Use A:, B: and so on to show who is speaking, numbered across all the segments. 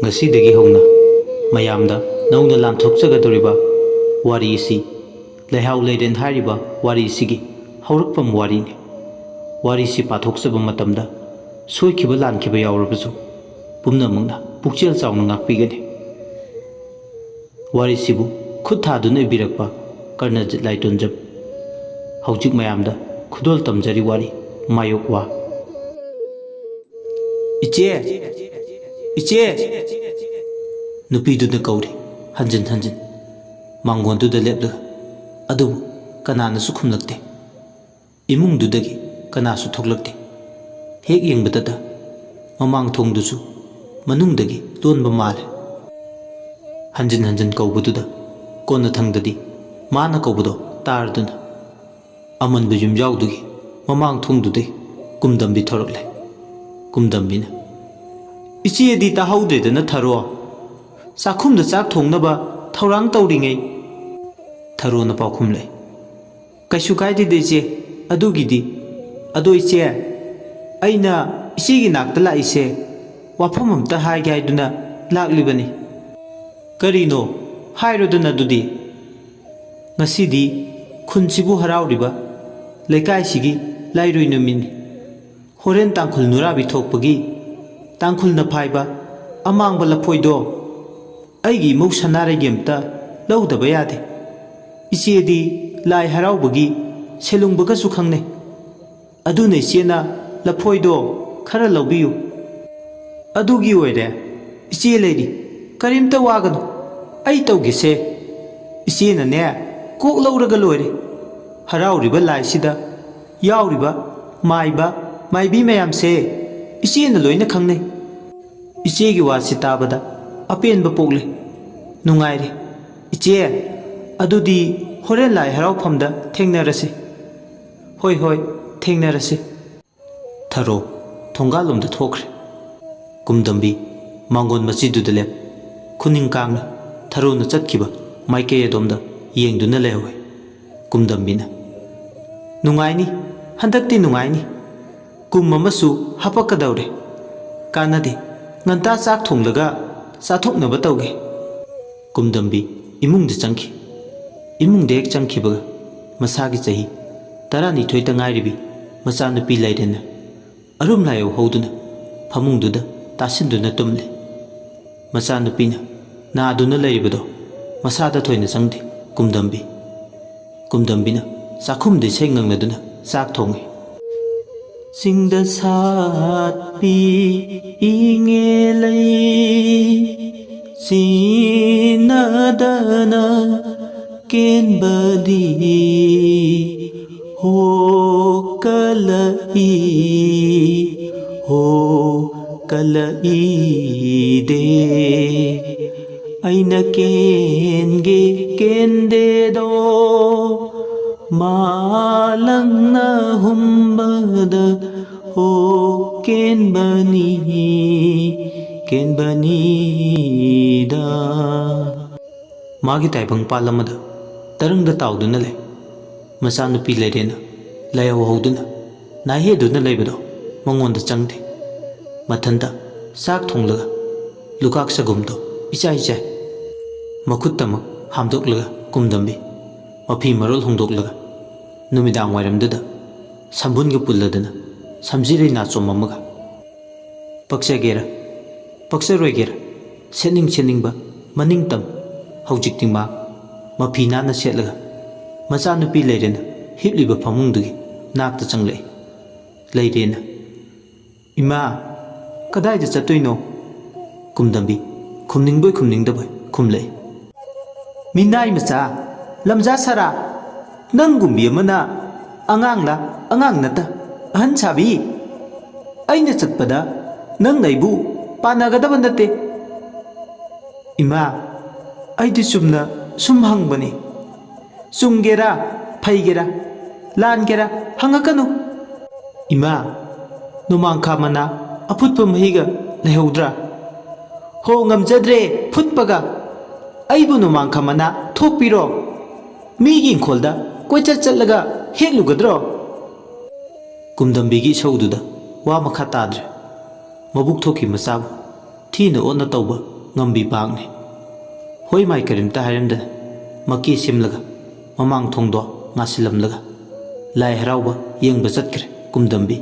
A: ꯉꯁꯤꯗꯒꯤ ꯍꯧꯅ ꯃꯌꯥꯝꯗ ꯅꯧꯅ ꯂꯥꯟꯊꯣꯛꯆꯒꯗꯧꯔꯤꯕ ꯋꯥꯔꯤ ꯑꯁꯤ ꯂꯩꯍꯥꯎ ꯂꯩꯔꯦꯟ ꯍꯥꯏꯔꯤꯕ ꯋꯥꯔꯤ ꯑꯁꯤꯒꯤ ꯍꯧꯔꯛꯐꯝ ꯋꯥꯔꯤꯅꯤ꯫ ꯋꯥꯔꯤꯁꯤ ꯄꯥꯊꯣꯛꯆꯕ ꯃꯇꯝꯗ ꯁꯣꯏꯈꯤꯕ ꯂꯥꯟꯈꯤꯕ ꯌꯥꯎꯔꯕꯁꯨ ꯄꯨꯝꯅꯃꯛꯅ ꯄꯨꯛꯆꯦꯜ ꯆꯥꯎꯅ ꯉꯥꯛꯄꯤꯒꯅꯤ꯫ ꯋꯥꯔꯤꯁꯤꯕꯨ ꯈꯨꯠ ꯊꯥꯗꯨꯅ ꯏꯕꯤꯔꯛꯄ ꯀꯔꯅꯖꯤꯠ ꯂꯥꯏꯇꯣꯟꯖꯝ꯫ ꯍꯧꯖꯤꯛ ꯃꯌꯥꯝꯗ ꯈꯨꯗꯣꯜ ꯇꯝꯖꯔꯤ ꯋꯥꯔꯤ ꯃꯥꯌꯣꯛꯋꯥ꯫ ꯏꯆꯦ, ꯏꯆꯦ! ꯅꯨꯄꯤꯗꯨꯅ ꯀꯧꯔꯤ ꯍꯟꯖꯤꯟ ꯍꯟꯖꯤꯟ ꯃꯥꯡꯒꯣꯟꯗꯨꯗ ꯂꯦꯞꯂꯒ, ꯑꯗꯨꯕꯨ ꯀꯅꯥꯅꯁꯨ ꯈꯨꯝꯂꯛꯇꯦ꯫ ꯏꯃꯨꯡꯗꯨꯗꯒꯤ ꯀꯅꯥꯁꯨ ꯊꯣꯛꯂꯛꯇꯦ꯫ ꯍꯦꯛ ꯌꯦꯡꯕꯗꯇ ꯃꯃꯥꯡ ꯊꯣꯡꯗꯨꯁꯨ ꯃꯅꯨꯡꯗꯒꯤ ꯂꯣꯟꯕ ꯃꯥꯜꯂꯦ꯫ ꯍꯟꯖꯤꯟ ꯍꯟꯖꯤन ꯀꯧꯕꯗꯨꯗ ꯀꯣꯟꯅꯊꯪꯗꯗꯤ ꯃꯥꯅ ꯀꯧꯕꯗꯣ ꯇꯥꯔꯗꯨꯅ ꯑꯃꯟꯕ ꯌꯨꯝꯖꯥꯎꯗꯨꯒꯤ ꯃꯃꯥꯡ ꯊꯣꯡꯗꯨꯗꯩ ꯀꯨꯝꯗꯝꯕꯤ ꯊꯣꯔꯛꯂꯦ꯫ ꯀꯨꯝꯗꯝꯕꯤꯅ, "ꯏꯆꯦꯗꯤ ꯇꯥꯍꯧꯗ꯭ꯔꯦꯗꯅ ꯊꯔꯣ, ꯆꯥꯛꯈꯨꯝꯗ ꯆꯥꯛ ꯊꯣꯡꯅꯕ ꯊꯧꯔꯥꯡ ꯇꯧꯔꯤꯉꯩ"꯫ ꯊꯔꯣꯅ ꯄꯥꯎꯈꯨꯝꯂꯦ, "ꯀꯩꯁꯨ ꯀꯥꯏꯗꯦꯗ ꯏꯆꯦ, ꯑꯗꯨꯒꯤꯗꯤ꯫ ꯑꯗꯣ ꯏꯆꯦ, ꯑꯩꯅ ꯏꯆꯦꯒꯤ ꯅꯥꯛꯇ ꯂꯥꯛꯏꯁꯦ ꯋꯥꯐꯝ ꯑꯝꯇ ꯍꯥꯏꯒꯦ ꯍꯥꯏꯗꯨꯅ ꯂꯥꯛꯂꯤꯕꯅꯤ"꯫ "ꯀꯔꯤꯅꯣ? ꯍꯥꯏꯔꯣꯗꯅ ꯑꯗꯨꯗꯤ"꯫ "ꯉꯁꯤꯗꯤ ꯈꯨꯟꯁꯤꯕꯨ ꯍꯔꯥꯎꯔꯤꯕ ꯂꯩꯀꯥꯏꯁꯤꯒꯤ ꯂꯥꯏꯔꯣꯏ ꯅꯨꯃꯤꯠꯅꯤ꯫ ꯍꯣꯔꯦꯟ ꯇꯥꯡꯈꯨꯜ ꯅꯨꯔꯥꯕꯤ ꯊꯣꯛꯄꯒꯤ ꯇꯥꯡꯈꯨꯜꯅ ꯐꯥꯏꯕ ꯑꯃꯥꯡꯕ ꯂꯐꯣꯏꯗꯣ ꯑꯩꯒꯤ ꯏꯃꯧ ꯁꯅꯥꯔꯩꯒꯤ ꯑꯝꯇ ꯂꯧꯗꯕ ꯌꯥꯗꯦ꯫ ꯏꯆꯦꯗꯤ ꯂꯥꯏ ꯍꯔꯥꯎꯕꯒꯤ ꯁꯦꯂꯨꯡꯕꯒꯁꯨ ꯈꯪꯅꯩ꯫ ꯑꯗꯨꯅ ꯏꯆꯦꯅ ꯂꯐꯣꯏꯗꯣ ꯈꯔ ꯂꯧꯕꯤꯌꯨ꯫ ꯑꯗꯨꯒꯤ ꯑꯣꯏꯔꯦ ꯏꯆꯦ ꯂꯩꯔꯤ, ꯀꯔꯤꯝꯇ ꯋꯥꯒꯅꯨ, ꯑꯩ ꯇꯧꯒꯦꯁꯦ꯫ ꯏꯆꯦꯅꯅꯦ ꯀꯣꯛ ꯂꯧꯔꯒ ꯂꯣꯏꯔꯦ꯫ ꯍꯔꯥꯎꯔꯤꯕ ꯂꯥꯏꯁꯤꯗ ꯌꯥꯎꯔꯤꯕ ꯃꯥꯏꯕ ꯃꯥꯏꯕꯤ ꯃꯌꯥꯝꯁꯦ ꯏꯆꯦꯅ ꯂꯣꯏꯅ ꯈꯪꯅꯩ꯫ ꯏꯆꯦꯒꯤ ꯋꯥꯁꯤ ꯇꯥꯕꯗ ꯑꯄꯦꯟꯕ ꯄꯣꯛꯂꯦ, ꯅꯨꯡꯉꯥꯏꯔꯦ꯫ ꯏꯆꯦ, ꯑꯗꯨꯗꯤ ꯍꯣꯔꯦꯟ ꯂꯥꯏ ꯍꯔꯥꯎꯐꯝꯗ ꯊꯦꯡꯅꯔꯁꯤ"꯫ "ꯍꯣꯏ ꯍꯣꯏ, ꯊꯦꯡꯅꯔꯁꯤ"꯫ ꯊꯔꯣ ꯊꯣꯡꯒꯥꯜꯂꯣꯝꯗ ꯊꯣꯛꯈ꯭ꯔꯦ꯫ ꯀꯨꯝꯗꯝꯕꯤ ꯃꯥꯡꯒꯣꯟ ꯃꯆꯤꯗꯨꯗ ꯂꯦꯞ ꯈꯨꯅꯤꯡ ꯀꯥꯡꯅ ꯊꯔꯣꯅ ꯆꯠꯈꯤꯕ ꯃꯥꯏꯀꯩ ꯑꯗꯣꯝꯗ ꯌꯦꯡꯗꯨꯅ ꯂꯩꯍꯧꯏ꯫ ꯀꯨꯝꯗꯝꯕꯤꯅ, "ꯅꯨꯡꯉꯥꯏꯅꯤ, ꯍꯟꯗꯛꯇꯤ ꯅꯨꯡꯉꯥꯏꯅꯤ꯫ ꯀꯨꯝ ꯑꯃꯁꯨ ꯍꯥꯄꯛꯀꯗꯧꯔꯦ꯫ ꯀꯥꯟꯅꯗꯦ, ꯉꯟꯇꯥ ꯆꯥꯛ ꯊꯣꯡꯂꯒ ꯆꯥꯊꯣꯛꯅꯕ ꯇꯧꯒꯦ"꯫ ꯀꯨꯝꯗꯝꯕꯤ ꯏꯃꯨꯡꯗ ꯆꯪꯈꯤ꯫ ꯏꯃꯨꯡꯗ ꯍꯦꯛ ꯆꯪꯈꯤꯕꯒ ꯃꯁꯥꯒꯤ ꯆꯍꯤ 12ꯇ ꯉꯥꯏꯔꯤꯕꯤ ꯃꯆꯥꯅꯨꯄꯤ ꯂꯩꯔꯦꯟꯅ ꯑꯔꯨꯝ ꯂꯥꯏꯍꯧ ꯍꯧꯗꯨꯅ ꯐꯃꯨꯡꯗꯨꯗ ꯇꯥꯁꯤꯟꯗꯨꯅ ꯇꯨꯝꯂꯤ꯫ ꯃꯆꯥꯅꯨꯄꯤꯅ ꯅꯥꯗꯨꯅ ꯂꯩꯔꯤꯕꯗꯣ ꯃꯁꯥꯗ ꯊꯣꯏꯅ ꯆꯪꯗꯦ ꯀꯨꯝꯗꯝꯕꯤ꯫ ꯀꯨꯝꯗꯝꯕꯤꯅ ꯆꯥꯛꯈꯨꯝꯗ ꯏꯁꯩ ꯉꯪꯅꯗꯨꯅ ꯆꯥꯛ ꯊꯣꯡꯉꯤ꯫ "ꯆꯤꯡꯗ ꯁꯥꯠꯄꯤ ꯏꯉꯦꯂꯩ ꯆꯤꯅꯗꯅ ꯀꯦꯟꯕꯗꯤ ꯍꯣꯀꯂꯛꯏ ꯍꯣꯀꯂꯛꯏꯗꯦ ꯑꯩꯅ ꯀꯦꯟꯒꯦ ꯀꯦꯟꯗꯦꯗꯣ ꯃꯥꯂꯪꯅ ꯍꯨꯝꯕꯗ ꯀꯦꯟꯕꯅꯤ ꯀꯦꯟꯕꯅꯤꯗ"꯫ ꯃꯥꯒꯤ ꯇꯥꯏꯕꯪ ꯄꯥꯜ ꯑꯃꯗ ꯇꯔꯪꯗ ꯇꯥꯎꯗꯨꯅ ꯂꯩ꯫ ꯃꯆꯥꯅꯨꯄꯤ ꯂꯩꯔꯦꯟꯅ ꯂꯥꯏꯍꯧ ꯍꯧꯗꯨꯅ ꯅꯥꯍꯦꯗꯨꯅ ꯂꯩꯕꯗꯣ ꯃꯉꯣꯟꯗ ꯆꯪꯗꯦ꯫ ꯃꯊꯟꯇ ꯆꯥꯛ ꯊꯣꯡꯂꯒ ꯂꯨꯀꯥꯛ ꯆꯒꯨꯝꯗꯣ ꯏꯆꯥꯏ ꯆꯥꯏ꯫ ꯃꯈꯨꯠꯇꯃꯛ ꯍꯥꯝꯗꯣꯛꯂꯒ ꯀꯨꯝꯗꯝꯕꯤ ꯃꯐꯤ ꯃꯔꯣꯜ ꯍꯣꯡꯗꯣꯛꯂꯒ ꯅꯨꯃꯤꯗꯥꯡ ꯋꯥꯏꯔꯝꯗꯨꯗ ꯁꯝꯕꯨꯟꯒ ꯄꯨꯜꯂꯗꯅ ꯁꯝꯖꯤꯔꯩ ꯅꯥꯆꯣꯝ ꯑꯃꯒ ꯄꯛꯆꯒꯦꯔꯥ ꯄꯛꯆꯔꯣꯏꯒꯦꯔꯥ ꯁꯦꯠꯅꯤꯡ ꯁꯦꯠꯅꯤꯡꯕ ꯃꯅꯤꯡꯇꯝ ꯍꯧꯖꯤꯛꯇꯤ ꯃꯥ ꯃꯐꯤ ꯅꯥꯟꯅ ꯁꯦꯠꯂꯒ ꯃꯆꯥꯅꯨꯄꯤ ꯂꯩꯔꯦꯟꯅ ꯍꯤꯞꯂꯤꯕ ꯐꯃꯨꯡꯗꯨꯒꯤ ꯅꯥꯛꯇ ꯆꯪꯂꯛꯏ꯫ ꯂꯩꯔꯦꯟꯅ, "ꯏꯃꯥ, ꯀꯗꯥꯏꯗ ꯆꯠꯇꯣꯏꯅꯣ"꯫ ꯀꯨꯝꯗꯝꯕꯤ ꯈꯨꯝꯅꯤꯡꯕꯣꯏ ꯈꯨꯝꯅꯤꯡꯗꯕꯣꯏ ꯈꯨꯝꯂꯛꯏ꯫ "ꯃꯤꯅꯥꯏ ꯃꯆꯥ, ꯂꯝꯖꯥ ꯁꯥꯔꯥ, ꯅꯪꯒꯨꯝꯕꯤ ꯑꯃꯅ ꯑꯉꯥꯡꯂ ꯑꯉꯥꯡ ꯅꯠꯇ ꯑꯍꯟ ꯁꯥꯕꯤ, ꯑꯩꯅ ꯆꯠꯄꯗ ꯅꯪꯅ ꯑꯩꯕꯨ ꯄꯥꯟꯅꯒꯗꯕ ꯅꯠꯇꯦ"꯫ "ꯏꯃꯥ, ꯑꯩꯗꯤ ꯆꯨꯝꯅ ꯁꯨꯝ ꯍꯪꯕꯅꯤ"꯫ "ꯆꯨꯝꯒꯦꯔꯥ ꯐꯩꯒꯦꯔꯥ ꯂꯥꯟꯒꯦꯔꯥ ꯍꯪꯉꯛꯀꯅꯨ"꯫ "ꯏꯃꯥ, ꯅꯣꯡꯃꯥꯡꯈꯥ ꯃꯅꯥ ꯑꯐꯨꯠꯄ ꯃꯍꯤꯒ ꯂꯩꯍꯧꯗ꯭ꯔꯥ"꯫ "ꯍꯣ, ꯉꯝꯖꯗ꯭ꯔꯦ ꯐꯨꯠꯄꯒ, ꯑꯩꯕꯨ ꯅꯣꯡꯃꯥꯡꯈꯥ ꯃꯅꯥ ꯊꯣꯛꯄꯤꯔꯣ, ꯃꯤꯒꯤ ꯏꯪꯈꯣꯜꯗ ꯀꯣꯏꯆꯠ ꯆꯠꯂꯒ ꯍꯦꯛꯂꯨꯒꯗ꯭ꯔꯣ"꯫ ꯀꯨꯝꯗꯝꯕꯤꯒꯤ ꯏꯁꯧꯗꯨꯗ ꯋꯥ ꯃꯈꯥ ꯇꯥꯗ꯭ꯔꯦ꯫ ꯃꯕꯨꯛ ꯊꯣꯛꯈꯤ ꯃꯆꯥꯕꯨ ꯊꯤꯅ ꯑꯣꯟꯅ ꯇꯧꯕ ꯉꯝꯕꯤ ꯄꯥꯛꯅꯤ ꯍꯣꯏ ꯃꯥꯏ ꯀꯔꯤꯝꯇ ꯍꯥꯏꯔꯝꯗꯅ ꯃꯀꯤ ꯁꯦꯝꯂꯒ ꯃꯃꯥꯡ ꯊꯣꯡꯗꯣ ꯉꯥꯁꯤꯜꯂꯝꯂꯒ ꯂꯥꯏ ꯍꯔꯥꯎꯕ ꯌꯦꯡꯕ ꯆꯠꯈ꯭ꯔꯦ ꯀꯨꯝꯗꯝꯕꯤ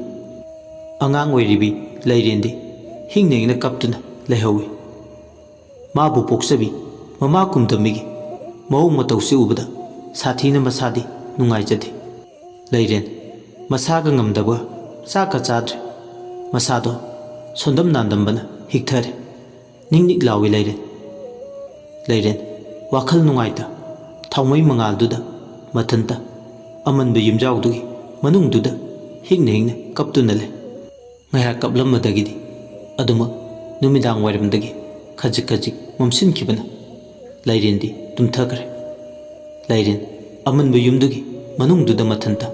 A: ꯑꯉꯥꯡ ꯑꯣꯏꯔꯤꯕꯤ ꯂꯩꯔꯦꯟꯗꯤ ꯍꯤꯡꯅ ꯍꯤꯡꯅ ꯀꯞꯇꯨꯅ ꯂꯩꯍꯧꯏ ꯃꯥꯕꯨ ꯄꯣꯛꯆꯕꯤ ꯃꯃꯥ ꯀꯨꯝꯗꯝꯕꯤꯒꯤ ꯃꯑꯣꯡ ꯃꯇꯧꯁꯤ ꯎꯕꯗ ꯁꯥꯊꯤꯅ ꯃꯁꯥꯗꯤ ꯅꯨꯡꯉꯥꯏꯖꯗꯦ ꯂꯩꯔꯦꯟ ꯃꯁꯥꯒ ꯉꯝꯗꯕ ꯆꯥꯛꯀ ꯆꯥꯗ꯭ꯔꯦ ꯃꯁꯥꯗꯣ ꯁꯣꯟꯗꯝ ꯅꯥꯟꯗꯝꯕꯅ ꯍꯤꯛꯊꯔꯦ ꯅꯤꯛ ꯂꯥꯎꯏ ꯂꯩꯔꯦꯟ ꯋꯥꯈꯜ ꯅꯨꯡꯉꯥꯏꯇ ꯊꯥꯎꯃꯩ ꯃꯉꯥꯜꯗꯨꯗ ꯃꯊꯟꯇ ꯑꯃꯟꯕ ꯌꯨꯝꯖꯥꯎꯗꯨꯒꯤ ꯃꯅꯨꯡꯗꯨꯗ ꯍꯤꯡꯅ ꯍꯤꯡꯅ ꯀꯞꯇꯨꯅ ꯂꯩ ꯉꯥꯏꯍꯥꯛ ꯀꯞꯂꯝꯕꯗꯒꯤꯗꯤ ꯑꯗꯨꯃꯛ ꯅꯨꯃꯤꯗꯥꯡ ꯋꯥꯏꯔꯝꯗꯒꯤ ꯈꯖꯤꯛ ꯈꯖꯤꯛ ꯃꯝꯁꯤꯟꯈꯤꯕꯅ ꯂꯩꯔꯦꯟꯗꯤ ꯇꯨꯝꯊꯈ꯭ꯔꯦ ꯂꯩꯔꯦꯟ ꯑꯃꯟꯕ ꯌꯨꯝꯗꯨꯒꯤ ꯃꯅꯨꯡꯗꯨꯗ ꯃꯊꯟꯇ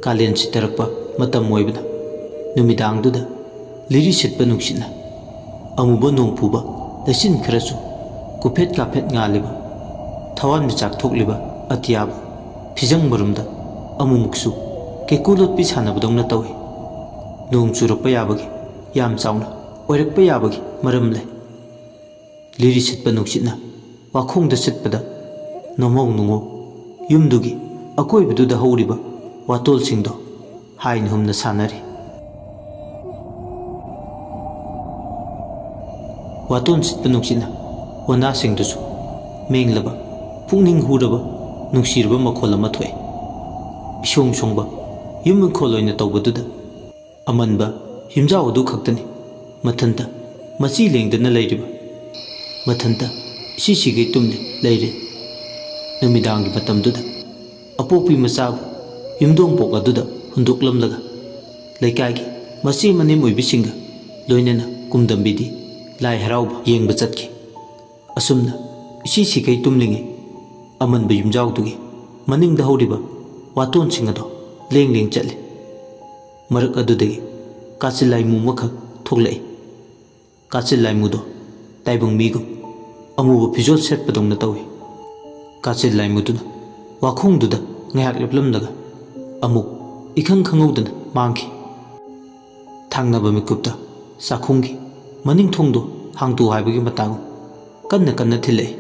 A: ꯀꯥꯂꯦꯟ ꯁꯤꯠꯇꯔꯛꯄ ꯃꯇꯝ ꯑꯣꯏꯕꯅ ꯅꯨꯃꯤꯗꯥꯡꯗꯨꯗ ꯂꯤꯔꯤ ꯁꯤꯠꯄ ꯅꯨꯡꯁꯤꯠꯅ ꯑꯃꯨꯕ ꯅꯣꯡ ꯄꯨꯕ ꯂꯩꯆꯤꯟ ꯈꯔꯁꯨ ꯀꯨꯐꯦꯠ ꯀꯥꯐꯦꯠ ꯉꯥꯜꯂꯤꯕ ꯊꯋꯥꯟꯃꯤꯆꯥꯛ ꯊꯣꯛꯂꯤꯕ ꯑꯇꯤꯌꯥꯕꯨ ꯐꯤꯖꯪ ꯃꯔꯨꯝꯗ ꯑꯃꯨꯛꯃꯨꯛꯁꯨ ꯀꯦꯀꯨ ꯂꯣꯠꯄꯤ ꯁꯥꯟꯅꯕꯗꯧꯅ ꯇꯧꯏ ꯅꯣꯡ ꯆꯨꯔꯛꯄ ꯌꯥꯕꯒꯤ ꯌꯥꯝ ꯆꯥꯎꯅ ꯑꯣꯏꯔꯛꯄ ꯌꯥꯕꯒꯤ ꯃꯔꯝ ꯂꯩ ꯂꯤꯔꯤ ꯁꯤꯠꯄ ꯅꯨꯡꯁꯤꯠꯅ ꯋꯥꯈꯣꯡꯗ ꯁꯤꯠꯄꯗ ꯅꯣꯡꯃꯧ ꯅꯨꯡꯉꯧ ꯌꯨꯝꯗꯨꯒꯤ ꯑꯀꯣꯏꯕꯗꯨꯗ ꯍꯧꯔꯤꯕ ꯋꯥꯇꯣꯜꯁꯤꯡꯗꯣ ꯍꯥꯏꯅ ꯍꯨꯝꯅ ꯁꯥꯟꯅꯔꯤ ꯋꯥꯇꯣꯟ ꯁꯤꯠꯄ ꯅꯨꯡꯁꯤꯠꯅ ꯋꯥꯅꯥꯁꯤꯡꯗꯨꯁꯨ ꯃꯦꯡꯂꯕ ꯄꯨꯛꯅꯤꯡ ꯍꯨꯔꯕ ꯅꯨꯡꯁꯤꯔꯕ ꯃꯈꯣꯜ ꯑꯃ ꯊꯣꯛꯑꯦ ꯏꯁꯣꯡ ꯁꯣꯡꯕ ꯌꯨꯝ ꯏꯪꯈꯣꯜ ꯑꯣꯏꯅ ꯇꯧꯕꯗꯨꯗ ꯑꯃꯟꯕ ꯌꯨꯝꯖꯥꯎ ꯑꯗꯨ ꯈꯛꯇꯅꯤ ꯃꯊꯟꯇ ꯃꯆꯤ ꯂꯦꯡꯗꯅ ꯂꯩꯔꯤꯕ ꯃꯊꯟꯇ ꯏꯁꯤ ꯁꯤꯒꯩ ꯇꯨꯝꯂꯤ ꯂꯩꯔꯦ ꯅꯨꯃꯤꯗꯥꯡꯒꯤ ꯃꯇꯝꯗꯨꯗ ꯑꯄꯣꯛꯄꯤ ꯃꯆꯥꯕꯨ ꯌꯨꯝꯗꯣꯡꯄꯣꯛ ꯑꯗꯨꯗ ꯍꯨꯟꯗꯣꯛꯂꯝꯂꯒ ꯂꯩꯀꯥꯏꯒꯤ ꯃꯆꯦ ꯃꯅꯦꯝ ꯑꯣꯏꯕꯤꯁꯤꯡꯒ ꯂꯣꯏꯅꯅ ꯀꯨꯝꯗꯝꯕꯤꯗꯤ ꯂꯥꯏ ꯍꯔꯥꯎꯕ ꯌꯦꯡꯕ ꯆꯠꯈꯤ ꯑꯁꯨꯝꯅ ꯏꯁꯤ ꯁꯤꯒꯩ ꯇꯨꯝꯂꯤꯉꯩ ꯑꯃꯟꯕ ꯌꯨꯝꯖꯥꯎꯗꯨꯒꯤ ꯃꯅꯤꯡꯗ ꯍꯧꯔꯤꯕ ꯋꯥꯇꯣꯟꯁꯤꯡ ꯑꯗꯣ ꯂꯦꯡ ꯂꯦꯡ ꯆꯠꯂꯤ ꯃꯔꯛ ꯑꯗꯨꯗꯒꯤ ꯀꯥꯆꯤꯜ ꯂꯥꯏꯃꯨ ꯑꯃꯈꯛ ꯊꯣꯛꯂꯛꯏ ꯀꯥꯆꯤꯜ ꯂꯥꯏꯃꯨꯗꯣ ꯇꯥꯏꯕꯪ ꯃꯤꯒꯨꯝ ꯑꯃꯨꯕ ꯐꯤꯖꯣꯜ ꯁꯦꯠꯄꯗꯧꯅ ꯇꯧꯏ ꯀꯥꯆꯤꯜ ꯂꯥꯏꯃꯨꯗꯨꯅ ꯋꯥꯈꯣꯡꯗꯨꯗ ꯉꯥꯏꯍꯥꯛ ꯂꯦꯞꯂꯝꯂꯒ ꯑꯃꯨꯛ ꯏꯈꯪ ꯈꯪꯍꯧꯗꯅ ꯃꯥꯡꯈꯤ ꯊꯥꯡꯅꯕ ꯃꯤꯀꯨꯞꯇ ꯆꯥꯛꯈꯨꯝꯒꯤ ꯃꯅꯤꯡ ꯊꯣꯡꯗꯣ ꯍꯥꯡꯇꯣꯛ ꯍꯥꯏꯕꯒꯤ ꯃꯇꯥꯡ ꯀꯟꯅ ꯀꯟꯅ ꯊꯤꯜꯂꯛꯏ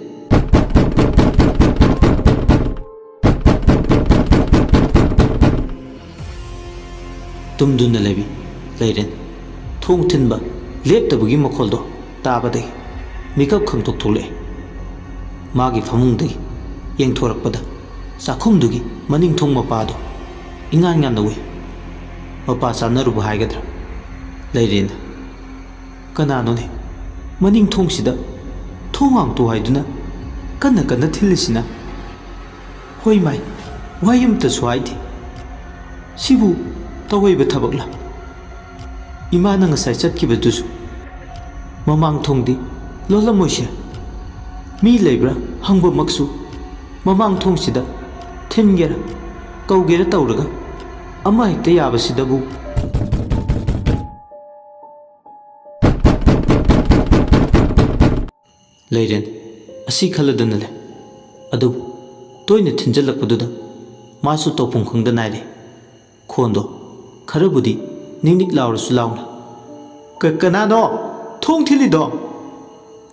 A: ꯇꯨꯝꯗꯨꯅ ꯂꯩꯕꯤ ꯂꯩꯔꯦꯟ ꯊꯣꯡ ꯊꯤꯟꯕ ꯂꯦꯞꯇꯕꯒꯤ ꯃꯈꯣꯜꯗꯣ ꯇꯥꯕꯗꯒꯤ ꯃꯤꯀꯞ ꯈꯪꯇꯣꯛ ꯊꯣꯛꯂꯛꯏ ꯃꯥꯒꯤ ꯐꯃꯨꯡꯗꯒꯤ ꯌꯦꯡꯊꯣꯔꯛꯄꯗ ꯆꯥꯛꯈꯨꯝꯗꯨꯒꯤ ꯃꯅꯤꯡ ꯊꯣꯡ ꯃꯄꯥꯗꯣ ꯏꯉꯥꯟ ꯉꯥꯟꯅ ꯎꯏ ꯃꯄꯥ ꯆꯥꯅꯔꯨꯕ ꯍꯥꯏꯒꯗ꯭ꯔꯥ ꯂꯩꯔꯦꯟꯅ ꯀꯅꯥꯅꯣꯅꯦ ꯃꯅꯤꯡ ꯊꯣꯡꯁꯤꯗ ꯊꯣꯡ ꯍꯥꯡꯇꯣ ꯍꯥꯏꯗꯨꯅ ꯀꯟꯅ ꯀꯟꯅ ꯊꯤꯜꯂꯤꯁꯤꯅ ꯍꯣꯏ ꯃꯥꯏ ꯋꯥꯍꯩ ꯑꯃꯇꯁꯨ ꯍꯥꯏꯗꯦ ꯁꯤꯕꯨ ꯇꯧꯏꯕ ꯊꯕꯛꯂ ꯏꯃꯥꯅ ꯉꯁꯥꯏ ꯆꯠꯈꯤꯕꯗꯨꯁꯨ ꯃꯃꯥꯡ ꯊꯣꯡꯗꯤ ꯂꯣꯜꯂꯝꯃꯣꯏꯁꯦ ꯃꯤ ꯂꯩꯕ꯭ꯔꯥ ꯍꯪꯕꯃꯛꯁꯨ ꯃꯃꯥꯡ ꯊꯣꯡꯁꯤꯗ ꯊꯤꯟꯒꯦꯔꯥ ꯀꯧꯒꯦꯔꯥ ꯇꯧꯔꯒ ꯑꯃ ꯍꯦꯛꯇ ꯌꯥꯕꯁꯤꯗꯕꯨ ꯂꯩꯔꯦꯟ ꯑꯁꯤ ꯈꯜꯂꯗꯅ ꯂꯩ ꯑꯗꯨꯕꯨ ꯇꯣꯏꯅ ꯊꯤꯟꯖꯜꯂꯛꯄꯗꯨꯗ ꯃꯥꯁꯨ ꯇꯧꯐꯝ ꯈꯪꯗ ꯅꯥꯏꯔꯦ ꯈꯣꯟꯗꯣ ꯈꯔꯕꯨꯗꯤ ꯅꯤꯛ ꯂꯥꯎꯔꯁꯨ ꯂꯥꯎꯅ ꯀꯅꯥꯅꯣ ꯊꯣꯡ ꯊꯤꯜꯂꯤꯗꯣ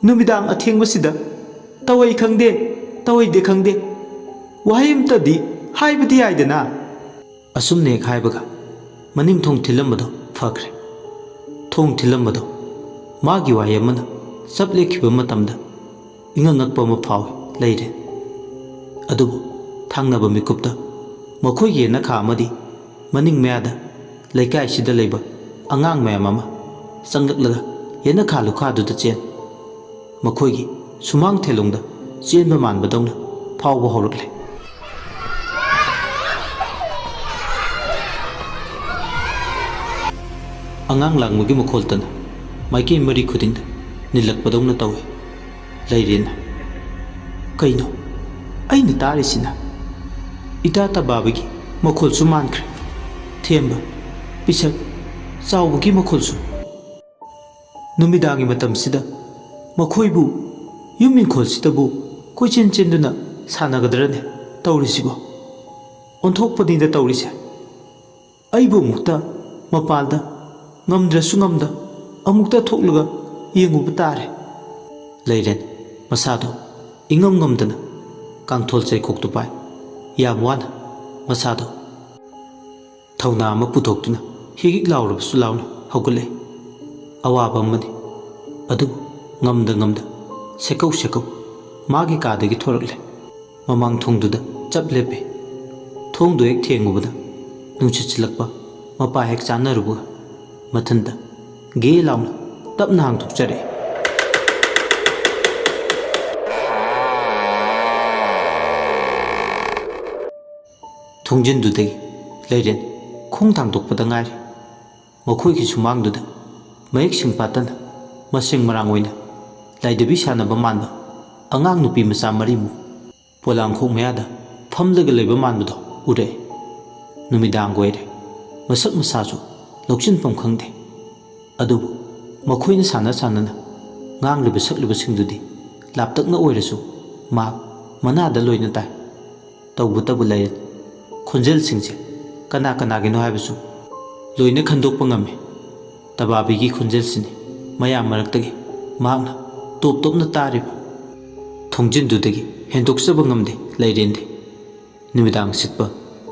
A: ꯅꯨꯃꯤꯗꯥꯡ ꯑꯊꯦꯡꯕꯁꯤꯗ ꯇꯧꯏ ꯈꯪꯗꯦ ꯇꯧꯏꯗꯦ ꯈꯪꯗꯦ ꯋꯥꯍꯩ ꯑꯃꯇꯗꯤ ꯍꯥꯏꯕꯗꯤ ꯌꯥꯏꯗꯅ ꯑꯁꯨꯝꯅ ꯍꯦꯛ ꯍꯥꯏꯕꯒ ꯃꯅꯤꯡ ꯊꯣꯡ ꯊꯤꯜꯂꯝꯕꯗꯣ ꯐꯈ꯭ꯔꯦ ꯊꯣꯡ ꯊꯤꯜꯂꯝꯕꯗꯣ ꯃꯥꯒꯤ ꯋꯥꯍꯩ ꯑꯃꯅ ꯆꯞ ꯂꯦꯛꯈꯤꯕ ꯃꯇꯝꯗ ꯏꯉꯛ ꯉꯛꯄ ꯑꯃ ꯐꯥꯎꯏ ꯂꯩꯔꯦ ꯑꯗꯨꯕꯨ ꯊꯥꯡꯅꯕ ꯃꯤꯀꯨꯞꯇ ꯃꯈꯣꯏꯒꯤ ꯌꯦꯅꯈꯥ ꯑꯃꯗꯤ ꯃꯅꯤꯡ ꯃꯌꯥꯗ ꯂꯩꯀꯥꯏꯁꯤꯗ ꯂꯩꯕ ꯑꯉꯥꯡ ꯃꯌꯥꯝ ꯑꯃ ꯆꯪꯂꯛꯂꯒ ꯌꯦꯅꯈꯥ ꯂꯨꯈꯥꯗꯨꯗ ꯆꯦꯟ ꯃꯈꯣꯏꯒꯤ ꯁꯨꯃꯥꯡ ꯊꯦꯂꯣꯡꯗ ꯆꯦꯟꯕ ꯃꯥꯟꯕꯗꯧꯅ ꯐꯥꯎꯕ ꯍꯧꯔꯛꯂꯦ ꯑꯉꯥꯡ ꯂꯥꯡꯕꯒꯤ ꯃꯈꯣꯜꯇꯅ ꯃꯥꯏꯀꯩ ꯃꯔꯤ ꯈꯨꯗꯤꯡꯗ ꯅꯤꯜꯂꯛꯄꯗꯧꯅ ꯇꯧꯏ ꯂꯩꯔꯦꯟꯅ ꯀꯩꯅꯣ ꯑꯩꯅ ꯇꯥꯔꯤꯁꯤꯅ ꯏꯇꯥ ꯇꯕꯥꯕꯒꯤ ꯃꯈꯣꯜꯁꯨ ꯃꯥꯟꯈ꯭ꯔꯦ ꯊꯦꯝꯕ ꯄꯤꯁꯛ ꯆꯥꯎꯕꯒꯤ ꯃꯈꯣꯜꯁꯨ ꯅꯨꯃꯤꯗꯥꯡꯒꯤ ꯃꯇꯝꯁꯤꯗ ꯃꯈꯣꯏꯕꯨ ꯌꯨꯝ ꯏꯪꯈꯣꯜꯁꯤꯗꯕꯨ ꯀꯣꯏꯆꯦꯟ ꯆꯦꯟꯗꯨꯅ ꯁꯥꯟꯅꯒꯗ꯭ꯔꯅꯦ ꯇꯧꯔꯤꯁꯤꯕꯣ ꯑꯣꯟꯊꯣꯛꯄꯅꯤꯗ ꯇꯧꯔꯤꯁꯦ ꯑꯩꯕꯨ ꯑꯃꯨꯛꯇ ꯃꯄꯥꯟꯗ ꯉꯝꯗ꯭ꯔꯁꯨ ꯉꯝꯗ ꯑꯃꯨꯛꯇ ꯊꯣꯛꯂꯒ ꯌꯦꯡꯉꯨꯕ ꯇꯥꯔꯦ ꯂꯩꯔꯦꯟ ꯃꯁꯥꯗꯣ ꯏꯉꯝ ꯉꯝꯗꯅ ꯀꯥꯡꯊꯣꯜ ꯆꯩꯈꯣꯛꯇꯨ ꯄꯥꯏ ꯌꯥꯝ ꯋꯥꯅ ꯃꯁꯥꯗꯣ ꯊꯧꯅꯥ ꯑꯃ ꯄꯨꯊꯣꯛꯇꯨꯅ ꯍꯤꯛ ꯂꯥꯎꯔꯕꯁꯨ ꯂꯥꯎꯅ ꯍꯧꯒꯠꯂꯛꯏ꯫ ꯑꯋꯥꯕ ꯑꯃꯅꯤ, ꯑꯗꯨꯕꯨ ꯉꯝꯗ ꯁꯦꯀꯧ ꯃꯥꯒꯤ ꯀꯥꯗꯒꯤ ꯊꯣꯔꯛꯂꯦ꯫ ꯃꯃꯥꯡ ꯊꯣꯡꯗꯨꯗ ꯆꯞ ꯂꯦꯞꯄꯤ꯫ ꯊꯣꯡꯗꯨ ꯍꯦꯛ ꯊꯦꯡꯉꯨꯕꯗ ꯅꯨꯡꯁꯤꯠ ꯁꯤꯠꯂꯛꯄ ꯃꯄꯥ ꯍꯦꯛ ꯆꯥꯟꯅꯔꯨꯕꯒ ꯃꯊꯟꯇ ꯒꯦ ꯂꯥꯎꯅ ꯇꯞꯅ ꯍꯥꯡꯗꯣꯛꯆꯔꯛꯏ꯫ ꯊꯣꯡꯖꯤꯟꯗꯨꯗꯒꯤ ꯂꯩꯔꯦꯟ ꯈꯣꯡ ꯊꯥꯡꯗꯣꯛꯄꯗ ꯉꯥꯏꯔꯤ꯫ ꯃꯈꯣꯏꯒꯤ ꯁꯨꯃꯥꯡꯗꯨꯗ ꯃꯌꯦꯛ ꯁꯤꯡꯄꯥꯠꯇꯅ ꯃꯁꯤꯡ ꯃꯔꯥꯡ ꯑꯣꯏꯅ ꯂꯥꯏꯙꯕꯤ ꯁꯥꯟꯅꯕ ꯃꯥꯟꯕ ꯑꯉꯥꯡ ꯅꯨꯄꯤ ꯃꯆꯥ ꯃꯔꯤꯃꯨꯛ ꯄꯣꯂꯥꯡꯈꯣꯛ ꯃꯌꯥꯗ ꯐꯝꯂꯒ ꯂꯩꯕ ꯃꯥꯟꯕꯗꯣ ꯎꯔꯛꯏ꯫ ꯅꯨꯃꯤꯗꯥꯡ ꯑꯣꯏꯔꯦ, ꯃꯁꯛ ꯃꯁꯥꯁꯨ ꯂꯧꯁꯤꯟꯐꯝ ꯈꯪꯗꯦ꯫ ꯑꯗꯨꯕꯨ ꯃꯈꯣꯏꯅ ꯁꯥꯟꯅꯅ ꯉꯥꯡꯂꯤꯕ ꯁꯛꯂꯤꯕꯁꯤꯡꯗꯨꯗꯤ ꯂꯥꯞꯇꯛꯅ ꯑꯣꯏꯔꯁꯨ ꯃꯍꯥꯛ ꯃꯅꯥꯗ ꯂꯣꯏꯅ ꯇꯥꯏ꯫ ꯇꯧꯕꯇꯕꯨ ꯂꯩꯔꯦꯟ ꯈꯣꯟꯖꯦꯜꯁꯤꯡꯁꯦ ꯀꯅꯥꯒꯤꯅꯣ ꯍꯥꯏꯕꯁꯨ ꯂꯣꯏꯅ ꯈꯟꯗꯣꯛꯄ ꯉꯝꯃꯤ꯫ ꯇꯕꯥꯕꯤꯒꯤ ꯈꯣꯟꯖꯦꯜꯁꯤꯅꯤ ꯃꯌꯥꯝ ꯃꯔꯛꯇꯒꯤ ꯃꯍꯥꯛꯅ ꯇꯣꯞꯅ ꯇꯥꯔꯤꯕ꯫ ꯊꯣꯡꯖꯤꯟꯗꯨꯗꯒꯤ ꯍꯦꯟꯗꯣꯛꯆꯕ ꯉꯝꯗꯦ ꯂꯩꯔꯦꯟꯗꯤ꯫ ꯅꯨꯃꯤꯗꯥꯡ ꯁꯤꯠꯄ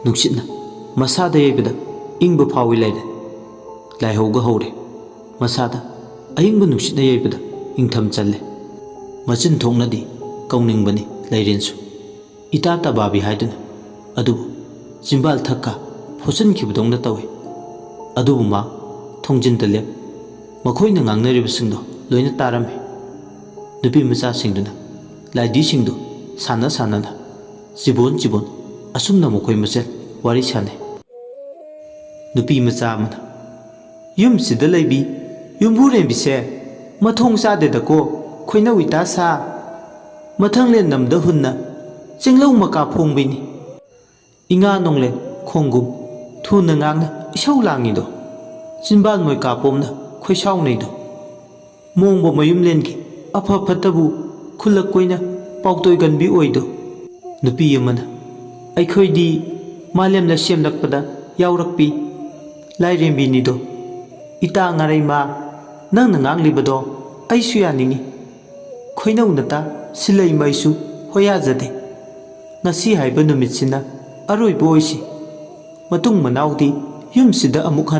A: ꯅꯨꯡꯁꯤꯠꯅ ꯃꯁꯥꯗ ꯌꯩꯕꯗ ꯏꯪꯕ ꯐꯥꯎꯏ ꯂꯩꯔꯦꯟ꯫ ꯂꯥꯏꯍꯧꯒ ꯍꯧꯔꯦ, ꯃꯁꯥꯗ ꯑꯏꯪꯕ ꯅꯨꯡꯁꯤꯠꯅ ꯌꯩꯕꯗ ꯏꯪꯊꯝ ꯆꯜꯂꯦ꯫ ꯃꯆꯤꯟ ꯊꯣꯛꯅꯗꯤ ꯀꯧꯅꯤꯡꯕꯅꯤ ꯂꯩꯔꯦꯟꯁꯨ, ꯏꯇꯥ ꯇꯕꯥꯕꯤ ꯍꯥꯏꯗꯨꯅ, ꯑꯗꯨꯕꯨ ꯆꯤꯝꯕꯥꯜ ꯊꯛꯀ ꯐꯣꯠꯆꯤꯟꯈꯤꯕꯗꯧꯅ ꯇꯧꯏ꯫ ꯑꯗꯨꯕꯨ ꯃꯥ ꯊꯣꯡꯖꯤꯟꯗ ꯂꯦꯞ ꯃꯈꯣꯏꯅ ꯉꯥꯡꯅꯔꯤꯕꯁꯤꯡꯗꯣ ꯂꯣꯏꯅ ꯇꯥꯔꯝꯃꯤ꯫ ꯅꯨꯄꯤ ꯃꯆꯥꯁꯤꯡꯗꯨꯅ ꯂꯥꯏꯙꯤꯁꯤꯡꯗꯨ ꯁꯥꯟꯅꯅ ꯆꯤꯕꯣꯟ ꯑꯁꯨꯝꯅ ꯃꯈꯣꯏ ꯃꯁꯦꯜ ꯋꯥꯔꯤ ꯁꯥꯟꯅꯩ꯫ ꯅꯨꯄꯤ ꯃꯆꯥ ꯑꯃꯅ, "ꯌꯨꯝꯁꯤꯗ ꯂꯩꯕꯤ ꯌꯨꯝꯕꯨꯔꯦꯝꯕꯤꯁꯦ ꯃꯊꯣꯡ ꯆꯥꯗꯦꯗꯀꯣ ꯈꯣꯏꯅꯧ ꯏꯇꯥ ꯁꯥ, ꯃꯊꯪꯂꯦꯟ ꯅꯝꯗ ꯍꯨꯟꯅ ꯆꯤꯡꯂꯧ ꯃꯀꯥ ꯐꯣꯡꯕꯤꯅꯤ꯫ ꯏꯉꯥ ꯅꯣꯡꯂꯦꯟ ꯈꯣꯡꯒꯨꯝ ꯊꯨꯅ ꯉꯥꯡꯅ ꯏꯁꯧ ꯂꯥꯡꯉꯤꯗꯣ, ꯆꯤꯟꯕꯥꯜ ꯃꯣꯏ ꯀꯥꯄꯣꯝꯅ ꯈꯣꯏꯁꯥꯎꯅꯩꯗꯣ, ꯃꯣꯡꯕ ꯃꯌꯨꯝꯂꯦꯟꯒꯤ ꯑꯐ ꯐꯠꯇꯕꯨ ꯈꯨꯜꯂꯛ ꯀꯣꯏꯅ ꯄꯥꯎꯇꯣꯏꯒꯟꯕꯤ ꯑꯣꯏꯗꯣ"꯫ ꯅꯨꯄꯤ ꯑꯃꯅ, "ꯑꯩꯈꯣꯏꯗꯤ ꯃꯥꯂꯦꯝꯅ ꯁꯦꯝꯂꯛꯄꯗ ꯌꯥꯎꯔꯛꯄꯤ ꯂꯥꯏꯔꯦꯝꯕꯤꯅꯤꯗꯣ ꯏꯇꯥ ꯉꯥꯔꯩꯃꯥ, ꯅꯪꯅ ꯉꯥꯡꯂꯤꯕꯗꯣ ꯑꯩꯁꯨ ꯌꯥꯅꯤꯡꯉꯤ꯫ ꯈꯣꯏꯅꯧ ꯅꯇꯥ ꯁꯤꯜꯂꯩꯃꯩꯁꯨ ꯍꯣꯌꯥꯖꯗꯦ꯫ ꯉꯁꯤ ꯍꯥꯏꯕ ꯅꯨꯃꯤꯠꯁꯤꯅ ꯑꯔꯣꯏꯕ ꯑꯣꯏꯁꯤ꯫ ꯃꯇꯨꯡ ꯃꯅꯥꯎꯗꯤ ꯌꯨꯝꯁꯤꯗ ꯑꯃꯨꯛ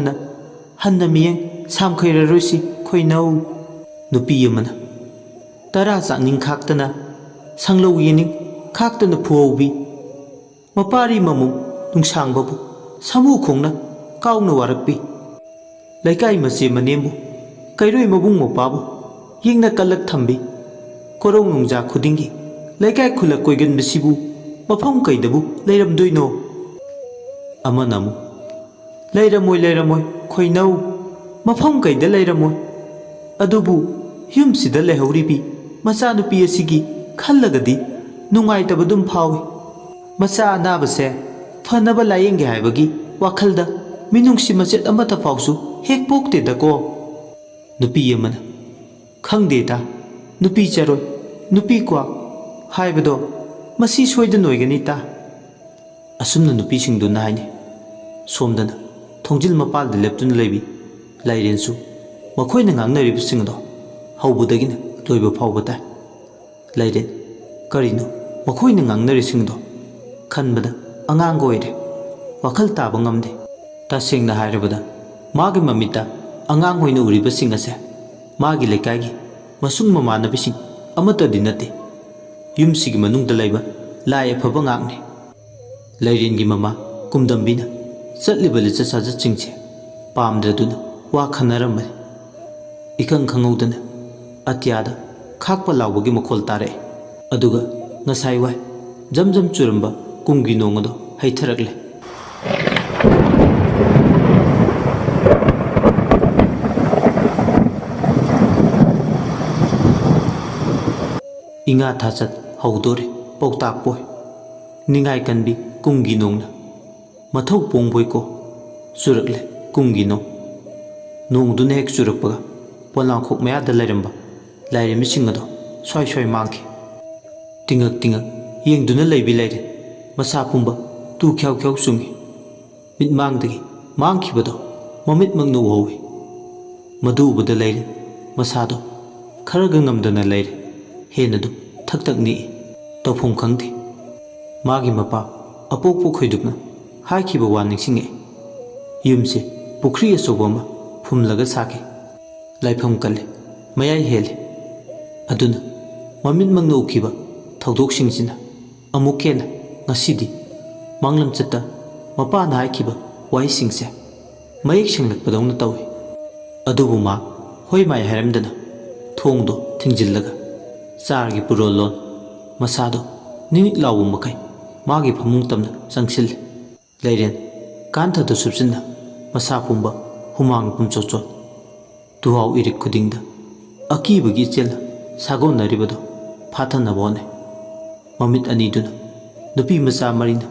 A: ꯍꯟꯅ ꯃꯤꯠꯌꯦꯡ ꯁꯥꯝꯈꯩꯔꯔꯣꯏꯁꯤ ꯈꯣꯏꯅꯧ"꯫ ꯅꯨꯄꯤ ꯑꯃꯅ, "ꯇꯔꯥ ꯆꯥꯛꯅꯤꯡ ꯈꯥꯛꯇꯅ ꯁꯪꯂꯧ ꯌꯦꯅꯤꯡ ꯈꯥꯛꯇꯅ ꯐꯨꯍꯧꯕꯤ ꯃꯄꯥꯔꯤ ꯃꯃꯨꯡ ꯅꯨꯡꯁꯥꯡꯕꯕꯨ ꯁꯥꯃꯨ ꯈꯣꯡꯅ ꯀꯥꯎꯅ ꯋꯥꯔꯛꯄꯤ ꯂꯩꯀꯥꯏ ꯃꯆꯦ ꯃꯅꯦꯝꯕꯨ ꯀꯩꯔꯣꯏ ꯃꯕꯨꯡ ꯃꯧꯄꯥꯕꯨ ꯌꯦꯡꯅ ꯀꯜꯂꯛ ꯊꯝꯕꯤ ꯀꯣꯔꯧ ꯅꯨꯡꯖꯥ ꯈꯨꯗꯤꯡꯒꯤ ꯂꯩꯀꯥꯏ ꯈꯨꯜꯂꯛ ꯀꯣꯏꯒꯟꯕꯁꯤꯕꯨ ꯃꯐꯝ ꯀꯩꯗꯕꯨ ꯂꯩꯔꯝꯗꯣꯏꯅꯣ"꯫ ꯑꯃꯅ ꯑꯃꯨꯛ, "ꯂꯩꯔꯝꯃꯣꯏ ꯈꯣꯏꯅꯧ, ꯃꯐꯝ ꯀꯩꯗ ꯂꯩꯔꯝꯃꯣꯏ꯫ ꯑꯗꯨꯕꯨ ꯌꯨꯝꯁꯤꯗ ꯂꯩꯍꯧꯔꯤꯕꯤ ꯃꯆꯥꯅꯨꯄꯤ ꯑꯁꯤꯒꯤ ꯈꯜꯂꯒꯗꯤ ꯅꯨꯡꯉꯥꯏꯇꯕꯗꯨꯝ ꯐꯥꯎꯏ꯫ ꯃꯆꯥ ꯑꯅꯥꯕꯁꯦ ꯐꯅꯕ ꯂꯥꯌꯦꯡꯒꯦ ꯍꯥꯏꯕꯒꯤ ꯋꯥꯈꯜꯗ ꯃꯤꯅꯨꯡꯁꯤ ꯃꯆꯦꯠ ꯑꯃꯠꯇ ꯐꯥꯎꯁꯨ ꯍꯦꯛ ꯄꯣꯛꯇꯦꯗꯀꯣ"꯫ ꯅꯨꯄꯤ ꯑꯃꯅ, "ꯈꯪꯗꯦ ꯏꯇꯥ, ꯅꯨꯄꯤ ꯆꯔꯣꯏ ꯅꯨꯄꯤ ꯀ꯭ꯋꯥꯛ ꯍꯥꯏꯕꯗꯣ ꯃꯁꯤ ꯁꯣꯏꯗꯅ ꯑꯣꯏꯒꯅꯤ ꯏꯇꯥ"꯫ ꯑꯁꯨꯝꯅ ꯅꯨꯄꯤꯁꯤꯡꯗꯨꯅ ꯍꯥꯏꯅꯩ꯫ ꯁꯣꯝꯗꯅ ꯊꯣꯡꯖꯤꯜ ꯃꯄꯥꯜꯗ ꯂꯦꯞꯇꯨꯅ ꯂꯩꯕꯤ ꯂꯥꯏꯔꯦꯟꯁꯨ ꯃꯈꯣꯏꯅ ꯉꯥꯡꯅꯔꯤꯕꯁꯤꯡ ꯑꯗꯣ ꯍꯧꯕꯗꯒꯤꯅ ꯂꯣꯏꯕ ꯐꯥꯎꯕ ꯇꯥꯏ꯫ ꯂꯩꯔꯦꯟ ꯀꯔꯤꯅꯣ ꯃꯈꯣꯏꯅ ꯉꯥꯡꯅꯔꯤꯁꯤꯡꯗꯣ ꯈꯟꯕꯗ ꯑꯉꯥꯡꯒ ꯑꯣꯏꯔꯦ, ꯋꯥꯈꯜ ꯇꯥꯕ ꯉꯝꯗꯦ꯫ ꯇꯁꯦꯡꯅ ꯍꯥꯏꯔꯕꯗ ꯃꯥꯒꯤ ꯃꯃꯤꯠꯇ ꯑꯉꯥꯡ ꯑꯣꯏꯅ ꯎꯔꯤꯕꯁꯤꯡ ꯑꯁꯦ ꯃꯥꯒꯤ ꯂꯩꯀꯥꯏꯒꯤ ꯃꯁꯨꯡ ꯃꯃꯥꯟꯅꯕꯤꯁꯤꯡ ꯑꯃꯠꯇꯗꯤ ꯅꯠꯇꯦ, ꯌꯨꯝꯁꯤꯒꯤ ꯃꯅꯨꯡꯗ ꯂꯩꯕ ꯂꯥꯏ ꯑꯐꯕ ꯉꯥꯛꯅꯤ꯫ ꯂꯩꯔꯦꯟꯒꯤ ꯃꯃꯥ ꯀꯨꯝꯗꯝꯕꯤꯅ ꯆꯠꯂꯤꯕ ꯂꯤꯆꯠ ꯁꯥꯖꯠꯁꯤꯡꯁꯦ ꯄꯥꯝꯗ꯭ꯔꯗꯨꯅ ꯋꯥ ꯈꯟꯅꯔꯝꯕꯅꯤ꯫ ꯏꯈꯪ ꯈꯪꯍꯧꯗꯅ ꯑꯇꯤꯌꯥꯗ ꯈꯥꯛꯄ ꯂꯥꯎꯕꯒꯤ ꯃꯈꯣꯜ ꯇꯥꯔꯛꯏ꯫ ꯑꯗꯨꯒ ꯉꯁꯥꯏ ꯋꯥꯏ ꯖꯝ ꯆꯨꯔꯝꯕ ꯀꯨꯝꯒꯤ ꯅꯣꯡ ꯑꯗꯣ ꯍꯩꯊꯔꯛꯂꯦ꯫ ꯏꯉꯥ ꯊꯥꯆꯠ ꯍꯧꯗꯣꯔꯦ ꯄꯧꯇꯥꯛꯄꯣꯏ, ꯅꯤꯡꯉꯥꯏ ꯀꯟꯕꯤ ꯀꯨꯝꯒꯤ ꯅꯣꯡꯅ ꯃꯊꯧ ꯄꯣꯡꯕꯣꯏꯀꯣ ꯆꯨꯔꯛꯂꯦ ꯀꯨꯝꯒꯤ ꯅꯣꯡ꯫ ꯅꯣꯡꯗꯨꯅ ꯍꯦꯛ ꯆꯨꯔꯛꯄꯒ ꯄꯣꯂꯥꯡꯈꯣꯛ ꯃꯌꯥꯗ ꯂꯩꯔꯝꯕ ꯂꯥꯏꯔꯦꯝꯕꯤꯁꯤꯡ ꯑꯗꯣ ꯁ꯭ꯋꯥꯏ ꯃꯥꯡꯈꯤ꯫ ꯇꯤꯉꯛ ꯌꯦꯡꯗꯨꯅ ꯂꯩꯕꯤ ꯂꯩꯔꯦꯟ ꯃꯁꯥ ꯄꯨꯝꯕ ꯇꯨ ꯈ꯭ꯌꯥꯎ ꯆꯨꯡꯉꯤ꯫ ꯃꯤꯠꯃꯥꯡꯗꯒꯤ ꯃꯥꯡꯈꯤꯕꯗꯣ ꯃꯃꯤꯠꯃꯛꯅ ꯎꯍꯧꯏ꯫ ꯃꯗꯨ ꯎꯕꯗ ꯂꯩꯔꯦꯟ ꯃꯁꯥꯗꯣ ꯈꯔꯒ ꯉꯝꯗꯅ ꯂꯩꯔꯦ꯫ ꯍꯦꯟꯅꯗꯨ ꯊꯛ ꯊꯛ ꯅꯤꯛꯏ ꯇꯧꯐꯝ ꯈꯪꯗꯦ ꯃꯥꯒꯤ ꯃꯄꯥ ꯑꯄꯣꯛꯄ ꯈꯣꯏꯗꯨꯛꯅ ꯍꯥꯏꯈꯤꯕ ꯋꯥ ꯅꯤꯡꯁꯤꯡꯉꯛꯏ ꯌꯨꯝꯁꯦ ꯄꯨꯈ꯭ꯔꯤ ꯑꯆꯧꯕ ꯑꯃ ꯐꯨꯝꯂꯒ ꯁꯥꯈꯤ ꯂꯥꯏꯐꯝ ꯀꯜꯂꯤ ꯃꯌꯥꯏ ꯍꯦꯜꯂꯤ ꯑꯗꯨꯅ ꯃꯃꯤꯠꯃꯛꯅ ꯎꯈꯤꯕ ꯊꯧꯗꯣꯛꯁꯤꯡꯁꯤꯅ ꯑꯃꯨꯛ ꯍꯦꯟꯅ ꯉꯁꯤꯗꯤ ꯃꯥꯡꯂꯝꯆꯠꯇ ꯃꯄꯥꯅ ꯍꯥꯏꯈꯤꯕ ꯋꯥꯍꯩꯁꯤꯡꯁꯦ ꯃꯌꯦꯛ ꯁꯦꯡꯂꯛꯄꯗꯧꯅ ꯇꯧꯏ ꯑꯗꯨꯕꯨ ꯃꯥ ꯍꯣꯏ ꯃꯥꯏ ꯍꯥꯏꯔꯝꯗꯅ ꯊꯣꯡꯗꯣ ꯊꯤꯡꯖꯤꯜꯂꯒ ꯆꯥꯔꯒꯤ ꯄꯨꯔꯣꯜꯂꯣꯟ ꯃꯁꯥꯗꯣ ꯅꯤꯅꯤꯛ ꯂꯥꯎꯕ ꯃꯈꯩ ꯃꯥꯒꯤ ꯐꯃꯨꯡ ꯇꯝꯅ ꯆꯪꯁꯤꯜꯂꯤ ꯂꯩꯔꯦꯟ ꯀꯥꯟꯊꯗ ꯁꯨꯞꯆꯤꯟꯅ ꯃꯁꯥ ꯄꯨꯝꯕ ꯍꯨꯃꯥꯡ ꯄꯨꯝꯆꯣꯠ ꯇꯨꯍꯥꯎ ꯏꯔꯤꯛ ꯈꯨꯗꯤꯡꯗ ꯑꯀꯤꯕꯒꯤ ꯏꯆꯦꯜꯅ ꯁꯥꯒꯣꯟꯅꯔꯤꯕꯗꯣ ꯐꯥꯊꯅꯕ ꯍꯣꯠꯅꯩ ꯃꯃꯤꯠ ꯑꯅꯤꯗꯨꯅ ꯅꯨꯄꯤ ꯃꯆꯥ ꯃꯔꯤꯅ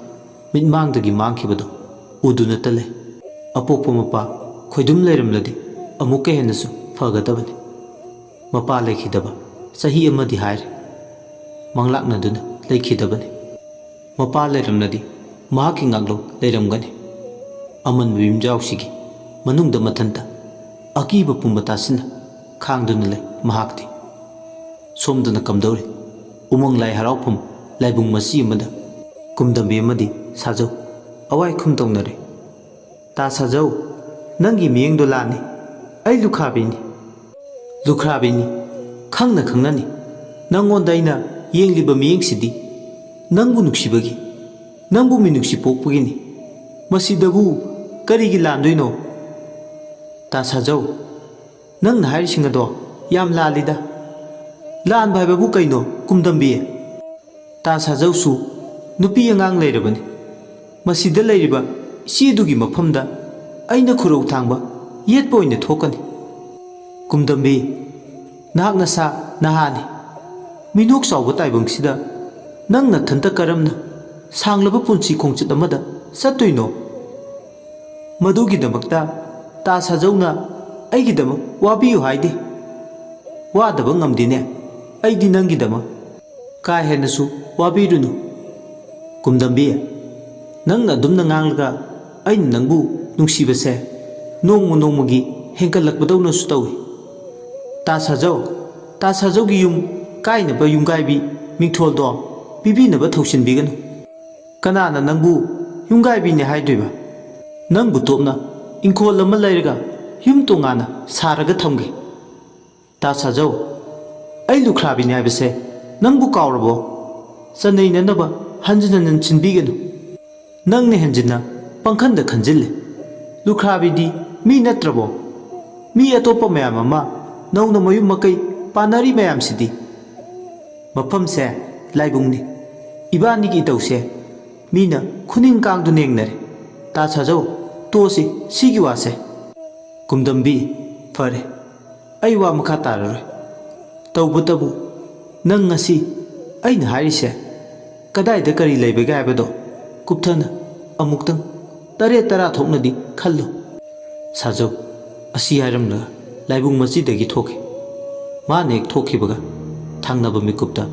A: ꯃꯤꯠꯃꯥꯡꯗꯒꯤ ꯃꯥꯡꯈꯤꯕꯗꯣ ꯎꯗꯨꯅꯇ ꯂꯩ ꯑꯄꯣꯛꯄ ꯃꯄꯥ ꯈꯣꯏꯗꯨꯝ ꯂꯩꯔꯝꯂꯗꯤ ꯑꯃꯨꯛꯀ ꯍꯦꯟꯅꯁꯨ ꯐꯒꯗꯕꯅꯤ ꯃꯄꯥ ꯂꯩꯈꯤꯗꯕ ꯆꯍꯤ ꯑꯃꯗꯤ ꯍꯥꯏꯔꯦ ꯃꯪꯂꯥꯛꯅꯗꯨꯅ ꯂꯩꯈꯤꯗꯕꯅꯤ ꯃꯄꯥ ꯂꯩꯔꯝꯂꯗꯤ ꯃꯍꯥꯛꯀꯤ ꯉꯥꯛꯂꯧ ꯂꯩꯔꯝꯒꯅꯤ ꯑꯃꯟꯕ ꯌꯨꯝꯖꯥꯎꯁꯤꯒꯤ ꯃꯅꯨꯡꯗ ꯃꯊꯟꯇ ꯑꯀꯤꯕ ꯄꯨꯝꯕ ꯇꯥꯁꯤꯟꯅ ꯈꯥꯡꯗꯨꯅ ꯂꯩ ꯃꯍꯥꯛꯇꯤ ꯁꯣꯝꯗꯅ ꯀꯝꯗꯧꯔꯤ ꯎꯃꯪ ꯂꯥꯏ ꯍꯔꯥꯎꯐꯝ ꯂꯥꯏꯕꯨꯡ ꯃꯆꯤ ꯑꯃꯗ ꯀꯨꯝꯗꯝꯕꯤ ꯑꯃꯗꯤ ꯁꯥꯖꯧ ꯑꯋꯥꯏ ꯈꯨꯝ ꯇꯧꯅꯔꯦ ꯇꯥ ꯁꯥꯖꯧ ꯅꯪꯒꯤ ꯃꯤꯠꯌꯦꯡꯗꯣ ꯂꯥꯟꯅꯤ ꯑꯩ ꯂꯨꯈ꯭ꯔꯥꯕꯤꯅꯤ ꯂꯨꯈ꯭ꯔꯥꯕꯤꯅꯤ ꯈꯪꯅ ꯈꯪꯅꯅꯤ ꯅꯪꯉꯣꯟꯗ ꯑꯩꯅ ꯌꯦꯡꯂꯤꯕ ꯃꯤꯠꯌꯦꯡꯁꯤꯗꯤ ꯅꯪꯕꯨ ꯅꯨꯡꯁꯤꯕꯒꯤ ꯅꯪꯕꯨ ꯃꯤꯅꯨꯡꯁꯤ ꯄꯣꯛꯄꯒꯤꯅꯤ ꯃꯁꯤꯗꯕꯨ ꯀꯔꯤꯒꯤ ꯂꯥꯟꯗꯣꯏꯅꯣ ꯇꯥ ꯁꯥꯖꯧ ꯅꯪꯅ ꯍꯥꯏꯔꯤꯁꯤꯡ ꯑꯗꯣ ꯌꯥꯝ ꯂꯥꯜꯂꯤꯗ ꯂꯥꯟꯕ ꯍꯥꯏꯕꯕꯨ ꯀꯩꯅꯣ ꯀꯨꯝꯗꯝꯕꯤ ꯇꯥ ꯁꯥꯖꯧꯁꯨ ꯅꯨꯄꯤ ꯑꯉꯥꯡ ꯂꯩꯔꯕꯅꯤ ꯃꯁꯤꯗ ꯂꯩꯔꯤꯕ ꯏꯆꯦꯗꯨꯒꯤ ꯃꯐꯝꯗ ꯑꯩꯅ ꯈꯨꯔꯧ ꯊꯥꯡꯕ ꯌꯦꯠꯄ ꯑꯣꯏꯅ ꯊꯣꯛꯀꯅꯤ ꯀꯨꯝꯗꯝꯕꯤ ꯅꯍꯥꯛ ꯅꯁꯥ ꯅꯍꯥꯅꯤ ꯃꯤꯅꯣꯛ ꯆꯥꯎꯕ ꯇꯥꯏꯕꯪꯁꯤꯗ ꯅꯪ ꯅꯊꯟꯇ ꯀꯔꯝꯅ ꯁꯥꯡꯂꯕ ꯄꯨꯟꯁꯤ ꯈꯣꯡꯆꯠ ꯑꯃꯗ ꯆꯠꯇꯣꯏꯅꯣ ꯃꯗꯨꯒꯤꯗꯃꯛꯇ ꯇꯥ ꯁꯥꯖꯧꯅ ꯑꯩꯒꯤꯗꯃꯛ ꯋꯥꯕꯤꯌꯨ ꯍꯥꯏꯗꯦ ꯋꯥꯗꯕ ꯉꯝꯗꯦꯅꯦ ꯑꯩꯗꯤ ꯅꯪꯒꯤꯗꯃꯛ ꯀꯥ ꯍꯦꯟꯅꯁꯨ ꯋꯥꯕꯤꯔꯨꯅꯨ ꯀꯨꯝꯗꯝꯕꯤ ꯅꯪꯅ ꯑꯗꯨꯝꯅ ꯉꯥꯡꯂꯒ ꯑꯩꯅ ꯅꯪꯕꯨ ꯅꯨꯡꯁꯤꯕꯁꯦ ꯅꯣꯡꯃ ꯅꯣꯡꯃꯒꯤ ꯍꯦꯟꯒꯠꯂꯛꯄꯗꯧꯅꯁꯨ ꯇꯧꯏ ꯇꯥ ꯁꯥꯖꯧꯒꯤ ꯌꯨꯝ ꯀꯥꯏꯅꯕ ꯌꯨꯝꯒꯥꯏꯕꯤ ꯃꯤꯡꯊꯣꯜꯗꯣ ꯄꯤꯕꯤꯅꯕ ꯊꯧꯁꯤꯟꯕꯤꯒꯅꯨ ꯀꯅꯥꯅ ꯅꯪꯕꯨ ꯌꯨꯝꯒꯥꯏꯕꯤꯅꯤ ꯍꯥꯏꯗꯣꯏꯕ ꯅꯪꯕꯨ ꯇꯣꯞꯅ ꯏꯪꯈꯣꯜ ꯑꯃ ꯂꯩꯔꯒ ꯌꯨꯝ ꯇꯣꯉꯥꯟꯅ ꯁꯥꯔꯒ ꯊꯝꯒꯦ ꯇꯥ ꯁꯥꯖꯧ ꯑꯩ ꯂꯨꯈ꯭ꯔꯥꯕꯤꯅꯤ ꯍꯥꯏꯕꯁꯦ ꯅꯪꯕꯨ ꯀꯥꯎꯔꯕꯣ ꯆꯟꯅꯩꯅꯅꯕ ꯍꯟꯖꯤꯟ ꯍꯟꯖꯤꯟ ꯁꯤꯟꯕꯤꯒꯅꯨ ꯅꯪꯅ ꯍꯦꯟꯖꯤꯟꯅ ꯄꯪꯈꯟꯗ ꯈꯟꯖꯤꯜꯂꯦ ꯂꯨꯈ꯭ꯔꯥꯕꯤꯗꯤ ꯃꯤ ꯅꯠꯇ꯭ꯔꯕꯣ ꯃꯤ ꯑꯇꯣꯞꯄ ꯃꯌꯥꯝ ꯑꯃ ꯅꯧꯅ ꯃꯌꯨꯝ ꯃꯀꯩ ꯄꯥꯟꯅꯔꯤ ꯃꯌꯥꯝꯁꯤꯗꯤ ꯃꯐꯝꯁꯦ ꯂꯥꯏꯕꯨꯡꯅꯤ ꯏꯕꯥꯅꯤꯒꯤ ꯏꯇꯧꯁꯦ ꯃꯤꯅ ꯈꯨꯅꯤꯡ ꯀꯥꯡꯗꯨꯅ ꯌꯦꯡꯅꯔꯦ ꯇꯥ ꯁꯥꯖꯧ ꯇꯣꯛꯑꯁꯤ ꯁꯤꯒꯤ ꯋꯥꯁꯦ ꯀꯨꯝꯗꯝꯕꯤ ꯐꯔꯦ ꯑꯩ ꯋꯥ ꯃꯈꯥ ꯇꯥꯔꯔꯣꯏ ꯇꯧꯕꯇꯕꯨ ꯅꯪ ꯉꯁꯤ ꯑꯩꯅ ꯍꯥꯏꯔꯤꯁꯦ ꯀꯗꯥꯏꯗ ꯀꯔꯤ ꯂꯩꯕꯒꯦ ꯍꯥꯏꯕꯗꯣ ꯀꯨꯞꯊꯅ ꯑꯃꯨꯛꯇꯪ ꯇꯔꯦꯠ ꯇꯔꯥ ꯊꯣꯛꯅꯗꯤ ꯈꯜꯂꯨ ꯁꯥꯖꯧ ꯑꯁꯤ ꯍꯥꯏꯔꯝꯂꯒ ꯂꯥꯏꯕꯨꯡ ꯃꯆꯤꯗꯒꯤ ꯊꯣꯛꯈꯤ ꯃꯥꯅ ꯍꯦꯛ ꯊꯣꯛꯈꯤꯕꯒ ꯊꯪꯅꯕ ꯃꯤꯀꯨꯞꯇ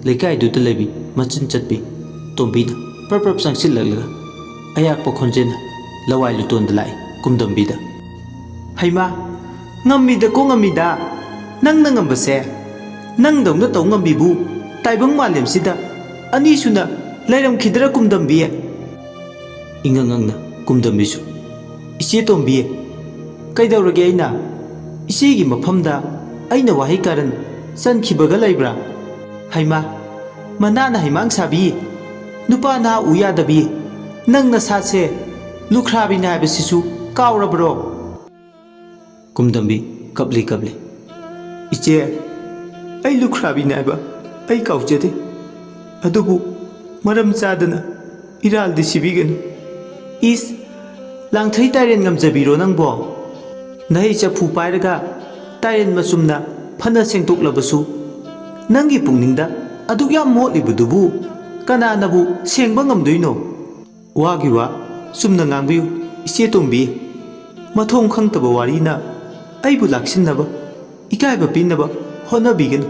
A: ꯂꯩꯀꯥꯏꯗꯨꯗ ꯂꯩꯕꯤ ꯃꯆꯤꯟ ꯆꯠꯄꯤ ꯇꯣꯝꯕꯤꯅ ꯄ꯭ꯔꯞ ꯄ꯭ꯔꯞ ꯆꯪꯁꯤꯜꯂꯛꯂꯒ ꯑꯌꯥꯛꯄ ꯈꯣꯟꯖꯦꯜꯅ ꯂꯋꯥꯏ ꯂꯨꯇꯣꯟꯗ ꯂꯥꯛꯏ ꯀꯨꯝꯗꯝꯕꯤꯗ ꯍꯩꯃꯥ ꯉꯝꯃꯤꯗꯀꯣ ꯉꯝꯃꯤꯗ ꯅꯪꯅ ꯉꯝꯕꯁꯦ ꯅꯪꯗꯧꯅ ꯇꯧ ꯉꯝꯕꯤꯕꯨ ꯇꯥꯏꯕꯪ ꯃꯥꯂꯦꯝꯁꯤꯗ ꯑꯅꯤꯁꯨꯅ ꯂꯩꯔꯝꯈꯤꯗ꯭ꯔꯥ ꯀꯨꯝꯗꯝꯕꯤ ꯏꯉꯪ ꯉꯪꯅ ꯀꯨꯝꯗꯝꯕꯤꯁꯨ ꯏꯆꯦ ꯇꯣꯝꯕꯤ ꯀꯩꯗꯧꯔꯒꯦ ꯑꯩꯅ ꯏꯆꯦꯒꯤ ꯃꯐꯝꯗ ꯑꯩꯅ ꯋꯥꯍꯩ ꯀꯥꯔꯟ ꯆꯟꯈꯤꯕꯒ ꯂꯩꯕ꯭ꯔꯥ ꯍꯩꯃꯥ ꯃꯅꯥꯅ ꯍꯩꯃꯥꯡ ꯁꯥꯕꯤ ꯅꯨꯄꯥ ꯅꯍꯥ ꯎ ꯌꯥꯗꯕꯤ ꯅꯪ ꯅꯁꯥꯁꯦ ꯂꯨꯈ꯭ꯔꯥꯕꯤꯅꯤ ꯍꯥꯏꯕꯁꯤꯁꯨ ꯀꯥꯎꯔꯕ꯭ꯔꯣ ꯀꯨꯝꯗꯝꯕꯤ ꯀꯞꯂꯤ ꯏꯆꯦ ꯑꯩ ꯂꯨꯈ꯭ꯔꯥꯕꯤꯅꯤ ꯍꯥꯏꯕ ꯑꯩ ꯀꯥꯎꯖꯗꯦ ꯑꯗꯨꯕꯨ ꯃꯔꯝ ꯆꯥꯗꯅ ꯏꯔꯥꯜꯗꯤ ꯁꯤꯕꯤꯒꯅꯨ ꯏꯁ ꯂꯥꯡꯊꯩ ꯇꯥꯏꯔꯦꯟ ꯉꯝꯖꯕꯤꯔꯣ ꯅꯪꯕꯣ ꯅꯍꯩ ꯆꯐꯨ ꯄꯥꯏꯔꯒ ꯇꯥꯏꯔꯦꯟ ꯃꯆꯨꯝꯅ ꯐꯅ ꯁꯦꯡꯗꯣꯛꯂꯕꯁꯨ ꯅꯪꯒꯤ ꯄꯨꯛꯅꯤꯡꯗ ꯑꯗꯨꯛ ꯌꯥꯝ ꯃꯣꯠꯂꯤꯕꯗꯨꯕꯨ ꯀꯅꯥꯅꯕꯨ ꯁꯦꯡꯕ ꯉꯝꯗꯣꯏꯅꯣ ꯋꯥꯒꯤ ꯋꯥ ꯆꯨꯝꯅ ꯉꯥꯡꯕꯤꯌꯨ ꯏꯆꯦ ꯇꯣꯝꯕꯤ ꯃꯊꯣꯡ ꯈꯪꯗꯕ ꯋꯥꯔꯤꯅ ꯑꯩꯕꯨ ꯂꯥꯛꯁꯤꯟꯅꯕ ꯏꯀꯥꯏꯕ ꯄꯤꯅꯕ ꯍꯣꯠꯅꯕꯤꯒꯅꯨ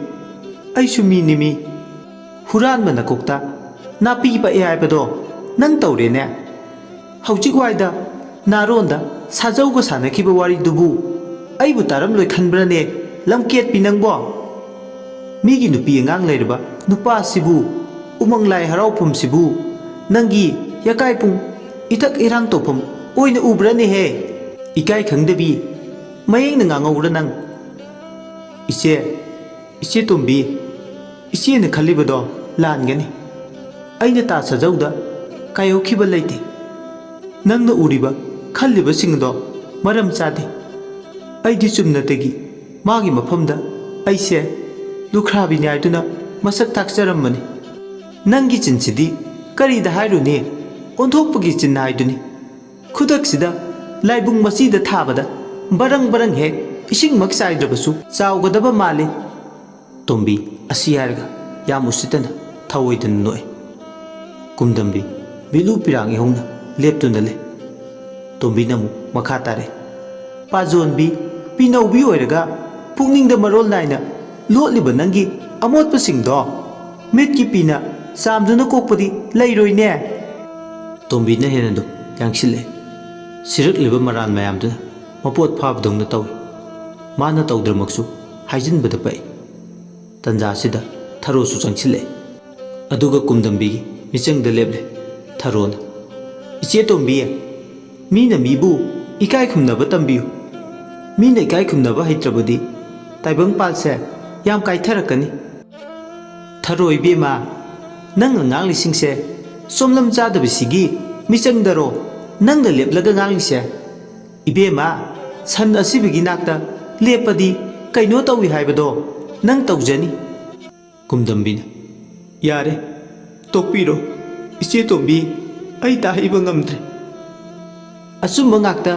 A: ꯑꯩꯁꯨ ꯃꯤꯅꯤ ꯃꯤ ꯍꯨꯔꯥꯟꯕ ꯅꯀꯣꯛꯇ ꯅꯥꯄꯤ ꯄꯛꯑꯦ ꯍꯥꯏꯕꯗꯣ ꯅꯪ ꯇꯧꯔꯦꯅꯦ ꯍꯧꯖꯤꯛ ꯋꯥꯏꯗ ꯅꯥꯔꯣꯟꯗ ꯁꯥꯖꯧꯒ ꯁꯥꯟꯅꯈꯤꯕ ꯋꯥꯔꯤꯗꯨꯕꯨ ꯑꯩꯕꯨ ꯇꯥꯔꯝꯂꯣꯏ ꯈꯟꯕ꯭ꯔꯅꯦ ꯂꯝꯀꯦꯠꯄꯤ ꯅꯪꯕꯣ ꯃꯤꯒꯤ ꯅꯨꯄꯤ ꯑꯉꯥꯡ ꯂꯩꯔꯕ ꯅꯨꯄꯥꯁꯤꯕꯨ ꯎꯃꯪ ꯂꯥꯏ ꯍꯔꯥꯎꯐꯝꯁꯤꯕꯨ ꯅꯪꯒꯤ ꯌꯥꯀꯥꯏꯄꯨꯡ ꯏꯊꯛ ꯏꯔꯥꯡ ꯇꯧꯐꯝ ꯑꯣꯏꯅ ꯎꯕ꯭ꯔꯅꯦꯍꯦ? ꯏꯀꯥꯏ ꯈꯪꯗꯕꯤ ꯃꯌꯦꯡꯅ ꯉꯥꯡꯍꯧꯔ ꯅꯪ? ꯏꯆꯦ ꯇꯣꯝꯕꯤ, ꯏꯆꯦꯅ ꯈꯜꯂꯤꯕꯗꯣ ꯂꯥꯟꯒꯅꯤ. ꯑꯩꯅ ꯇꯥ ꯁꯥꯖꯧꯗ ꯀꯥꯏꯍꯧꯈꯤꯕ ꯂꯩꯇꯦ. ꯅꯪꯅ ꯎꯔꯤꯕ ꯈꯜꯂꯤꯕꯁꯤꯡꯗꯣ ꯃꯔꯝ ꯆꯥꯗꯦ. ꯑꯩꯗꯤ ꯆꯨꯝꯅꯇꯒꯤ ꯃꯥꯒꯤ ꯃꯐꯝꯗ ꯑꯩꯁꯦ ꯂꯨꯈ꯭ꯔꯥꯕꯤꯅꯤ ꯍꯥꯏꯗꯨꯅ ꯃꯁꯛ ꯇꯥꯛꯆꯔꯝꯕꯅꯤ. ꯅꯪꯒꯤ ꯆꯤꯟꯁꯤꯗꯤ ꯀꯔꯤꯗ ꯍꯥꯏꯔꯨꯅꯤ? ꯑꯣꯟꯊꯣꯛꯄꯒꯤ ꯆꯤꯟ ꯍꯥꯏꯗꯨꯅꯤ. ꯈꯨꯗꯛꯁꯤꯗ ꯂꯥꯏꯕꯨꯡ ꯃꯆꯤꯗ ꯊꯥꯕꯗ ꯕꯔꯪ ꯕꯔꯪ ꯍꯦꯛ ꯏꯁꯤꯡꯃꯛ ꯆꯥꯏꯗ꯭ꯔꯕꯁꯨ ꯆꯥꯎꯒꯗꯕ ꯃꯥꯜꯂꯤ. ꯇꯣꯝꯕꯤ ꯑꯁꯤ ꯍꯥꯏꯔꯒ ꯌꯥꯝ ꯎꯁꯤꯠꯇꯅ ꯊꯑꯣꯏꯗꯅ ꯅꯣꯛꯏ. ꯀꯨꯝꯗꯝꯕꯤ ꯃꯤꯠꯂꯨ ꯄꯤꯔꯥꯡ ꯏꯍꯧꯅ ꯂꯦꯞꯇꯨꯅ ꯂꯩ. ꯇꯣꯝꯕꯤꯅ ꯑꯃꯨꯛ ꯃꯈꯥ ꯇꯥꯔꯦ. ꯄꯥꯖꯣꯟꯕꯤ, ꯄꯤꯅꯧꯕꯤ ꯑꯣꯏꯔꯒ ꯄꯨꯛꯅꯤꯡꯗ ꯃꯔꯣꯜ ꯅꯥꯏꯅ ꯂꯣꯠꯂꯤꯕ ꯅꯪꯒꯤ ꯑꯃꯣꯠꯄꯁꯤꯡꯗꯣ ꯃꯤꯠꯀꯤ ꯄꯤꯅ ꯆꯥꯝꯗꯨꯅ ꯀꯣꯛꯄꯗꯤ ꯂꯩꯔꯣꯏꯅꯦ. ꯇꯣꯝꯕꯤꯅ ꯍꯦꯟꯅꯗꯨ ꯌꯥꯡꯁꯤꯜꯂꯦ. ꯁꯤꯔꯛꯂꯤꯕ ꯃꯔꯥꯟ ꯃꯌꯥꯝꯗꯨꯅ ꯃꯄꯣꯠ ꯐꯥꯕꯗꯧꯅ ꯇꯧꯏ. ꯃꯥꯅ ꯇꯧꯗ꯭ꯔꯃꯛꯁꯨ ꯍꯥꯏꯖꯤꯟꯕꯗ ꯄꯛꯏ. ꯇꯟꯖꯥꯁꯤꯗ ꯊꯔꯣꯁꯨ ꯆꯪꯁꯤꯜꯂꯛꯑꯦ. ꯑꯗꯨꯒ ꯀꯨꯝꯗꯝꯕꯤꯒꯤ ꯃꯤꯆꯪꯗ ꯂꯦꯞꯂꯦ. ꯊꯔꯣꯅ, ꯏꯆꯦ ꯇꯣꯝꯕꯤ, ꯃꯤꯅ ꯃꯤꯕꯨ ꯏꯀꯥꯏ ꯈꯨꯝꯅꯕ ꯇꯝꯕꯤꯌꯨ. ꯃꯤꯅ ꯏꯀꯥꯏ ꯈꯨꯝꯅꯕ ꯍꯩꯇ꯭ꯔꯕꯗꯤ ꯇꯥꯏꯕꯪꯄꯥꯜꯁꯦ ꯌꯥꯝ ꯀꯥꯏꯊꯔꯛꯀꯅꯤ. ꯊꯔꯣ ꯏꯕꯦꯝꯃ, ꯅꯪꯅ ꯉꯥꯡꯂꯤꯁꯤꯡꯁꯦ ꯁꯣꯝꯂꯝ ꯆꯥꯗꯕꯁꯤꯒꯤ ꯃꯤꯆꯪꯗꯔꯣ ꯅꯪꯅ ꯂꯦꯞꯂꯒ ꯉꯥꯡꯂꯤꯁꯦ? ꯏꯕꯦꯝꯃ, ꯁꯟ ꯑꯁꯤꯕꯒꯤ ꯅꯥꯛꯇ ꯂꯦꯞꯄꯗꯤ ꯀꯩꯅꯣ ꯇꯧꯏ ꯍꯥꯏꯕꯗꯣ ꯅꯪ ꯇꯧꯖꯅꯤ. ꯀꯨꯝꯗꯝꯕꯤꯅ, ꯌꯥꯔꯦ, ꯇꯣꯛꯄꯤꯔꯣ ꯏꯆꯦ ꯇꯣꯝꯕꯤ, ꯑꯩ ꯇꯥꯍꯩꯕ ꯉꯝꯗ꯭ꯔꯦ. ꯑꯆꯨꯝꯕ ꯉꯥꯛꯇ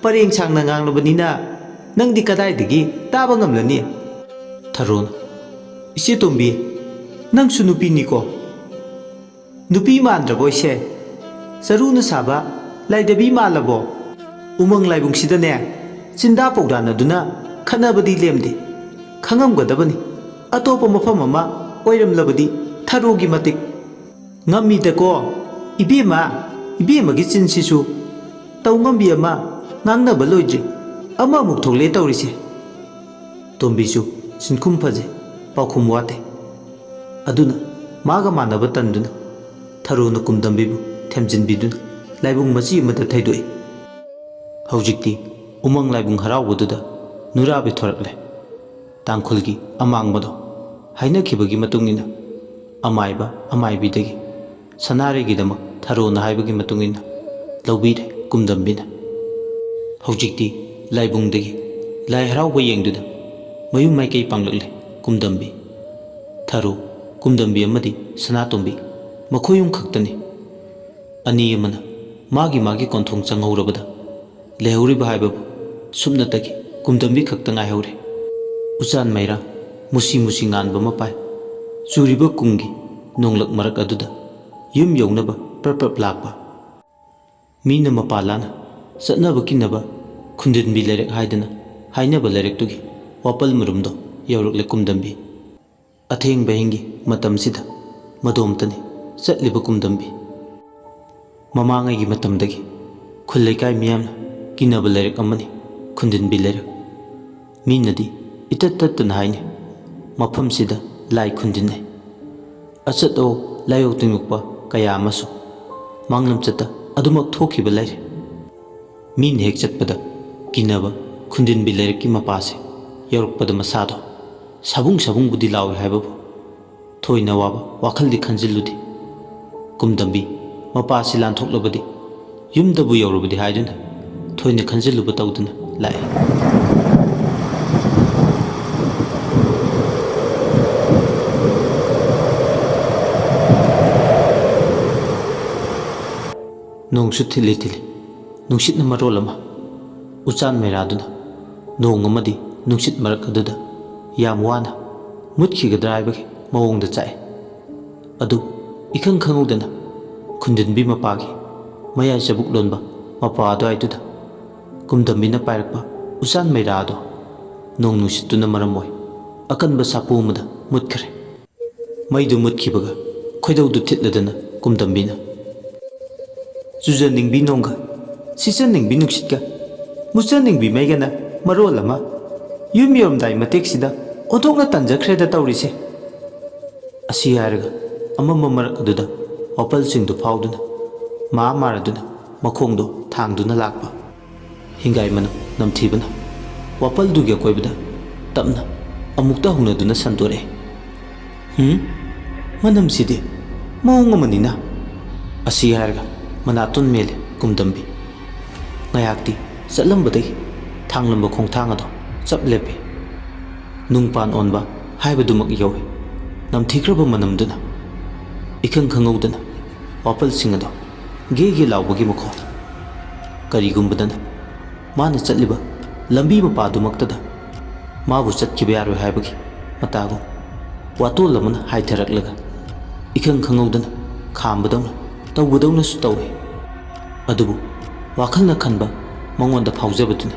A: ꯄꯔꯦꯡ ꯁꯥꯡꯅ ꯉꯥꯡꯂꯕꯅꯤꯅ ꯅꯪꯗꯤ ꯀꯗꯥꯏꯗꯒꯤ ꯇꯥꯕ ꯉꯝꯂꯅꯤ? ꯊꯔꯣꯅ, ꯏꯆꯦ ꯇꯣꯝꯕꯤ, ꯅꯪꯁꯨ ꯅꯨꯄꯤꯅꯤꯀꯣ? ꯅꯨꯄꯤ ꯃꯥꯟꯗ꯭ꯔꯕꯣꯏꯁꯦ? ꯆꯔꯨꯅ ꯁꯥꯕ ꯂꯥꯏꯗꯕꯤ ꯃꯥꯜꯂꯕꯣ? ꯎꯃꯪ ꯂꯥꯏꯕꯨꯡꯁꯤꯗꯅꯦ ꯆꯤꯟꯗꯥ ꯄꯧꯗꯥꯅꯗꯨꯅ ꯈꯠꯅꯕꯗꯤ ꯂꯦꯝꯗꯦ. ꯈꯪꯉꯝꯒꯗꯕꯅꯤ. ꯑꯇꯣꯞꯄ ꯃꯐꯝ ꯑꯃ ꯑꯣꯏꯔꯝꯂꯕꯗꯤ ꯊꯔꯣꯒꯤ ꯃꯇꯤꯛ ꯉꯝꯃꯤꯗꯀꯣ. ꯏꯕꯦꯝꯃ, ꯏꯕꯦꯝꯃꯒꯤ ꯆꯤꯟꯁꯤꯁꯨ ꯇꯧꯉꯝꯕꯤ ꯑꯃ ꯉꯥꯡꯅꯕ ꯂꯣꯏꯗ꯭ꯔꯤ ꯑꯃꯃꯨꯛ ꯊꯣꯛꯂꯦ ꯇꯧꯔꯤꯁꯦ. ꯇꯣꯝꯕꯤꯁꯨ ꯆꯤꯟꯈꯨꯝ ꯐꯖꯩ, ꯄꯥꯎꯈꯨꯝ ꯋꯥꯠꯇꯦ. ꯑꯗꯨꯅ ꯃꯥꯒ ꯃꯥꯟꯅꯕ ꯇꯟꯗꯨꯅ ꯊꯔꯣꯅ ꯀꯨꯝꯗꯝꯕꯤꯕꯨ ꯊꯦꯝꯖꯤꯟꯕꯤꯗꯨꯅ ꯂꯥꯏꯕꯨꯡ ꯃꯆꯤ ꯑꯃꯗ ꯊꯩꯗꯣꯛꯏ. ꯍꯧꯖꯤꯛꯇꯤ ꯎꯃꯪ ꯂꯥꯏꯕꯨꯡ ꯍꯔꯥꯎꯕꯗꯨꯗ ꯅꯨꯔꯥꯕꯤ ꯊꯣꯔꯛꯂꯦ. ꯇꯥꯡꯈꯨꯜꯒꯤ ꯑꯃꯥꯡꯕꯗꯣ ꯍꯥꯏꯅꯈꯤꯕꯒꯤ ꯃꯇꯨꯡꯏꯟꯅ ꯑꯃꯥꯏꯕ ꯑꯃꯥꯏꯕꯤꯗꯒꯤ ꯁꯅꯥꯔꯩꯒꯤꯗꯃꯛ ꯊꯔꯣꯅ ꯍꯥꯏꯕꯒꯤ ꯃꯇꯨꯡꯏꯟꯅ ꯂꯧꯕꯤꯔꯦ ꯀꯨꯝꯗꯝꯕꯤꯅ. ꯍꯧꯖꯤꯛꯇꯤ ꯂꯥꯏꯕꯨꯡꯗꯒꯤ ꯂꯥꯏ ꯍꯔꯥꯎꯕ ꯌꯦꯡꯗꯨꯅ ꯃꯌꯨꯝ ꯃꯥꯏꯀꯩ ꯄꯥꯡꯂꯛꯂꯦ ꯀꯨꯝꯗꯝꯕꯤ. ꯊꯔꯣ, ꯀꯨꯝꯗꯝꯕꯤ ꯑꯃꯗꯤ ꯁꯅꯥꯇꯣꯝꯕꯤ ꯃꯈꯣꯏꯌꯨꯝ ꯈꯛꯇꯅꯤ. ꯑꯅꯤ ꯑꯃꯅ ꯃꯥꯒꯤ ꯃꯥꯒꯤ ꯀꯣꯟꯊꯣꯡ ꯆꯪꯍꯧꯔꯕꯗ ꯂꯩꯍꯧꯔꯤꯕ ꯍꯥꯏꯕꯕꯨ ꯁꯨꯞꯅꯇꯒꯤ ꯀꯨꯝꯗꯝꯕꯤ ꯈꯛꯇ ꯉꯥꯏꯍꯧꯔꯦ. ꯎꯆꯥꯟ ꯃꯩꯔꯥ ꯃꯨꯁꯤ ꯃꯨꯁꯤ ꯉꯥꯟꯕ ꯑꯃ ꯄꯥꯏ. ꯆꯨꯔꯤꯕ ꯀꯨꯝꯒꯤ ꯅꯣꯡꯂꯛ ꯃꯔꯛ ꯑꯗꯨꯗ ꯌꯨꯝ ꯌꯧꯅꯕ ꯄ꯭ꯔꯞ ꯄ꯭ꯔꯞ ꯂꯥꯛꯄ ꯃꯤꯅ ꯃꯄꯥ ꯂꯥꯅ ꯆꯠꯅꯕ ꯀꯤꯟꯅꯕ ꯈꯨꯟꯗꯤꯟꯕꯤ ꯂꯩꯔꯛ ꯍꯥꯏꯗꯅ ꯍꯥꯏꯅꯕ ꯂꯩꯔꯛꯇꯨꯒꯤ ꯋꯥꯄꯜ ꯃꯔꯨꯝꯗꯣ ꯌꯧꯔꯛꯂꯦ ꯀꯨꯝꯗꯝꯕꯤ. ꯑꯊꯦꯡꯕ ꯑꯍꯤꯡꯒꯤ ꯃꯇꯝꯁꯤꯗ ꯃꯗꯣꯝꯇꯅꯤ ꯆꯠꯂꯤꯕ ꯀꯨꯝꯗꯝꯕꯤ. ꯃꯃꯥꯡꯉꯩꯒꯤ ꯃꯇꯝꯗꯒꯤ ꯈꯨꯜ ꯂꯩꯀꯥꯏ ꯃꯤꯌꯥꯝꯅ ꯀꯤꯅꯕ ꯂꯩꯔꯛ ꯑꯃꯅꯤ ꯈꯨꯟꯗꯤꯟꯕꯤ ꯂꯩꯔꯛ. ꯃꯤꯅꯗꯤ ꯏꯇꯠ ꯇꯠꯇꯅ ꯍꯥꯏꯅꯩ ꯃꯐꯝꯁꯤꯗ ꯂꯥꯏ ꯈꯨꯟꯗꯤꯟꯅꯩ. ꯑꯆꯠ ꯑꯋꯣꯛ ꯂꯥꯏꯌꯣꯛ ꯇꯤꯡꯉꯛꯄ ꯀꯌꯥ ꯑꯃꯁꯨ ꯃꯥꯡꯂꯝꯆꯠꯇ ꯑꯗꯨꯃꯛ ꯊꯣꯛꯈꯤꯕ ꯂꯩꯔꯦ. ꯃꯤꯅ ꯍꯦꯛ ꯆꯠꯄꯗ ꯀꯤꯅꯕ ꯈꯨꯟꯗꯤꯟꯕꯤ ꯂꯩꯔꯛꯀꯤ ꯃꯄꯥꯁꯦ ꯌꯧꯔꯛꯄꯗ ꯃꯁꯥꯗꯣ ꯁꯥꯕꯨꯡ ꯁꯥꯕꯨꯡꯕꯨꯗꯤ ꯂꯥꯎꯏ ꯍꯥꯏꯕꯕꯨ ꯊꯣꯏꯅ ꯋꯥꯕ ꯋꯥꯈꯜꯗꯤ ꯈꯟꯖꯤꯜꯂꯨꯗꯦ. ꯀꯨꯝꯗꯝꯕꯤ ꯃꯄꯥꯁꯤ ꯂꯥꯟꯊꯣꯛꯂꯕꯗꯤ ꯌꯨꯝꯗꯕꯨ ꯌꯧꯔꯕꯗꯤ ꯍꯥꯏꯗꯨꯅ ꯊꯣꯏꯅ ꯈꯟꯖꯤꯜꯂꯨꯕ ꯇꯧꯗꯨꯅ ꯂꯥꯛꯏ. ꯅꯣꯡꯁꯨ ꯊꯤꯜꯂꯤ ꯊꯤꯜꯂꯤ, ꯅꯨꯡꯁꯤꯠꯅ ꯃꯔꯣꯜ ꯑꯃ. ꯎꯆꯥꯟ ꯃꯩꯔꯥꯗꯨꯅ ꯅꯣꯡ ꯑꯃꯗꯤ ꯅꯨꯡꯁꯤꯠ ꯃꯔꯛ ꯑꯗꯨꯗ ꯌꯥꯝ ꯋꯥꯅ ꯃꯨꯠꯈꯤꯒꯗ꯭ꯔꯥ ꯍꯥꯏꯕꯒꯤ ꯃꯑꯣꯡꯗ ꯆꯥꯛꯑꯦ. ꯑꯗꯨ ꯏꯈꯪ ꯈꯪꯍꯧꯗꯅ ꯈꯨꯟꯗꯤꯟꯕꯤ ꯃꯄꯥꯒꯤ ꯃꯌꯥꯏ ꯆꯕꯨꯛ ꯂꯣꯟꯕ ꯃꯄꯥ ꯑꯗꯨꯋꯥꯏꯗꯨꯗ ꯀꯨꯝꯗꯝꯕꯤꯅ ꯄꯥꯏꯔꯛꯄ ꯎꯆꯥꯟ ꯃꯩꯔꯥ ꯑꯗꯣ ꯅꯣꯡ ꯅꯨꯡꯁꯤꯠꯇꯨꯅ ꯃꯔꯝ ꯑꯣꯏ ꯑꯀꯟꯕ ꯁꯥꯄꯨ ꯑꯃꯗ ꯃꯨꯠꯈ꯭ꯔꯦ. ꯃꯩꯗꯨ ꯃꯨꯠꯈꯤꯕꯒ ꯈꯣꯏꯗꯧꯗꯨ ꯊꯤꯠꯂꯗꯅ ꯀꯨꯝꯗꯝꯕꯤꯅ, ꯆꯨꯖꯅꯤꯡꯕꯤ ꯅꯣꯡꯒ ꯁꯤꯆꯟꯅꯤꯡꯕꯤ ꯅꯨꯡꯁꯤꯠꯀ ꯃꯨꯠꯆꯅꯤꯡꯕꯤ ꯃꯩꯒꯅ ꯃꯔꯣꯜ ꯑꯃ ꯌꯨꯝ ꯌꯧꯔꯝꯗꯥꯏ ꯃꯇꯦꯛꯁꯤꯗ ꯑꯣꯟꯊꯣꯛꯅ ꯇꯟꯖꯈ꯭ꯔꯦꯗ ꯇꯧꯔꯤꯁꯦ. ꯑꯁꯤ ꯍꯥꯏꯔꯒ ꯑꯃꯝꯕ ꯃꯔꯛ ꯑꯗꯨꯗ ꯋꯥꯄꯜꯁꯤꯡꯗꯨ ꯐꯥꯎꯗꯨꯅ ꯃꯥꯔꯗꯨꯅ ꯃꯈꯣꯡꯗꯣ ꯊꯥꯡꯗꯨꯅ ꯂꯥꯛꯄ ꯍꯤꯡꯒꯥꯏ ꯃꯅꯝ ꯅꯝꯊꯤꯕꯅ ꯋꯥꯄꯜꯗꯨꯒꯤ ꯑꯀꯣꯏꯕꯗ ꯇꯞꯅ ꯑꯃꯨꯛꯇ ꯍꯧꯅꯗꯨꯅ ꯁꯟꯇꯣꯔꯛꯑꯦ꯫ ꯃꯅꯝꯁꯤꯗꯤ ꯃꯑꯣꯡ ꯑꯃꯅꯤꯅ꯫ ꯑꯁꯤ ꯍꯥꯏꯔꯒ ꯃꯅꯥꯇꯣꯟ ꯃꯦꯜꯂꯦ ꯀꯨꯝꯗꯝꯕꯤ꯫ ꯉꯥꯏꯍꯥꯛꯇꯤ ꯆꯠꯂꯝꯕꯗꯒꯤ ꯊꯥꯡꯂꯝꯕ ꯈꯣꯡꯊꯥꯡ ꯑꯗꯣ ꯆꯞ ꯂꯦꯞꯄꯤ꯫ ꯅꯨꯡꯄꯥꯟ ꯑꯣꯟꯕ ꯍꯥꯏꯕꯗꯨꯃꯛ ꯌꯧꯏ꯫ ꯅꯝꯊꯤꯈ꯭ꯔꯕ ꯃꯅꯝꯗꯨꯅ ꯏꯈꯪ ꯈꯪꯍꯧꯗꯅ ꯋꯥꯄꯜꯁꯤꯡ ꯑꯗꯣ ꯒꯦ ꯒꯦ ꯂꯥꯎꯕꯒꯤ ꯃꯈꯣꯜ꯫ ꯀꯔꯤꯒꯨꯝꯕꯗꯅ ꯃꯥꯅ ꯆꯠꯂꯤꯕ ꯂꯝꯕꯤ ꯃꯄꯥꯗꯨꯃꯛꯇꯗ ꯃꯥꯕꯨ ꯆꯠꯈꯤꯕ ꯌꯥꯔꯣꯏ ꯍꯥꯏꯕꯒꯤ ꯃꯇꯥꯒꯨꯝ ꯋꯥꯇꯣꯜ ꯑꯃꯅ ꯍꯥꯏꯊꯔꯛꯂꯒ ꯏꯈꯪ ꯈꯪꯍꯧꯗꯅ ꯈꯥꯝꯕꯗꯧꯅ ꯇꯧꯕꯗꯧꯅꯁꯨ ꯇꯧꯏ꯫ ꯑꯗꯨꯕꯨ ꯋꯥꯈꯜꯅ ꯈꯟꯕ ꯃꯉꯣꯟꯗ ꯐꯥꯎꯖꯕꯗꯨꯅꯤ꯫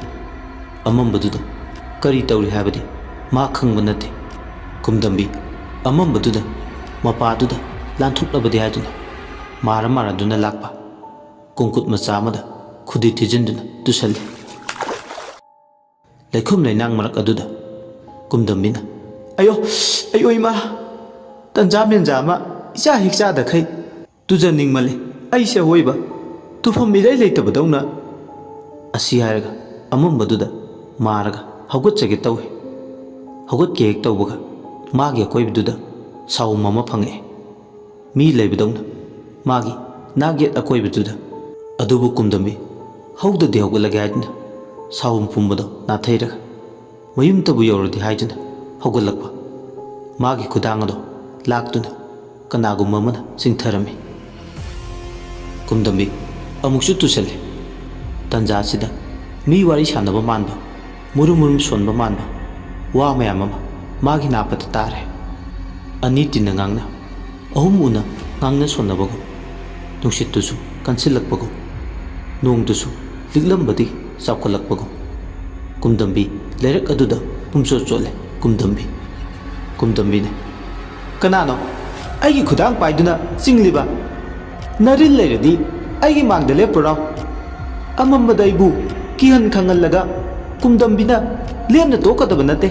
A: ꯑꯃꯝꯕꯗꯨꯗ ꯀꯔꯤ ꯇꯧꯔꯤ ꯍꯥꯏꯕꯗꯤ ꯃꯥ ꯈꯪꯕ ꯅꯠꯇꯦ꯫ ꯀꯨꯝꯗꯝꯕꯤ ꯑꯃꯝꯕꯗꯨꯗ ꯃꯄꯥꯗꯨꯗ ꯂꯥꯟꯊꯣꯛꯂꯕꯗꯤ ꯍꯥꯏꯗꯨꯅ ꯃꯥꯔꯗꯨꯅ ꯂꯥꯛꯄ ꯀꯣꯡꯀꯨꯠ ꯃꯆꯥ ꯑꯃꯗ ꯈꯨꯗꯤ ꯊꯤꯖꯤꯟꯗꯨꯅ ꯇꯨꯁꯜꯂꯤ꯫ ꯂꯩꯈꯨꯝ ꯂꯩꯅꯥꯡ ꯃꯔꯛ ꯑꯗꯨꯗ ꯀꯨꯝꯗꯝꯕꯤꯅ ꯑꯌꯣ ꯏꯃꯥ, ꯇꯟꯖꯥ ꯃꯦꯟꯖꯥ ꯑꯃ ꯏꯆꯥ ꯍꯦꯛ ꯆꯥꯗꯈꯩ ꯇꯨꯖꯅꯤꯡꯃꯜꯂꯤ ꯑꯩꯁꯦ ꯑꯋꯣꯏꯕ ꯇꯨꯐꯝ ꯏꯔꯩ ꯂꯩꯇꯕꯗꯧꯅ꯫ ꯑꯁꯤ ꯍꯥꯏꯔꯒ ꯑꯃꯝꯕꯗꯨꯗ ꯃꯥꯔꯒ ꯍꯧꯒꯠꯆꯒꯦ ꯇꯧꯏ꯫ ꯍꯧꯒꯠꯀꯦ ꯍꯦꯛ ꯇꯧꯕꯒ ꯃꯥꯒꯤ ꯑꯀꯣꯏꯕꯗꯨꯗ ꯁꯥꯎꯝ ꯑꯃ ꯐꯪꯉꯛꯑꯦ ꯃꯤ ꯂꯩꯕꯗꯧꯅ ꯃꯥꯒꯤ ꯅꯥꯛ-ꯌꯦꯠ ꯑꯀꯣꯏꯕꯗꯨꯗ꯫ ꯑꯗꯨꯕꯨ ꯀꯨꯝꯗꯝꯕꯤ ꯍꯧꯗꯗꯤ ꯍꯧꯒꯠꯂꯒꯦ ꯍꯥꯏꯗꯨꯅ ꯁꯥꯎꯝ ꯄꯨꯝꯕꯗꯣ ꯅꯥꯊꯩꯔꯒ ꯃꯌꯨꯝꯇꯕꯨ ꯌꯧꯔꯗꯤ ꯍꯥꯏꯗꯨꯅ ꯍꯧꯒꯠꯂꯛꯄ ꯃꯥꯒꯤ ꯈꯨꯗꯥꯡ ꯑꯗꯣ ꯂꯥꯛꯇꯨꯅ ꯀꯅꯥꯒꯨꯝꯕ ꯑꯃꯅ ꯆꯤꯡꯊꯔꯝꯃꯤ꯫ ꯀꯨꯝꯗꯝꯕꯤ ꯑꯃꯨꯛꯁꯨ ꯇꯨꯁꯜꯂꯤ꯫ ꯇꯟꯖꯥꯁꯤꯗ ꯃꯤ ꯋꯥꯔꯤ ꯁꯥꯟꯅꯕ ꯃꯥꯟꯕ, ꯃꯨꯔꯨꯝ ꯃꯨꯔꯨꯝ ꯁꯣꯟꯕ ꯃꯥꯟꯕ ꯋꯥ ꯃꯌꯥꯝ ꯑꯃ ꯃꯥꯒꯤ ꯅꯥꯄꯗ ꯇꯥꯔꯦ꯫ ꯑꯅꯤ ꯇꯤꯟꯅ ꯉꯥꯡꯅ, ꯑꯍꯨꯝ ꯎꯅ ꯉꯥꯡꯅ ꯁꯣꯟꯅꯕꯒꯨꯝ, ꯅꯨꯡꯁꯤꯠꯇꯨꯁꯨ ꯀꯟꯁꯤꯜꯂꯛꯄꯒꯨꯝ, ꯅꯣꯡꯗꯨꯁꯨ ꯂꯤꯛꯂꯝꯕꯗꯒꯤ ꯆꯥꯎꯈꯠꯂꯛꯄꯒꯨꯝ꯫ ꯀꯨꯝꯗꯝꯕꯤ ꯂꯩꯔꯛ ꯑꯗꯨꯗ ꯄꯨꯝꯆꯣꯠ ꯆꯣꯠꯂꯦ ꯀꯨꯝꯗꯝꯕꯤꯅ ꯀꯅꯥꯅꯣ ꯑꯩꯒꯤ ꯈꯨꯗꯥꯡ ꯄꯥꯏꯗꯨꯅ ꯆꯤꯡꯂꯤꯕ? ꯅꯔꯤꯜ ꯂꯩꯔꯗꯤ ꯑꯩꯒꯤ ꯃꯥꯡꯗ ꯂꯦꯞꯄꯨꯔꯥꯎ꯫ ꯑꯃꯝꯕꯗ ꯑꯩꯕꯨ ꯀꯤꯍꯟ ꯈꯪꯍꯜꯂꯒ ꯀꯨꯝꯗꯝꯕꯤꯅ ꯂꯦꯝꯅ ꯇꯣꯛꯀꯗꯕ ꯅꯠꯇꯦ꯫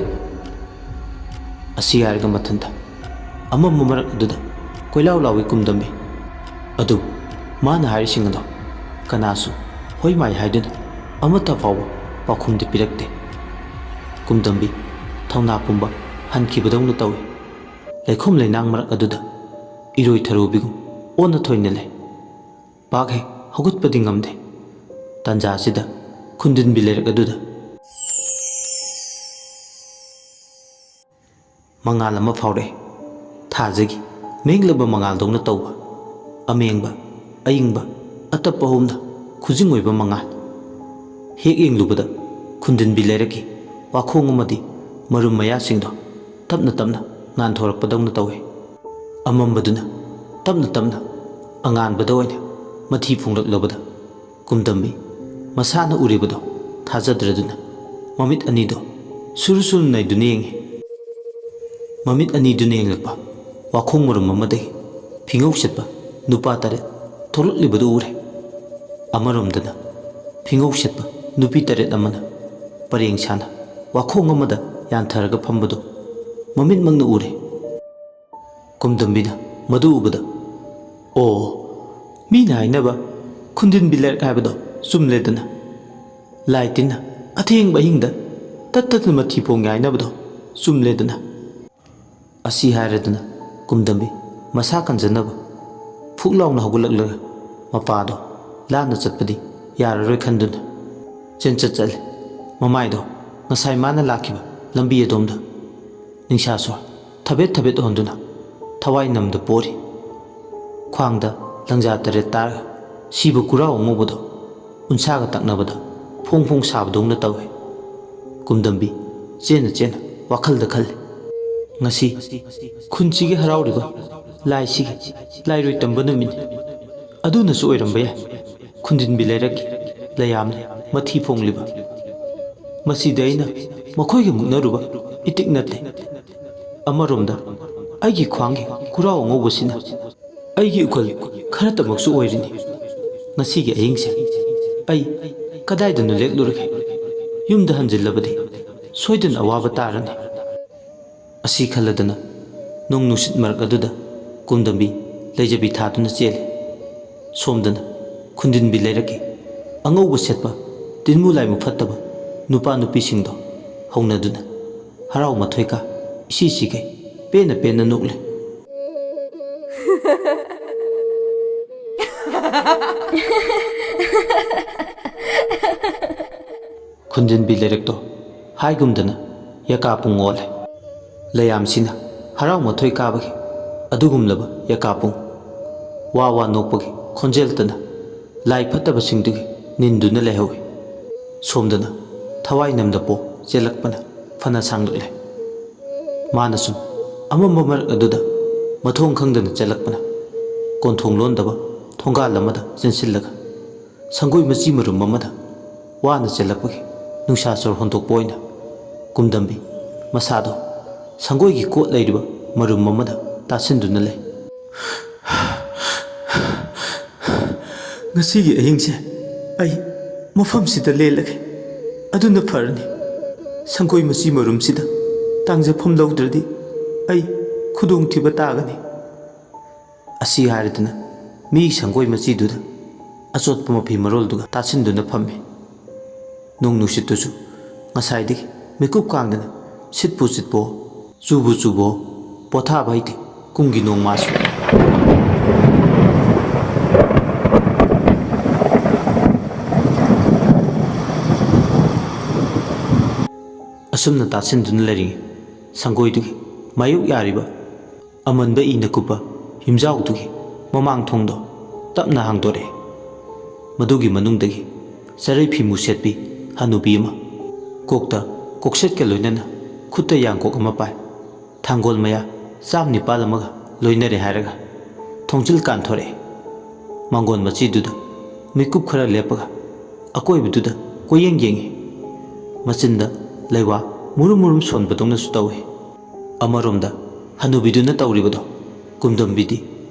A: ꯑꯁꯤ ꯍꯥꯏꯔꯒ ꯃꯊꯟꯇ ꯑꯃꯝꯕ ꯃꯔꯛ ꯑꯗꯨꯗ ꯀꯣꯏꯂꯥꯎ ꯂꯥꯎꯏ ꯀꯨꯝꯗꯝꯕꯤ꯫ ꯑꯗꯨ ꯃꯥꯅ ꯍꯥꯏꯔꯤꯁꯤꯡ ꯑꯗꯣ ꯀꯅꯥꯁꯨ ꯍꯣꯏ ꯃꯥꯏ ꯍꯥꯏꯗꯨꯅ ꯑꯃꯠꯇ ꯐꯥꯎꯕ ꯄꯥꯎꯈꯨꯝꯗꯤ ꯄꯤꯔꯛꯇꯦ꯫ ꯀꯨꯝꯗꯝꯕꯤ ꯊꯧꯅꯥ ꯄꯨꯝꯕ ꯍꯟꯈꯤꯕꯗꯧꯅ ꯇꯧꯏ꯫ ꯂꯩꯈꯣꯝ ꯂꯩꯅꯥꯡ ꯃꯔꯛ ꯑꯗꯨꯗ ꯏꯔꯣꯏ ꯊꯔꯨꯕꯤꯒꯨꯝ ꯑꯣꯟꯅ ꯊꯣꯏꯅ ꯂꯩ꯫ ꯄꯥꯛ ꯍꯦꯛ ꯍꯧꯒꯠꯄꯗꯤ ꯉꯝꯗꯦ꯫ ꯇꯥꯟꯖꯥꯁꯤꯗ ꯈꯨꯟꯗꯤꯟꯕꯤ ꯂꯩꯔꯛ ꯑꯗꯨꯗ ꯃꯉꯥꯜ ꯑꯃ ꯐꯥꯎꯔꯛꯑꯦ꯫ ꯊꯥꯖꯒꯤ ꯃꯦꯡꯂꯕ ꯃꯉꯥꯜꯗꯧꯅ ꯇꯧꯕ, ꯑꯃꯦꯡꯕ, ꯑꯏꯪꯕ, ꯑꯇꯞꯄ ꯍꯧꯅ ꯈꯨꯖꯤꯡ ꯑꯣꯏꯕ ꯃꯉꯥꯜ꯫ ꯍꯦꯛ ꯌꯦꯡꯂꯨꯕꯗ ꯈꯨꯟꯗꯤꯟꯕꯤ ꯂꯩꯔꯛꯀꯤ ꯋꯥꯈꯣꯡ ꯑꯃꯗꯤ ꯃꯔꯨꯝ ꯃꯌꯥꯁꯤꯡꯗꯣ ꯇꯞꯅ ꯇꯞꯅ ꯉꯥꯟꯊꯣꯔꯛꯄꯗꯧꯅ ꯇꯧꯏ꯫ ꯑꯃꯝꯕꯗꯨꯅ ꯇꯞꯅ ꯇꯞꯅ ꯑꯉꯥꯟꯕꯗ ꯑꯣꯏꯅ ꯃꯊꯤ ꯐꯣꯡꯂꯛꯂꯕꯗ ꯀꯨꯝꯗꯝꯕꯤ ꯃꯁꯥꯅ ꯎꯔꯤꯕꯗꯣ ꯊꯥꯖꯗ꯭ꯔꯗꯨꯅ ꯃꯃꯤꯠ ꯑꯅꯤꯗꯣ ꯁꯨꯔꯨ ꯁꯨꯔꯨ ꯅꯩꯗꯨꯅ ꯌꯦꯡꯉꯤ꯫ ꯃꯃꯤꯠ ꯑꯅꯤꯗꯨꯅ ꯌꯦꯡꯂꯛꯄ ꯋꯥꯈꯣꯡ ꯃꯔꯨꯝ ꯑꯃꯗꯒꯤ ꯐꯤꯉꯧ ꯁꯦꯠꯄ ꯅꯨꯄꯥ 9 ꯊꯣꯛꯂꯛꯂꯤꯕꯗꯨ ꯎꯔꯦ꯫ ꯑꯃꯔꯣꯝꯗꯅ ꯐꯤꯉꯧ ꯁꯦꯠꯄ ꯅꯨꯄꯤ 9 ꯑꯃꯅ ꯄꯔꯦꯡ ꯁꯥꯅ ꯋꯥꯈꯣꯡ ꯑꯃꯗ ꯌꯥꯟꯊꯔꯒ ꯐꯝꯕꯗꯨ ꯃꯃꯤꯠꯃꯛꯅ ꯎꯔꯦ꯫ ꯀꯨꯝꯗꯝꯕꯤꯅ ꯃꯗꯨ ꯎꯕꯗ ꯑꯣ, ꯃꯤꯅ ꯍꯥꯏꯅꯕ ꯈꯨꯟꯗꯤꯟꯕꯤ ꯂꯩꯔꯛ ꯍꯥꯏꯕꯗꯣ ꯆꯨꯝꯂꯦꯗꯅ꯫ ꯂꯥꯏ ꯇꯤꯟꯅ ꯑꯊꯦꯡꯕ ꯑꯍꯤꯡꯗ ꯇꯠꯇꯅ ꯃꯊꯤ ꯐꯣꯡꯉꯦ ꯍꯥꯏꯅꯕꯗꯣ ꯆꯨꯝꯂꯦꯗꯅ꯫ ꯑꯁꯤ ꯍꯥꯏꯔꯗꯨꯅ ꯀꯨꯝꯗꯝꯕꯤ ꯃꯁꯥ ꯀꯟꯖꯅꯕ ꯐꯨꯛ ꯂꯥꯎꯅ ꯍꯧꯒꯠꯂꯛꯂꯒ ꯃꯄꯥꯗꯣ ꯂꯥꯟꯅ ꯆꯠꯄꯗꯤ ꯌꯥꯔꯔꯣꯏ ꯈꯟꯗꯨꯅ ꯆꯦꯟꯆꯠ ꯆꯠꯂꯦ꯫ ꯃꯃꯥꯏꯗꯣ ꯉꯁꯥꯏ ꯃꯥꯅ ꯂꯥꯛꯈꯤꯕ ꯂꯝꯕꯤ ꯑꯗꯣꯝꯗ ꯅꯤꯡꯁꯥꯁꯣꯔ ꯊꯕꯦꯠ ꯊꯕꯦꯠ ꯍꯣꯟꯗꯨꯅ ꯊꯋꯥꯏ ꯅꯝꯗ ꯄꯣꯔꯤ꯫ ꯈ꯭ꯋꯥꯡꯗ ꯂꯪꯖꯥ 9 ꯇꯥꯔꯒ ꯁꯤꯕ ꯀꯨꯔꯥꯎ ꯑꯉꯧꯕꯗꯣ ꯎꯟꯁꯥꯒ ꯇꯛꯅꯕꯗ ꯐꯣꯡ ꯐꯣꯡ ꯁꯥꯕꯗꯧꯅ ꯇꯧꯏ꯫ ꯀꯨꯝꯗꯝꯕꯤ ꯆꯦꯟꯅ ꯆꯦꯟꯅ ꯋꯥꯈꯜꯗ ꯈꯜꯂꯤ, ꯉꯁꯤ ꯈꯨꯟꯁꯤꯒꯤ ꯍꯔꯥꯎꯔꯤꯕ ꯂꯥꯏꯁꯤꯒꯤ ꯂꯥꯏꯔꯣꯏ ꯇꯝꯕ ꯅꯨꯃꯤꯠꯅꯤ꯫ ꯑꯗꯨꯅꯁꯨ ꯑꯣꯏꯔꯝꯕ ꯌꯥꯏ ꯈꯨꯟꯗꯤꯟꯕꯤ ꯂꯩꯔꯛꯀꯤ ꯂꯩꯌꯥꯝꯅ ꯃꯊꯤ ꯐꯣꯡꯂꯤꯕ꯫ ꯃꯁꯤꯗꯤ ꯑꯩꯅ ꯃꯈꯣꯏꯒ ꯃꯨꯛꯅꯔꯨꯕ ꯏꯇꯤꯛ ꯅꯠꯇꯦ꯫ ꯑꯃꯔꯣꯝꯗ ꯑꯩꯒꯤ ꯈ꯭ꯋꯥꯡꯒꯤ ꯀꯨꯔꯥꯎ ꯑꯉꯧꯕꯁꯤꯅ ꯑꯩꯒꯤ ꯎꯈꯜ ꯈꯔꯇꯃꯛꯁꯨ ꯑꯣꯏꯔꯤꯅꯤ꯫ ꯉꯁꯤꯒꯤ ꯑꯍꯤꯡꯁꯦ ꯑꯩ ꯀꯗꯥꯏꯗꯅꯣ ꯂꯦꯛꯂꯨꯔꯒꯦ? ꯌꯨꯝꯗ ꯍꯟꯖꯤꯜꯂꯕꯗꯤ ꯁꯣꯏꯗꯅ ꯑꯋꯥꯕ ꯇꯥꯔꯅꯤ꯫ ꯑꯁꯤ ꯈꯜꯂꯗꯅ ꯅꯣꯡ ꯅꯨꯡꯁꯤꯠ ꯃꯔꯛ ꯑꯗꯨꯗ ꯀꯨꯝꯗꯝꯕꯤ ꯂꯩꯖꯕꯤ ꯊꯥꯗꯨꯅ ꯆꯦꯜꯂꯤ꯫ ꯁꯣꯝꯗꯅ ꯈꯨꯟꯗꯤꯟꯕꯤ ꯂꯩꯔꯛꯀꯤ ꯑꯉꯧꯕ ꯁꯦꯠꯄ ꯇꯤꯟꯃꯨ ꯂꯥꯏꯃꯨ ꯐꯠꯇꯕ ꯅꯨꯄꯥ ꯅꯨꯄꯤꯁꯤꯡꯗꯣ ꯍꯧꯅꯗꯨꯅ ꯍꯔꯥꯎ ꯃꯊꯣꯏꯀꯥ ꯏꯁꯤ ꯁꯤꯒꯩ ꯄꯦꯟꯅ ꯄꯦꯟꯅ ꯅꯣꯛꯂꯤ꯫ ꯈꯨꯟꯖꯤꯟꯕꯤ ꯂꯩꯔꯛꯇꯣ ꯍꯥꯏꯒꯨꯝꯗꯅ ꯌꯀꯥꯄꯨꯡ ꯑꯣꯜꯂꯦ꯫ ꯂꯩꯌꯥꯝꯁꯤꯅ ꯍꯔꯥꯎ ꯃꯊꯣꯏ ꯀꯥꯕꯒꯤ ꯑꯗꯨꯒꯨꯝꯂꯕ ꯌꯀꯥꯄꯨꯡ ꯋꯥ ꯋꯥ ꯅꯣꯛꯄꯒꯤ ꯈꯣꯟꯖꯦꯜꯇꯅ ꯂꯥꯏ ꯐꯠꯇꯕꯁꯤꯡꯗꯨꯒꯤ ꯅꯤꯟꯗꯨꯅ ꯂꯩꯍꯧꯏ꯫ ꯁꯣꯝꯗꯅ ꯊꯋꯥꯏ ꯅꯝꯗꯄꯣ ꯆꯦꯜꯂꯛꯄꯅ ꯐꯅ ꯁꯥꯡꯂꯛꯂꯦ꯫ ꯃꯥꯅ ꯁꯨꯝ ꯑꯃꯝꯕ ꯃꯔꯛ ꯑꯗꯨꯗ ꯃꯊꯣꯡ ꯈꯪꯗꯅ ꯆꯦꯜꯂꯛꯄꯅ ꯀꯣꯟꯊꯣꯡ ꯂꯣꯟꯗꯕ ꯊꯣꯡꯒꯥꯜ ꯑꯃꯗ ꯆꯦꯟꯁꯤꯜꯂꯒ ꯁꯪꯒꯣꯏ ꯃꯆꯤ ꯃꯔꯨꯝ ꯑꯃꯗ ꯋꯥꯅ ꯆꯦꯜꯂꯛꯄꯒꯤ ꯅꯨꯡꯁꯥ ꯁꯣꯔ ꯍꯣꯟꯗꯣꯛꯄ ꯑꯣꯏꯅ ꯀꯨꯝꯗꯝꯕꯤ ꯃꯁꯥꯗꯣ ꯁꯪꯒꯣꯏꯒꯤ ꯀꯣꯠ ꯂꯩꯔꯤꯕ ꯃꯔꯨꯝ ꯑꯃꯗ ꯇꯥꯁꯤꯟꯗꯨꯅ ꯂꯩ꯫ ꯉꯁꯤꯒꯤ ꯑꯍꯤꯡꯁꯦ ꯑꯩ ꯃꯐꯝꯁꯤꯗ ꯂꯦꯜꯂꯒꯦ, ꯑꯗꯨꯅ ꯐꯔꯅꯤ꯫ ꯁꯪꯒꯣꯏ ꯃꯆꯤ ꯃꯔꯨꯝꯁꯤꯗ ꯇꯥꯡꯖꯐꯝ ꯂꯧꯗ꯭ꯔꯗꯤ ꯑꯩ ꯈꯨꯗꯣꯡꯊꯤꯕ ꯇꯥꯒꯅꯤ꯫ ꯑꯁꯤ ꯍꯥꯏꯔꯗꯨꯅ ꯃꯤ ꯁꯪꯒꯣꯏ ꯃꯆꯤꯗꯨꯗ ꯑꯆꯣꯠꯄ ꯃꯐꯤ ꯃꯔꯣꯜꯗꯨꯒ ꯇꯥꯁꯤꯟꯗꯨꯅ ꯐꯝꯃꯤ꯫ ꯅꯣꯡ ꯅꯨꯡꯁꯤꯠꯇꯨꯁꯨ ꯉꯁꯥꯏꯗꯒꯤ ꯃꯤꯀꯨꯞ ꯀꯥꯡꯗꯅ ꯁꯤꯠꯄꯨ ꯁꯤꯠꯄꯣ ꯆꯨꯕꯨ ꯆꯨꯕꯣ ꯄꯣꯊꯥꯕ ꯍꯩꯇꯦ ꯀꯨꯝꯒꯤ ꯅꯣꯡꯃꯥꯁꯨ꯫ ꯑꯁꯨꯝꯅ ꯇꯥꯁꯤꯟꯗꯨꯅ ꯂꯩꯔꯤꯉꯩ ꯁꯪꯒꯣꯏꯗꯨꯒꯤ ꯃꯥꯌꯣꯛ ꯌꯥꯔꯤꯕ ꯑꯃꯟꯕ ꯏꯅ ꯀꯨꯞꯄ ꯌꯨꯝꯖꯥꯎꯗꯨꯒꯤ ꯃꯃꯥꯡ ꯊꯣꯡꯗꯣ ꯇꯞꯅ ꯍꯥꯡꯗꯣꯔꯛꯑꯦ꯫ ꯃꯗꯨꯒꯤ ꯃꯅꯨꯡꯗꯒꯤ ꯆꯔꯩ ꯐꯤꯃꯨ ꯁꯦꯠꯄꯤ ꯍꯅꯨꯕꯤ ꯑꯃ ꯀꯣꯛꯇ ꯀꯣꯛꯁꯦꯠꯀ ꯂꯣꯏꯅꯅ ꯈꯨꯠꯇ ꯌꯥꯡꯀꯣꯛ ꯑꯃ ꯄꯥꯏ, ꯊꯥꯡꯒꯣꯜ ꯃꯌꯥ 19 ꯑꯃꯒ ꯂꯣꯏꯅꯔꯦ ꯍꯥꯏꯔꯒ ꯊꯣꯡꯖꯤꯜ ꯀꯥꯟꯊꯣꯔꯛꯑꯦ꯫ ꯃꯥꯡꯒꯣꯟ ꯃꯆꯤꯗꯨꯗ ꯃꯤꯀꯨꯞ ꯈꯔ ꯂꯦꯞꯄꯒ ꯑꯀꯣꯏꯕꯗꯨꯗ ꯀꯣꯏꯌꯦꯡ ꯌꯦꯡꯉꯤ꯫ ꯃꯆꯤꯟꯗ ꯂꯩꯋꯥ ꯃꯨꯔꯨꯝ ꯃꯨꯔꯨꯝ ꯁꯣꯟꯕꯗꯧꯅꯁꯨ ꯇꯧꯏ꯫ ꯑꯃꯔꯣꯝꯗ ꯍꯅꯨꯕꯤꯗꯨꯅ ꯇꯧꯔꯤꯕꯗꯣ ꯀꯨꯝꯗꯝꯕꯤꯗꯤ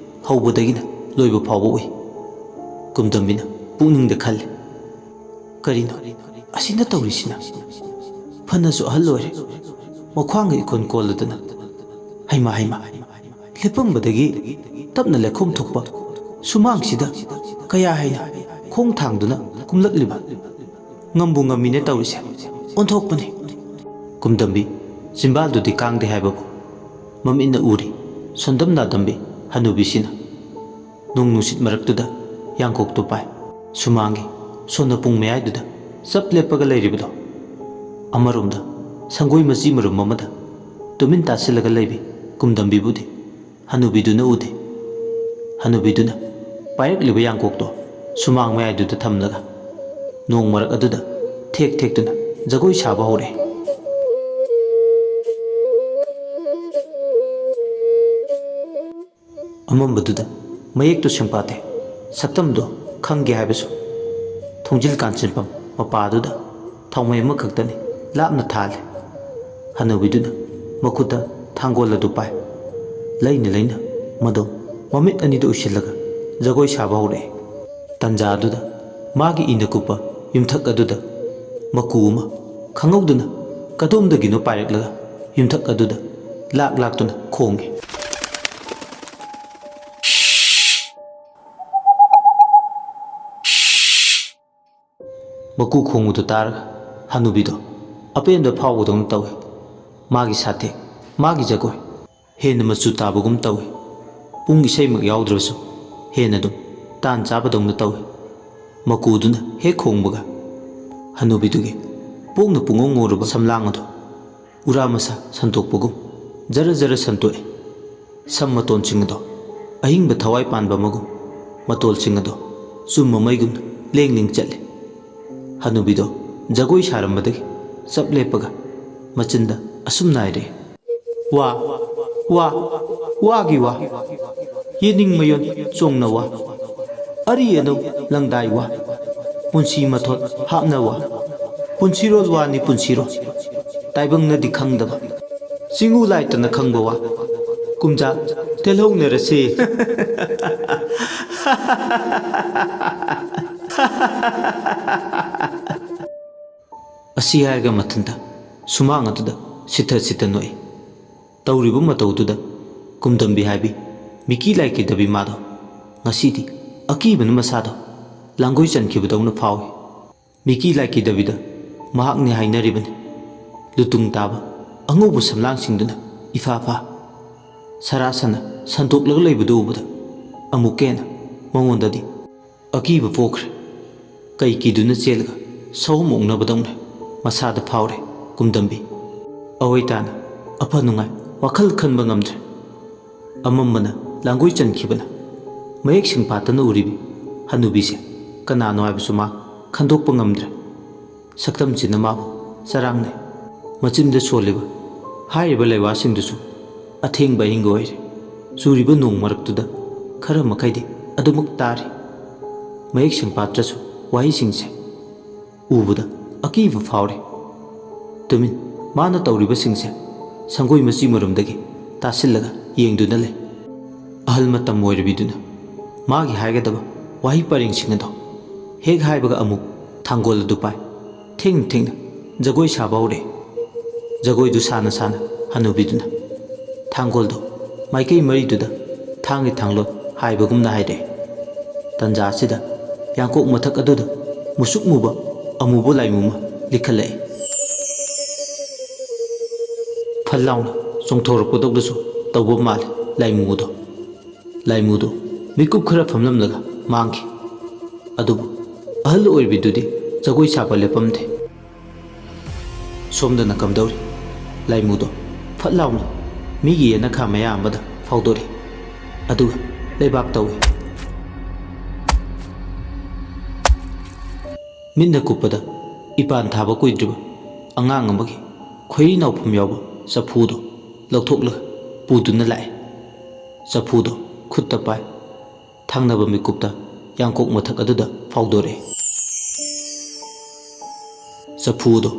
A: ꯍꯧꯕꯗꯒꯤꯅ ꯂꯣꯏꯕ ꯐꯥꯎꯕ ꯎꯏ꯫ ꯀꯨꯝꯗꯝꯕꯤꯅ ꯄꯨꯛꯅꯤꯡꯗ ꯈꯜꯂꯤ, ꯀꯔꯤꯅꯣ ꯑꯁꯤꯅ ꯇꯧꯔꯤꯁꯤꯅ? ꯐꯅꯁꯨ ꯑꯍꯜ ꯑꯣꯏꯔꯦ, ꯃꯈ꯭ꯋꯥꯡꯒ ꯏꯀꯣꯟ ꯀꯣꯜꯂꯗꯅ ꯍꯩꯃꯥ ꯍꯩꯃꯥ, ꯂꯦꯞꯄꯝꯕꯗꯒꯤ ꯇꯞꯅ ꯂꯩꯈꯣꯝ ꯊꯣꯛꯄ ꯁꯨꯃꯥꯡꯁꯤꯗ ꯀꯌꯥ ꯍꯩꯅ ꯈꯣꯡ ꯊꯥꯡꯗꯨꯅ ꯀꯨꯝꯂꯛꯂꯤꯕ? ꯉꯝꯕꯨ ꯉꯝꯃꯤꯅꯦ ꯇꯧꯔꯤꯁꯦ, ꯑꯣꯟꯊꯣꯛꯄꯅꯤ꯫ ꯀꯨꯝꯗꯝꯕꯤ ꯆꯤꯝꯕꯥꯜꯗꯨꯗꯤ ꯀꯥꯡꯗꯦ ꯍꯥꯏꯕꯕꯨ ꯃꯃꯤꯠꯅ ꯎꯔꯤ ꯁꯣꯟꯗꯝ ꯅꯥꯗꯝꯕꯤ ꯍꯅꯨꯕꯤꯁꯤꯅ ꯅꯣꯡ ꯅꯨꯡꯁꯤꯠ ꯃꯔꯛꯇꯨꯗ ꯌꯥꯡꯀꯣꯛꯇꯨ ꯄꯥꯏ ꯁꯨꯃꯥꯡꯒꯤ ꯁꯣꯟꯅ ꯄꯨꯡ ꯃꯌꯥꯏꯗꯨꯗ ꯆꯞ ꯂꯦꯞꯄꯒ ꯂꯩꯔꯤꯕꯗꯣ꯫ ꯑꯃꯔꯣꯝꯗ ꯁꯪꯒꯣꯏ ꯃꯆꯤ ꯃꯔꯨꯝ ꯑꯃꯗ ꯇꯨꯃꯤꯟ ꯇꯥꯁꯤꯜꯂꯒ ꯂꯩꯕꯤ ꯀꯨꯝꯗꯝꯕꯤꯕꯨꯗꯤ ꯍꯅꯨꯕꯤꯗꯨꯅ ꯎꯗꯦ꯫ ꯍꯅꯨꯕꯤꯗꯨꯅ ꯄꯥꯏꯔꯛꯂꯤꯕ ꯌꯥꯡꯀꯣꯛꯇꯣ ꯁꯨꯃꯥꯡ ꯃꯌꯥꯏꯗꯨꯗ ꯊꯝꯂꯒ ꯅꯣꯡ ꯃꯔꯛ ꯑꯗꯨꯗ ꯊꯦꯛ ꯊꯦꯛꯇꯨꯅ ꯖꯒꯣꯏ ꯁꯥꯕ ꯍꯧꯔꯛꯑꯦ꯫ ꯑꯃꯝꯕꯗꯨꯗ ꯃꯌꯦꯛꯇꯨ ꯁꯦꯡꯄꯥꯠꯇꯦ, ꯁꯛꯇꯝꯗꯣ ꯈꯪꯒꯦ ꯍꯥꯏꯕꯁꯨ꯫ ꯊꯣꯡꯖꯤꯜ ꯀꯥꯟꯆꯤꯟꯐꯝ ꯃꯄꯥꯗꯨꯗ ꯊꯥꯎꯃꯩ ꯑꯃꯈꯛꯇꯅꯤ ꯂꯥꯞꯅ ꯊꯥꯜꯂꯤ꯫ ꯍꯅꯨꯕꯤꯗꯨꯅ ꯃꯈꯨꯠꯇ ꯊꯥꯡꯒꯣꯜ ꯑꯗꯨ ꯄꯥꯏ, ꯂꯩꯅ ꯂꯩꯅ ꯃꯗꯣ ꯃꯃꯤꯠ ꯑꯅꯤꯗ ꯎꯏꯁꯤꯜꯂꯒ ꯖꯒꯣꯏ ꯁꯥꯕ ꯍꯧꯔꯛꯑꯦ꯫ ꯇꯟꯖꯥ ꯑꯗꯨꯗ ꯃꯥꯒꯤ ꯏꯅ ꯀꯨꯞꯄ ꯌꯨꯝꯊꯛ ꯑꯗꯨꯗ ꯃꯀꯨ ꯑꯃ ꯈꯪꯍꯧꯗꯅ ꯀꯗꯣꯝꯗꯒꯤꯅꯣ ꯄꯥꯏꯔꯛꯂꯒ ꯌꯨꯝꯊꯛ ꯑꯗꯨꯗ ꯂꯥꯛ ꯂꯥꯛꯇꯨꯅ ꯈꯣꯡꯉꯤ꯫ ꯃꯀꯨ ꯈꯣꯡꯕꯗꯨ ꯇꯥꯔꯒ ꯍꯅꯨꯕꯤꯗꯣ ꯑꯄꯦꯟꯕ ꯐꯥꯎꯕꯗꯧꯅ ꯇꯧꯏ꯫ ꯃꯥꯒꯤ ꯁꯥꯊꯦꯛ, ꯃꯥꯒꯤ ꯖꯒꯣꯏ ꯍꯦꯟꯅ ꯃꯆꯨ ꯇꯥꯕꯒꯨꯝ ꯇꯧꯏ꯫ ꯄꯨꯡ ꯏꯁꯩꯃꯛ ꯌꯥꯎꯗ꯭ꯔꯕꯁꯨ ꯍꯦꯟꯅ ꯑꯗꯨꯝ ꯇꯥꯟ ꯆꯥꯕꯗꯧꯅ ꯇꯧꯏ꯫ ꯃꯀꯨꯗꯨꯅ ꯍꯦꯛ ꯈꯣꯡꯕꯒ ꯍꯅꯨꯕꯤꯗꯨꯒꯤ ꯄꯣꯡꯅ ꯄꯨꯡꯉꯧ ꯉꯧꯔꯕ ꯁꯝꯂꯥꯡ ꯑꯗꯣ ꯎꯔꯥ ꯃꯁꯥ ꯁꯟꯇꯣꯛꯄꯒꯨꯝ ꯖꯔ ꯖꯔ ꯁꯟꯇꯣꯛꯏ꯫ ꯁꯝ ꯃꯇꯣꯟꯁꯤꯡ ꯑꯗꯣ ꯑꯍꯤꯡꯕ ꯊꯋꯥꯏ ꯄꯥꯟꯕ ꯑꯃꯒꯨꯝ, ꯃꯇꯣꯜꯁꯤꯡ ꯑꯗꯣ ꯆꯨꯝ ꯃꯃꯩꯒꯨꯝꯅ ꯂꯦꯡ ꯂꯦꯡ ꯆꯠꯂꯤ꯫ ꯍꯅꯨꯕꯤꯗꯣ ꯖꯒꯣꯏ ꯁꯥꯔꯝꯕꯗꯒꯤ ꯆꯞ ꯂꯦꯞꯄꯒ ꯃꯆꯤꯟꯗ ꯑꯁꯨꯝ ꯅꯥꯏꯔꯦ, ꯋꯥ ꯋꯥ ꯋꯥꯒꯤ ꯋꯥ, ꯌꯦꯅꯤꯡ ꯃꯌꯣꯟ ꯆꯣꯡꯅ ꯋꯥ, ꯑꯔꯤ ꯑꯅꯧ ꯂꯪꯗꯥꯏ ꯋꯥ, ꯄꯨꯟꯁꯤ ꯃꯊꯣꯜ ꯍꯥꯞꯅ ꯋꯥ, ꯄꯨꯟꯁꯤꯔꯣꯜ ꯋꯥꯅꯤ ꯄꯨꯟꯁꯤꯔꯣꯜ, ꯇꯥꯏꯕꯪꯅꯗꯤ ꯈꯪꯗꯕ ꯆꯤꯡꯎ ꯂꯥꯏꯇꯅ ꯈꯪꯕ ꯋꯥ, ꯀꯨꯝꯖꯥ ꯇꯦꯜꯍꯧꯅꯔꯁꯦ꯫ ꯑꯁꯤ ꯍꯥꯏꯔꯒ ꯃꯊꯟꯇ ꯁꯨꯃꯥꯡ ꯑꯗꯨꯗ ꯁꯤꯊ ꯁꯤꯊ ꯅꯣꯛꯏ꯫ ꯇꯧꯔꯤꯕ ꯃꯇꯧꯗꯨꯗ ꯀꯨꯝꯗꯝꯕꯤ ꯍꯥꯏꯕꯤ ꯃꯤꯀꯤ ꯂꯥꯏꯀꯤꯗꯕꯤ ꯃꯥꯗꯣ ꯉꯁꯤꯗꯤ ꯑꯀꯤꯕꯅ ꯃꯁꯥꯗꯣ ꯂꯥꯡꯒꯣꯏ ꯆꯟꯈꯤꯕꯗꯧꯅ ꯐꯥꯎꯏ꯫ ꯃꯤꯀꯤ ꯂꯥꯏꯀꯤꯗꯕꯤꯗ ꯃꯍꯥꯛꯅꯤ ꯍꯥꯏꯅꯔꯤꯕꯅꯤ꯫ ꯂꯨꯇꯨꯡ ꯇꯥꯕ ꯑꯉꯧꯕ ꯁꯝꯂꯥꯡꯁꯤꯡꯗꯨꯅ ꯏꯐꯥ ꯐꯥ ꯁꯔꯥꯁꯅ ꯁꯟꯇꯣꯛꯂꯒ ꯂꯩꯕꯗꯨ ꯎꯕꯗ ꯑꯃꯨꯛꯀ ꯍꯦꯟꯅ ꯃꯉꯣꯟꯗꯗꯤ ꯑꯀꯤꯕ ꯄꯣꯛꯈ꯭ꯔꯦ꯫ ꯀꯩ ꯀꯤꯗꯨꯅ ꯆꯦꯜꯂꯒ ꯁꯑꯣꯝ ꯑꯣꯛꯅꯕꯗꯧꯅ ꯃꯁꯥꯗ ꯐꯥꯎꯔꯦ ꯀꯨꯝꯗꯝꯕꯤ꯫ ꯑꯑꯣꯏ ꯇꯥꯅ ꯑꯐ ꯅꯨꯡꯉꯥꯏ ꯋꯥꯈꯜ ꯈꯟꯕ ꯉꯝꯗ꯭ꯔꯦ꯫ ꯑꯃꯝꯕꯅ ꯂꯥꯡꯒꯣꯏ ꯆꯟꯈꯤꯕꯅ ꯃꯌꯦꯛ ꯁꯦꯡꯐꯥꯠꯇꯅ ꯎꯔꯤꯕꯤ ꯍꯅꯨꯕꯤꯁꯦ ꯀꯅꯥꯅꯣ ꯍꯥꯏꯕꯁꯨ ꯃꯥ ꯈꯟꯗꯣꯛꯄ ꯉꯝꯗ꯭ꯔꯦ꯫ ꯁꯛꯇꯝꯁꯤꯅ ꯃꯥꯕꯨ ꯆꯔꯥꯡꯅꯩ꯫ ꯃꯆꯤꯟꯗ ꯁꯣꯜꯂꯤꯕ ꯍꯥꯏꯔꯤꯕ ꯂꯩꯋꯥꯁꯤꯡꯗꯨꯁꯨ ꯑꯊꯦꯡꯕ ꯑꯍꯤꯡꯒ ꯑꯣꯏꯔꯦ꯫ ꯆꯨꯔꯤꯕ ꯅꯣꯡ ꯃꯔꯛꯇꯨꯗ ꯈꯔ ꯃꯈꯩꯗꯤ ꯑꯗꯨꯃꯛ ꯇꯥꯔꯤ꯫ ꯃꯌꯦꯛ ꯁꯦꯡꯐꯥꯠꯇ꯭ꯔꯁꯨ ꯋꯥꯍꯩꯁꯤꯡꯁꯦ ꯎꯕꯗ ꯑꯀꯤꯕ ꯐꯥꯎꯔꯦ꯫ ꯇꯨꯃꯤꯟ ꯃꯥꯅ ꯇꯧꯔꯤꯕꯁꯤꯡꯁꯦ ꯁꯪꯒꯣꯏ ꯃꯆꯤ ꯃꯔꯨꯝꯗꯒꯤ ꯇꯥꯁꯤꯜꯂꯒ ꯌꯦꯡꯗꯨꯅ ꯂꯩ꯫ ꯑꯍꯜ ꯃꯇꯝ ꯑꯣꯏꯔꯕꯤꯗꯨꯅ ꯃꯥꯒꯤ ꯍꯥꯏꯒꯗꯕ ꯋꯥꯍꯩ ꯄꯔꯦꯡꯁꯤꯡ ꯑꯗꯣ ꯍꯦꯛ ꯍꯥꯏꯕꯒ ꯑꯃꯨꯛ ꯊꯥꯡꯒꯣꯜ ꯑꯗꯨ ꯄꯥꯏ ꯊꯦꯡꯅ ꯊꯦꯡꯅ ꯖꯒꯣꯏ ꯁꯥꯕ ꯍꯧꯔꯛꯏ꯫ ꯖꯒꯣꯏꯗꯨ ꯁꯥꯅ ꯁꯥꯅ ꯍꯅꯨꯕꯤꯗꯨꯅ ꯊꯥꯡꯒꯣꯜꯗꯣ ꯃꯥꯏꯀꯩ ꯃꯔꯤꯗꯨꯗ ꯊꯥꯡꯒꯤ ꯊꯥꯡꯂꯣꯟ ꯍꯥꯏꯕꯒꯨꯝꯅ ꯍꯥꯏꯔꯛꯏ꯫ ꯇꯟꯖꯥ ꯑꯁꯤꯗ ꯌꯥꯡꯀꯣꯛ ꯃꯊꯛ ꯑꯗꯨꯗ ꯃꯨꯁꯨꯛ ꯃꯨꯕ ꯑꯃꯨꯕ ꯂꯥꯏꯃꯨ ꯑꯃ ꯂꯤꯈꯠꯂꯛꯏ꯫ ꯐꯜ ꯂꯥꯎꯅ ꯆꯣꯡꯊꯣꯔꯛꯄꯗꯧꯅꯁꯨ ꯇꯧꯕ ꯃꯥꯜꯂꯤ ꯂꯥꯏꯃꯨꯗꯣ꯫ ꯂꯥꯏꯃꯨꯗꯣ ꯃꯤꯀꯨꯞ ꯈꯔ ꯐꯝꯂꯝꯂꯒ ꯃꯥꯡꯈꯤ꯫ ꯑꯗꯨꯕꯨ ꯑꯍꯜ ꯑꯣꯏꯔꯤꯕꯤꯗꯨꯗꯤ ꯖꯒꯣꯏ ꯁꯥꯕ ꯂꯦꯞꯄꯝꯗꯦ꯫ ꯁꯣꯝꯗꯅ ꯀꯝꯗꯧꯔꯤ? ꯂꯥꯏꯃꯨꯗꯣ ꯐꯠ ꯂꯥꯎꯅ ꯃꯤꯒꯤ ꯌꯦꯅꯈꯥ ꯃꯌꯥ ꯑꯃꯗ ꯐꯥꯎꯗꯣꯔꯤ꯫ ꯑꯗꯨꯒ ꯂꯩꯕꯥꯛ ꯇꯧꯏ꯫ ꯃꯤꯠꯅ ꯀꯨꯞꯄꯗ ꯏꯄꯥꯟ ꯊꯥꯕ ꯀꯨꯏꯗ꯭ꯔꯤꯕ ꯑꯉꯥꯡ ꯑꯃꯒꯤ ꯈꯣꯏꯔꯤ ꯅꯥꯎꯐꯝ ꯌꯥꯎꯕ ꯆꯐꯨꯗꯣ ꯂꯧꯊꯣꯛꯂꯒ ꯄꯨꯗꯨꯅ ꯂꯥꯛꯑꯦ꯫ ꯆꯐꯨꯗꯣ ꯈꯨꯠꯇ ꯄꯥꯏ ꯊꯪꯅꯕ ꯃꯤꯀꯨꯞꯇ ꯌꯥꯡꯀꯣꯛ ꯃꯊꯛ ꯑꯗꯨꯗ ꯐꯥꯎꯗꯣꯔꯛꯑꯦ꯫ ꯆꯐꯨꯗꯣ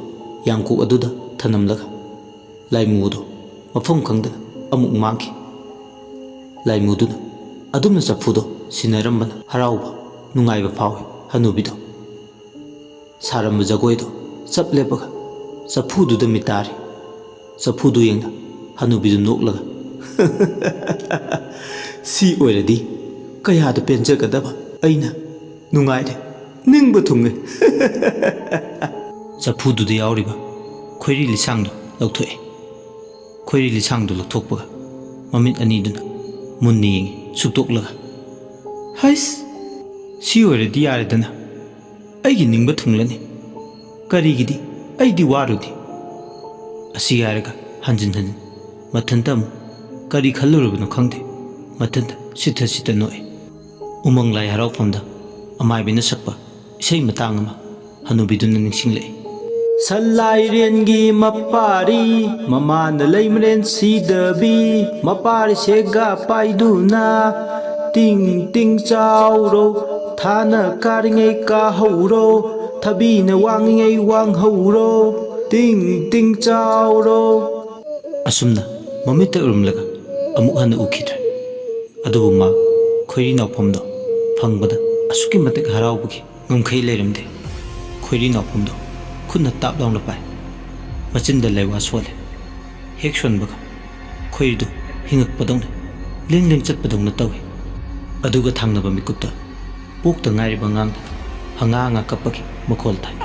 A: ꯌꯥꯡꯀꯣꯛ ꯑꯗꯨꯗ ꯊꯅꯝꯂꯒ ꯂꯥꯏꯃꯨꯗꯣ ꯃꯐꯝ ꯈꯪꯗꯅ ꯑꯃꯨꯛ ꯃꯥꯡꯈꯤ꯫ ꯂꯥꯏꯃꯨꯗꯨꯅ ꯑꯗꯨꯝꯅ ꯆꯐꯨꯗꯣ ꯁꯤꯟꯅꯔꯝꯕꯅ ꯍꯔꯥꯎꯕ ꯅꯨꯡꯉꯥꯏꯕ ꯐꯥꯎꯏ ꯍꯅꯨꯕꯤꯗꯣ꯫ ꯁꯥꯔꯝꯕ ꯖꯒꯣꯏꯗꯣ ꯆꯞ ꯂꯦꯞꯄꯒ ꯆꯐꯨꯗꯨꯗ ꯃꯤꯠ ꯇꯥꯔꯤ꯫ ꯆꯐꯨꯗꯨ ꯌꯦꯡꯅ ꯍꯅꯨꯕꯤꯗꯨ ꯅꯣꯛꯂꯒ ꯁꯤ ꯑꯣꯏꯔꯗꯤ ꯀꯌꯥꯗ ꯄꯦꯟꯖꯒꯗꯕ ꯑꯩꯅ ꯅꯨꯡꯉꯥꯏꯔꯦ ꯅꯤꯡꯕ ꯊꯨꯡꯉꯦ꯫ ꯆꯐꯨꯗꯨꯗ ꯌꯥꯎꯔꯤꯕ ꯈꯣꯏꯔꯤ ꯂꯤꯁꯥꯡꯗꯣ ꯂꯧꯊꯣꯛꯑꯦ꯫ ꯈꯣꯏꯔꯤ ꯂꯤꯁꯥꯡꯗꯣ ꯂꯧꯊꯣꯛꯄꯒ ꯃꯃꯤꯠ ꯑꯅꯤꯗꯨꯅ ꯃꯨꯟꯅ ꯌꯦꯡꯉꯤ ꯁꯨꯛꯇꯣꯛꯂꯒ꯫ ꯍꯩꯁ ꯁꯤ ꯑꯣꯏꯔꯗꯤ ꯌꯥꯔꯦꯗꯅ ꯑꯩꯒꯤ ꯅꯤꯡꯕ ꯊꯨꯡꯂꯅꯤ꯫ ꯀꯔꯤꯒꯤꯗꯤ ꯑꯩꯗꯤ ꯋꯥꯔꯨꯅꯤ꯫ ꯑꯁꯤ ꯍꯥꯏꯔꯒ ꯍꯟꯖꯤꯟ ꯍꯟꯖꯤꯟ ꯃꯊꯟꯇ ꯑꯃꯨꯛ ꯀꯔꯤ ꯈꯜꯂꯨꯔꯕꯅꯣ ꯈꯪꯗꯦ ꯃꯊꯟꯇ ꯁꯤꯠꯊ ꯁꯤꯠꯊ ꯅꯣꯛꯑꯦ꯫ ꯎꯃꯪ ꯂꯥꯏ ꯍꯔꯥꯎꯐꯝꯗ ꯑꯃꯥꯏꯕꯤꯅ ꯁꯛꯄ ꯏꯁꯩ ꯃꯇꯥꯡ ꯑꯃ ꯍꯅꯨꯕꯤꯗꯨꯅ ꯅꯤꯡꯁꯤꯡꯂꯛꯏ꯫ ꯁꯟꯂꯥꯏꯔꯦꯟꯒꯤ ꯃꯄꯥꯔꯤ ꯃꯃꯥꯅ ꯂꯩꯃꯔꯦꯟ ꯁꯤꯗꯕꯤ ꯃꯄꯥꯔꯤ ꯁꯦꯒꯥ ꯄꯥꯏꯗꯨꯅ ꯇꯤꯡ ꯇꯤꯡ ꯆꯥꯎꯔꯣ ꯊꯥꯅ ꯀꯥꯔꯤꯉꯩ ꯀꯥꯍꯧꯔꯣ ꯊꯕꯤꯅ ꯋꯥꯡꯉꯤꯉꯩ ꯋꯥꯡꯍꯧꯔꯣ ꯇꯤꯡ ꯇꯤꯡ ꯆꯥꯎꯔꯣ꯫ ꯑꯁꯨꯝꯅ ꯃꯃꯤꯠꯇ ꯎꯔꯝꯂꯒ ꯑꯃꯨꯛ ꯍꯟꯅ ꯎꯈꯤꯗ꯭ꯔꯦ꯫ ꯑꯗꯨꯕꯨ ꯃꯥ ꯈꯣꯏꯔꯤ ꯅꯥꯎꯐꯝꯗꯣ ꯐꯪꯕꯗ ꯑꯁꯨꯛꯀꯤ ꯃꯇꯤꯛ ꯍꯔꯥꯎꯕꯒꯤ ꯉꯝꯈꯩ ꯂꯩꯔꯝꯗꯦ꯫ ꯈꯣꯏꯔꯤ ꯅꯥꯎꯐꯝꯗꯣ ꯈꯨꯠꯅ ꯇꯥꯞ ꯂꯥꯎꯅ ꯄꯥꯏ ꯃꯆꯤꯟꯗ ꯂꯩꯋꯥ ꯁꯣꯜꯂꯦ꯫ ꯍꯦꯛ ꯁꯣꯟꯕꯒ ꯈꯣꯏꯔꯤꯗꯨ ꯍꯤꯡꯉꯛꯄꯗꯧꯅ ꯂꯦꯡ ꯂꯦꯡ ꯆꯠꯄꯗꯧꯅ ꯇꯧꯏ꯫ ꯑꯗꯨꯒ ꯊꯪꯅꯕ ꯃꯤꯀꯨꯞꯇ ꯄꯣꯛꯇ ꯉꯥꯏꯔꯤꯕ ꯑꯉꯥꯡꯗ ꯍꯪꯒꯥ ꯍꯪꯒꯥ ꯀꯞꯄꯒꯤ ꯃꯈꯣꯜ ꯇꯥꯏ꯫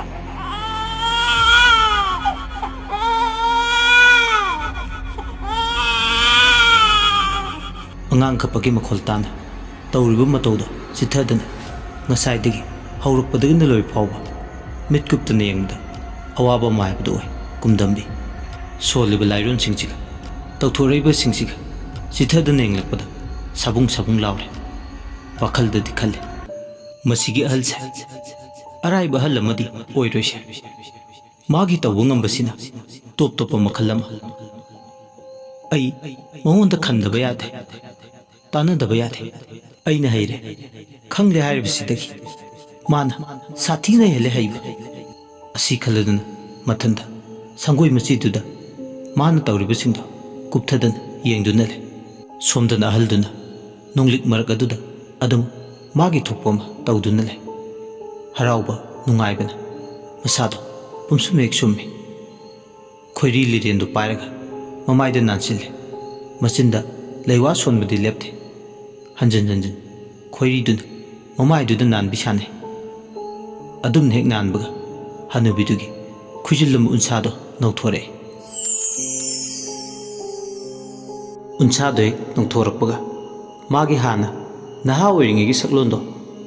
A: ꯑꯉꯥꯡ ꯀꯞꯄꯒꯤ ꯃꯈꯣꯜ ꯇꯥꯅ ꯇꯧꯔꯤꯕ ꯃꯇꯧꯗꯣ ꯆꯤꯊꯗꯅ ꯉꯁꯥꯏꯗꯒꯤ ꯍꯧꯔꯛꯄꯗꯒꯤꯅ ꯂꯣꯏ ꯐꯥꯎꯕ ꯃꯤꯠ ꯀꯨꯞꯇꯅ ꯌꯦꯡꯕꯗ ꯑꯋꯥꯕ ꯑꯃ ꯍꯥꯏꯕꯗꯨ ꯑꯣꯏ ꯀꯨꯝꯗꯝꯕꯤ꯫ ꯁꯣꯜꯂꯤꯕ ꯂꯥꯏꯔꯣꯟꯁꯤꯡꯁꯤꯒ ꯇꯧꯊꯣꯔꯛꯏꯕꯁꯤꯡꯁꯤꯒ ꯆꯤꯊꯗꯅ ꯌꯦꯡꯂꯛꯄꯗ ꯁꯥꯕꯨꯡ ꯁꯥꯕꯨꯡ ꯂꯥꯎꯔꯦ꯫ ꯋꯥꯈꯜꯗꯗꯤ ꯈꯜꯂꯦ ꯃꯁꯤꯒꯤ ꯑꯍꯜꯁꯦ ꯑꯔꯥꯏꯕ ꯑꯍꯜ ꯑꯃꯗꯤ ꯑꯣꯏꯔꯣꯏꯁꯦ꯫ ꯃꯥꯒꯤ ꯇꯧꯕ ꯉꯝꯕꯁꯤꯅ ꯇꯣꯞ ꯇꯣꯞꯄ ꯃꯈꯜ ꯑꯃ꯫ ꯑꯩ ꯃꯉꯣꯟꯗ ꯈꯟꯗꯕ ꯌꯥꯗꯦ ꯇꯥꯟꯅꯗꯕ ꯌꯥꯗꯦ꯫ ꯑꯩꯅ ꯍꯩꯔꯦ ꯈꯪꯂꯦ ꯍꯥꯏꯔꯤꯕꯁꯤꯗꯒꯤ ꯃꯥꯅ ꯁꯥꯊꯤꯅ ꯍꯦꯜꯂꯦ ꯍꯩꯕ꯫ ꯑꯁꯤ ꯈꯜꯂꯗꯨꯅ ꯃꯊꯟꯇ ꯁꯪꯒꯣꯏ ꯃꯆꯤꯗꯨꯗ ꯃꯥꯅ ꯇꯧꯔꯤꯕꯁꯤꯡꯗꯣ ꯀꯨꯞꯊꯗꯅ ꯌꯦꯡꯗꯨꯅ ꯂꯩ꯫ ꯁꯣꯝꯗꯅ ꯑꯍꯜꯗꯨꯅ ꯅꯣꯡꯂꯤꯛ ꯃꯔꯛ ꯑꯗꯨꯗ ꯑꯗꯨꯝ ꯃꯥꯒꯤ ꯊꯣꯛꯄ ꯑꯃ ꯇꯧꯗꯨꯅ ꯂꯩ꯫ ꯍꯔꯥꯎꯕ ꯅꯨꯡꯉꯥꯏꯕꯅ ꯃꯁꯥꯗꯣ ꯄꯨꯝꯁꯨꯝ ꯍꯦꯛ ꯁꯨꯝꯃꯤ꯫ ꯈꯣꯏꯔꯤ ꯂꯤꯔꯦꯟꯗꯨ ꯄꯥꯏꯔꯒ ꯃꯃꯥꯏꯗ ꯅꯥꯟꯁꯤꯜꯂꯦ ꯃꯆꯤꯟꯗ ꯂꯩꯋꯥ ꯁꯣꯟꯕꯗꯤ ꯂꯦꯞꯇꯦ ꯍꯟꯖꯤꯟ ꯍꯟꯖꯤꯟ ꯈꯣꯏꯔꯤꯗꯨꯅ ꯃꯃꯥꯏꯗꯨꯗ ꯅꯥꯟꯕꯤ ꯁꯥꯟꯅꯩ ꯑꯗꯨꯝ ꯍꯦꯛ ꯅꯥꯟꯕꯒ ꯍꯅꯨꯕꯤꯗꯨꯒꯤ ꯈꯨꯏꯖꯤꯜꯂꯝꯕ ꯎꯟꯁꯥꯗꯣ ꯅꯧꯊꯣꯔꯛꯏ ꯎꯟꯁꯥꯗꯣ ꯍꯦꯛ ꯅꯧꯊꯣꯔꯛꯄꯒ ꯃꯥꯒꯤ ꯍꯥꯟꯅ ꯅꯍꯥ ꯑꯣꯏꯔꯤꯉꯩꯒꯤ ꯁꯛꯂꯣꯟꯗꯣ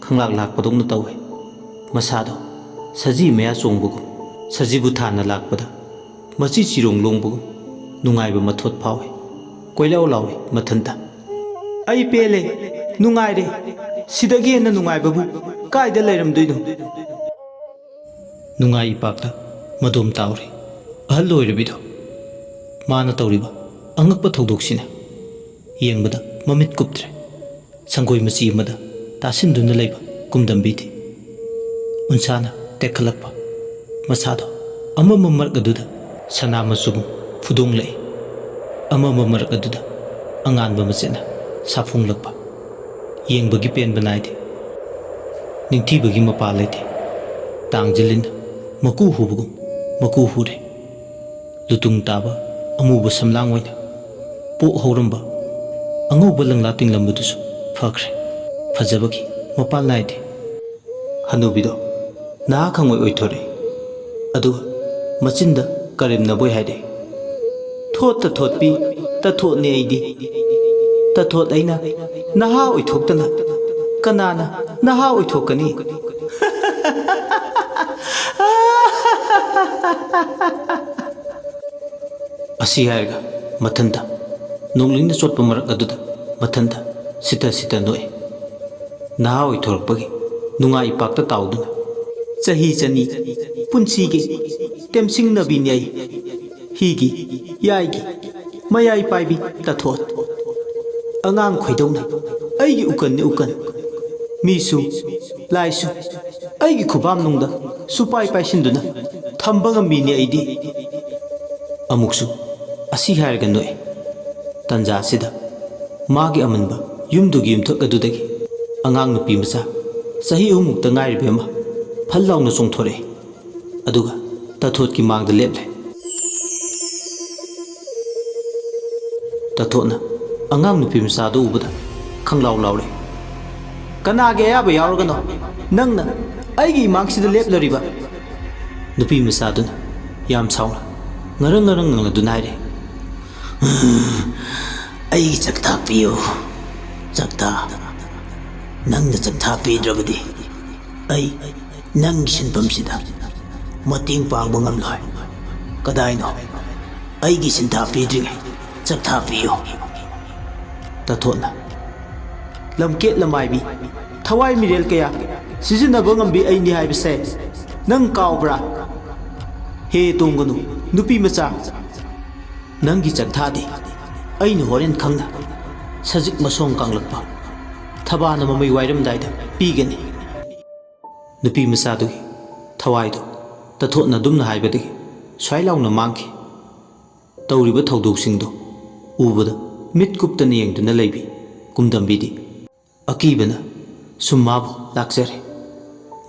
A: ꯈꯪꯂꯥꯛ ꯂꯥꯛꯄꯗꯧꯅ ꯇꯧꯋꯦ ꯃꯁꯥꯗꯣ ꯁꯖꯤ ꯃꯌꯥ ꯆꯣꯡꯕꯒꯨꯝ ꯁꯖꯤꯕꯨ ꯊꯥꯅ ꯂꯥꯛꯄꯗ ꯃꯆꯤ ꯆꯤꯔꯣꯡ ꯂꯣꯡꯕꯒꯨꯝ ꯅꯨꯡꯉꯥꯏꯕ ꯃꯊꯣꯠ ꯐꯥꯎꯏ ꯀꯣꯏꯂꯥꯎ ꯂꯥꯎꯏ ꯃꯊꯟꯇ ꯑꯩ ꯄꯦꯜꯂꯦ ꯅꯨꯡꯉꯥꯏꯔꯦ ꯁꯤꯗꯒꯤ ꯍꯦꯟꯅ ꯅꯨꯡꯉꯥꯏꯕꯕꯨ ꯀꯥꯏꯗ ꯂꯩꯔꯝꯗꯣꯏꯅꯣ ꯅꯨꯡꯉꯥꯏ ꯏꯄꯥꯛꯇ ꯃꯗꯣꯝ ꯇꯥꯎꯔꯤ ꯑꯍꯜ ꯑꯣꯏꯔꯕꯤꯗꯣ ꯃꯥꯅ ꯇꯧꯔꯤꯕ ꯑꯉꯛꯄ ꯊꯧꯗꯣꯛꯁꯤꯅ ꯌꯦꯡꯕꯗ ꯃꯃꯤꯠ ꯀꯨꯞꯇ꯭ꯔꯦ ꯁꯪꯒꯣꯏ ꯃꯆꯤ ꯑꯃꯗ ꯇꯥꯁꯤꯟꯗꯨꯅ ꯂꯩꯕ ꯀꯨꯝꯗꯝꯕꯤꯗꯤ ꯎꯟꯁꯥꯅ ꯇꯦꯛꯈꯠꯂꯛꯄ ꯃꯁꯥꯗꯣ ꯑꯃꯝꯕ ꯃꯔꯛ ꯑꯗꯨꯗ ꯁꯅꯥ ꯃꯆꯨꯒꯨꯝ ꯐꯨꯗꯣꯡꯂꯛꯏ ꯑꯃꯝꯕ ꯃꯔꯛ ꯑꯗꯨꯗ ꯑꯉꯥꯟꯕ ꯃꯆꯦꯠꯅ ꯁꯥꯐꯣꯡꯂꯛꯄ ꯌꯦꯡꯕꯒꯤ ꯄꯦꯟꯕ ꯅꯥꯏꯗꯦ ꯅꯤꯡꯊꯤꯕꯒꯤ ꯃꯄꯥ ꯂꯩꯇꯦ ꯇꯥꯡꯖꯤꯜꯂꯤꯅ ꯃꯀꯨ ꯍꯨꯕꯒꯨꯝ ꯃꯀꯨ ꯍꯨꯔꯦ ꯂꯨꯇꯨꯡ ꯇꯥꯕ ꯑꯃꯨꯕ ꯁꯝꯂꯥꯡ ꯑꯣꯏꯅ ꯄꯣꯛ ꯍꯧꯔꯝꯕ ꯑꯉꯧꯕ ꯂꯪꯂꯥ ꯇꯤꯡꯂꯝꯕꯗꯨꯁꯨ ꯐꯈ꯭ꯔꯦ ꯐꯖꯕꯒꯤ ꯃꯄꯥꯜ ꯅꯥꯏꯗꯦ ꯍꯅꯨꯕꯤꯗꯣ ꯅꯍꯥ ꯈꯪꯉꯣꯏ ꯑꯣꯏꯊꯣꯔꯛꯏ ꯑꯗꯨꯒ ꯃꯆꯤꯟꯗ ꯀꯔꯦꯝꯅꯕꯣꯏ ꯍꯥꯏꯔꯛꯏ ꯊꯣꯠ ꯇꯊꯣꯠꯄꯤ ꯇꯊꯣꯠꯅꯦ ꯑꯩꯗꯤ ꯇꯊꯣꯠ ꯑꯩꯅ ꯅꯍꯥ ꯑꯣꯏꯊꯣꯛꯇꯅ ꯀꯅꯥꯅ ꯅꯍꯥ ꯑꯣꯏꯊꯣꯛꯀꯅꯤ ꯑꯁꯤ ꯍꯥꯏꯔꯒ ꯃꯊꯟꯇ ꯅꯣꯡꯂꯤꯡꯅ ꯆꯣꯠꯄ ꯃꯔꯛ ꯑꯗꯨꯗ ꯃꯊꯟꯇ ꯁꯤꯇ ꯁꯤꯇ ꯅꯣꯛꯏ ꯅꯍꯥ ꯑꯣꯏꯊꯣꯔꯛꯄꯒꯤ ꯅꯨꯡꯉꯥꯏ ꯏꯄꯥꯛꯇ ꯇꯥꯎꯗꯨꯅ ꯆꯍꯤ ꯆꯅꯤ ꯄꯨꯟꯁꯤꯒꯤ ꯇꯦꯝꯁꯤꯡꯅꯕꯤꯅꯤ ꯑꯩ ꯍꯤꯒꯤ ꯌꯥꯏꯒꯤ ꯃꯌꯥꯏ ꯄꯥꯏꯕꯤ ꯇꯊꯣꯠ ꯑꯉꯥꯡ ꯈꯣꯏꯗꯧꯅ ꯑꯩꯒꯤ ꯎꯀꯟꯅꯤ ꯎꯀꯟ ꯃꯤꯁꯨ ꯂꯥꯏꯁꯨ ꯑꯩꯒꯤ ꯈꯨꯕꯥꯝꯅꯨꯡꯗ ꯁꯨꯄꯥꯏ ꯄꯥꯏꯁꯤꯟꯗꯨꯅ ꯊꯝꯕ ꯉꯝꯕꯤꯅꯤ ꯑꯩꯗꯤ ꯑꯃꯨꯛꯁꯨ ꯑꯁꯤ ꯍꯥꯏꯔꯒ ꯅꯣꯛꯏ ꯇꯟꯖꯥꯁꯤꯗ ꯃꯥꯒꯤ ꯑꯃꯟꯕ ꯌꯨꯝꯗꯨꯒꯤ ꯌꯨꯝꯊꯛ ꯑꯗꯨꯗꯒꯤ ꯑꯉꯥꯡ ꯅꯨꯄꯤ ꯃꯆꯥ ꯆꯍꯤ 6 ꯃꯨꯛꯇ ꯉꯥꯏꯔꯤꯕꯤ ꯑꯃ ꯐꯜ ꯂꯥꯎꯅ ꯆꯣꯡꯊꯣꯔꯛꯏ ꯑꯗꯨꯒ ꯇꯊꯣꯠꯀꯤ ꯃꯥꯡꯗ ꯂꯦꯞꯂꯦ ꯇꯊꯣꯠꯅ ꯑꯉꯥꯡ ꯅꯨꯄꯤ ꯃꯆꯥꯗꯨ ꯎꯕꯗ ꯈꯪꯂꯥꯎ ꯂꯥꯎꯔꯦ ꯀꯅꯥꯒꯤ ꯑꯌꯥꯕ ꯌꯥꯎꯔꯒꯅꯣ ꯅꯪꯅ ꯑꯩꯒꯤ ꯏꯃꯥꯡꯁꯤꯗ ꯂꯦꯞꯂꯔꯤꯕ ꯅꯨꯄꯤ ꯃꯆꯥꯗꯨꯅ ꯌꯥꯝ ꯁꯥꯎꯅ ꯉꯔꯪ ꯉꯔꯪ ꯉꯪꯂꯗꯨꯅ ꯍꯥꯏꯔꯦ ꯑꯩꯒꯤ ꯆꯛꯊꯥ ꯄꯤꯌꯨ ꯆꯛꯊꯥ ꯅꯪꯅ ꯆꯛꯊꯥ ꯄꯤꯗ꯭ꯔꯕꯗꯤ ꯑꯩ ꯅꯪꯒꯤ ꯁꯤꯟꯐꯝꯁꯤꯗ ꯃꯇꯦꯡ ꯄꯥꯡꯕ ꯉꯝꯂꯣꯏ ꯀꯗꯥꯏꯅꯣ ꯑꯩꯒꯤ ꯁꯤꯟꯊꯥ ꯄꯤꯗ꯭ꯔꯤꯉꯩ ꯆꯛꯊꯥ ꯄꯤꯌꯨ ꯇꯊꯣꯠꯅ ꯂꯝꯀꯦꯠ ꯂꯝꯃꯥꯏꯕꯤ ꯊꯋꯥꯏ ꯃꯤꯔꯦꯜ ꯀꯌꯥ ꯁꯤꯖꯤꯟꯅꯕ ꯉꯝꯕꯤ ꯑꯩꯅꯤ ꯍꯥꯏꯕꯁꯦ ꯅꯪ ꯀꯥꯎꯕ꯭ꯔꯥ ꯍꯦ ꯇꯣꯡꯒꯅꯨ ꯅꯨꯄꯤ ꯃꯆꯥ ꯅꯪꯒꯤ ꯆꯛꯊꯥꯗꯤ ꯑꯩꯅ ꯍꯣꯔꯦꯟ ꯈꯪꯅ ꯁꯖꯤꯛ ꯃꯁꯣꯡ ꯀꯥꯡꯂꯛꯄ ꯊꯕꯥꯅ ꯃꯃꯩ ꯋꯥꯏꯔꯝꯗꯥꯏꯗ ꯄꯤꯒꯅꯤ ꯅꯨꯄꯤ ꯃꯆꯥꯗꯨꯒꯤ ꯊꯋꯥꯏꯗꯣ ꯇꯊꯣꯠꯅ ꯑꯗꯨꯝꯅ ꯍꯥꯏꯕꯗꯒꯤ ꯁ꯭ꯋꯥꯏ ꯂꯥꯎꯅ ꯃꯥꯡꯈꯤ ꯇꯧꯔꯤꯕ ꯊꯧꯗꯣꯛꯁꯤꯡꯗꯣ ꯎꯕꯗ ꯃꯤꯠ ꯀꯨꯞꯇꯅ ꯌꯦꯡꯗꯨꯅ ꯂꯩꯕꯤ ꯀꯨꯝꯗꯝꯕꯤꯗꯤ ꯑꯀꯤꯕꯅ ꯁꯨꯝ ꯃꯥꯕꯨ ꯂꯥꯛꯆꯔꯦ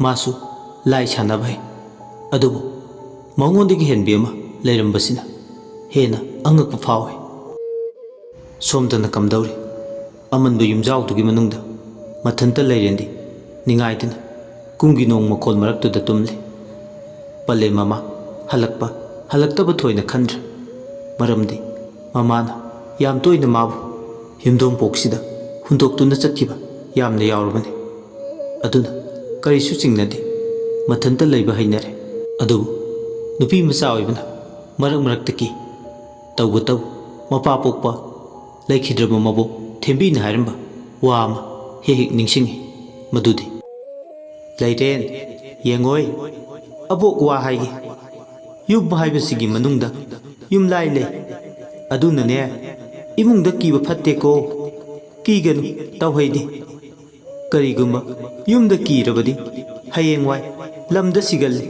A: ꯃꯥꯁꯨ ꯂꯥꯏ ꯁꯥꯟꯅꯕ ꯍꯩ ꯑꯗꯨꯕꯨ ꯃꯉꯣꯟꯗꯒꯤ ꯍꯦꯟꯕꯤ ꯑꯃ ꯂꯩꯔꯝꯕꯁꯤꯅ ꯍꯦꯟꯅ ꯑꯉꯛꯄ ꯐꯥꯎꯏ ꯁꯣꯝꯗꯅ ꯀꯝꯗꯧꯔꯤ ꯑꯃꯟꯕ ꯌꯨꯝꯖꯥꯎꯗꯨꯒꯤ ꯃꯅꯨꯡꯗ ꯃꯊꯟꯇ ꯂꯩꯔꯦꯟꯗꯤ ꯅꯤꯡꯉꯥꯏꯗꯨꯅ ꯀꯨꯝꯒꯤ ꯅꯣꯡ ꯃꯈꯣꯜ ꯃꯔꯛꯇꯨꯗ ꯇꯨꯝꯂꯤ ꯄꯂꯦꯝ ꯃꯃꯥ ꯍꯜꯂꯛꯇꯕ ꯊꯣꯏꯅ ꯈꯟꯗ꯭ꯔꯦ ꯃꯔꯝꯗꯤ ꯃꯃꯥꯅ ꯌꯥꯝ ꯇꯣꯏꯅ ꯃꯥꯕꯨ ꯌꯨꯝꯊꯣꯡꯄꯣꯛꯁꯤꯗ ꯍꯨꯟꯗꯣꯛꯇꯨꯅ ꯆꯠꯈꯤꯕ ꯌꯥꯝꯅ ꯌꯥꯎꯔꯕꯅꯤ ꯑꯗꯨꯅ ꯀꯔꯤꯁꯨ ꯆꯤꯡꯅꯗꯦ ꯃꯊꯟꯇ ꯂꯩꯕ ꯍꯩꯅꯔꯦ ꯑꯗꯨꯕꯨ ꯅꯨꯄꯤ ꯃꯆꯥ ꯑꯣꯏꯕꯅ ꯃꯔꯛ ꯃꯔꯛꯇ ꯀꯤ ꯇꯧꯕꯇꯕꯨ ꯃꯄꯥ ꯄꯣꯛꯄ ꯂꯩꯈꯤꯗ꯭ꯔꯕ ꯃꯕꯣꯛ ꯊꯦꯝꯕꯤꯅ ꯍꯥꯏꯔꯝꯕ ꯋꯥ ꯑꯃ ꯍꯦꯛ ꯍꯦꯛ ꯅꯤꯡꯁꯤꯡꯉꯤ ꯃꯗꯨꯗꯤ ꯂꯩꯔꯦꯟ ꯌꯦꯡꯉꯣꯏ ꯑꯕꯣꯛ ꯋꯥ ꯍꯥꯏꯒꯦ ꯌꯨꯝ ꯍꯥꯏꯕꯁꯤꯒꯤ ꯃꯅꯨꯡꯗ ꯌꯨꯝꯂꯥꯏ ꯂꯩ ꯑꯗꯨꯅꯅꯦ ꯏꯃꯨꯡꯗ ꯀꯤꯕ ꯐꯠꯇꯦꯀꯣ ꯀꯤꯒꯅꯨ ꯇꯧꯍꯩꯗꯦ ꯀꯔꯤꯒꯨꯝꯕ ꯌꯨꯝꯗ ꯀꯤꯔꯕꯗꯤ ꯍꯌꯦꯡꯋꯥꯏ ꯂꯝꯗ ꯁꯤꯒꯜꯂꯤ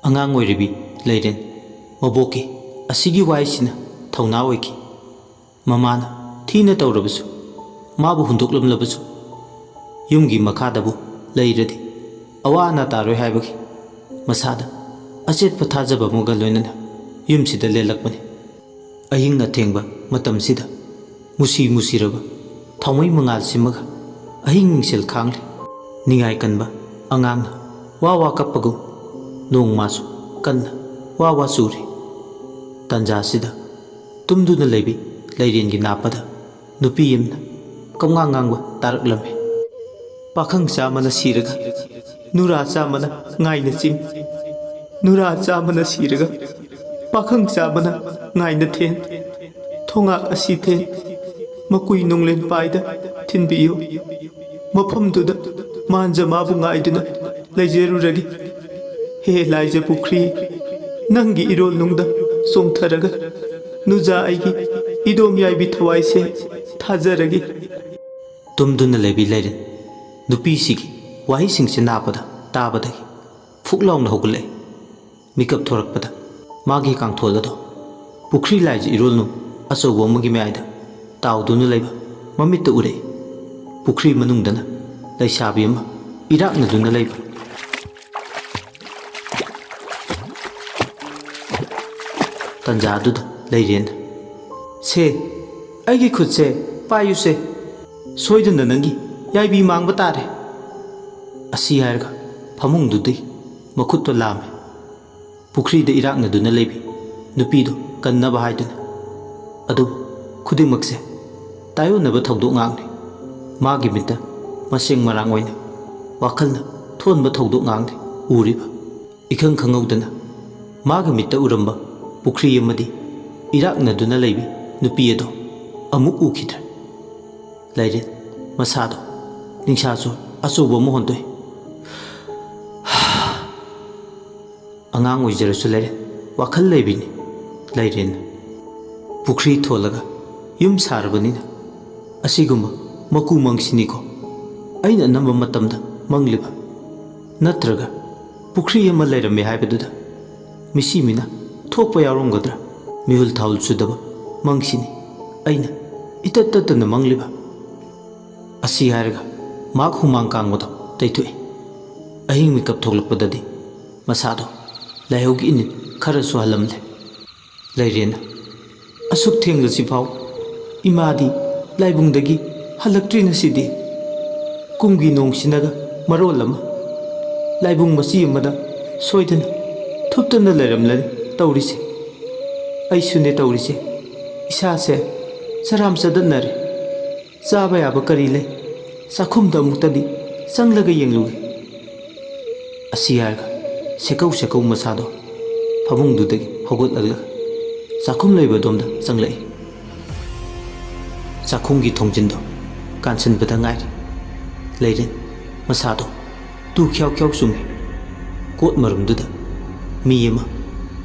A: ꯑꯉꯥꯡ ꯑꯣꯏꯔꯤꯕꯤ ꯂꯩꯔꯦꯟ ꯃꯕꯣꯛꯀꯤ ꯑꯁꯤꯒꯤ ꯋꯥꯍꯩꯁꯤꯅ ꯊꯧꯅꯥ ꯑꯣꯏꯈꯤ ꯃꯃꯥꯅ ꯊꯤꯅ ꯇꯧꯔꯕꯁꯨ ꯃꯥꯕꯨ ꯍꯨꯟꯗꯣꯛꯂꯝꯂꯕꯁꯨ ꯌꯨꯝꯒꯤ ꯃꯈꯥꯗꯕꯨ ꯂꯩꯔꯗꯤ ꯑꯋꯥ ꯑꯅꯥ ꯇꯥꯔꯣꯏ ꯍꯥꯏꯕꯒꯤ ꯃꯁꯥꯗ ꯑꯆꯦꯠꯄ ꯊꯥꯖꯕ ꯑꯃꯒ ꯂꯣꯏꯅꯅ ꯌꯨꯝꯁꯤꯗ ꯂꯦꯜꯂꯛꯄꯅꯤ ꯑꯍꯤꯡ ꯑꯊꯦꯡꯕ ꯃꯇꯝꯁꯤꯗ musi musiraba thaumai mangal simaga ahing mingsel khangli ningai kanba angangna wa kappagu nong masu kanna wa suri tanja sida tumduna leibi leirengi napada nupi yimna kamngang ngangba taraklame pakhang chamana siraga nura chamana ngaina chim nura chamana siraga pakhang chamana ngaina then thonga asi then makui nonglen paida thinbiyo mafamduda manja mabu ngaiduna leijeruragi he laije pukri nangi irol nungda songtharaga nuja aigi idom yaibi thawaise thajaragi tumduna lebi leiren nupi sigi wahi singse napada tabadagi fuklaungna hogule mikap thorakpada magi kangtholado pukri laije irolnu asobo magi meaida taudunu leiba mamitta ure pukri manungdana leisabi ama irakna duna leiba tanjaduda leiren se aigi khutse payuse soiduna nangi yaibi mangba tare asi hairga phamungdudi makhutto lame pukri da irakna duna leibi nupido kannaba haiduna adu khudingmakse tayonaba thawdok ngangni magi mitta maseng marang oina wakhalna thonba thawdok ngangni uriba ikhang khangawdana magi mitta uramba pukri amadi irakna duna leibi nupi ado amuk ukhidra leiren masado ningsaso asobo mohondoi angang oijarasu leiren wakhal leibini leiren pukri tholaga yum sarbanina asiguma maku mangsiniko aina namba matamda mangliba natraga pukri ama leirame haibaduda misimina thokpa yauromgadra mihul thaul sudaba mangsini aina itatatana mangliba asi hairga mak humang kangbodo taitoi ahing mikap thoklakpadadi masado laihaugi inin kharasu halamle leirena asuk thengla sifau imadi laibungdagi halaktrina sidi kumgi nongsinaga marolama laibung masi amada soidana thuptana leiramlani taurise aisune taurise isase saram sadanare chaba yaba kari le sakhumda muktadi sanglaga yengluge asiyarga sekau masado phamungdudagi hogotlaga sakhum leiba domda sanglai sakhumgi thongjindo kansan badangai leiren masado tu khyau sungi kot marumduda miyema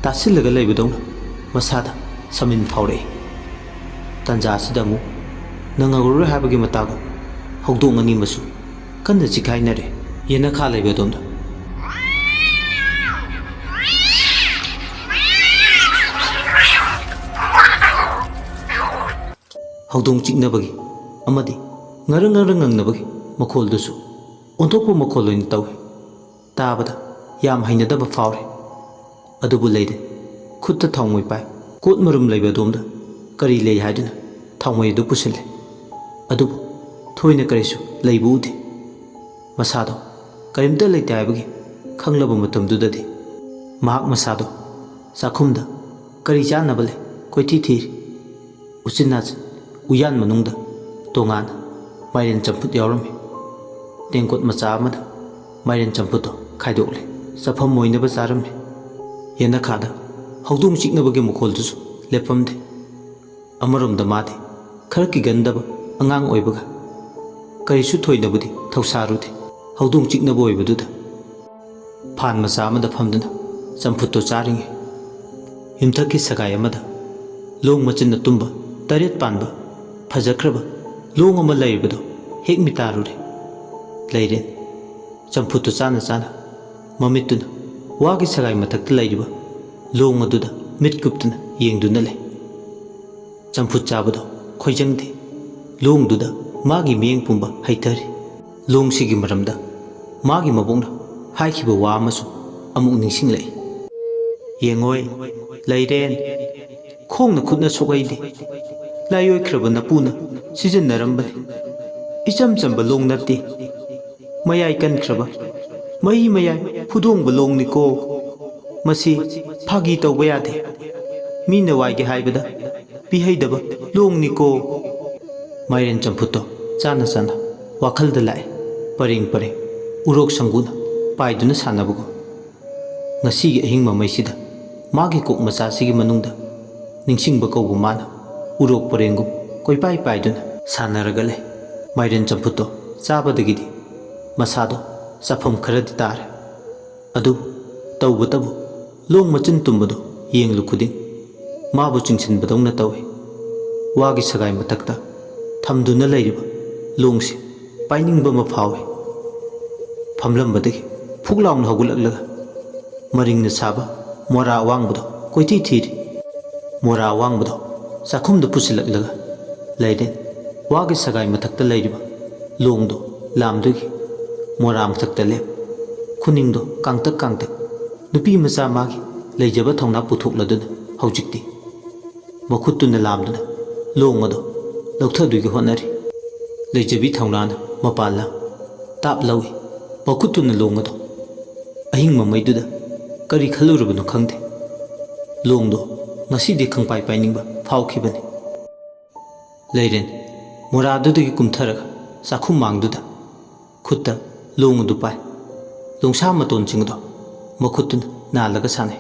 A: tasillaga leibadona masada samin phaure tanja sidamu nangaguru habagi matago hogdongani masu kanna chikhainare yena kha leibadona hogdong chiknabagi amadi ngarang ngangnabagi makholdusu ontokpo makholoin tawi tabada yam hainadaba faure adubu leide khutta thongmoi pai kot marum leiba domda kari lei haiduna thongmoi du pusile adubu thoina karisu leibu ude masado karimta leite haibagi khanglaba matamdudadi mahak masado sakhumda kari chanabale koithi thir usinaj uyan manungda tongan mairen champut yaurami tengkot macha amada mairen champuto khaidokle safam moinaba charami yena khada hogdong chiknabagi mukholdusu lepamde amaromda made khara ki gandaba angang oibaga karisu thoinabudi thausarude hogdong chiknaba oibaduda phan macha amada phamduna champutto charinge himthaki sagai amada long machinna tumba taret panba fajakraba long ama leibado hek mitarure leiren champutto chana mamituna wagi sagai mathakta leiba long aduda mitkuptuna yengduna le champut chabado khoijangde long duda magi miyeng pumba haitari long sigi maramda magi mabongna haikhiba wa amasu amuk ningsing lei yengoi leiren khongna khutna sogaide ꯂꯥꯏꯑꯣꯏꯈ꯭ꯔꯕ ꯅꯄꯨꯅ ꯁꯤꯖꯤꯟꯅꯔꯝꯕꯅꯤ ꯏꯆꯝ ꯆꯝꯕ ꯂꯣꯡ ꯅꯠꯇꯦ ꯃꯌꯥꯏ ꯀꯟꯈ꯭ꯔꯕ ꯃꯍꯤ ꯃꯌꯥꯏ ꯐꯨꯗꯣꯡꯕ ꯂꯣꯡꯅꯤꯀꯣ ꯃꯁꯤ ꯐꯥꯒꯤ ꯇꯧꯕ ꯌꯥꯗꯦ ꯃꯤꯅ ꯋꯥꯏꯒꯦ ꯍꯥꯏꯕꯗ ꯄꯤꯍꯩꯗꯕ ꯂꯣꯡꯅꯤꯀꯣ ꯃꯥꯏꯔꯦꯟ ꯆꯝꯐꯨꯠꯇꯣ ꯆꯥꯅ ꯆꯥꯅ ꯋꯥꯈꯜꯗ ꯂꯥꯛꯑꯦ ꯄꯔꯦꯡ ꯄꯔꯦꯡ ꯎꯔꯣꯛ ꯁꯪꯒꯨꯅ ꯄꯥꯏꯗꯨꯅ ꯁꯥꯟꯅꯕꯒꯨꯝ ꯉꯁꯤꯒꯤ ꯑꯍꯤꯡ ꯃꯃꯩꯁꯤꯗ ꯃꯥꯒꯤ ꯀꯣꯛ ꯃꯆꯥꯁꯤꯒꯤ ꯃꯅꯨꯡꯗ ꯅꯤꯡꯁꯤꯡꯕ ꯀꯧꯕ ꯃꯥꯅ ꯎꯔꯣꯛ ꯄꯔꯦꯡꯒꯨꯝ ꯀꯣꯏꯄꯥꯏ ꯄꯥꯏꯗꯨꯅ ꯁꯥꯟꯅꯔꯒ ꯂꯩ ꯃꯥꯏꯔꯦꯟ ꯆꯝꯐꯨꯠꯇꯣ ꯆꯥꯕꯗꯒꯤꯗꯤ ꯃꯁꯥꯗꯣ ꯆꯐꯝ ꯈꯔꯗꯤ ꯇꯥꯔꯦ ꯑꯗꯨꯕꯨ ꯇꯧꯕꯇꯕꯨ ꯂꯣꯡ ꯃꯆꯤꯟ ꯇꯨꯝꯕꯗꯣ ꯌꯦꯡꯂꯨ ꯈꯨꯗꯤꯡ ꯃꯥꯕꯨ ꯆꯤꯡꯁꯤꯟꯕꯗꯧꯅ ꯇꯧꯏ ꯋꯥꯒꯤ ꯁꯒꯥꯏ ꯃꯊꯛꯇ ꯊꯝꯗꯨꯅ ꯂꯩꯔꯤꯕ ꯂꯣꯡꯁꯤ ꯄꯥꯏꯅꯤꯡꯕ ꯑꯃ ꯐꯥꯎꯏ ꯐꯝꯂꯝꯕꯗꯒꯤ ꯐꯨꯛ ꯂꯥꯎꯅ ꯍꯧꯒꯠꯂꯛꯂꯒ ꯃꯔꯤꯡꯅ ꯁꯥꯕ ꯃꯣꯔꯥ ꯑꯋꯥꯡꯕꯗꯣ ꯀꯣꯏꯊꯤ ꯊꯤꯔꯤ ꯃꯣꯔꯥ ꯑꯋꯥꯡꯕꯗꯣ ꯆꯥꯛꯈꯨꯝꯗ ꯄꯨꯁꯤꯜꯂꯛꯂꯒ ꯂꯩꯔꯦꯟ ꯋꯥꯒꯤ ꯁꯒꯥꯏ ꯃꯊꯛꯇ ꯂꯩꯔꯤꯕ ꯂꯣꯡꯗꯣ ꯂꯥꯝꯗꯨꯒꯤ ꯃꯣꯔꯥ ꯃꯊꯛꯇ ꯂꯦꯞ ꯈꯨꯅꯤꯡꯗꯣ ꯀꯥꯡꯇꯛ ꯀꯥꯡꯇꯛ ꯅꯨꯄꯤ ꯃꯆꯥ ꯃꯥꯒꯤ ꯂꯩꯖꯕ ꯊꯧꯅꯥ ꯄꯨꯊꯣꯛꯂꯗꯨꯅ ꯍꯧꯖꯤꯛꯇꯤ ꯃꯈꯨꯠꯇꯨꯅ ꯂꯥꯝꯗꯨꯅ ꯂꯣꯡ ꯑꯗꯣ ꯂꯧꯊꯗꯣꯏꯒꯤ ꯍꯣꯠꯅꯔꯤ ꯂꯩꯖꯕꯤ ꯊꯧꯅꯥꯅ ꯃꯄꯥꯟ ꯂꯝ ꯇꯥꯞ ꯂꯧꯏ ꯃꯈꯨꯠꯇꯨꯅ ꯂꯣꯡ ꯑꯗꯣ ꯑꯍꯤꯡ ꯃꯃꯩꯗꯨꯗ ꯀꯔꯤ ꯈꯜꯂꯨꯔꯕꯅꯣ ꯈꯪꯗꯦ ꯂꯣꯡꯗꯣ ꯉꯁꯤꯗꯤ ꯈꯪꯄꯥꯏ ꯄꯥꯏꯅꯤꯡꯕ ꯐꯥꯎꯈꯤꯕꯅꯤ ꯂꯩꯔꯦꯟ ꯃꯣꯔꯥꯗꯨꯗꯒꯤ ꯀꯨꯝꯊꯔꯒ ꯆꯥꯛꯈꯨꯝ ꯃꯥꯡꯗꯨꯗ ꯈꯨꯠꯇ ꯂꯣꯡ ꯑꯗꯨ ꯄꯥꯏ ꯂꯣꯡꯁꯥ ꯃꯇꯣꯟꯁꯤꯡ ꯑꯗꯣ ꯃꯈꯨꯠꯇꯨꯅ ꯅꯥꯜꯂꯒ ꯁꯥꯟꯅꯩ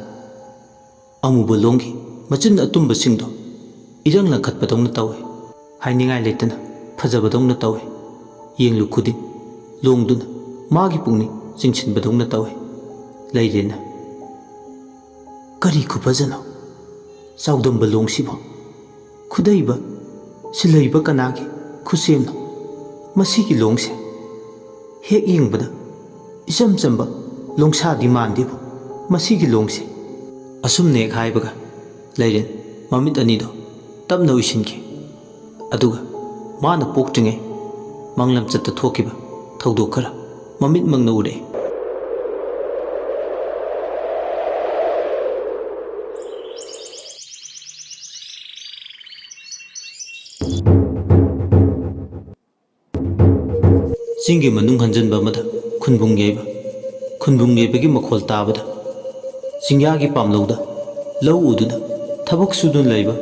A: ꯑꯃꯨꯕ ꯂꯣꯡꯒꯤ ꯃꯆꯤꯟ ꯑꯇꯨꯝꯕꯁꯤꯡꯗꯣ ꯏꯔꯪ ꯂꯪꯈꯠꯄꯗꯧꯅ ꯇꯧꯏ ꯍꯥꯏꯅꯤꯡꯉꯥꯏ ꯂꯩꯇꯅ ꯐꯖꯕꯗꯧꯅ ꯇꯧꯏ ꯌꯦꯡꯂꯨ ꯈꯨꯗꯤꯡ ꯂꯣꯡꯗꯨꯅ ꯃꯥꯒꯤ ꯄꯨꯛꯅꯤꯡ ꯆꯤꯡꯁꯤꯟꯕꯗꯧꯅ ꯇꯧꯏ ꯂꯩꯔꯦꯟꯅ ꯀꯔꯤ ꯈꯨꯐꯖꯅꯣ ꯆꯥꯎꯗꯝꯕ ꯂꯣꯡꯁꯤꯕꯣ ꯈꯨꯗꯩꯕ ꯁꯤꯜꯍꯩꯕ ꯀꯅꯥꯒꯤ ꯈꯨꯠꯁꯦꯝꯅꯣ ꯃꯁꯤꯒꯤ ꯂꯣꯡꯁꯦ ꯍꯦꯛ ꯌꯦꯡꯕꯗ ꯏꯆꯝ ꯆꯝꯕ ꯂꯣꯡꯁꯥꯗꯤ ꯃꯥꯟꯗꯦꯕꯨ ꯃꯁꯤꯒꯤ ꯂꯣꯡꯁꯦ ꯑꯁꯨꯝꯅ ꯍꯦꯛ ꯍꯥꯏꯕꯒ ꯂꯩꯔꯦꯟ ꯃꯃꯤꯠ ꯑꯅꯤꯗꯣ ꯇꯞꯅ ꯎꯏꯁꯤꯟꯈꯤ ꯑꯗꯨꯒ ꯃꯥꯅ ꯄꯣꯛꯇ꯭ꯔꯤꯉꯩ ꯃꯪꯂꯝꯆꯠꯇ ꯊꯣꯛꯈꯤꯕ ꯊꯧꯗꯣꯛ ꯈꯔ ꯃꯃꯤꯠꯃꯛꯅ ꯎꯔꯛꯏ ꯆꯤꯡꯒꯤ ꯃꯅꯨꯡ ꯍꯟꯖꯟꯕ ꯑꯃꯗ ꯈꯨꯟꯕꯨꯡ ꯌꯩꯕꯒꯤ ꯃꯈꯣꯜ ꯇꯥꯕꯗ ꯆꯤꯡꯌꯥꯒꯤ ꯄꯥꯝꯂꯧꯗ ꯂꯧ ꯎꯗꯨꯅ ꯊꯕꯛ ꯁꯨꯗꯨꯅ ꯂꯩꯕ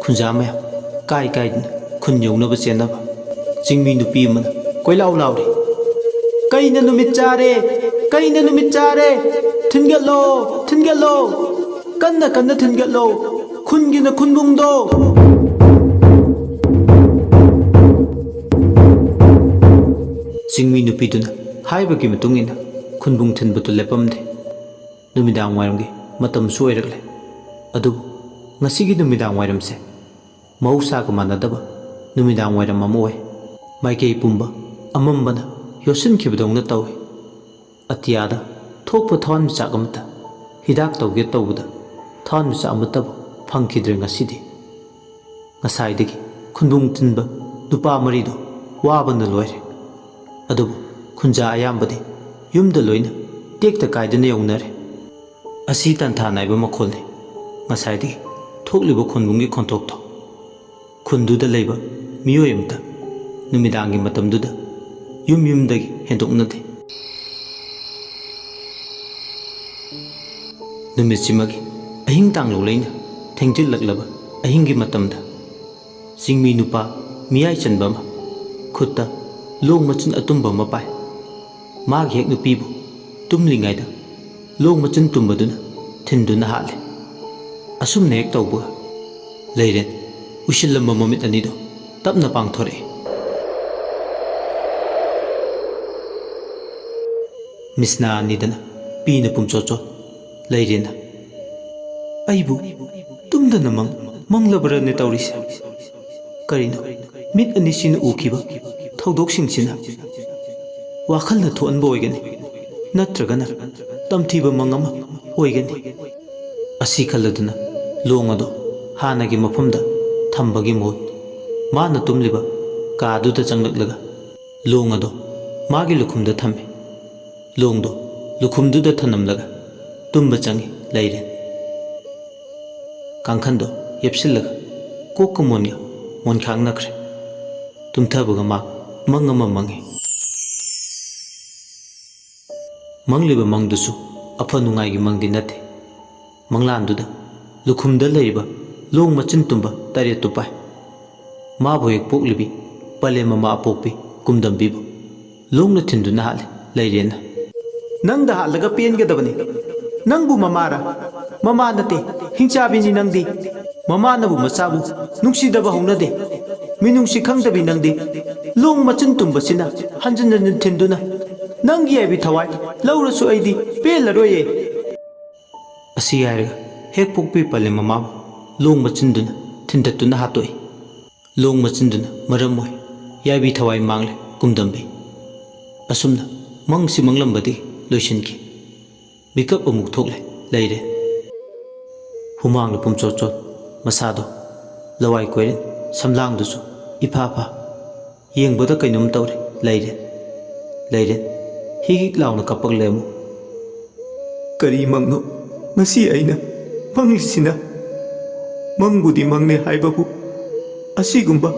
A: ꯈꯨꯟꯖꯥ ꯃꯌꯥꯝ ꯀꯥꯏꯗꯨꯅ ꯈꯨꯟ ꯌꯧꯅꯕ ꯆꯦꯟꯅꯕ ꯆꯤꯡꯃꯤ ꯅꯨꯄꯤ ꯑꯃꯅ ꯀꯣꯏꯂꯥꯎ ꯂꯥꯎꯔꯤ ꯀꯩꯅ ꯅꯨꯃꯤꯠ ꯆꯥꯔꯦ ꯀꯩꯅ ꯅꯨꯃꯤꯠ ꯆꯥꯔꯦ ꯊꯤꯟꯒꯠꯂꯣ ꯊꯤꯟꯒꯠꯂꯣ ꯀꯟꯅ ꯀꯟꯅ ꯊꯤꯟꯒꯠꯂꯣ ꯈꯨꯟꯒꯤꯅ ꯈꯨꯟꯕꯨꯡꯗꯣ ꯆꯤꯡꯃꯤ ꯅꯨꯄꯤꯗꯨꯅ ꯍꯥꯏꯕꯒꯤ ꯃꯇꯨꯡ ꯏꯟꯅ ꯈꯨꯟꯕꯨꯡ ꯊꯤꯟꯕꯗꯨ ꯂꯦꯞꯄꯝꯗꯦ ꯅꯨꯃꯤꯗꯥꯡ ꯋꯥꯏꯔꯝꯒꯤ ꯃꯇꯝꯁꯨ ꯑꯣꯏꯔꯛꯂꯦ ꯑꯗꯨꯕꯨ ꯉꯁꯤꯒꯤ ꯅꯨꯃꯤꯗꯥꯡ ꯋꯥꯏꯔꯝꯁꯦ ꯃꯍꯧꯁꯥꯒ ꯃꯥꯟꯅꯗꯕ ꯅꯨꯃꯤꯗꯥꯡ ꯋꯥꯏꯔꯝ ꯑꯃ ꯑꯣꯏ ꯃꯥꯏꯀꯩ ꯄꯨꯝꯕ ꯑꯃꯝꯕꯅ ꯌꯣꯠꯁꯤꯟꯈꯤꯕꯗꯧꯅ ꯇꯧꯏ ꯑꯇꯤꯌꯥꯗ ꯊꯣꯛꯄ ꯊꯋꯥꯟꯃꯤꯆꯥꯛ ꯑꯃꯠꯇ ꯍꯤꯗꯥꯛ ꯇꯧꯒꯦ ꯇꯧꯕꯗ ꯊꯋꯥꯟꯃꯤꯆꯥꯛ ꯑꯃꯠꯇꯕꯨ ꯐꯪꯈꯤꯗ꯭ꯔꯦ ꯉꯁꯤꯗꯤ ꯉꯁꯥꯏꯗꯒꯤ ꯈꯨꯟꯕꯨꯡ ꯊꯤꯟꯕ ꯅꯨꯄꯥ ꯃꯔꯤꯗꯣ ꯋꯥꯕꯅ ꯂꯣꯏꯔꯦ ꯑꯗꯨꯕꯨ ꯈꯨꯟꯖꯥ ꯑꯌꯥꯝꯕꯗꯤ ꯌꯨꯝꯗ ꯂꯣꯏꯅ ꯇꯦꯛꯇ ꯀꯥꯏꯗꯅ ꯌꯧꯅꯔꯦ ꯑꯁꯤ ꯇꯟꯊꯥ ꯅꯥꯏꯕ ꯃꯈꯣꯜꯅꯤ ꯉꯁꯥꯏꯗꯒꯤ ꯊꯣꯛꯂꯤꯕ ꯈꯨꯟꯕꯨꯡꯒꯤ ꯈꯣꯟꯊꯣꯛꯇꯣ ꯈꯨꯟꯗꯨꯗ ꯂꯩꯕ ꯃꯤꯑꯣꯏ ꯑꯃꯇ ꯅꯨꯃꯤꯗꯥꯡꯒꯤ ꯃꯇꯝꯗꯨꯗ ꯌꯨꯝꯗꯒꯤ ꯍꯦꯟꯗꯣꯛꯅꯗꯦ ꯅꯨꯃꯤꯠꯁꯤꯃꯒꯤ ꯑꯍꯤꯡ ꯇꯥꯡꯂꯧꯂꯩꯅ ꯊꯦꯡꯖꯤꯜꯂꯛꯂꯕ ꯑꯍꯤꯡꯒꯤ ꯃꯇꯝꯗ ꯆꯤꯡꯃꯤ ꯅꯨꯄꯥ ꯃꯤꯌꯥꯏ ꯆꯟꯕ ꯑꯃ ꯈꯨꯠꯇ ꯂꯣꯡ ꯃꯆꯤꯟ ꯑꯇꯨꯝꯕ ꯑꯃ ꯄꯥꯏ ꯃꯥꯒꯤ ꯍꯦꯛ ꯅꯨꯄꯤꯕꯨ ꯇꯨꯝꯂꯤꯉꯩꯗ ꯂꯣꯡ ꯃꯆꯤꯟ ꯇꯨꯝꯕꯗꯨꯅ ꯊꯤꯟꯗꯨꯅ ꯍꯥꯠꯂꯦ ꯑꯁꯨꯝꯅ ꯍꯦꯛ ꯇꯧꯕꯒ ꯂꯩꯔꯦꯟ ꯎꯏꯁꯤꯜꯂꯝꯕ ꯃꯃꯤꯠ ꯑꯅꯤꯗꯣ ꯇꯞꯅ ꯄꯥꯡꯊꯣꯔꯛꯏ ꯃꯤꯁꯅꯥ ꯑꯅꯤꯗꯅ ꯄꯤꯅ ꯄꯨꯝꯆꯣꯠ ꯂꯩꯔꯦꯟꯅ ꯑꯩꯕꯨ ꯇꯨꯝꯗꯅ ꯃꯪꯂꯕꯔꯅꯦ ꯇꯧꯔꯤꯁꯦ ꯀꯔꯤꯅꯣ ꯃꯤꯠ ꯑꯅꯤꯁꯤꯅ ꯎꯈꯤꯕ ꯊꯧꯗꯣꯛꯁꯤꯡꯁꯤꯅ ꯋꯥꯈꯜꯅ ꯊꯣꯛꯍꯟꯕ ꯑꯣꯏꯒꯅꯤ ꯅꯠꯇ꯭ꯔꯒꯅ ꯇꯝꯊꯤꯕ ꯃꯪ ꯑꯃ ꯑꯣꯏꯒꯅꯤ ꯑꯁꯤ ꯈꯜꯂꯗꯨꯅ ꯂꯣꯡ ꯑꯗꯣ ꯍꯥꯟꯅꯒꯤ ꯃꯐꯝꯗ ꯊꯝꯕꯒꯤ ꯃꯍꯨꯠ ꯃꯥꯅ ꯇꯨꯝꯂꯤꯕ ꯀꯥꯗꯨꯗ ꯆꯪꯂꯛꯂꯒ ꯂꯣꯡ ꯑꯗꯣ ꯃꯥꯒꯤ ꯂꯨꯈꯨꯝꯗ ꯊꯝꯃꯤ ꯂꯣꯡꯗꯣ ꯂꯨꯈꯨꯝꯗꯨꯗ ꯊꯅꯝꯂꯒ ꯇꯨꯝꯕ ꯆꯪꯉꯤ ꯂꯩꯔꯦꯟ ꯀꯥꯡꯈꯟꯗꯣ ꯌꯦꯞꯁꯤꯜꯂꯒ ꯀꯣꯛꯀ ꯃꯣꯟꯒ ꯃꯣꯟꯈꯥꯡꯅꯈ꯭ꯔꯦ꯫ ꯇꯨꯝꯊꯕꯒ ꯃꯥ ꯃꯪ ꯑꯃ ꯃꯪꯉꯤ꯫ ꯃꯪꯂꯤꯕ ꯃꯪꯗꯨꯁꯨ ꯑꯐ ꯅꯨꯡꯉꯥꯏꯒꯤ ꯃꯪꯗꯤ ꯅꯠꯇꯦ꯫ ꯃꯪꯂꯥꯟꯗꯨꯗ ꯂꯨꯈꯨꯝꯗ ꯂꯩꯔꯤꯕ ꯂꯣꯡ ꯃꯆꯤꯟ ꯇꯨꯝꯕ ꯇꯔꯦꯠꯇꯨ ꯄꯥꯏ꯫ ꯃꯥꯕꯨ ꯍꯦꯛ ꯄꯣꯛꯂꯤꯕꯤ ꯄꯂꯦꯝ ꯃꯃꯥ ꯑꯄꯣꯛꯄꯤ ꯀꯨꯝꯗꯝꯕꯤꯕꯨ ꯂꯣꯡꯅ ꯊꯤꯟꯗꯨꯅ ꯍꯥꯠꯂꯤ ꯂꯩꯔꯦꯟꯅ꯫ ꯅꯪꯗ ꯍꯥꯠꯂꯒ ꯄꯦꯟꯒꯗꯕꯅꯤ꯫ ꯅꯪꯕꯨ ꯃꯃꯥꯔꯥ? ꯃꯃꯥ ꯅꯠꯇꯦ, ꯍꯤꯡꯆꯥꯕꯤꯅꯤ ꯅꯪꯗꯤ꯫ ꯃꯃꯥꯅꯕꯨ ꯃꯆꯥꯕꯨ ꯅꯨꯡꯁꯤꯗꯕ ꯍꯧꯅꯗꯦ꯫ ꯃꯤꯅꯨꯡꯁꯤ ꯈꯪꯗꯕꯤ ꯅꯪꯗꯤ ꯂꯣꯡ ꯃꯆꯤꯟ ꯇꯨꯝꯕꯁꯤꯅ ꯍꯟꯖꯤꯟ ꯍꯟꯖꯤꯟ ꯊꯤꯟꯗꯨꯅ ꯅꯪꯒꯤ ꯍꯥꯏꯕꯤ ꯊꯋꯥꯏ ꯂꯧꯔꯁꯨ ꯑꯩꯗꯤ ꯄꯦꯜꯂꯔꯣꯏꯌꯦ꯫ ꯑꯁꯤ ꯍꯥꯏꯔꯒ ꯍꯦꯛ ꯄꯣꯛꯄꯤ ꯄꯂꯦꯝ ꯃꯃꯥꯕꯨ ꯂꯣꯡ ꯃꯆꯤꯟꯗꯨꯅ ꯊꯤꯟꯗꯠꯇꯨꯅ ꯍꯥꯠꯇꯣꯛꯏ꯫ ꯂꯣꯡ ꯃꯆꯤꯟꯗꯨꯅ ꯃꯔꯝ ꯑꯣꯏ ꯌꯥꯏꯕꯤ ꯊꯋꯥꯏ ꯃꯥꯡꯂꯦ ꯀꯨꯝꯗꯝꯕꯤ꯫ ꯑꯁꯨꯝꯅ ꯃꯪꯁꯤ ꯃꯪꯂꯝꯕꯗꯒꯤ ꯂꯣꯏꯁꯤꯟꯈꯤ꯫ ꯃꯤꯀꯞ ꯑꯃꯨꯛ ꯊꯣꯛꯂꯦ ꯂꯩꯔꯦꯟ꯫ ꯍꯨꯃꯥꯡꯅ ꯄꯨꯝꯆꯣꯠ ꯆꯣꯠ ꯃꯁꯥꯗꯣ ꯂꯋꯥꯏ ꯀꯣꯏꯔꯦꯟ ꯁꯝꯂꯥꯡꯗꯨꯁꯨ ꯏꯐꯥ ꯐꯥ ꯌꯦꯡꯕꯗ ꯀꯩꯅꯣꯝ ꯇꯧꯔꯦ ꯂꯩꯔꯦꯟ꯫ ꯂꯩꯔꯦꯟ ꯍꯤꯛ ꯍꯤꯛ ꯂꯥꯎꯅ ꯀꯞꯄꯛꯂꯦ ꯑꯃꯨꯛ꯫ ꯀꯔꯤ ꯃꯪꯅꯣ ꯉꯁꯤ ꯑꯩꯅ ꯃꯪꯂꯤꯁꯤꯅ? ꯃꯪꯕꯨꯗꯤ ꯃꯪꯅꯦ ꯍꯥꯏꯕꯕꯨ ꯑꯁꯤꯒꯨꯝꯕ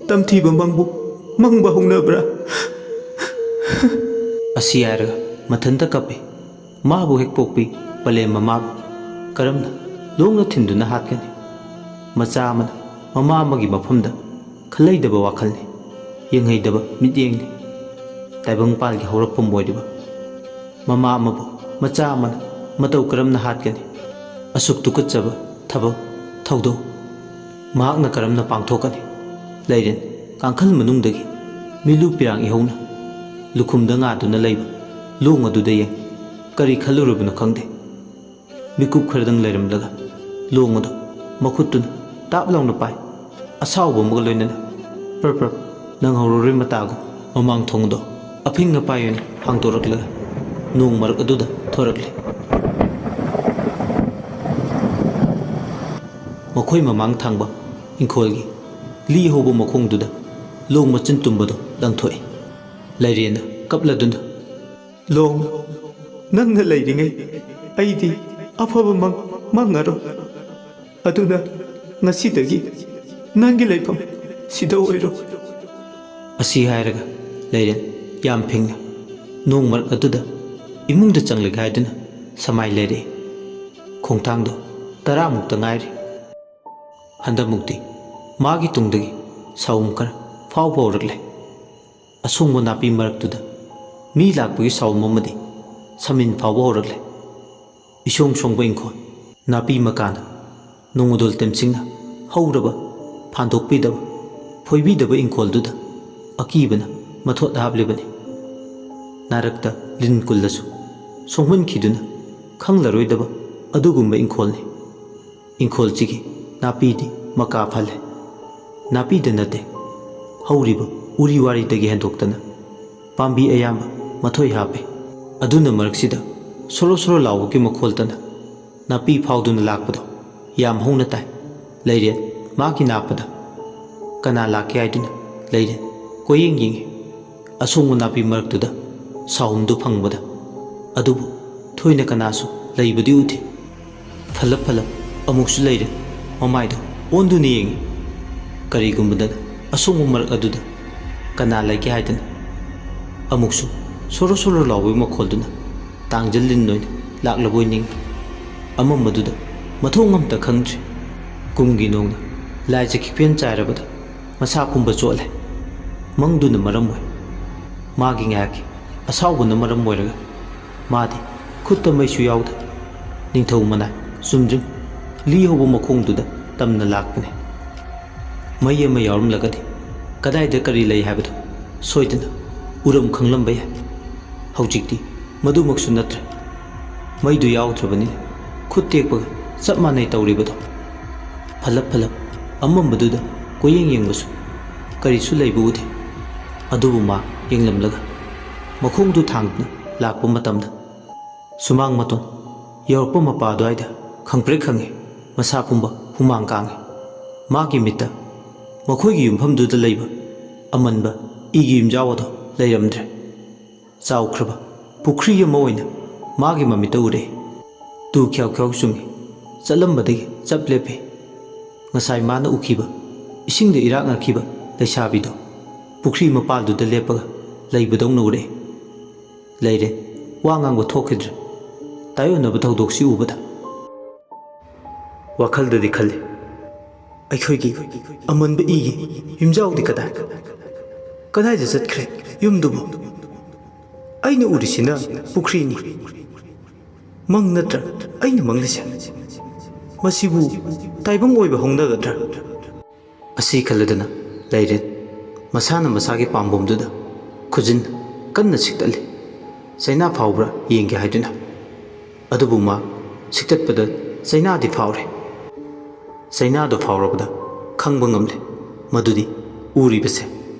A: ꯇꯝꯊꯤꯕ ꯃꯪꯕꯨ ꯃꯪꯕ ꯍꯧꯅꯕ꯭ꯔꯥ? ꯑꯁꯤ ꯍꯥꯏꯔꯒ ꯃꯊꯟꯇ ꯀꯞꯄꯤ꯫ ꯃꯥꯕꯨ ꯍꯦꯛ ꯄꯣꯛꯄꯤ ꯄꯂꯦꯝ ꯃꯃꯥꯕꯨ ꯀꯔꯝꯅ ꯂꯣꯡꯅ ꯊꯤꯟꯗꯨꯅ ꯍꯥꯠꯀꯅꯤ? ꯃꯆꯥ ꯑꯃꯅ ꯃꯃꯥ ꯑꯃꯒꯤ ꯃꯐꯝꯗ ꯈꯜꯍꯩꯗꯕ ꯋꯥꯈꯜꯅꯤ, ꯌꯦꯡꯍꯩꯗꯕ ꯃꯤꯠꯌꯦꯡꯅꯤ꯫ ꯇꯥꯏꯕꯪꯄꯥꯜꯒꯤ ꯍꯧꯔꯛꯐꯝ ꯑꯣꯏꯔꯤꯕ ꯃꯃꯥ ꯑꯃꯕꯨ ꯃꯆꯥ ꯑꯃꯅ ꯃꯇꯧ ꯀꯔꯝꯅ ꯍꯥꯠꯀꯅꯤ? ꯑꯁꯨꯛ ꯇꯨꯀꯠꯆꯕ ꯊꯕꯛ ꯊꯧꯗꯣꯛ ꯃꯍꯥꯛꯅ ꯀꯔꯝꯅ ꯄꯥꯡꯊꯣꯛꯀꯅꯤ? ꯂꯩꯔꯦꯟ ꯀꯥꯡꯈꯜ ꯃꯅꯨꯡꯗꯒꯤ ꯃꯤꯂꯨ ꯄꯤꯔꯥꯡ ꯏꯍꯧꯅ ꯂꯨꯈꯨꯝꯗ ꯉꯥꯗꯨꯅ ꯂꯩꯕ ꯂꯣꯡ ꯑꯗꯨꯗ ꯌꯦꯡ ꯀꯔꯤ ꯈꯜꯂꯨꯔꯕꯅꯣ ꯈꯪꯗꯦ꯫ ꯃꯤꯀꯨꯞ ꯈꯔꯗꯪ ꯂꯩꯔꯝꯂꯒ ꯂꯣꯡ ꯑꯗꯨ ꯃꯈꯨꯠꯇꯨꯅ ꯇꯥꯞ ꯂꯥꯎꯅ ꯄꯥꯏ꯫ ꯑꯁꯥꯎꯕ ꯑꯃꯒ ꯂꯣꯏꯅꯅ ꯄ꯭ꯔꯞ ꯄ꯭ꯔꯞ ꯅꯪꯍꯧꯔꯔꯣꯏ ꯃꯇꯥꯒꯨꯝ ꯃꯃꯥꯡ ꯊꯣꯡꯗꯣ ꯑꯐꯤꯡ ꯑꯄꯥꯏ ꯑꯣꯏꯅ ꯍꯥꯡꯗꯣꯔꯛꯂꯒ ꯅꯣꯡ ꯃꯔꯛ ꯑꯗꯨꯗ ꯊꯣꯔꯛꯂꯤ꯫ ꯃꯈꯣꯏ ꯃꯃꯥꯡ ꯊꯪꯕ ꯏꯪꯈꯣꯜꯒꯤ ꯂꯤ ꯍꯧꯕ ꯃꯈꯣꯡꯗꯨꯗ ꯂꯣꯡ ꯃꯆꯤꯟ ꯇꯨꯝꯕꯗꯣ ꯂꯪꯊꯣꯛꯏ꯫ ꯂꯩꯔꯦꯟꯅ ꯀꯞꯂꯗꯨꯅ ꯂꯣꯡ, ꯅꯪꯅ ꯂꯩꯔꯤꯉꯩ ꯑꯩꯗꯤ ꯑꯐꯕ ꯃꯪꯉꯔꯣꯏ꯫ ꯑꯗꯨꯅ ꯉꯁꯤꯗꯒꯤ ꯅꯪꯒꯤ ꯂꯩꯐꯝ ꯁꯤꯗ ꯑꯣꯏꯔꯣ꯫ ꯑꯁꯤ ꯍꯥꯏꯔꯒ ꯂꯩꯔꯦꯟ ꯌꯥꯝ ꯐꯤꯡꯅ ꯅꯣꯡ ꯃꯔꯛ ꯑꯗꯨꯗ ꯏꯃꯨꯡꯗ ꯆꯪꯂꯒꯦ ꯍꯥꯏꯗꯨꯅ ꯁꯃꯥꯏ ꯂꯩꯔꯛꯏ꯫ ꯈꯣꯡꯊꯥꯡꯗꯣ 10ꯃꯨꯛꯇ ꯉꯥꯏꯔꯤ꯫ ꯍꯟꯗꯛꯃꯨꯛꯇꯤ ꯃꯥꯒꯤ ꯇꯨꯡꯗꯒꯤ ꯁꯥꯎꯝ ꯈꯔ ꯐꯥꯎꯕ ꯍꯧꯔꯛꯂꯦ꯫ ꯑꯁꯣꯡꯕ ꯅꯥꯄꯤ ꯃꯔꯛꯇꯨꯗ ꯃꯤ ꯂꯥꯛꯄꯒꯤ ꯁꯥꯎꯝ ꯑꯃꯗꯤ ꯁꯃꯤꯟ ꯐꯥꯎꯕ ꯍꯧꯔꯛꯂꯦ꯫ ꯏꯁꯣꯡ ꯁꯣꯡꯕ ꯏꯪꯈꯣꯜ, ꯅꯥꯄꯤ ꯃꯀꯥꯅ ꯅꯣꯡꯃꯗꯣꯜ ꯇꯦꯝꯁꯤꯡꯅ ꯍꯧꯔꯕ ꯐꯥꯟꯗꯣꯛꯄꯤꯗꯕ ꯐꯣꯏꯕꯤꯗꯕ ꯏꯪꯈꯣꯜꯗꯨꯗ ꯑꯀꯤꯕꯅ ꯃꯊꯣꯠ ꯍꯥꯞꯂꯤꯕꯅꯤ꯫ ꯅꯥꯔꯛꯇ ꯂꯤꯟ ꯀꯨꯜꯂꯁꯨ ꯁꯣꯡꯍꯟꯈꯤꯗꯨꯅ ꯈꯪꯂꯔꯣꯏꯗꯕ ꯑꯗꯨꯒꯨꯝꯕ ꯏꯪꯈꯣꯜꯅꯤ꯫ ꯏꯪꯈꯣꯜꯁꯤꯒꯤ ꯅꯥꯄꯤꯗꯤ ꯃꯀꯥ ꯐꯜꯂꯦ꯫ ꯅꯥꯄꯤꯗ ꯅꯠꯇꯦ, ꯍꯧꯔꯤꯕ ꯎꯔꯤ ꯋꯥꯔꯤꯗꯒꯤ ꯍꯦꯟꯗꯣꯛꯇꯅ ꯄꯥꯝꯕꯤ ꯑꯌꯥꯝꯕ ꯃꯊꯣꯏ ꯍꯥꯞꯄꯤ꯫ ꯑꯗꯨꯅ ꯃꯔꯛꯁꯤꯗ ꯁꯣꯔꯣ ꯁꯣꯔꯣ ꯂꯥꯎꯕꯒꯤ ꯃꯈꯣꯜꯇꯅ ꯅꯥꯄꯤ ꯐꯥꯎꯗꯨꯅ ꯂꯥꯛꯄꯗꯣ ꯌꯥꯝ ꯍꯧꯅ ꯇꯥꯏ꯫ ꯂꯩꯔꯦꯟ ꯃꯥꯒꯤ ꯅꯥꯞꯄꯗ ꯀꯅꯥ ꯂꯥꯛꯀꯦ ꯍꯥꯏꯗꯨꯅ ꯂꯩꯔꯦꯟ ꯀꯣꯏꯌꯦꯡ ꯌꯦꯡꯉꯤ꯫ ꯑꯁꯣꯡꯕ ꯅꯥꯄꯤ ꯃꯔꯛꯇꯨꯗ ꯁꯥꯎꯝꯗꯨ ꯐꯪꯕꯗ, ꯑꯗꯨꯕꯨ ꯊꯣꯏꯅ ꯀꯅꯥꯁꯨ ꯂꯩꯕꯗꯤ ꯎꯗꯦ꯫ ꯐꯜꯂꯞ ꯐꯜꯂꯞ ꯑꯃꯨꯛꯁꯨ ꯂꯩꯔꯦꯟ ꯃꯃꯥꯏꯗꯣ ꯑꯣꯟꯗꯨꯅ ꯌꯦꯡꯉꯤ꯫ ꯀꯔꯤꯒꯨꯝꯕꯗꯅ ꯑꯁꯣꯡꯕ ꯃꯔꯛ ꯑꯗꯨꯗ ꯀꯅꯥ ꯂꯩꯒꯦ ꯍꯥꯏꯗꯅ ꯑꯃꯨꯛꯁꯨ ꯁꯣꯔꯣ ꯁꯣꯔꯣ ꯂꯥꯎꯕꯒꯤ ꯃꯈꯣꯜꯗꯨꯅ ꯇꯥꯡꯖꯜ ꯂꯤꯟ ꯑꯣꯏꯅ ꯂꯥꯛꯂꯕꯣꯏ ꯅꯤꯡꯏ꯫ ꯑꯃꯝꯕꯗꯨꯗ ꯃꯊꯣꯡ ꯑꯝꯇ ꯈꯪꯗ꯭ꯔꯤ꯫ ꯀꯨꯝꯒꯤ ꯅꯣꯡꯅ ꯂꯥꯏꯖ ꯀꯤꯛꯐꯦꯟ ꯆꯥꯏꯔꯕꯗ ꯃꯁꯥ ꯄꯨꯝꯕ ꯆꯣꯠꯂꯦ꯫ ꯃꯪꯗꯨꯅ ꯃꯔꯝ ꯑꯣꯏ ꯃꯥꯒꯤ ꯉꯥꯏꯍꯥꯛꯀꯤ ꯑꯁꯥꯎꯕꯅ ꯃꯔꯝ ꯑꯣꯏꯔꯒ ꯃꯥꯗꯤ ꯈꯨꯠꯇ ꯃꯩꯁꯨ ꯌꯥꯎꯗ ꯅꯤꯡꯊꯧ ꯃꯅꯥꯏ ꯆꯨꯝꯗ꯭ꯔꯤꯡ ꯂꯤ ꯍꯧꯕ ꯃꯈꯣꯡꯗꯨꯗ ꯇꯝꯅ ꯂꯥꯛꯄꯅꯤ꯫ ꯃꯩ ꯑꯃ ꯌꯥꯎꯔꯝꯂꯒꯗꯤ ꯀꯗꯥꯏꯗ ꯀꯔꯤ ꯂꯩ ꯍꯥꯏꯕꯗꯨ ꯁꯣꯏꯗꯅ ꯎꯔꯝ ꯈꯪꯂꯝꯕ ꯌꯥꯏ꯫ ꯍꯧꯖꯤꯛꯇꯤ ꯃꯗꯨꯃꯛꯁꯨ ꯅꯠꯇ꯭ꯔꯦ꯫ ꯃꯩꯗꯨ ꯌꯥꯎꯗ꯭ꯔꯕꯅꯤꯅ ꯈꯨꯠ ꯇꯦꯛꯄꯒ ꯆꯞ ꯃꯥꯟꯅꯩ ꯇꯧꯔꯤꯕꯗꯣ꯫ ꯐꯜꯂꯞ ꯐꯜꯂꯞ ꯑꯃꯝꯕꯗꯨꯗ ꯀꯣꯏꯌꯦꯡ ꯌꯦꯡꯕꯁꯨ ꯀꯔꯤꯁꯨ ꯂꯩꯕ ꯎꯗꯦ꯫ ꯑꯗꯨꯕꯨ ꯃꯥ ꯌꯦꯡꯂꯝꯂꯒ ꯃꯈꯣꯡꯗꯨ ꯊꯥꯡꯗꯨꯅ ꯂꯥꯛꯄ ꯃꯇꯝꯗ ꯁꯨꯃꯥꯡ ꯃꯇꯣꯟ ꯌꯧꯔꯛꯄ ꯃꯄꯥ ꯑꯗꯨꯋꯥꯏꯗ ꯈꯪꯄ꯭ꯔꯦꯛ ꯈꯪꯉꯤ꯫ ꯃꯁꯥ ꯄꯨꯝꯕ ꯍꯨꯃꯥꯡ ꯀꯥꯡꯉꯤ꯫ ꯃꯥꯒꯤ ꯃꯤꯠꯇ ꯃꯈꯣꯏꯒꯤ ꯌꯨꯝꯐꯝꯗꯨꯗ ꯂꯩꯕ ꯑꯃꯟꯕ ꯏꯒꯤ ꯌꯨꯝꯖꯥꯎ ꯑꯗꯣ ꯂꯩꯔꯝꯗ꯭ꯔꯦ꯫ ꯆꯥꯎꯈ꯭ꯔꯕ ꯄꯨꯈ꯭ꯔꯤ ꯑꯃ ꯑꯣꯏꯅ ꯃꯥꯒꯤ ꯃꯃꯤꯠꯇ ꯎꯔꯛꯏ꯫ ꯇꯨ ꯈ꯭ꯌꯥꯎ ꯈ꯭ꯌꯥꯎ ꯆꯨꯡꯉꯤ꯫ ꯆꯠꯂꯝꯕꯗꯒꯤ ꯆꯞ ꯂꯦꯞꯄꯤ꯫ ꯉꯁꯥꯏ ꯃꯥꯅ ꯎꯈꯤꯕ ꯏꯁꯤꯡꯗ ꯏꯔꯥꯛꯅꯈꯤꯕ ꯂꯩꯁꯥꯕꯤꯗꯣ ꯄꯨꯈ꯭ꯔꯤ ꯃꯄꯥꯜꯗꯨꯗ ꯂꯦꯞꯄꯒ ꯂꯩꯕꯗꯧꯅ ꯎꯔꯛꯏ꯫ ꯂꯩꯔꯦ ꯋꯥ ꯉꯥꯡꯕ ꯊꯣꯛꯈꯤꯗ꯭ꯔꯦ ꯇꯥꯏꯑꯣꯟꯅꯕ ꯊꯧꯗꯣꯛꯁꯤ ꯎꯕꯗ꯫ ꯋꯥꯈꯜꯗꯗꯤ ꯈꯜꯂꯤ, ꯑꯩꯈꯣꯏꯒꯤ ꯑꯃꯟꯕ ꯏꯒꯤ ꯌꯨꯝꯖꯥꯎꯗꯤ ꯀꯗꯥꯏꯗ ꯆꯠꯈ꯭ꯔꯦ ꯌꯨꯝꯗꯨꯕꯨ? ꯑꯩꯅ ꯎꯔꯤꯁꯤꯅ ꯄꯨꯈ꯭ꯔꯤꯅꯤ, ꯃꯪ ꯅꯠꯇ꯭ꯔ ꯑꯩꯅ ꯃꯪꯂꯤꯁꯦ? ꯃꯁꯤꯕꯨ ꯇꯥꯏꯕꯪ ꯑꯣꯏꯕ ꯍꯧꯅꯒꯗ꯭ꯔꯥ? ꯑꯁꯤ ꯈꯜꯂꯗꯅ ꯂꯩꯔꯦ ꯃꯁꯥꯅ ꯃꯁꯥꯒꯤ ꯄꯥꯝꯕꯣꯝꯗꯨꯗ ꯈꯨꯖꯤꯟ ꯀꯟꯅ ꯁꯤꯛꯇꯠꯂꯤ, ꯆꯩꯅꯥ ꯐꯥꯎꯕ꯭ꯔꯥ ꯌꯦꯡꯒꯦ ꯍꯥꯏꯗꯨꯅ꯫ ꯑꯗꯨꯕꯨ ꯃꯥ ꯁꯤꯛꯇꯠꯄꯗ ꯆꯩꯅꯥꯗꯤ ꯐꯥꯎꯔꯦ꯫ ꯆꯩꯅꯥꯗꯣ ꯐꯥꯎꯔꯕꯗ ꯈꯪꯕ ꯉꯝꯂꯦ ꯃꯗꯨꯗꯤ ꯎꯔꯤꯕꯁꯦ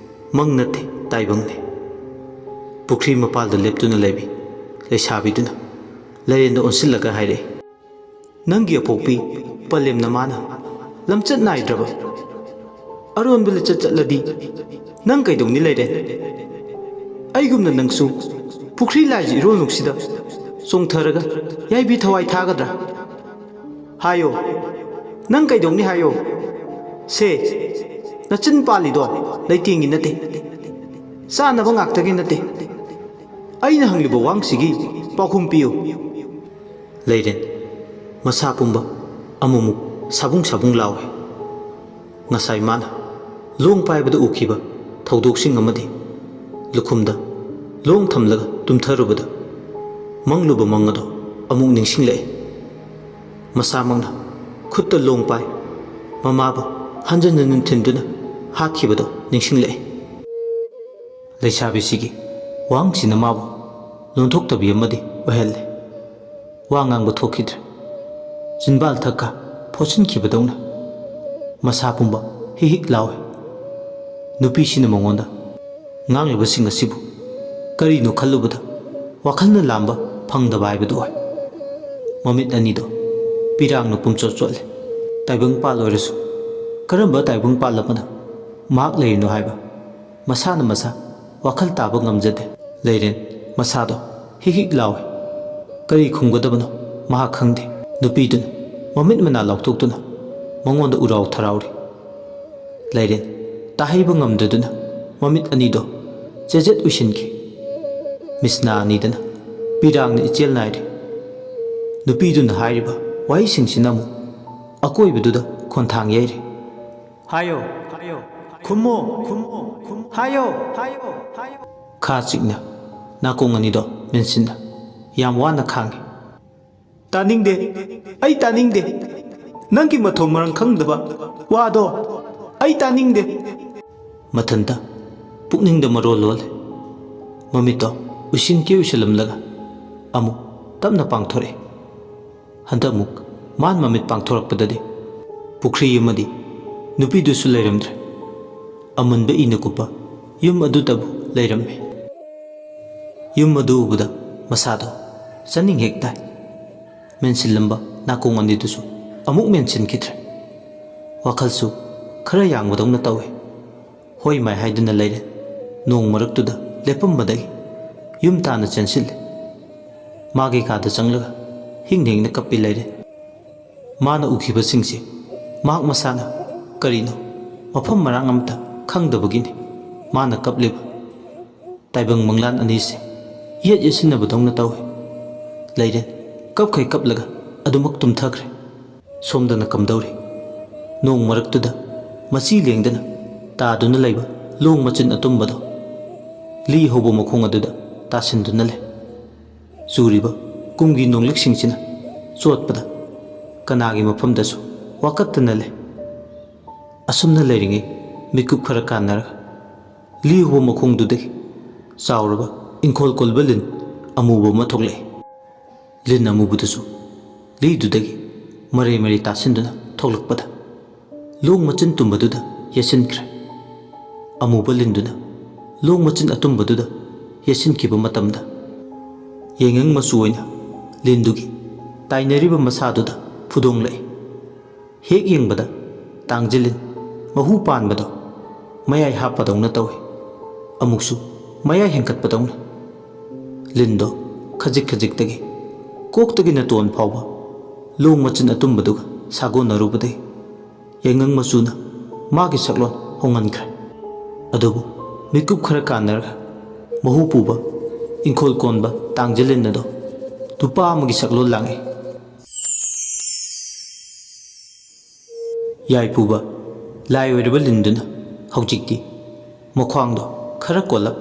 A: ꯃꯪ ꯅꯠꯇꯦ ꯇꯥꯏꯕꯪꯅꯤ꯫ ꯄꯨꯈ꯭ꯔꯤ ꯃꯄꯥꯜꯗ ꯂꯦꯞꯇꯨꯅ ꯂꯩꯕꯤ ꯂꯩꯁꯥꯕꯤꯗꯨꯅ ꯂꯩꯔꯦꯟꯗ ꯑꯣꯟꯁꯤꯜꯂꯒ ꯍꯥꯏꯔꯛꯏ, ꯅꯪꯒꯤ ꯑꯄꯣꯛꯄꯤ ꯄꯂꯦꯝ ꯅꯃꯥꯅ ꯂꯝꯆꯠ ꯅꯥꯏꯗ꯭ꯔꯕ ꯑꯔꯣꯟꯕ ꯂꯤꯆꯠ ꯆꯠꯂꯗꯤ ꯅꯪ ꯀꯩꯗꯧꯅꯤ ꯂꯩꯔꯦꯟ? ꯑꯩꯒꯨꯝꯅ ꯅꯪꯁꯨ ꯄꯨꯈ꯭ꯔꯤ ꯂꯥꯏꯒꯤ ꯏꯔꯣꯜꯅꯨꯡꯁꯤꯗ ꯆꯣꯡꯊꯔꯒ ꯌꯥꯏꯕꯤ ꯊꯋꯥꯏ ꯊꯥꯒꯗ꯭ꯔꯥ? ꯍꯥꯏꯌꯣ, ꯅꯪ ꯀꯩꯗꯧꯅꯤ ꯍꯥꯏꯌꯣ? ꯁꯦ ꯅꯆꯤꯟ ꯄꯥꯜꯂꯤꯗꯣ ꯂꯩꯇꯦꯡꯒꯤ ꯅꯠꯇꯦ, ꯆꯥꯅꯕ ꯉꯥꯛꯇꯒꯤ ꯅꯠꯇꯦ, ꯑꯩꯅ ꯍꯪꯂꯤꯕ ꯋꯥꯍꯪꯁꯤꯒꯤ ꯄꯥꯎꯈꯨꯝ ꯄꯤꯌꯨ꯫ ꯂꯩꯔꯦꯟ ꯃꯁꯥ ꯄꯨꯝꯕ ꯑꯃꯨꯛ ꯁꯥꯕꯨꯡ ꯁꯥꯕꯨꯡ ꯂꯥꯎꯏ꯫ ꯉꯁꯥꯏ ꯃꯥꯅ ꯂꯣꯡ ꯄꯥꯏꯕꯗ ꯎꯈꯤꯕ ꯊꯧꯗꯣꯛꯁꯤꯡ ꯑꯃꯗꯤ ꯂꯨꯈꯨꯝꯗ ꯂꯣꯡ ꯊꯝꯂꯒ ꯇꯨꯝꯊꯔꯨꯕꯗ ꯃꯪꯂꯨꯕ ꯃꯪ ꯑꯗꯣ ꯑꯃꯨꯛ ꯅꯤꯡꯁꯤꯡꯂꯛꯏ꯫ ꯃꯁꯥꯃꯛꯅ ꯈꯨꯠꯇ ꯂꯣꯡ ꯄꯥꯏ ꯃꯃꯥꯕꯨ ꯍꯟꯖꯟ ꯍꯟꯖꯤꯟ ꯊꯤꯟꯗꯨꯅ ꯍꯥꯠꯈꯤꯕꯗꯣ ꯅꯤꯡꯁꯤꯡꯂꯛꯏ꯫ ꯂꯩꯁꯥꯕꯤꯁꯤꯒꯤ ꯋꯥꯍꯪꯁꯤꯅ ꯃꯥꯕꯨ ꯂꯣꯟꯊꯣꯛꯇꯕꯤ ꯑꯃꯗꯤ ꯑꯣꯏꯍꯜꯂꯦ꯫ ꯋꯥ ꯉꯥꯡꯕ ꯊꯣꯛꯈꯤꯗ꯭ꯔꯦ, ꯆꯤꯟꯕꯥꯜ ꯊꯛꯀ ꯐꯣꯠꯆꯤꯟꯈꯤꯕꯗꯧꯅ ꯃꯁꯥ ꯄꯨꯝꯕ ꯍꯤꯛ ꯍꯤꯛ ꯂꯥꯎꯏ꯫ ꯅꯨꯄꯤꯁꯤꯅ ꯃꯉꯣꯟꯗ ꯉꯥꯡꯂꯤꯕꯁꯤꯡ ꯑꯁꯤꯕꯨ ꯀꯔꯤꯅꯣ ꯈꯜꯂꯨꯕꯗ ꯋꯥꯈꯜꯅ ꯂꯥꯝꯕ ꯐꯪꯗꯕ ꯍꯥꯏꯕꯗꯨ ꯑꯣꯏ꯫ ꯃꯃꯤꯠ ꯑꯅꯤꯗꯣ ꯄꯤꯔꯥꯡꯅ ꯄꯨꯝꯆꯣꯠ ꯆꯣꯠꯂꯤ꯫ ꯇꯥꯏꯕꯪꯄꯥꯜ ꯑꯣꯏꯔꯁꯨ ꯀꯔꯝꯕ ꯇꯥꯏꯕꯪꯄꯥꯜ ꯑꯃꯅ ꯃꯍꯥꯛ ꯂꯩꯔꯤꯅꯣ ꯍꯥꯏꯕ ꯃꯁꯥꯅ ꯃꯁꯥ ꯋꯥꯈꯜ ꯇꯥꯕ ꯉꯝꯖꯗꯦ꯫ ꯂꯩꯔꯦꯟ ꯃꯁꯥꯗꯣ ꯍꯤꯛ ꯍꯤꯛ ꯂꯥꯎꯏ꯫ ꯀꯔꯤ ꯈꯨꯝꯒꯗꯕꯅꯣ ꯃꯍꯥꯛ ꯈꯪꯗꯦ꯫ ꯅꯨꯄꯤꯗꯨꯅ ꯃꯃꯤꯠ ꯃꯅꯥ ꯂꯥꯎꯊꯣꯛꯇꯨꯅ ꯃꯉꯣꯟꯗ ꯎꯔꯥꯎ ꯊꯔꯥꯎꯔꯤ꯫ ꯂꯩꯔꯦꯟ ꯇꯥꯍꯩꯕ ꯉꯝꯗꯗꯨꯅ ꯃꯃꯤꯠ ꯑꯅꯤꯗꯣ ꯆꯦꯖꯦꯠ ꯎꯏꯁꯤꯟꯈꯤ꯫ ꯃꯤꯁꯅꯥ ꯑꯅꯤꯗꯅ ꯄꯤꯔꯥꯡꯅ ꯏꯆꯦꯜ ꯅꯥꯏꯔꯤ꯫ ꯅꯨꯄꯤꯗꯨꯅ ꯍꯥꯏꯔꯤꯕ ꯋꯥꯍꯩꯁꯤꯡꯁꯤꯅ ꯑꯃꯨꯛ ꯑꯀꯣꯏꯕꯗꯨꯗ ꯈꯣꯟꯊꯥꯡ ꯌꯩꯔꯤ꯫ ꯍꯥꯏꯌꯣ, ꯈꯨꯝꯃꯣ, ꯍꯥꯏꯌꯣ, ꯍꯥꯏꯌꯣ꯫ ꯈꯥ ꯆꯤꯛꯅ ꯅꯥꯀꯣꯡ ꯑꯅꯤꯗꯣ ꯃꯦꯟꯁꯤꯟꯅ ꯌꯥꯝ ꯋꯥꯅ ꯈꯥꯡꯉꯤ꯫ ꯇꯥꯅꯤꯡꯗꯦ, ꯑꯩ ꯇꯥꯅꯤꯡꯗꯦ, ꯅꯪꯒꯤ ꯃꯊꯣꯡ ꯃꯔꯝ ꯈꯪꯗꯕ ꯋꯥꯗꯣ ꯑꯩ ꯇꯥꯅꯤꯡꯗꯦ꯫ ꯃꯊꯟꯇ ꯄꯨꯛꯅꯤꯡꯗ ꯃꯔꯣꯜ ꯂꯣꯜꯂꯤ꯫ ꯃꯃꯤꯠꯇꯣ ꯎꯏꯁꯤꯟ ꯎꯏꯁꯤꯜꯂꯝꯂꯒ ꯑꯃꯨꯛ ꯇꯞꯅ ꯄꯥꯡꯊꯣꯔꯛꯏ꯫ ꯍꯟꯗꯛꯃꯨꯛ ꯃꯥꯅ ꯃꯃꯤꯠ ꯄꯥꯡꯊꯣꯔꯛꯄꯗꯗꯤ ꯄꯨꯈ꯭ꯔꯤ ꯑꯃꯗꯤ ꯅꯨꯄꯤꯗꯨꯁꯨ ꯂꯩꯔꯝꯗ꯭ꯔꯦ꯫ ꯑꯃꯟꯕ ꯏꯅ ꯀꯨꯞꯄ ꯌꯨꯝ ꯑꯗꯨꯇꯕꯨ ꯂꯩꯔꯝꯃꯤ꯫ ꯌꯨꯝ ꯑꯗꯨ ꯎꯕꯗ ꯃꯁꯥꯗꯣ ꯆꯥꯅꯤꯡ ꯍꯦꯛ ꯇꯥꯏ꯫ ꯃꯦꯟꯁꯤꯜꯂꯝꯕ ꯅꯥꯀꯣꯡ ꯑꯅꯤꯗꯨꯁꯨ ꯑꯃꯨꯛ ꯃꯦꯟꯁꯤꯟꯈꯤꯗ꯭ꯔꯦ꯫ ꯋꯥꯈꯜꯁꯨ ꯈꯔ ꯌꯥꯡꯕꯗꯧꯅ ꯇꯧꯏ꯫ ꯍꯣꯏ ꯃꯥꯏ ꯍꯥꯏꯗꯨꯅ ꯂꯩꯔꯦ ꯅꯣꯡ ꯃꯔꯛꯇꯨꯗ ꯂꯦꯞꯄꯝꯕꯗꯒꯤ ꯌꯨꯝ ꯇꯥꯟꯅ ꯆꯦꯟꯁꯤꯜꯂꯤ꯫ ꯃꯥꯒꯤ ꯀꯥꯗ ꯆꯪꯂꯒ ꯍꯤꯡ ꯍꯤꯡꯅ ꯀꯞꯄꯤ ꯂꯩꯔꯦ꯫ ꯃꯥꯅ ꯎꯈꯤꯕꯁꯤꯡꯁꯤ ꯃꯍꯥꯛ ꯃꯁꯥꯅ ꯀꯔꯤꯅꯣ ꯃꯐꯝ ꯃꯔꯥꯡ ꯑꯃꯇ ꯈꯪꯗꯕꯒꯤꯅꯤ ꯃꯥꯅ ꯀꯞꯂꯤꯕ꯫ ꯇꯥꯏꯕꯪ ꯃꯪꯂꯥꯟ ꯑꯅꯤꯁꯦ ꯌꯦꯠ ꯌꯦꯠꯁꯤꯟꯅꯕꯗꯧꯅ ꯇꯧꯏ꯫ ꯂꯩꯔꯦ ꯀꯞꯈꯩ ꯀꯞꯂꯒ ꯑꯗꯨꯃꯛ ꯇꯨꯝꯊꯈ꯭ꯔꯦ꯫ ꯁꯣꯝꯗꯅ ꯀꯝꯗꯧꯔꯤ? ꯅꯣꯡ ꯃꯔꯛꯇꯨꯗ ꯃꯆꯤ ꯂꯦꯡꯗꯅ ꯇꯥꯗꯨꯅ ꯂꯩꯕ ꯂꯣꯡ ꯃꯆꯤꯟ ꯑꯇꯨꯝꯕꯗꯣ ꯂꯤ ꯍꯧꯕ ꯃꯈꯣꯡ ꯑꯗꯨꯗ ꯇꯥꯁꯤꯟꯗꯨꯅ ꯂꯩ꯫ ꯆꯨꯔꯤꯕ ꯀꯨꯝꯒꯤ ꯅꯣꯡꯂꯤꯛꯁꯤꯡꯁꯤꯅ ꯆꯣꯠꯄꯗ ꯀꯅꯥꯒꯤ ꯃꯐꯝꯗꯁꯨ ꯋꯥꯀꯠꯇꯅ ꯂꯩ꯫ ꯑꯁꯨꯝꯅ ꯂꯩꯔꯤꯉꯩ ꯃꯤꯀꯨꯞ ꯈꯔ ꯀꯥꯟꯅꯔꯒ ꯂꯤ ꯍꯧꯕ ꯃꯈꯣꯡꯗꯨꯗꯒꯤ ꯆꯥꯎꯔꯕ ꯏꯪꯈꯣꯜ ꯀꯣꯜꯕ ꯂꯤꯟ ꯑꯃꯨꯕ ꯑꯃ ꯊꯣꯛꯂꯛꯏ꯫ ꯂꯤꯟ ꯑꯃꯨꯕꯗꯨꯁꯨ ꯂꯤꯗꯨꯗꯒꯤ ꯃꯔꯩ ꯃꯔꯩ ꯇꯥꯁꯤꯟꯗꯨꯅ ꯊꯣꯛꯂꯛꯄꯗ ꯂꯣꯡ ꯃꯆꯤꯟ ꯇꯨꯝꯕꯗꯨꯗ ꯌꯦꯠꯁꯤꯟꯈ꯭ꯔꯦ꯫ ꯑꯃꯨꯕ ꯂꯤꯟꯗꯨꯅ ꯂꯣꯡ ꯃꯆꯤꯟ ꯑꯇꯨꯝꯕꯗꯨꯗ ꯌꯦꯠꯁꯤꯟꯈꯤꯕ ꯃꯇꯝꯗ ꯌꯥꯏꯉꯪ ꯃꯆꯨ ꯑꯣꯏꯅ ꯂꯤꯟꯗꯨꯒꯤ ꯇꯥꯏꯅꯔꯤꯕ ꯃꯁꯥꯗꯨꯗ ꯐꯨꯗꯣꯡꯂꯛꯏ꯫ ꯍꯦꯛ ꯌꯦꯡꯕꯗ ꯇꯥꯡꯖꯤꯜꯂꯤꯟ ꯃꯍꯨ ꯄꯥꯟꯕꯗꯣ ꯃꯌꯥꯏ ꯍꯥꯞꯄꯗꯧꯅ ꯇꯧꯏ, ꯑꯃꯨꯛꯁꯨ ꯃꯌꯥꯏ ꯍꯦꯟꯀꯠꯄꯗꯧꯅ꯫ ꯂꯤꯟꯗꯣ ꯈꯖꯤꯛ ꯈꯖꯤꯛꯇꯒꯤ ꯀꯣꯛꯇꯒꯤꯅ ꯇꯣꯟ ꯐꯥꯎꯕ ꯂꯣꯡ ꯃꯆꯤꯟ ꯑꯇꯨꯝꯕꯗꯨꯒ ꯁꯥꯒꯣꯟꯅꯔꯨꯕꯗꯒꯤ ꯌꯥꯏꯉꯪ ꯃꯆꯨꯅ ꯃꯥꯒꯤ ꯁꯛꯂꯣꯟ ꯍꯣꯡꯍꯟꯈ꯭ꯔꯦ꯫ ꯑꯗꯨꯕꯨ ꯃꯤꯀꯨꯞ ꯈꯔ ꯀꯥꯟꯅꯔꯒ ꯃꯍꯨ ꯄꯨꯕ ꯏꯪꯈꯣꯜ ꯀꯣꯟꯕ ꯇꯥꯡꯖꯂꯤꯟ ꯑꯗꯣ ꯅꯨꯄꯥ ꯑꯃꯒꯤ ꯁꯛꯂꯣꯟ ꯂꯥꯡꯏ꯫ ꯌꯥꯏꯄꯨꯕ ꯂꯥꯏ ꯑꯣꯏꯔꯕ ꯂꯤꯟꯗꯨꯅ ꯍꯧꯖꯤꯛꯇꯤ ꯃꯈ꯭ꯋꯥꯡꯗꯣ ꯈꯔ ꯀꯣꯜꯂꯞ,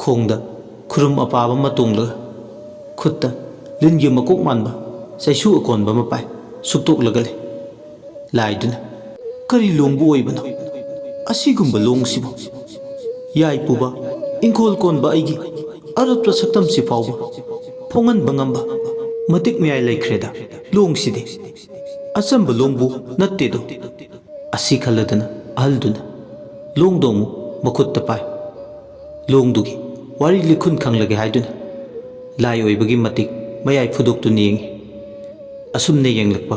A: ꯈꯣꯡꯗ ꯈꯨꯔꯨꯝ ꯑꯄꯥꯕ ꯑꯃ ꯇꯣꯡꯂꯒ, ꯈꯨꯠꯇ ꯂꯤꯟꯒꯤ ꯃꯀꯣꯛ ꯃꯥꯟꯕ ꯆꯩꯁꯨ ꯑꯀꯣꯟꯕ ꯑꯃ ꯄꯥꯏ ꯁꯨꯛꯇꯣꯛꯂꯒ ꯂꯩ꯫ ꯂꯥꯏꯗꯨꯅ ꯀꯔꯤ ꯂꯣꯡꯕꯨ ꯑꯣꯏꯕꯅꯣ ꯑꯁꯤꯒꯨꯝꯕ ꯂꯣꯡꯁꯤꯕꯨ? ꯌꯥꯏꯄꯨꯕ ꯏꯪꯈꯣꯜ ꯀꯣꯟꯕ ꯑꯩꯒꯤ ꯑꯔꯣꯠꯄ ꯁꯛꯇꯝꯁꯤ ꯐꯥꯎꯕ ꯐꯣꯡꯍꯟꯕ ꯉꯝꯕ ꯃꯇꯤꯛ ꯃꯌꯥꯏ ꯂꯩꯈ꯭ꯔꯦꯗ ꯂꯣꯡꯁꯤꯗꯤ ꯑꯆꯝꯕ ꯂꯣꯡꯕꯨ ꯅꯠꯇꯦꯗꯣ꯫ ꯑꯁꯤ ꯈꯜꯂꯗꯅ ꯑꯍꯜꯗꯨꯅ ꯂꯣꯡꯗꯣ ꯑꯃꯨꯛ ꯃꯈꯨꯠꯇ ꯄꯥꯏ꯫ ꯂꯣꯡꯗꯨꯒꯤ ꯋꯥꯔꯤ ꯂꯤꯈꯨꯟ ꯈꯪꯂꯒꯦ ꯍꯥꯏꯗꯨꯅ ꯂꯥꯏ ꯑꯣꯏꯕꯒꯤ ꯃꯇꯤꯛ ꯃꯌꯥꯏ ꯐꯨꯗꯣꯛꯇꯨꯅ ꯌꯦꯡꯉꯤ꯫ ꯑꯁꯨꯝꯅ ꯌꯦꯡꯂꯛꯄ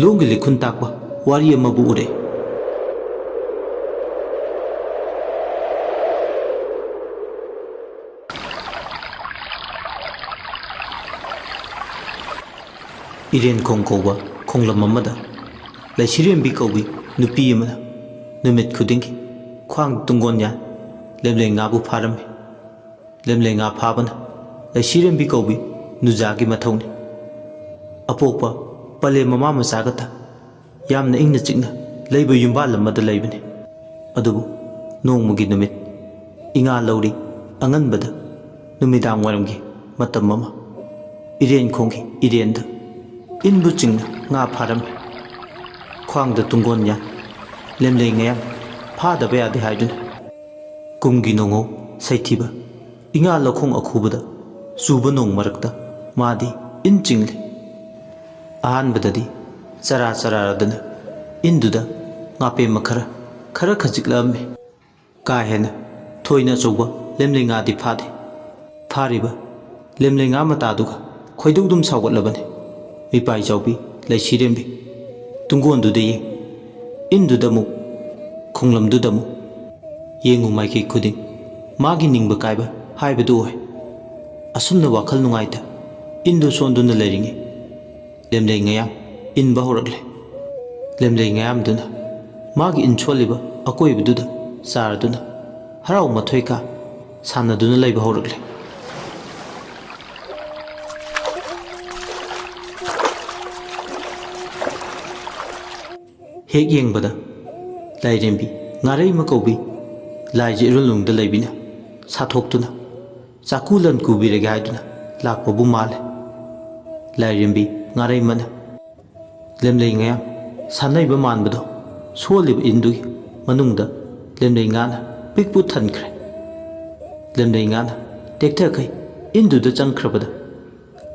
A: ꯂꯣꯡꯒꯤ ꯂꯤꯈꯨꯟ ꯇꯥꯛꯄ ꯋꯥꯔꯤ ꯑꯃꯕꯨ ꯎꯔꯦ꯫ ꯏꯔꯦꯟꯈꯣꯡ ꯀꯧꯕ ꯈꯣꯡꯂꯝ ꯑꯃꯗ ꯂꯩꯁꯤꯔꯦꯝꯕꯤ ꯀꯧꯕꯤ ꯅꯨꯄꯤ ꯑꯃꯅ ꯅꯨꯃꯤꯠ ꯈꯨꯗꯤꯡꯒꯤ ꯈ꯭ꯋꯥꯡ ꯇꯨꯡꯒꯣꯟ ꯌꯥꯟ ꯂꯦꯝꯂꯩ ꯉꯥꯕꯨ ꯐꯥꯔꯝꯃꯤ꯫ ꯂꯦꯝꯂꯩ ꯉꯥ ꯐꯥꯕꯅ ꯂꯩꯁꯤꯔꯦꯝꯕꯤ ꯀꯧꯕꯤ ꯅꯨꯖꯥꯒꯤ ꯃꯊꯧꯅꯤ꯫ ꯑꯄꯣꯛꯄ ꯄꯂꯦꯝ ꯃꯃꯥ ꯃꯆꯥꯒꯇ ꯌꯥꯝꯅ ꯏꯪꯅ ꯆꯤꯛꯅ ꯂꯩꯕ ꯌꯨꯝꯕꯥꯜ ꯑꯃꯗ ꯂꯩꯕꯅꯤ꯫ ꯑꯗꯨꯕꯨ ꯅꯣꯡꯃꯒꯤ ꯅꯨꯃꯤꯠ ꯏꯉꯥ ꯂꯧꯔꯤ ꯑꯉꯟꯕꯗ ꯅꯨꯃꯤꯗꯥꯡ ꯋꯥꯏꯔꯝꯒꯤ ꯃꯇꯝ ꯑꯃ ꯏꯔꯦꯟꯈꯣꯡꯒꯤ ꯏꯔꯦꯟꯗ ꯏꯟꯕꯨ ꯆꯤꯡꯅ ꯉꯥ ꯐꯥꯔꯝꯃꯤ꯫ ꯈ꯭ꯋꯥꯡꯗ ꯇꯨꯡꯒꯣꯟ ꯌꯥꯟ ꯂꯦꯝꯂꯩ ꯉꯌꯥꯝ ꯐꯥꯗꯕ ꯌꯥꯗꯦ ꯍꯥꯏꯗꯨꯅ ꯀꯨꯝꯒꯤ ꯅꯣꯡꯉꯧ ꯁꯩꯊꯤꯕ ꯏꯉꯥ ꯂꯧꯈꯣꯡ ꯑꯈꯨꯕꯗ ꯆꯨꯕ ꯅꯣꯡ ꯃꯔꯛꯇ ꯃꯥꯗꯤ ꯏꯟ ꯆꯤꯡꯂꯤ꯫ ꯑꯍꯥꯟꯕꯗꯗꯤ ꯆꯔꯥ ꯆꯔꯥꯗꯅ ꯏꯟꯗꯨꯗ ꯉꯥꯄꯦꯝꯃ ꯈꯔ ꯈꯖꯤꯛꯂꯛꯑꯝꯃꯤ꯫ ꯀꯥ ꯍꯦꯟꯅ ꯊꯣꯏꯅ ꯑꯆꯧꯕ ꯂꯦꯝꯂꯩ ꯉꯥꯗꯤ ꯐꯥꯗꯦ꯫ ꯐꯥꯔꯤꯕ ꯂꯦꯝꯂꯩ ꯉꯥ ꯃꯇꯥꯗꯨꯒ ꯈꯣꯏꯗꯧꯗꯨꯝ ꯁꯥꯎꯒꯠꯂꯕꯅꯤ ꯃꯤꯄꯥꯏ ꯆꯥꯎꯕꯤ ꯂꯩꯁꯤꯔꯦꯝꯕꯤ꯫ ꯇꯨꯡꯒꯣꯟꯗꯨꯗ ꯌꯦꯡ, ꯏꯟꯗꯨꯗ ꯑꯃꯨꯛ, ꯈꯣꯡꯂꯝꯗꯨꯗ ꯑꯃꯨꯛ ꯌꯦꯡꯉꯨ ꯃꯥꯏꯀꯩ ꯈꯨꯗꯤꯡ ꯃꯥꯒꯤ ꯅꯤꯡꯕ ꯀꯥꯏꯕ ꯍꯥꯏꯕꯗꯨ ꯑꯣꯏ꯫ ꯑꯁꯨꯝꯅ ꯋꯥꯈꯜ ꯅꯨꯡꯉꯥꯏꯇ ꯏꯟꯗꯨ ꯁꯣꯟꯗꯨꯅ ꯂꯩꯔꯤꯉꯩ ꯂꯦꯝꯂꯩ ꯉꯌꯥꯝ ꯏꯟꯕ ꯍꯧꯔꯛꯂꯦ꯫ ꯂꯦꯝꯂꯩ ꯉꯌꯥꯝꯗꯨꯅ ꯃꯥꯒꯤ ꯏꯟ ꯁꯣꯜꯂꯤꯕ ꯑꯀꯣꯏꯕꯗꯨꯗ ꯆꯥꯔꯗꯨꯅ ꯍꯔꯥꯎ ꯃꯊꯣꯏ ꯀꯥ ꯁꯥꯟꯅꯗꯨꯅ ꯂꯩꯕ ꯍꯧꯔꯛꯂꯦ꯫ ꯍꯦꯛ ꯌꯦꯡꯕꯗ ꯂꯥꯏꯔꯦꯝꯕꯤ ꯉꯥꯔꯩꯃ ꯀꯧꯕꯤ ꯂꯥꯏꯖ ꯏꯔꯣꯜꯅꯨꯡꯗ ꯂꯩꯕꯤꯅ ꯁꯥꯊꯣꯛꯇꯨꯅ ꯆꯥꯛꯀꯨ ꯂꯟ ꯀꯨꯕꯤꯔꯒꯦ ꯍꯥꯏꯗꯨꯅ ꯂꯥꯛꯄꯕꯨ ꯃꯥꯜꯂꯦ꯫ ꯂꯥꯏꯔꯦꯝꯕꯤ ꯉꯥꯔꯩꯃꯅ ꯂꯦꯝꯂꯩ ꯉꯌꯥꯝ ꯁꯥꯟꯅꯩꯕ ꯃꯥꯟꯕꯗꯣ ꯁꯣꯜꯂꯤꯕ ꯏꯟꯗꯨꯒꯤ ꯃꯅꯨꯡꯗ ꯂꯦꯝꯂꯩ ꯉꯥꯅ ꯄꯤꯛꯄꯨ ꯊꯟꯈ꯭ꯔꯦ꯫ ꯂꯦꯝꯂꯩ ꯉꯥꯅ ꯇꯦꯛꯊꯈꯩ ꯏꯟꯗꯨꯗ ꯆꯪꯈ꯭ꯔꯕꯗ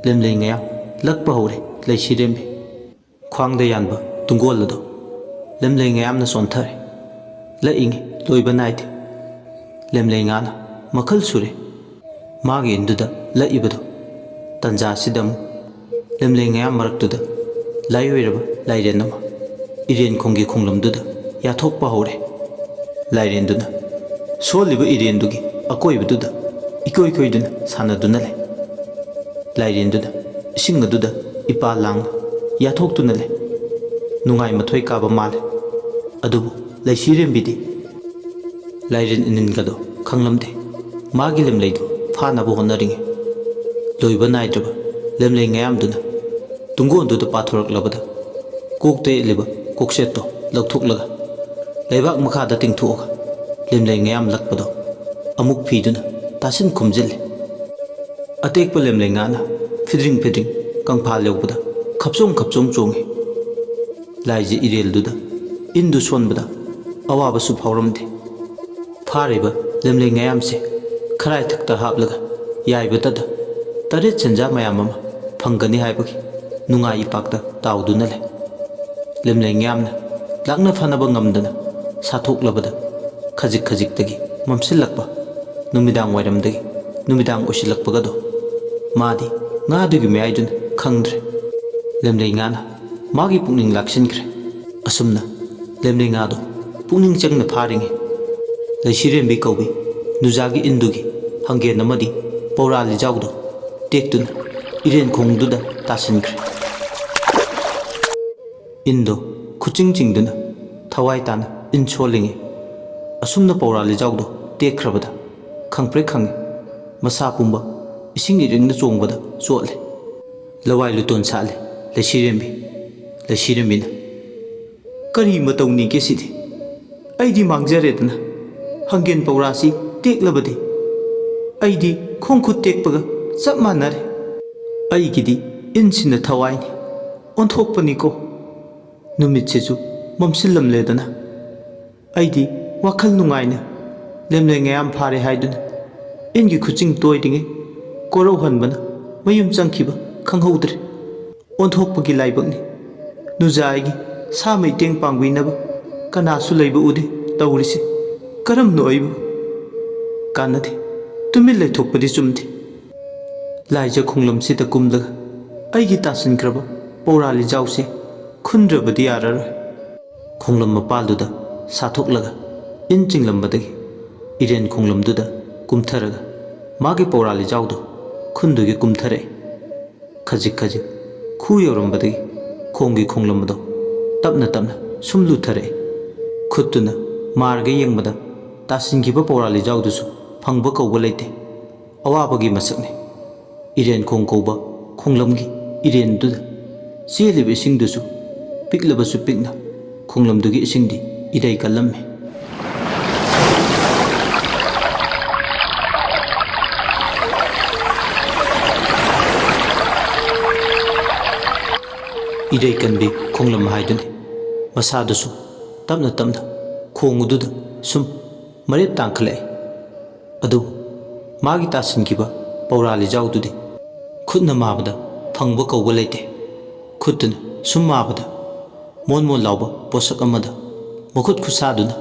A: ꯂꯦꯝꯂꯩ ꯉꯌꯥꯝ ꯂꯛꯄ ꯍꯧꯔꯦ ꯂꯩꯁꯤꯔꯦꯝꯕꯤ꯫ ꯈ꯭ꯋꯥꯡꯗ ꯌꯥꯟꯕ ꯇꯨꯡꯒꯣꯜ ꯑꯗꯣ ꯂꯦꯝꯂꯩ ꯉꯌꯥꯝꯅ ꯆꯣꯟꯊꯔꯦ꯫ ꯂꯛꯏꯉꯩ ꯂꯣꯏꯕ ꯅꯥꯏꯗꯦ꯫ ꯂꯦꯝꯂꯩ ꯉꯥꯅ ꯃꯈꯜ ꯁꯨꯔꯦ ꯃꯥꯒꯤ ꯏꯟꯗꯨꯗ ꯂꯛꯏꯕꯗꯣ꯫ ꯇꯟꯖꯥꯁꯤꯗ ꯑꯃꯨꯛ ꯂꯦꯝꯂꯩ ꯉꯌꯥꯝ ꯃꯔꯛꯇꯨꯗ ꯂꯥꯏꯑꯣꯏꯔꯕ ꯂꯥꯏꯔꯦꯟ ꯑꯃ ꯏꯔꯦꯟꯈꯣꯡꯒꯤ ꯈꯣꯡꯂꯝꯗꯨꯗ ꯌꯥꯊꯣꯛꯄ ꯍꯧꯔꯦ꯫ ꯂꯥꯏꯔꯦꯟꯗꯨꯅ ꯁꯣꯜꯂꯤꯕ ꯏꯔꯦꯟꯗꯨꯒꯤ ꯑꯀꯣꯏꯕꯗꯨꯗ ꯏꯀꯣꯏ ꯀꯣꯏꯗꯨꯅ ꯁꯥꯟꯅꯗꯨꯅ ꯂꯩ꯫ ꯂꯥꯏꯔꯦꯟꯗꯨꯅ ꯏꯁꯤꯡ ꯑꯗꯨꯗ ꯏꯄꯥ ꯂꯥꯡꯅ ꯌꯥꯊꯣꯛꯇꯨꯅ ꯂꯩ꯫ ꯅꯨꯡꯉꯥꯏ ꯃꯊꯣꯏ ꯀꯥꯕ ꯃꯥꯜꯂꯦ꯫ ꯑꯗꯨꯕꯨ ꯂꯩꯁꯤꯔꯦꯝꯕꯤꯗꯤ ꯂꯥꯏꯔꯦꯟ ꯏꯅꯤꯟꯒꯗꯣ ꯈꯪꯂꯝꯗꯦ꯫ ꯃꯥꯒꯤ ꯂꯦꯝꯂꯩꯗꯨ ꯐꯥꯅꯕ ꯍꯣꯠꯅꯔꯤꯉꯩ ꯂꯣꯏꯕ ꯅꯥꯏꯗ꯭ꯔꯕ ꯂꯦꯝꯂꯩ ꯉꯌꯥꯝꯗꯨꯅ ꯇꯨꯡꯒꯣꯟꯗꯨꯗ ꯄꯥꯊꯣꯔꯛꯂꯕꯗ ꯀꯣꯛꯇ ꯌꯦꯠꯂꯤꯕ ꯀꯣꯛꯁꯦꯠꯇꯣ ꯂꯧꯊꯣꯛꯂꯒ ꯂꯩꯕꯥꯛ ꯃꯈꯥꯗ ꯇꯤꯡꯊꯣꯛꯑꯒ ꯂꯦꯝꯂꯩ ꯉꯌꯥꯝ ꯂꯛꯄꯗꯣ ꯑꯃꯨꯛ ꯐꯤꯗꯨꯅ ꯇꯥꯁꯤꯟ ꯈꯨꯝꯖꯤꯜꯂꯤ꯫ ꯑꯇꯦꯛꯄ ꯂꯦꯝꯂꯩ ꯉꯥꯅ ꯐꯤꯗ꯭ꯔꯤꯡ ꯐꯤꯗ꯭ꯔꯤꯡ ꯀꯪꯐꯥꯜ ꯌꯧꯕꯗ ꯈꯞꯆꯣꯡ ꯈꯞꯆꯣꯡ ꯆꯣꯡꯉꯤ꯫ ꯂꯥꯏꯖ ꯏꯔꯦꯜꯗꯨꯗ ꯏꯟꯗꯨ ꯁꯣꯟꯕꯗ ꯑꯋꯥꯕꯁꯨ ꯐꯥꯎꯔꯝꯗꯦ꯫ ꯐꯥꯔꯤꯕ ꯂꯦꯝꯂꯩ ꯉꯌꯥꯝꯁꯦ ꯈꯔꯥꯏꯊꯛꯇ ꯍꯥꯞꯂꯒ ꯌꯥꯏꯕꯇꯗ ꯇꯔꯦꯠ ꯁꯦꯟꯖꯥ ꯃꯌꯥꯝ ꯑꯃ ꯐꯪꯒꯅꯤ ꯍꯥꯏꯕꯒꯤ ꯅꯨꯡꯉꯥꯏ ꯏꯄꯥꯛꯇ ꯇꯥꯎꯗꯨꯅ ꯂꯩ꯫ ꯂꯦꯝꯂꯩ ꯉꯌꯥꯝꯅ ꯂꯥꯛꯅ ꯐꯅꯕ ꯉꯝꯗꯅ ꯁꯥꯊꯣꯛꯂꯕꯗ ꯈꯖꯤꯛ ꯈꯖꯤꯛꯇꯒꯤ ꯃꯝꯁꯤꯜꯂꯛꯄ ꯅꯨꯃꯤꯗꯥꯡ ꯋꯥꯏꯔꯝꯗꯒꯤ ꯅꯨꯃꯤꯗꯥꯡ ꯑꯣꯏꯁꯤꯜꯂꯛꯄꯒꯗꯣ ꯃꯥꯗꯤ ꯉꯥꯗꯨꯒꯤ ꯃꯌꯥꯏꯗꯨꯅ ꯈꯪꯗ꯭ꯔꯦ꯫ ꯂꯦꯝꯂꯩ ꯉꯥꯅ ꯃꯥꯒꯤ ꯄꯨꯛꯅꯤꯡ ꯂꯥꯛꯁꯤꯟꯈ꯭ꯔꯦ꯫ ꯑꯁꯨꯝꯅ ꯂꯦꯝꯂꯩ ꯉꯥꯗꯣ ꯄꯨꯛꯅꯤꯡ ꯆꯪꯅ ꯐꯥꯔꯤꯉꯩ ꯂꯩꯁꯤꯔꯦꯝꯕꯤ ꯀꯧꯕꯤ ꯅꯨꯖꯥꯒꯤ ꯏꯟꯗꯨꯒꯤ ꯍꯪꯒꯦꯟ ꯑꯃꯗꯤ ꯄꯧꯔꯥ ꯂꯤꯖꯥꯎꯗꯣ ꯇꯦꯛꯇꯨꯅ ꯏꯔꯦꯟꯈꯣꯡꯗꯨꯗ ꯇꯥꯁꯤꯟꯈ꯭ꯔꯦ꯫ ꯏꯟꯗꯣ ꯈꯨꯆꯤꯡ ꯆꯤꯡꯗꯨꯅ ꯊꯋꯥꯏ ꯇꯥꯅ इन सोलिंगे असुमना पौरा लिजाउदो टेक्खरबदा खंगप्रे खंगे मसा पुंबा इसिंग इरिंगना चोंगबदा चोले लवाई लुतोन साले लेसिरेंबिना करी मतौनी के सिदि अइदी मांगजरेदना हंगेन पौरासी टेक्लबदि अइदी खोंखुत टेक्पगा चप मानरे अइगिदि इनसिना थवाइनि ओंथोकपनिको नुमितसेजु ममसिलमलेदना अइदी वाखल नुंगाइना लेमलेंगयाम फारे हाइदुना इनगी खुचिंग तोइदिंगे कोरौ हनबना मयुम चंखिबा खंगहौद्रे ओंथोकपगी लाइबकनि नुजाइगी सा मैतेंग पांगबिनबा कनासु लैबा उदे तौरिसे करमनो अइबु कानदे तुमिल लेथोकपदि चुमदे लाइजा खुंलमसिदा कुमलगा अइगी तासिनख्रबा पौरा लिजाउसे खुंद्रबदि याररोय खुंलम मपालदुदा साथोकलगा इन चिंगलमबदगी इरेन खुंलमदुदा कुमथरगा मागे पौरा लिजाउदो खुंदुगी कुमथरे खजिक खजिक खु यौरमबदगी खोंगी खुंलमदो तपना तपना सुम लुथरे खुदतुना मारगे येंगबदा तासिनगिबा पौरा लिजाउदुसु फंगबा कौबा लेते अवाबगी मसकने इरेन खोंग कौबा खुंलमगी इरेन दुदा चेलिब इसिंगदुसु पिकलबसु पिकना खुंलमदुगी इसिंगदि इदै कलम्मे इदै कनबी खुंलम हाइदुने मसादुसु तपना तपना खोंगुदुदा सुम मरेप तांखले अदु मागी तासिनगिबा पौरा लिजाउदुदि खुदना माबदा फंगबा कौबा लेते खुदना सुम माबदा मोन मोन लाउबा पोसक अमदा मखुद खुसादुना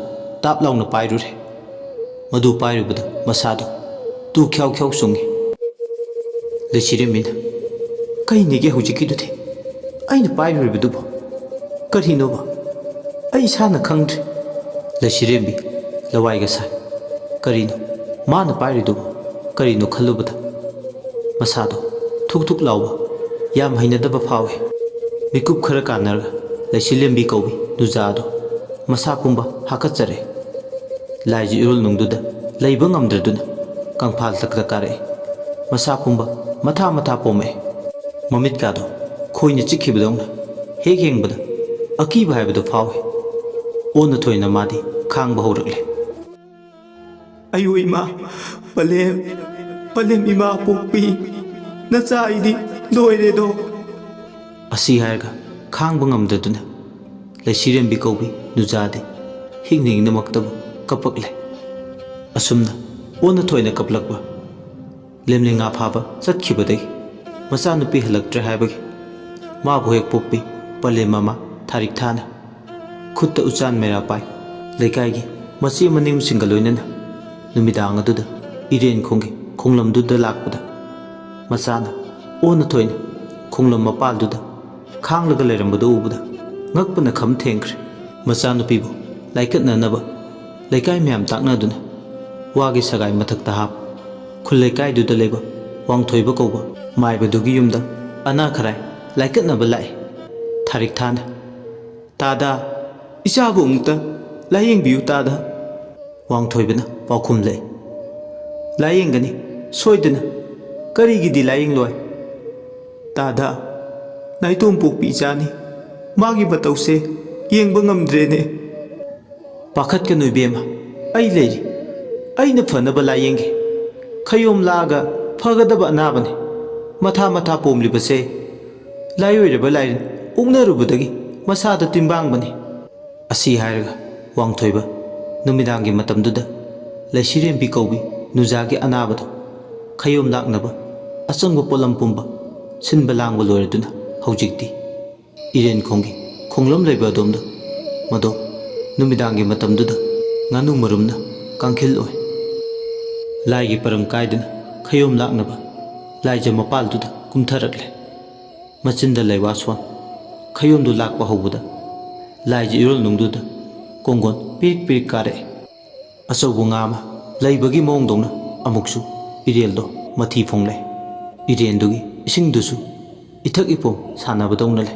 A: ताप लाउना पाइरुरे मदु पाइरुबदा मसादु तु ख्याउ ख्याउ सुंगे लेसिरेमिना कइनेगे हुजिकिदुदि अइना पाइरुरिबदुबो करिनोबा अइ साना खंद्रे लेसिरेमबी लवाइगा साइ करिनो माना पाइरिदुबो करिनो खल्लुबदा मसादो थुक थुक लाउबा याम हैनदबा फावे मिकुप खरा कानरगा लेसिलेमबी कौबी नुजादो मसा पुंबा हाकचरे लाइजी इरोल नुंगदुदा लैबा ngamdraduna kangphal takda kare masa pumba matha matha pome mamit kado khoina chikhibadongna hek hengbada akiba haibadu fawe ona thoina madi khangba horakle ayu ima palem ima pokpi nacha idi loire do asi hairga khangba ngamdaduna leisirem bi kobi nujade hingning namaktabu kapakle asumna ona thoina kaplakba lemlenga phaba chatkibadai macha nupi halaktre haibagi ma bhoek pokpi pale mama tharik thana khutta uchan mera pai leikai gi masi manim singaloinana numidang aduda iren khongi khonglam duda lakpada masana ona thoina khonglam mapal duda khanglaga lerambadu ubada ngakpana kham thengre macha nupi bu laikat nanaba leikai myam takna duna wagi sagai mathakta hap khul leikai duda leba wangthoiba koba maiba dugi yumda ana kharai laikat na balai tharik thana tada isabu umta layeng biu tada wangthoibana paukhum le layeng gani soidana karigi di layeng loi tada naitom pokpi jani magi batause yengba ngamdrene pakhat ka noi bema ai leiri aina phanaba layenge khayom laga phagadaba anabane matha matha pomlibase layoireba lairin ungnarubadagi masada timbangbani asi hairaga wangthoiba numidangi matamduda leisirem bi kobi nujagi anabado khayom laknaba achangba polam pumba sinba langba loiraduna haujikti iren khongi khonglom leiba domda mado numidangi matamduda nganu marumna kangkhil oi laigi param kaiduna khayom laknaba laija mapalduda kumtharakle machinda leiwaswan khayom du lakpa hobuda laiji irol nungduda kongon pirik pirik kare asobu ngama leibagi mongdongna amuksu ireldo mathi phongle irendugi isingdusu ithak ipom sanabadongna le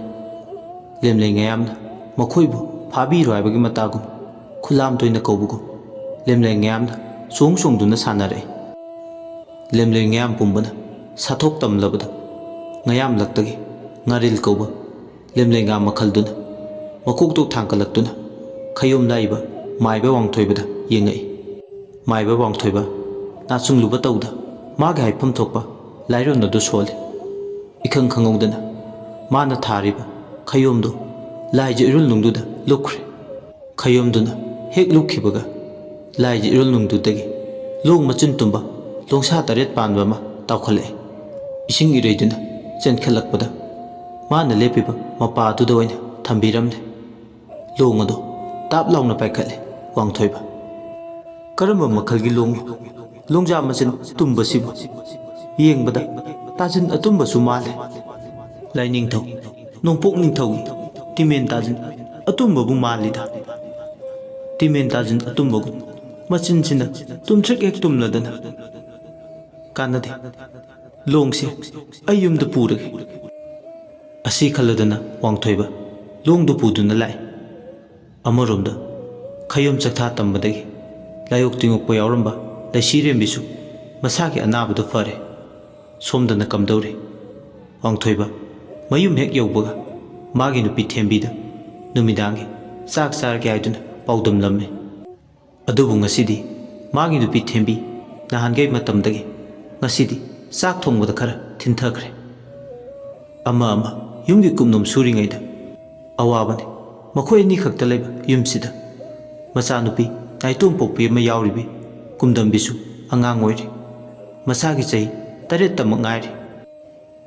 A: lemlengayamna makhoibu phabi roibagi matagum ꯈꯨꯂꯥꯝ ꯇꯣꯏꯅ ꯀꯧꯕꯒꯨꯝ ꯂꯦꯝꯂꯩ ꯉꯌꯥꯝꯅ ꯆꯣꯡ ꯆꯣꯡꯗꯨꯅ ꯁꯥꯟꯅꯔꯛꯏ꯫ ꯂꯦꯝꯂꯩ ꯉꯌꯥꯝ ꯄꯨꯝꯕꯅ ꯁꯥꯊꯣꯛ ꯇꯝꯂꯕꯗ ꯉꯌꯥꯝꯂꯛꯇꯒꯤ ꯉꯥꯔꯤꯜ ꯀꯧꯕ ꯂꯦꯝꯂꯩ ꯉꯥ ꯃꯈꯜꯗꯨꯅ ꯃꯀꯣꯛꯇꯣ ꯊꯥꯡꯀꯠꯂꯛꯇꯨꯅ ꯈꯌꯣꯝ ꯂꯥꯛꯏꯕ ꯃꯥꯏꯕ ꯋꯥꯡꯊꯣꯏꯕꯗ ꯌꯦꯡꯉꯛꯏ꯫ ꯃꯥꯏꯕ ꯋꯥꯡꯊꯣꯏꯕ ꯅꯥꯆꯨꯡꯂꯨꯕ ꯇꯧꯗ ꯃꯥꯒꯤ ꯍꯥꯏꯐꯝ ꯊꯣꯛꯄ ꯂꯥꯏꯔꯣꯟ ꯑꯗꯨ ꯁꯣꯜꯂꯤ꯫ ꯏꯈꯪ ꯈꯪꯍꯧꯗꯅ ꯃꯥꯅ ꯊꯥꯔꯤꯕ ꯈꯌꯣꯝꯗꯨ ꯂꯥꯏꯖ ꯏꯔꯨꯜꯅꯨꯡꯗꯨꯗ ꯂꯨꯞꯈ꯭ꯔꯦ꯫ ꯈꯌꯣꯝꯗꯨꯅ ꯍꯦꯛ ꯂꯨꯞꯈꯤꯕꯒ ꯂꯥꯏꯖ ꯏꯔꯨꯜꯅꯨꯡꯗꯨꯗꯒꯤ ꯂꯣꯡ ꯃꯆꯤꯟ ꯇꯨꯝꯕ ꯂꯣꯡꯁꯥ 9 ꯄꯥꯟꯕ ꯑꯃ ꯇꯥꯎꯈꯠꯂꯛꯏ꯫ ꯏꯁꯤꯡ ꯏꯔꯩꯗꯨꯅ ꯆꯦꯟꯈꯠꯂꯛꯄꯗ ꯃꯥꯅ ꯂꯦꯞꯄꯤꯕ ꯃꯄꯥ ꯑꯗꯨꯗ ꯑꯣꯏꯅ ꯊꯝꯕꯤꯔꯝꯂꯦ꯫ ꯂꯣꯡ ꯑꯗꯨ ꯇꯥꯞ ꯂꯥꯎꯅ ꯄꯥꯏꯈꯠꯂꯦ ꯋꯥꯡꯊꯣꯏꯕ꯫ ꯀꯔꯝꯕ ꯃꯈꯜꯒꯤ ꯂꯣꯡꯅꯣ? ꯂꯣꯡꯖꯥ ꯃꯆꯤꯟ ꯇꯨꯝꯕꯁꯤꯕꯨ ꯌꯦꯡꯕꯗ ꯇꯥꯖꯤꯟ ꯑꯇꯨꯝꯕꯁꯨ ꯃꯥꯜꯂꯦ꯫ ꯂꯥꯏꯅꯤꯡꯊꯧ ꯅꯣꯡꯄꯣꯛ ꯅꯤꯡꯊꯧꯒꯤ ꯇꯤꯃꯦꯟ ꯇꯥꯖꯤꯟ ꯑꯇꯨꯝꯕꯕꯨ ꯃꯥꯜꯂꯤꯗ꯫ ꯇꯤꯃꯦꯟ ꯇꯥꯖꯤꯟ ꯑꯇꯨꯝꯕꯒꯨꯝ ꯃꯆꯤꯟꯁꯤꯅ ꯇꯨꯝꯊ꯭ꯔꯤꯛ ꯍꯦꯛ ꯇꯨꯝꯂꯗꯅ꯫ ꯀꯥꯟꯅꯗꯦ, ꯂꯣꯡꯁꯦ ꯑꯩ ꯌꯨꯝꯗ ꯄꯨꯔꯒꯦ꯫ ꯑꯁꯤ ꯈꯜꯂꯗꯅ ꯋꯥꯡꯊꯣꯏꯕ ꯂꯣꯡꯗꯨ ꯄꯨꯗꯨꯅ ꯂꯥꯛꯏ꯫ ꯑꯃꯔꯣꯝꯗ ꯈꯌꯣꯝ ꯆꯛꯊꯥ ꯇꯝꯕꯗꯒꯤ ꯂꯥꯏꯑꯣꯛ ꯇꯤꯡꯉꯣꯛꯄ ꯌꯥꯎꯔꯝꯕ ꯂꯩꯁꯤꯔꯦꯝꯕꯤꯁꯨ ꯃꯁꯥꯒꯤ ꯑꯅꯥꯕꯗꯨ ꯐꯔꯦ꯫ ꯁꯣꯝꯗꯅ ꯀꯝꯗꯧꯔꯤ? ꯋꯥꯡꯊꯣꯏꯕ ꯃꯌꯨꯝ ꯍꯦꯛ ꯌꯧꯕꯒ ꯃꯥꯒꯤ ꯅꯨꯄꯤ ꯊꯦꯝꯕꯤꯗ ꯅꯨꯃꯤꯗꯥꯡꯒꯤ ꯆꯥꯛ ꯆꯥꯔꯒꯦ ꯍꯥꯏꯗꯨꯅ ꯄꯥꯎꯗꯝꯂꯝꯃꯤ꯫ ꯑꯗꯨꯕꯨ ꯉꯁꯤꯗꯤ ꯃꯥꯒꯤ ꯅꯨꯄꯤ ꯊꯦꯝꯕꯤ ꯅꯍꯥꯟꯒꯩ ꯃꯇꯝꯗꯒꯤ ꯉꯁꯤꯗꯤ ꯆꯥꯛ ꯊꯣꯡꯕꯗ ꯈꯔ ꯊꯤꯟꯊꯈ꯭ꯔꯦ꯫ ꯑꯃ ꯌꯨꯝꯒꯤ ꯀꯨꯞꯅꯣꯝ ꯁꯨꯔꯤꯉꯩꯗ ꯑꯋꯥꯕꯅꯤ ꯃꯈꯣꯏ ꯑꯅꯤ ꯈꯛꯇ ꯂꯩꯕ ꯌꯨꯝꯁꯤꯗ ꯃꯆꯥꯅꯨꯄꯤ ꯅꯥꯏꯇꯣꯝ ꯄꯣꯛꯄꯤ ꯑꯃ ꯌꯥꯎꯔꯤꯕꯤ ꯀꯨꯝꯗꯝꯕꯤꯁꯨ ꯑꯉꯥꯡ ꯑꯣꯏꯔꯤ꯫ ꯃꯁꯥꯒꯤ ꯆꯍꯤ 8ꯇꯃꯛ ꯉꯥꯏꯔꯤ꯫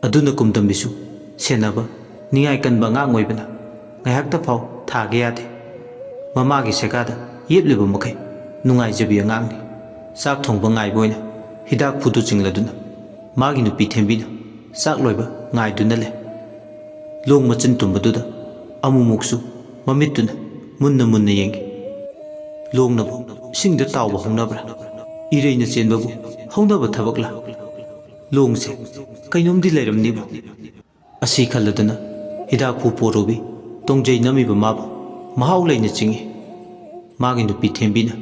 A: ꯑꯗꯨꯅ ꯀꯨꯝꯗꯝꯕꯤꯁꯨ ꯁꯦꯟꯅꯕ ꯅꯤꯡꯉꯥꯏ ꯀꯟꯕ ꯑꯉꯥꯡ ꯑꯣꯏꯕꯅ ꯉꯥꯏꯍꯥꯛꯇ ꯐꯥꯎ ꯊꯥꯒꯦ ꯌꯥꯗꯦ꯫ ꯃꯃꯥꯒꯤ ꯁꯦꯀꯥꯗ ꯌꯦꯞꯂꯤꯕ ꯃꯈꯩ ꯅꯨꯡꯉꯥꯏꯖꯕꯤ ꯑꯉꯥꯡꯅꯤ꯫ ꯆꯥꯛ ꯊꯣꯡꯕ ꯉꯥꯏꯕ ꯑꯣꯏꯅ ꯍꯤꯗꯥꯛ ꯐꯨꯗꯨ ꯆꯤꯡꯂꯗꯨꯅ ꯃꯥꯒꯤ ꯅꯨꯄꯤ ꯊꯦꯝꯕꯤꯅ ꯆꯥꯛ ꯂꯣꯏꯕ ꯉꯥꯏꯗꯨꯅ ꯂꯩ꯫ ꯂꯣꯡ ꯃꯆꯤꯟ ꯇꯨꯝꯕꯗꯨꯗ ꯑꯃꯨꯛꯃꯨꯛꯁꯨ ꯃꯃꯤꯠꯇꯨꯅ ꯃꯨꯟꯅ ꯃꯨꯟꯅ ꯌꯦꯡꯉꯤ꯫ ꯂꯣꯡꯅꯕꯨ ꯏꯁꯤꯡꯗ ꯇꯥꯎꯕ ꯍꯧꯅꯕ꯭ꯔꯥ? ꯏꯔꯩꯅ ꯆꯦꯟꯕꯕꯨ ꯍꯧꯅꯕ ꯊꯕꯛꯂꯥ? ꯂꯣꯡꯁꯦ ꯀꯩꯅꯣꯝꯗꯤ ꯂꯩꯔꯝꯅꯤꯕꯨ꯫ ꯑꯁꯤ ꯈꯜꯂꯗꯅ ꯍꯤꯗꯥꯛꯐꯨ ꯄꯣꯔꯣꯕꯤ ꯇꯣꯡꯖꯩ ꯅꯝꯃꯤꯕ ꯃꯥꯕꯨ ꯃꯍꯥꯎ ꯂꯩꯅ ꯆꯤꯡꯏ꯫ ꯃꯥꯒꯤ ꯅꯨꯄꯤ ꯊꯦꯝꯕꯤꯅ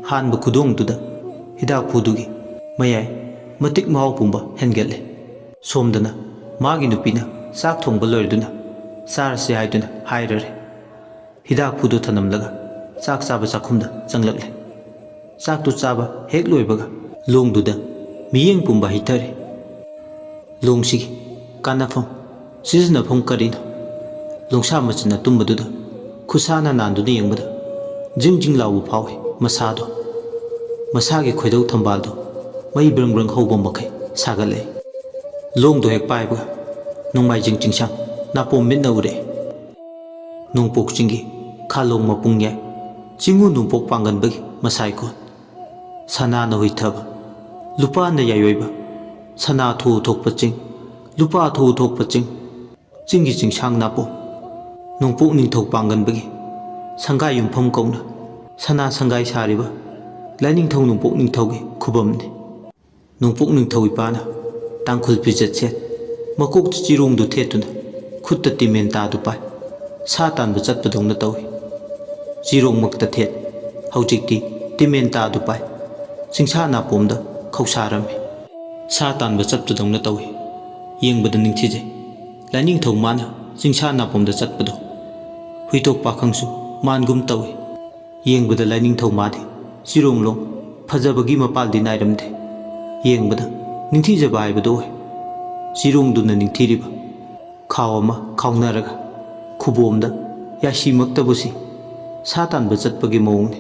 A: ꯍꯥꯟꯕ ꯈꯨꯗꯣꯡꯗꯨꯗ ꯍꯤꯗꯥꯛꯐꯨꯗꯨꯒꯤ ꯃꯌꯥꯏ ꯃꯇꯤꯛ ꯃꯍꯥꯎ ꯄꯨꯝꯕ ꯍꯦꯟꯒꯠꯂꯦ꯫ ꯁꯣꯝꯗꯅ ꯃꯥꯒꯤ ꯅꯨꯄꯤꯅ ꯆꯥꯛ ꯊꯣꯡꯕ ꯂꯣꯏꯔꯗꯨꯅ ꯆꯥꯔꯁꯦ ꯍꯥꯏꯗꯨꯅ ꯍꯥꯏꯔꯔꯦ꯫ ꯍꯤꯗꯥꯛꯐꯨꯗꯨ ꯊꯅꯝꯂꯒ ꯆꯥꯛ ꯆꯥꯕ ꯆꯥꯛꯈꯨꯝꯗ ꯆꯪꯂꯛꯂꯦ꯫ ꯆꯥꯛꯇꯨ ꯆꯥꯕ ꯍꯦꯛ ꯂꯣꯏꯕꯒ ꯂꯣꯡꯗꯨꯗ ꯃꯤꯠꯌꯦꯡ ꯄꯨꯝꯕ ꯍꯩꯊꯔꯦ꯫ ꯂꯣꯡꯁꯤꯒꯤ ꯀꯥꯟꯅꯐꯝ ꯁꯤꯖꯤꯟꯅꯐꯝ ꯀꯔꯤꯅꯣ? ꯂꯣꯡꯁꯥ ꯃꯆꯤꯟꯅ ꯇꯨꯝꯕꯗꯨꯗ ꯈꯨꯠꯁꯥꯅ ꯅꯥꯟꯗꯨꯅ ꯌꯦꯡꯕꯗ ꯖꯤꯡ ꯖꯤꯡ ꯂꯥꯎꯕ ꯐꯥꯎꯏ ꯃꯁꯥꯗꯣ꯫ ꯃꯁꯥꯒꯤ ꯈꯣꯏꯗꯧ ꯊꯝꯕꯥꯜꯗꯣ ꯃꯩ ꯕ꯭ꯔꯪ ꯕ꯭ꯔꯪ ꯍꯧꯕ ꯃꯈꯩ ꯁꯥꯒꯠꯂꯛꯏ꯫ ꯂꯣꯡꯗꯣ ꯍꯦꯛ ꯄꯥꯏꯕꯒ ꯅꯣꯡꯃꯥꯏꯖꯤꯡ ꯆꯤꯡꯁꯥꯡ ꯅꯥꯄꯣꯝ ꯃꯤꯠꯅ ꯎꯔꯛꯏ꯫ ꯅꯣꯡꯄꯣꯛ ꯆꯤꯡꯒꯤ ꯈꯥꯂꯣꯡ ꯃꯄꯨꯡ ꯌꯥꯏ ꯆꯤꯡꯉꯨ ꯅꯣꯡꯄꯣꯛ ꯄꯥꯡꯒꯟꯕꯒꯤ ꯃꯁꯥꯏꯀꯣꯟ꯫ ꯁꯅꯥꯅ ꯍꯨꯏꯊꯕ ꯂꯨꯄꯥꯅ ꯌꯥꯏꯑꯣꯏꯕ ꯁꯅꯥ ꯊꯣꯛꯎ ꯊꯣꯛꯄ ꯆꯤꯡ ꯂꯨꯄꯥ ꯊꯣꯛꯎ ꯊꯣꯛꯄ ꯆꯤꯡ ꯆꯤꯡꯒꯤ ꯆꯤꯡꯁꯥꯡ ꯅꯥꯄꯣꯝ ꯅꯣꯡꯄꯣꯛ ꯅꯤꯡꯊꯧ ꯄꯥꯡꯒꯟꯕꯒꯤ ꯁꯪꯒꯥꯏ ꯌꯨꯝꯐꯝ ꯀꯧꯅ ꯁꯅꯥ ꯁꯪꯒꯥꯏ ꯁꯥꯔꯤꯕ ꯂꯥꯏꯅꯤꯡꯊꯧ ꯅꯣꯡꯄꯣꯛ ꯅꯤꯡꯊꯧꯒꯤ ꯈꯨꯕꯝꯅꯤ꯫ ꯅꯣꯡꯄꯣꯛ ꯅꯤꯡꯊꯧ ꯏꯄꯥꯅ ꯇꯥꯡꯈꯨꯜ ꯐꯤꯖꯦꯠ ꯁꯦꯠ ꯃꯀꯣꯛꯇ ꯆꯤꯔꯣꯡꯗꯨ ꯊꯦꯠꯇꯨꯅ ꯈꯨꯠꯇ ꯇꯤꯃꯦꯟ ꯇꯥꯗꯨ ꯄꯥꯏ ꯁꯥ ꯇꯥꯟꯕ ꯆꯠꯄꯗꯧꯅ ꯇꯧꯏ꯫ ꯆꯤꯔꯣꯡꯃꯛꯇ ꯊꯦꯠ ꯍꯧꯖꯤꯛꯇꯤ ꯇꯤꯃꯦꯟ ꯇꯥꯗꯨ ꯄꯥꯏ ꯆꯤꯡꯁꯥ ꯅꯥꯄꯣꯝꯗ ꯈꯧꯁꯥꯔꯝꯃꯤ꯫ ꯁꯥ ꯇꯥꯟꯕ ꯆꯠꯄꯗꯧꯅ ꯇꯧꯏ꯫ ꯌꯦꯡꯕꯗ ꯅꯤꯡꯊꯤꯖꯩ꯫ ꯂꯥꯏꯅꯤꯡꯊꯧ ꯃꯥꯅ ꯆꯤꯡꯁꯥ ꯅꯥꯄꯣꯝꯗ ꯆꯠꯄꯗꯣ ꯍꯨꯏꯇꯣꯛ ꯄꯥꯈꯪꯁꯨ ꯃꯥꯟꯒꯨꯝ ꯇꯧꯏ꯫ ꯌꯦꯡꯕꯗ ꯂꯥꯏꯅꯤꯡꯊꯧ ꯃꯥꯗꯤ ꯆꯤꯔꯣꯡꯂꯣꯡ ꯐꯖꯕꯒꯤ ꯃꯄꯥꯜꯗꯤ ꯅꯥꯏꯔꯝꯗꯦ꯫ ꯌꯦꯡꯕꯗ ꯅꯤꯡꯊꯤꯖꯕ ꯍꯥꯏꯕꯗꯨ ꯑꯣꯏ꯫ ꯆꯤꯔꯣꯡꯗꯨꯅ ꯅꯤꯡꯊꯤꯔꯤꯕ ꯈꯥꯎ ꯑꯃ ꯈꯥꯎꯅꯔꯒ ꯈꯨꯕꯣꯝꯗ ꯌꯥꯏꯁꯤꯃꯛꯇꯕꯨ ꯁꯤ ꯁꯥ ꯇꯥꯟꯕ ꯆꯠꯄꯒꯤ ꯃꯑꯣꯡꯅꯤ꯫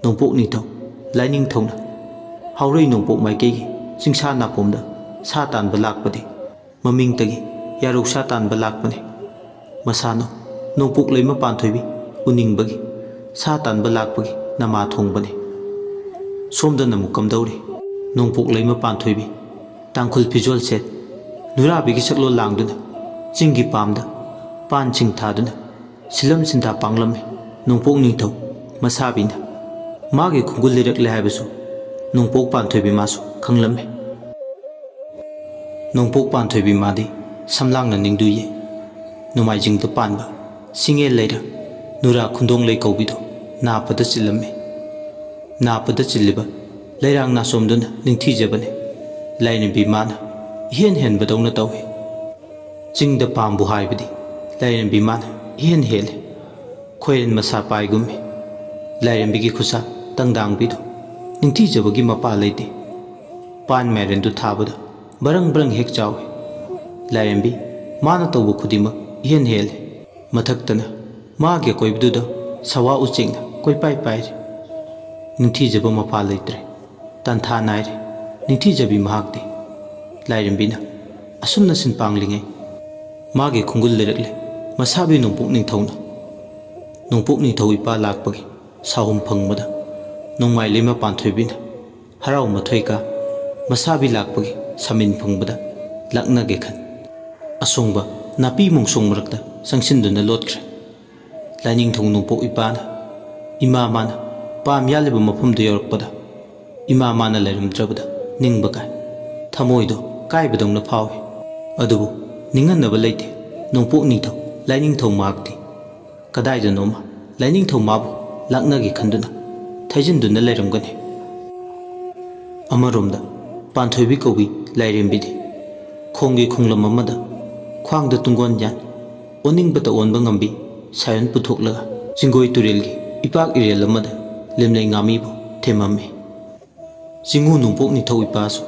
A: ꯅꯣꯡꯄꯣꯛ ꯅꯤꯡꯊꯧ ꯂꯥꯏꯅꯤꯡꯊꯧꯅ ꯍꯥꯎꯔꯩ ꯅꯣꯡꯄꯣꯛ ꯃꯥꯏꯀꯩꯒꯤ ꯆꯤꯡꯁꯥ ꯅꯥꯄꯣꯝꯗ ꯁꯥ ꯇꯥꯟꯕ ꯂꯥꯛꯄꯗꯤ ꯃꯃꯤꯡꯇꯒꯤ ꯌꯥꯔꯧ ꯁꯥ ꯇꯥꯟꯕ ꯂꯥꯛꯄꯅꯤ꯫ ꯃꯁꯥꯅ ꯅꯣꯡꯄꯣꯛ ꯂꯩꯃ ꯄꯥꯟꯊꯣꯏꯕꯤ ꯎꯅꯤꯡꯕꯒꯤ ꯁꯥ ꯇꯥꯟꯕ ꯂꯥꯛꯄꯒꯤ ꯅꯃꯥ ꯊꯣꯡꯕꯅꯤ꯫ ꯁꯣꯝꯗꯅ ꯑꯃꯨꯛ ꯀꯝꯗꯧꯔꯤ? ꯅꯣꯡꯄꯣꯛ ꯂꯩꯃ ꯄꯥꯟꯊꯣꯏꯕꯤ ꯇꯥꯡꯈꯨꯜ ꯐꯤꯖꯣꯜ ꯁꯦꯠ ꯅꯨꯔꯥꯕꯤꯒꯤ ꯁꯛꯂꯣꯟ ꯂꯥꯡꯗꯨꯅ ꯆꯤꯡꯒꯤ ꯄꯥꯝꯗ ꯄꯥꯟꯁꯤꯡ ꯊꯥꯗꯨꯅ ꯁꯤꯜꯂꯝ ꯁꯤꯟꯊꯥ ꯄꯥꯡꯂꯝꯃꯤ꯫ ꯅꯣꯡꯄꯣꯛ ꯅꯤꯡꯊꯧ ꯃꯁꯥꯕꯤꯅ ꯃꯥꯒꯤ ꯈꯨꯡꯒꯨꯜ ꯂꯤꯔꯛꯂꯦ ꯍꯥꯏꯕꯁꯨ ꯅꯣꯡꯄꯣꯛ ꯄꯥꯟꯊꯣꯏꯕꯤ ꯃꯥꯁꯨ ꯈꯪꯂꯝꯃꯤ꯫ ꯅꯣꯡꯄꯣꯛ ꯄꯥꯟꯊꯣꯏꯕꯤ ꯃꯥꯗꯤ ꯁꯝꯂꯥꯡꯅ ꯅꯤꯡꯗꯨ ꯌꯦ ꯅꯣꯡꯃꯥꯏꯖꯤꯡꯗ ꯄꯥꯟꯕ ꯁꯤꯡꯉꯦꯜ ꯂꯩꯔ ꯅꯨꯔꯥ ꯈꯨꯟꯗꯣꯡ ꯂꯩ ꯀꯧꯕꯤꯗꯣ ꯅꯥꯄꯗ ꯆꯤꯜꯂꯝꯃꯤ ꯅꯥꯄꯗ ꯆꯤꯜꯂꯤꯕ ꯂꯩꯔꯥꯡ ꯅꯥꯁꯣꯝꯗꯨꯅ ꯅꯤꯡꯊꯤꯖꯕꯅꯤ ꯂꯥꯏꯔꯦꯝꯕꯤ ꯃꯥꯅ ꯏꯍꯦꯟ ꯍꯦꯟꯕꯗꯧꯅ ꯇꯧꯏ ꯆꯤꯡꯗ ꯄꯥꯝꯕꯨ ꯍꯥꯏꯕꯗꯤ ꯂꯥꯏꯔꯦꯝꯕꯤ ꯃꯥꯅ ꯏꯍꯦꯟ ꯍꯦꯜꯂꯤ ꯈꯣꯏꯔꯦꯟ ꯃꯁꯥ ꯄꯥꯏꯒꯨꯝꯃꯤ ꯂꯥꯏꯔꯦꯝꯕꯤꯒꯤ ꯈꯨꯠꯁꯥ ꯇꯪꯗꯥꯡꯕꯤꯗꯨ ꯅꯤꯡꯊꯤꯖꯕꯒꯤ ꯃꯄꯥ ꯂꯩꯇꯦ ꯄꯥꯟ ꯃꯥꯏꯔꯦꯟꯗꯨ ꯊꯥꯕꯗ ꯕꯔꯪ ꯕꯔꯪ ꯍꯦꯛ ꯆꯥꯎꯏ ꯂꯥꯏꯔꯦꯝꯕꯤ ꯃꯥꯅ ꯇꯧꯕ ꯈꯨꯗꯤꯡꯃꯛ ꯏꯍꯦꯟ ꯍꯦꯜꯂꯤ ꯃꯊꯛꯇꯅ ꯃꯥꯒꯤ ꯑꯀꯣꯏꯕꯗꯨꯗ ꯁꯋꯥ ꯎꯆꯦꯛꯅ ꯀꯣꯏꯄꯥꯏ ꯄꯥꯏꯔꯤ ꯅꯤꯡꯊꯤꯖꯕ ꯃꯄꯥ ꯂꯩꯇ꯭ꯔꯦ ꯇꯥꯟꯊꯥ ꯅꯥꯏꯔꯦ ꯅꯤꯡꯊꯤꯖꯕꯤ ꯃꯍꯥꯛꯇꯤ ꯂꯥꯏꯔꯦꯝꯕꯤꯅ ꯑꯁꯨꯝꯅ ꯁꯤꯟ ꯄꯥꯡꯂꯤꯉꯩ ꯃꯥꯒꯤ ꯈꯣꯡꯒꯨꯜ ꯂꯩꯔꯛꯂꯦ ꯃꯁꯥꯕꯤ ꯅꯣꯡꯄꯣꯛ ꯅꯤꯡꯊꯧꯅ ꯅꯣꯡꯄꯣꯛ ꯅꯤꯡꯊꯧ ꯏꯄꯥ ꯂꯥꯛꯄꯒꯤ ꯁꯥꯍꯨꯝ ꯐꯪꯕꯗ ꯅꯣꯡꯃꯥꯏ ꯂꯩꯃ ꯄꯥꯟꯊꯣꯏꯕꯤꯅ ꯍꯔꯥꯎ ꯃꯊꯣꯏ ꯀꯥ ꯃꯁꯥꯕꯤ ꯂꯥꯛꯄꯒꯤ ꯁꯃꯤꯟ ꯐꯪꯕꯗ ꯂꯛꯅꯒꯦ ꯈꯟ ꯑꯁꯣꯡꯕ ꯅꯥꯄꯤ ꯃꯣꯡꯁꯣꯡ ꯃꯔꯛꯇ ꯆꯪꯁꯤꯟꯗꯨꯅ ꯂꯣꯠꯈ꯭ꯔꯦ ꯂꯥꯏꯅꯤꯡꯊꯧ ꯅꯣꯡꯄꯣꯛ ꯏꯄꯥꯅ ꯏꯃꯥ ꯃꯥꯅ ꯄꯥꯝ ꯌꯥꯜꯂꯤꯕ ꯃꯐꯝꯗꯨ ꯌꯧꯔꯛꯄꯗ ꯏꯃꯥ ꯃꯥꯅ ꯂꯩꯔꯝꯗ꯭ꯔꯕꯗ ꯅꯤꯡꯕ ꯀꯥꯏ ꯊꯃꯣꯏꯗꯣ ꯀꯥꯏꯕꯗꯧꯅ ꯐꯥꯎꯏ ꯑꯗꯨꯕꯨ ꯅꯤꯡꯍꯟꯅꯕ ꯂꯩꯇꯦ ꯅꯣꯡꯄꯣꯛ ꯅꯤꯡꯊꯧ ꯂꯥꯏꯅꯤꯡꯊꯧ ꯃꯍꯥꯛꯇꯤ ꯀꯗꯥꯏꯗꯅꯣꯃ ꯂꯥꯏꯅꯤꯡꯊꯧ ꯃꯥꯕꯨ ꯂꯥꯛꯅꯒꯦ ꯈꯟꯗꯨꯅ ꯊꯩꯖꯤꯟꯗꯨꯅ ꯂꯩꯔꯝꯒꯅꯤ ꯑꯃꯔꯣꯝꯗ ꯄꯥꯟꯊꯣꯏꯕꯤ ꯀꯧꯕꯤ ꯂꯥꯏꯔꯦꯝꯕꯤꯗꯤ ꯈꯣꯡꯒꯤ ꯈꯣꯡꯂꯝ ꯑꯃꯗ ꯈ꯭ꯋꯥꯡꯗ ꯇꯨꯡꯒꯣꯟ ꯌꯥꯟ ꯑꯣꯅꯤꯡꯕꯇ ꯑꯣꯟꯕ ꯉꯝꯕꯤ ꯁꯥꯌꯣꯟ ꯄꯨꯊꯣꯛꯂꯒ ꯆꯤꯡꯒꯣꯏ ꯇꯨꯔꯦꯜꯒꯤ ꯏꯄꯥꯛ ꯏꯔꯦꯜ ꯑꯃꯗ ꯂꯦꯝꯂꯩ ꯉꯥꯃꯤꯕꯨ ꯊꯦꯝꯃꯝꯃꯤ ꯆꯤꯡꯉꯨ ꯅꯣꯡꯄꯣꯛ ꯅꯤꯡꯊꯧ ꯏꯄꯥꯁꯨ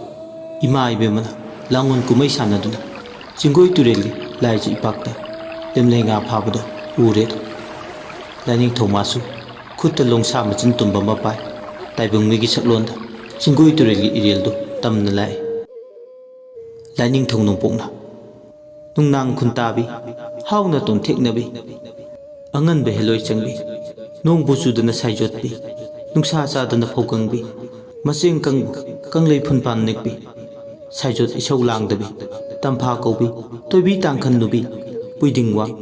A: ꯏꯃꯥ ꯏꯕꯦꯝꯃꯅ ꯂꯥꯡꯒꯣꯟ ꯀꯨꯝꯃꯩ ꯁꯥꯟꯅꯗꯨꯅ ꯆꯤꯡꯒꯣꯏ ꯇꯨꯔꯦꯜꯒꯤ ꯂꯥꯏꯖ ꯏꯄꯥꯛꯇ ꯂꯦꯝꯂꯩ ꯉꯥ ꯐꯥꯕꯗꯣ ꯎꯔꯦꯗꯣ ꯂꯥꯏꯅꯤꯡꯊꯧ ꯃꯥꯁꯨ ꯈꯨꯠꯇ ꯂꯣꯡꯁꯥ ꯃꯆꯤꯟ ꯇꯨꯝꯕ ꯑꯃ ꯄꯥꯏ ꯇꯥꯏꯕꯪꯉꯩꯒꯤ ꯁꯛꯂꯣꯟꯗ ꯆꯤꯡꯒꯣꯏ ꯇꯨꯔꯦꯜꯒꯤ ꯏꯔꯦꯜꯗꯨ ꯇꯝꯅ ꯂꯥꯛꯏ ꯂꯥꯏꯅꯤꯡꯊꯧ ꯅꯣꯡꯄꯣꯛꯅ ꯅꯨꯡꯅꯥꯡ ꯈꯨꯟꯇꯥꯕꯤ ꯍꯥꯎꯅ ꯇꯣꯟꯊꯦꯛꯅꯕꯤ ꯑꯉꯟꯕ ꯍꯦꯂꯣꯏ ꯆꯪꯕꯤ ꯅꯣꯡꯕꯨ ꯆꯨꯗꯅ ꯁꯥꯏꯖꯣꯠꯄꯤ ꯅꯨꯡꯁꯥ ꯆꯥꯗꯅ ꯐꯧꯒꯪꯕꯤ ꯃꯆꯦꯡ ꯀꯪꯕꯨ ꯀꯪꯂꯩ ꯐꯨꯟꯄꯥꯟ ꯅꯤꯛꯄꯤ ꯁꯥꯏꯖꯣꯠ ꯏꯁꯧ ꯂꯥꯡꯗꯕꯤ ꯇꯝꯐꯥ ꯀꯧꯕꯤ ꯇꯣꯏꯕꯤ ꯇꯥꯡꯈꯟ ꯅꯨꯕꯤ ꯄꯨꯏꯗꯤꯡ ꯋꯥꯡ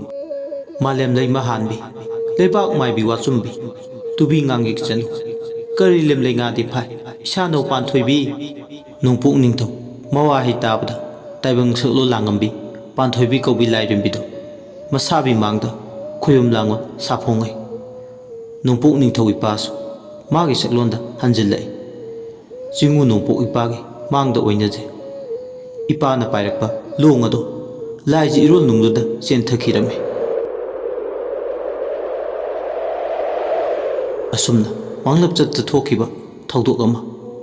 A: ꯃꯥꯂꯦꯝ ꯂꯩꯃ ꯍꯥꯟꯕꯤ ꯂꯩꯕꯥꯛ ꯃꯥꯏꯕꯤ ꯋꯥꯆꯨꯝꯕꯤ ꯇꯨꯕꯤ ꯉꯥꯡꯉꯤꯛ ꯆꯅꯨ ꯀꯔꯤ ꯂꯦꯝꯂꯩ ꯉꯥꯗꯤ ꯐꯥꯏ ꯏꯁꯥꯅꯧ ꯄꯥꯟꯊꯣꯏꯕꯤ ꯅꯣꯡꯄꯣꯛ ꯅꯤꯡꯊꯧ ꯃꯋꯥꯍꯩ ꯇꯥꯕꯗ ꯇꯥꯏꯕꯪ ꯁꯛꯂꯣꯟ ꯂꯥꯡꯉꯝꯕꯤ ꯄꯥꯟꯊꯣꯏꯕꯤ ꯀꯧꯕꯤ ꯂꯥꯏꯔꯦꯝꯕꯤꯗꯣ ꯃꯁꯥꯕꯤ ꯃꯥꯡꯗ ꯈꯣꯏꯌꯨꯝ ꯂꯥꯡꯉꯣꯟ ꯁꯥꯐꯣꯡꯉꯩ ꯅꯣꯡꯄꯣꯛ ꯅꯤꯡꯊꯧ ꯏꯄꯥꯁꯨ ꯃꯥꯒꯤ ꯁꯛꯂꯣꯟꯗ ꯍꯟꯖꯤꯜꯂꯛꯏ ꯆꯤꯡꯉꯨ ꯅꯣꯡꯄꯣꯛ ꯏꯄꯥꯒꯤ ꯃꯥꯡꯗ ꯑꯣꯏꯅꯖꯩ ꯏꯄꯥꯅ ꯄꯥꯏꯔꯛꯄ ꯂꯣꯡ ꯑꯗꯣ ꯂꯥꯏꯖ ꯏꯔꯣꯜ ꯅꯨꯡꯗꯨꯗ ꯆꯦꯟꯊꯈꯤꯔꯝꯃꯤ ꯑꯁꯨꯝꯅ ꯃꯥꯡꯂꯞ ꯆꯠꯇ ꯊꯣꯛꯈꯤꯕ ꯊꯧꯗꯣꯛ ꯑꯃ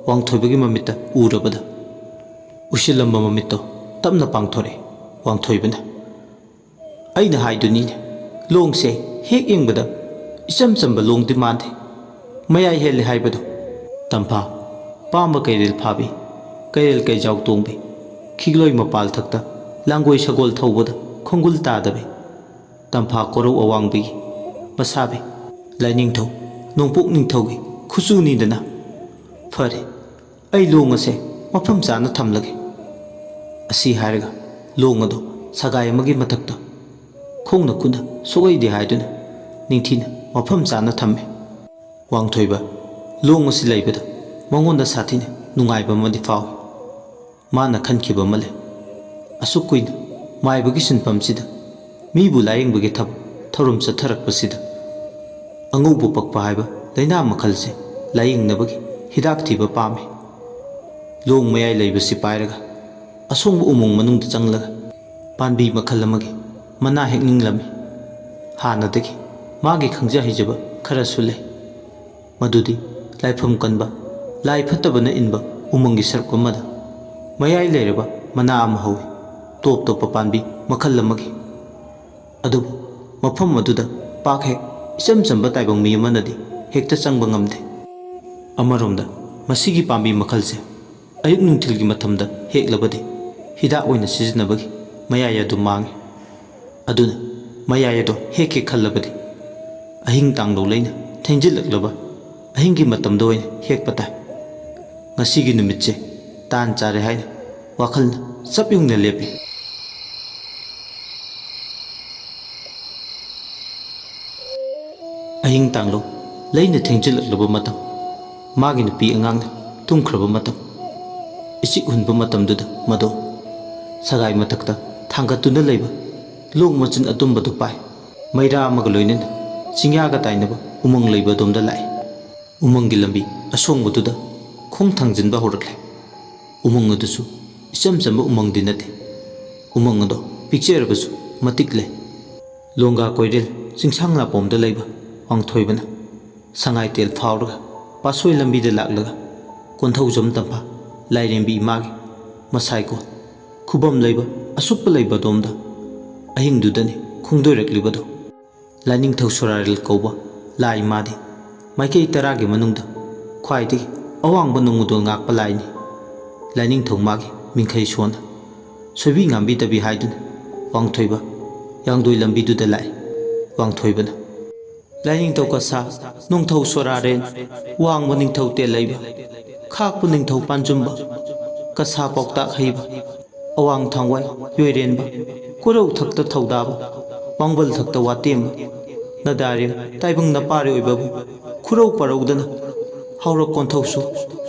A: ꯋꯥꯡꯊꯣꯏꯕꯒꯤ ꯃꯃꯤꯠꯇ ꯎꯔꯕꯗ ꯎꯏꯁꯤꯜꯂꯝꯕ ꯃꯃꯤꯠꯇꯣ ꯇꯞꯅ ꯄꯥꯡꯊꯣꯔꯛꯏ ꯋꯥꯡꯊꯣꯏꯕꯅ ꯑꯩꯅ ꯍꯥꯏꯗꯨꯅꯤꯅꯦ ꯂꯣꯡꯁꯦ ꯍꯦꯛ ꯌꯦꯡꯕꯗ ꯏꯆꯝ ꯆꯝꯕ ꯂꯣꯡꯗꯤ ꯃꯥꯟꯗꯦ ꯃꯌꯥꯏ ꯍꯦꯜꯂꯦ ꯍꯥꯏꯕꯗꯣ ꯇꯝꯐꯥ ꯄꯥꯝꯕ ꯀꯩꯔꯦꯜ ꯐꯥꯕꯤ ꯀꯩꯔꯦꯜ ꯀꯩꯖꯥꯎ ꯇꯣꯡꯕꯤ ꯈꯤꯒꯂꯣꯏ ꯃꯄꯥꯜ ꯊꯛꯇ ꯂꯥꯡꯒꯣꯏ ꯁꯒꯣꯜ ꯊꯧꯕꯗ ꯈꯣꯡꯒꯨꯜ ꯇꯥꯗꯕꯤ ꯇꯝꯐꯥ ꯀꯣꯔꯧ ꯑꯋꯥꯡꯕꯤꯒꯤ ꯃꯁꯥꯕꯤ ꯂꯥꯏꯅꯤꯡꯊꯧ ꯅꯣꯡꯄꯣꯛ ꯅꯤꯡꯊꯧꯒꯤ ꯈꯨꯆꯨꯅꯤꯗꯅ ꯐꯔꯦ ꯑꯩ ꯂꯣꯡ ꯑꯁꯦ ꯃꯐꯝ ꯆꯥꯅ ꯊꯝꯂꯒꯦ ꯑꯁꯤ ꯍꯥꯏꯔꯒ ꯂꯣꯡ ꯑꯗꯣ ꯁꯒꯥꯏ ꯑꯃꯒꯤ ꯃꯊꯛꯇ ꯈꯣꯡꯅ ꯈꯨꯠꯅ ꯁꯣꯛꯑꯩꯗꯦ ꯍꯥꯏꯗꯨꯅ ꯅꯤꯡꯊꯤꯅ ꯃꯐꯝ ꯆꯥꯅ ꯊꯝꯃꯤ ꯋꯥꯡꯊꯣꯏꯕ ꯂꯣꯡ ꯑꯁꯤ ꯂꯩꯕꯗ ꯃꯉꯣꯟꯗ ꯁꯥꯊꯤꯅ ꯅꯨꯡꯉꯥꯏꯕ ꯑꯃꯗꯤ ꯐꯥꯎꯏ ꯃꯥꯅ ꯈꯟꯈꯤꯕ ꯑꯃ ꯂꯩ ꯑꯁꯨꯛ ꯀꯨꯏꯅ ꯃꯥꯏꯕꯒꯤ ꯁꯤꯟꯐꯝꯁꯤꯗ ꯃꯤꯕꯨ ꯂꯥꯌꯦꯡꯕꯒꯤ ꯊꯕꯛ ꯊꯧꯔꯝ ꯆꯠꯊꯔꯛꯄꯁꯤꯗ ꯑꯉꯧꯕ ꯄꯛꯄ ꯍꯥꯏꯕ ꯂꯩꯅꯥ ꯃꯈꯜꯁꯦ ꯂꯥꯌꯦꯡꯅꯕꯒꯤ ꯍꯤꯗꯥꯛ ꯊꯤꯕ ꯄꯥꯝꯃꯤ ꯂꯣꯡ ꯃꯌꯥꯏ ꯂꯩꯕꯁꯤ ꯄꯥꯏꯔꯒ ꯑꯁꯣꯡꯕ ꯎꯃꯪ ꯃꯅꯨꯡꯗ ꯆꯪꯂꯒ ꯄꯥꯟꯕꯤ ꯃꯈꯜ ꯑꯃꯒꯤ ꯃꯅꯥ ꯍꯦꯛꯅꯤꯡꯂꯝꯃꯤ ꯍꯥꯟꯅꯗꯒꯤ ꯃꯥꯒꯤ ꯈꯪꯖ ꯍꯩꯖꯕ ꯈꯔꯁꯨ ꯂꯩ ꯃꯗꯨꯗꯤ ꯂꯥꯏꯐꯝ ꯀꯟꯕ ꯂꯥꯏ ꯐꯠꯇꯕꯅ ꯏꯟꯕ ꯎꯃꯪꯒꯤ ꯁꯔꯨꯛ ꯑꯃꯗ ꯃꯌꯥꯏ ꯂꯩꯔꯕ ꯃꯅꯥ ꯑꯃ ꯍꯧꯏ ꯇꯣꯞ ꯇꯣꯞꯄ ꯄꯥꯟꯕꯤ ꯃꯈꯜ ꯑꯃꯒꯤ ꯑꯗꯨꯕꯨ ꯃꯐꯝ ꯑꯗꯨꯗ ꯄꯥꯛ ꯍꯦꯛ ꯏꯆꯝ ꯆꯝꯕ ꯇꯥꯏꯕꯪ ꯃꯤ ꯑꯃꯅꯗꯤ ꯍꯦꯛꯇ ꯆꯪꯕ ꯉꯝꯗꯦ ꯑꯃꯔꯣꯝꯗ ꯃꯁꯤꯒꯤ ꯄꯥꯝꯕꯤ ꯃꯈꯜꯁꯦ ꯑꯌꯨꯛ ꯅꯨꯡꯊꯤꯜꯒꯤ ꯃꯇꯝꯗ ꯍꯦꯛꯂꯕꯗꯤ ꯍꯤꯗꯥꯛ ꯑꯣꯏꯅ ꯁꯤꯖꯤꯟꯅꯕꯒꯤ ꯃꯌꯥꯏ ꯑꯗꯨ ꯃꯥꯡꯉꯤ ꯑꯗꯨꯅ ꯃꯌꯥꯏ ꯑꯗꯣ ꯍꯦꯛꯀꯦ ꯈꯜꯂꯕꯗꯤ ꯑꯍꯤꯡ ꯇꯥꯡꯂꯧ ꯂꯩꯅ ꯊꯦꯡꯖꯤꯜꯂꯛꯂꯕ ꯑꯍꯤꯡꯒꯤ ꯃꯇꯝꯗ ꯑꯣꯏꯅ ꯍꯦꯛꯄ ꯇꯥꯏ ꯉꯁꯤꯒꯤ ꯅꯨꯃꯤꯠꯁꯦ ꯇꯥꯟ ꯆꯥꯔꯦ ꯍꯥꯏꯅ ꯋꯥꯈꯜꯅ ꯆꯞ ꯌꯨꯡꯅ ꯂꯦꯞꯄꯤ ꯑꯍꯤꯡ ꯇꯥꯡꯂꯧ ꯂꯩꯅ ꯊꯦꯡꯖꯤꯜꯂꯛꯂꯕ ꯃꯇꯝ ꯃꯥꯒꯤ ꯅꯨꯄꯤ ꯑꯉꯥꯡꯅ ꯇꯨꯝꯈ꯭ꯔꯕ ꯃꯇꯝ ꯏꯆꯤꯛ ꯍꯨꯟꯕ ꯃꯇꯝꯗꯨꯗ ꯃꯗꯣ ꯁꯒꯥꯏ ꯃꯊꯛꯇ ꯊꯥꯡꯒꯠꯇꯨꯅ ꯂꯩꯕ ꯂꯣꯡ ꯃꯆꯤꯟ ꯑꯇꯨꯝꯕꯗꯨ ꯄꯥꯏ ꯃꯩꯔꯥ ꯑꯃꯒ ꯂꯣꯏꯅꯅ ꯆꯤꯡꯌꯥꯒ ꯇꯥꯏꯅꯕ ꯎꯃꯪ ꯂꯩꯕ ꯑꯗꯣꯝꯗ ꯂꯥꯛꯏ꯫ ꯎꯃꯪꯒꯤ ꯂꯝꯕꯤ ꯑꯁꯣꯡꯕꯗꯨꯗ ꯈꯣꯡ ꯊꯥꯡꯖꯤꯟꯕ ꯍꯧꯔꯛꯂꯦ꯫ ꯎꯃꯪ ꯑꯗꯨꯁꯨ ꯏꯆꯝ ꯆꯝꯕ ꯎꯃꯪꯗꯤ ꯅꯠꯇꯦ꯫ ꯎꯃꯪ ꯑꯗꯣ ꯄꯤꯛꯆꯔꯕꯁꯨ ꯃꯇꯤꯛ ꯂꯩ꯫ ꯂꯣꯡꯒꯥ ꯀꯣꯏꯔꯦꯜ ꯆꯤꯡꯁꯥꯡ ꯂꯥꯄꯣꯝꯗ ꯂꯩꯕ ꯋꯥꯡꯊꯣꯏꯕꯅ ꯁꯉꯥꯏꯇꯦꯜ ꯐꯥꯎꯔꯒ ꯄꯥꯠꯁꯣꯏ ꯂꯝꯕꯤꯗ ꯂꯥꯛꯂꯒ ꯀꯣꯟꯊꯧꯖꯝ ꯇꯝꯐꯥ ꯂꯥꯏꯔꯦꯝꯕꯤ ꯏꯃꯥꯒꯤ ꯃꯁꯥꯏꯀꯣꯜ ꯈꯨꯕꯝ ꯂꯩꯕ ꯑꯁꯨꯞꯄ ꯂꯩꯕ ꯑꯗꯣꯝꯗ ꯑꯍꯤꯡꯗꯨꯗꯅꯤ ꯈꯣꯡꯗꯣꯏꯔꯛꯂꯤꯕꯗꯣ꯫ ꯂꯥꯏꯅꯤꯡꯊꯧ ꯁꯣꯔꯥꯔꯦꯜ ꯀꯧꯕ ꯂꯥꯏ ꯃꯥꯗꯤ ꯃꯥꯏꯀꯩ 10ꯒꯤ ꯃꯅꯨꯡꯗ ꯈ꯭ꯋꯥꯏꯗꯒꯤ ꯑꯋꯥꯡꯕ ꯅꯣꯡꯃꯗꯣꯜ ꯉꯥꯛꯄ ꯂꯥꯏꯅꯤ꯫ ꯂꯥꯏꯅꯤꯡꯊꯧ ꯃꯥꯒꯤ ꯃꯤꯡꯈꯩ ꯁꯣꯟꯅ ꯁꯣꯏꯕꯤ ꯉꯥꯝꯕꯤꯗꯕꯤ ꯍꯥꯏꯗꯨꯅ ꯋꯥꯡꯊꯣꯏꯕ ꯌꯥꯡꯗꯣꯏ ꯂꯝꯕꯤꯗꯨꯗ ꯂꯥꯛꯏ꯫ ꯋꯥꯡꯊꯣꯏꯕꯅ ꯂꯥꯏꯅꯤꯡꯊꯧ ꯀꯁꯥ ꯅꯣꯡꯊꯧ ꯁꯣꯔꯥꯔꯦꯟ ꯋꯥꯡꯕ ꯅꯤꯡꯊꯧ ꯇꯦꯜꯂꯩꯕ ꯈꯥꯛꯄ ꯅꯤꯡꯊꯧ ꯄꯥꯟꯖꯨꯝꯕ ꯀꯁꯥ ꯄꯥꯎꯇꯥꯛ ꯍꯩꯕ ꯑꯋꯥꯡ ꯊꯥꯡꯋꯥꯏ ꯌꯣꯏꯔꯦꯟꯕ ꯀꯣꯔꯧ ꯊꯛꯇ ꯊꯧꯗꯥꯕ ꯋꯥꯡꯕꯜ ꯊꯛꯇ ꯋꯥꯇꯦꯝꯕ ꯅꯗꯥꯔꯦꯝ ꯇꯥꯏꯕꯪ ꯅꯄꯥꯔꯦ ꯑꯣꯏꯕꯕꯨ ꯈꯨꯔꯧ ꯄꯥꯔꯧꯗꯅ ꯍꯧꯔꯛ ꯀꯣꯟꯊꯧꯁꯨ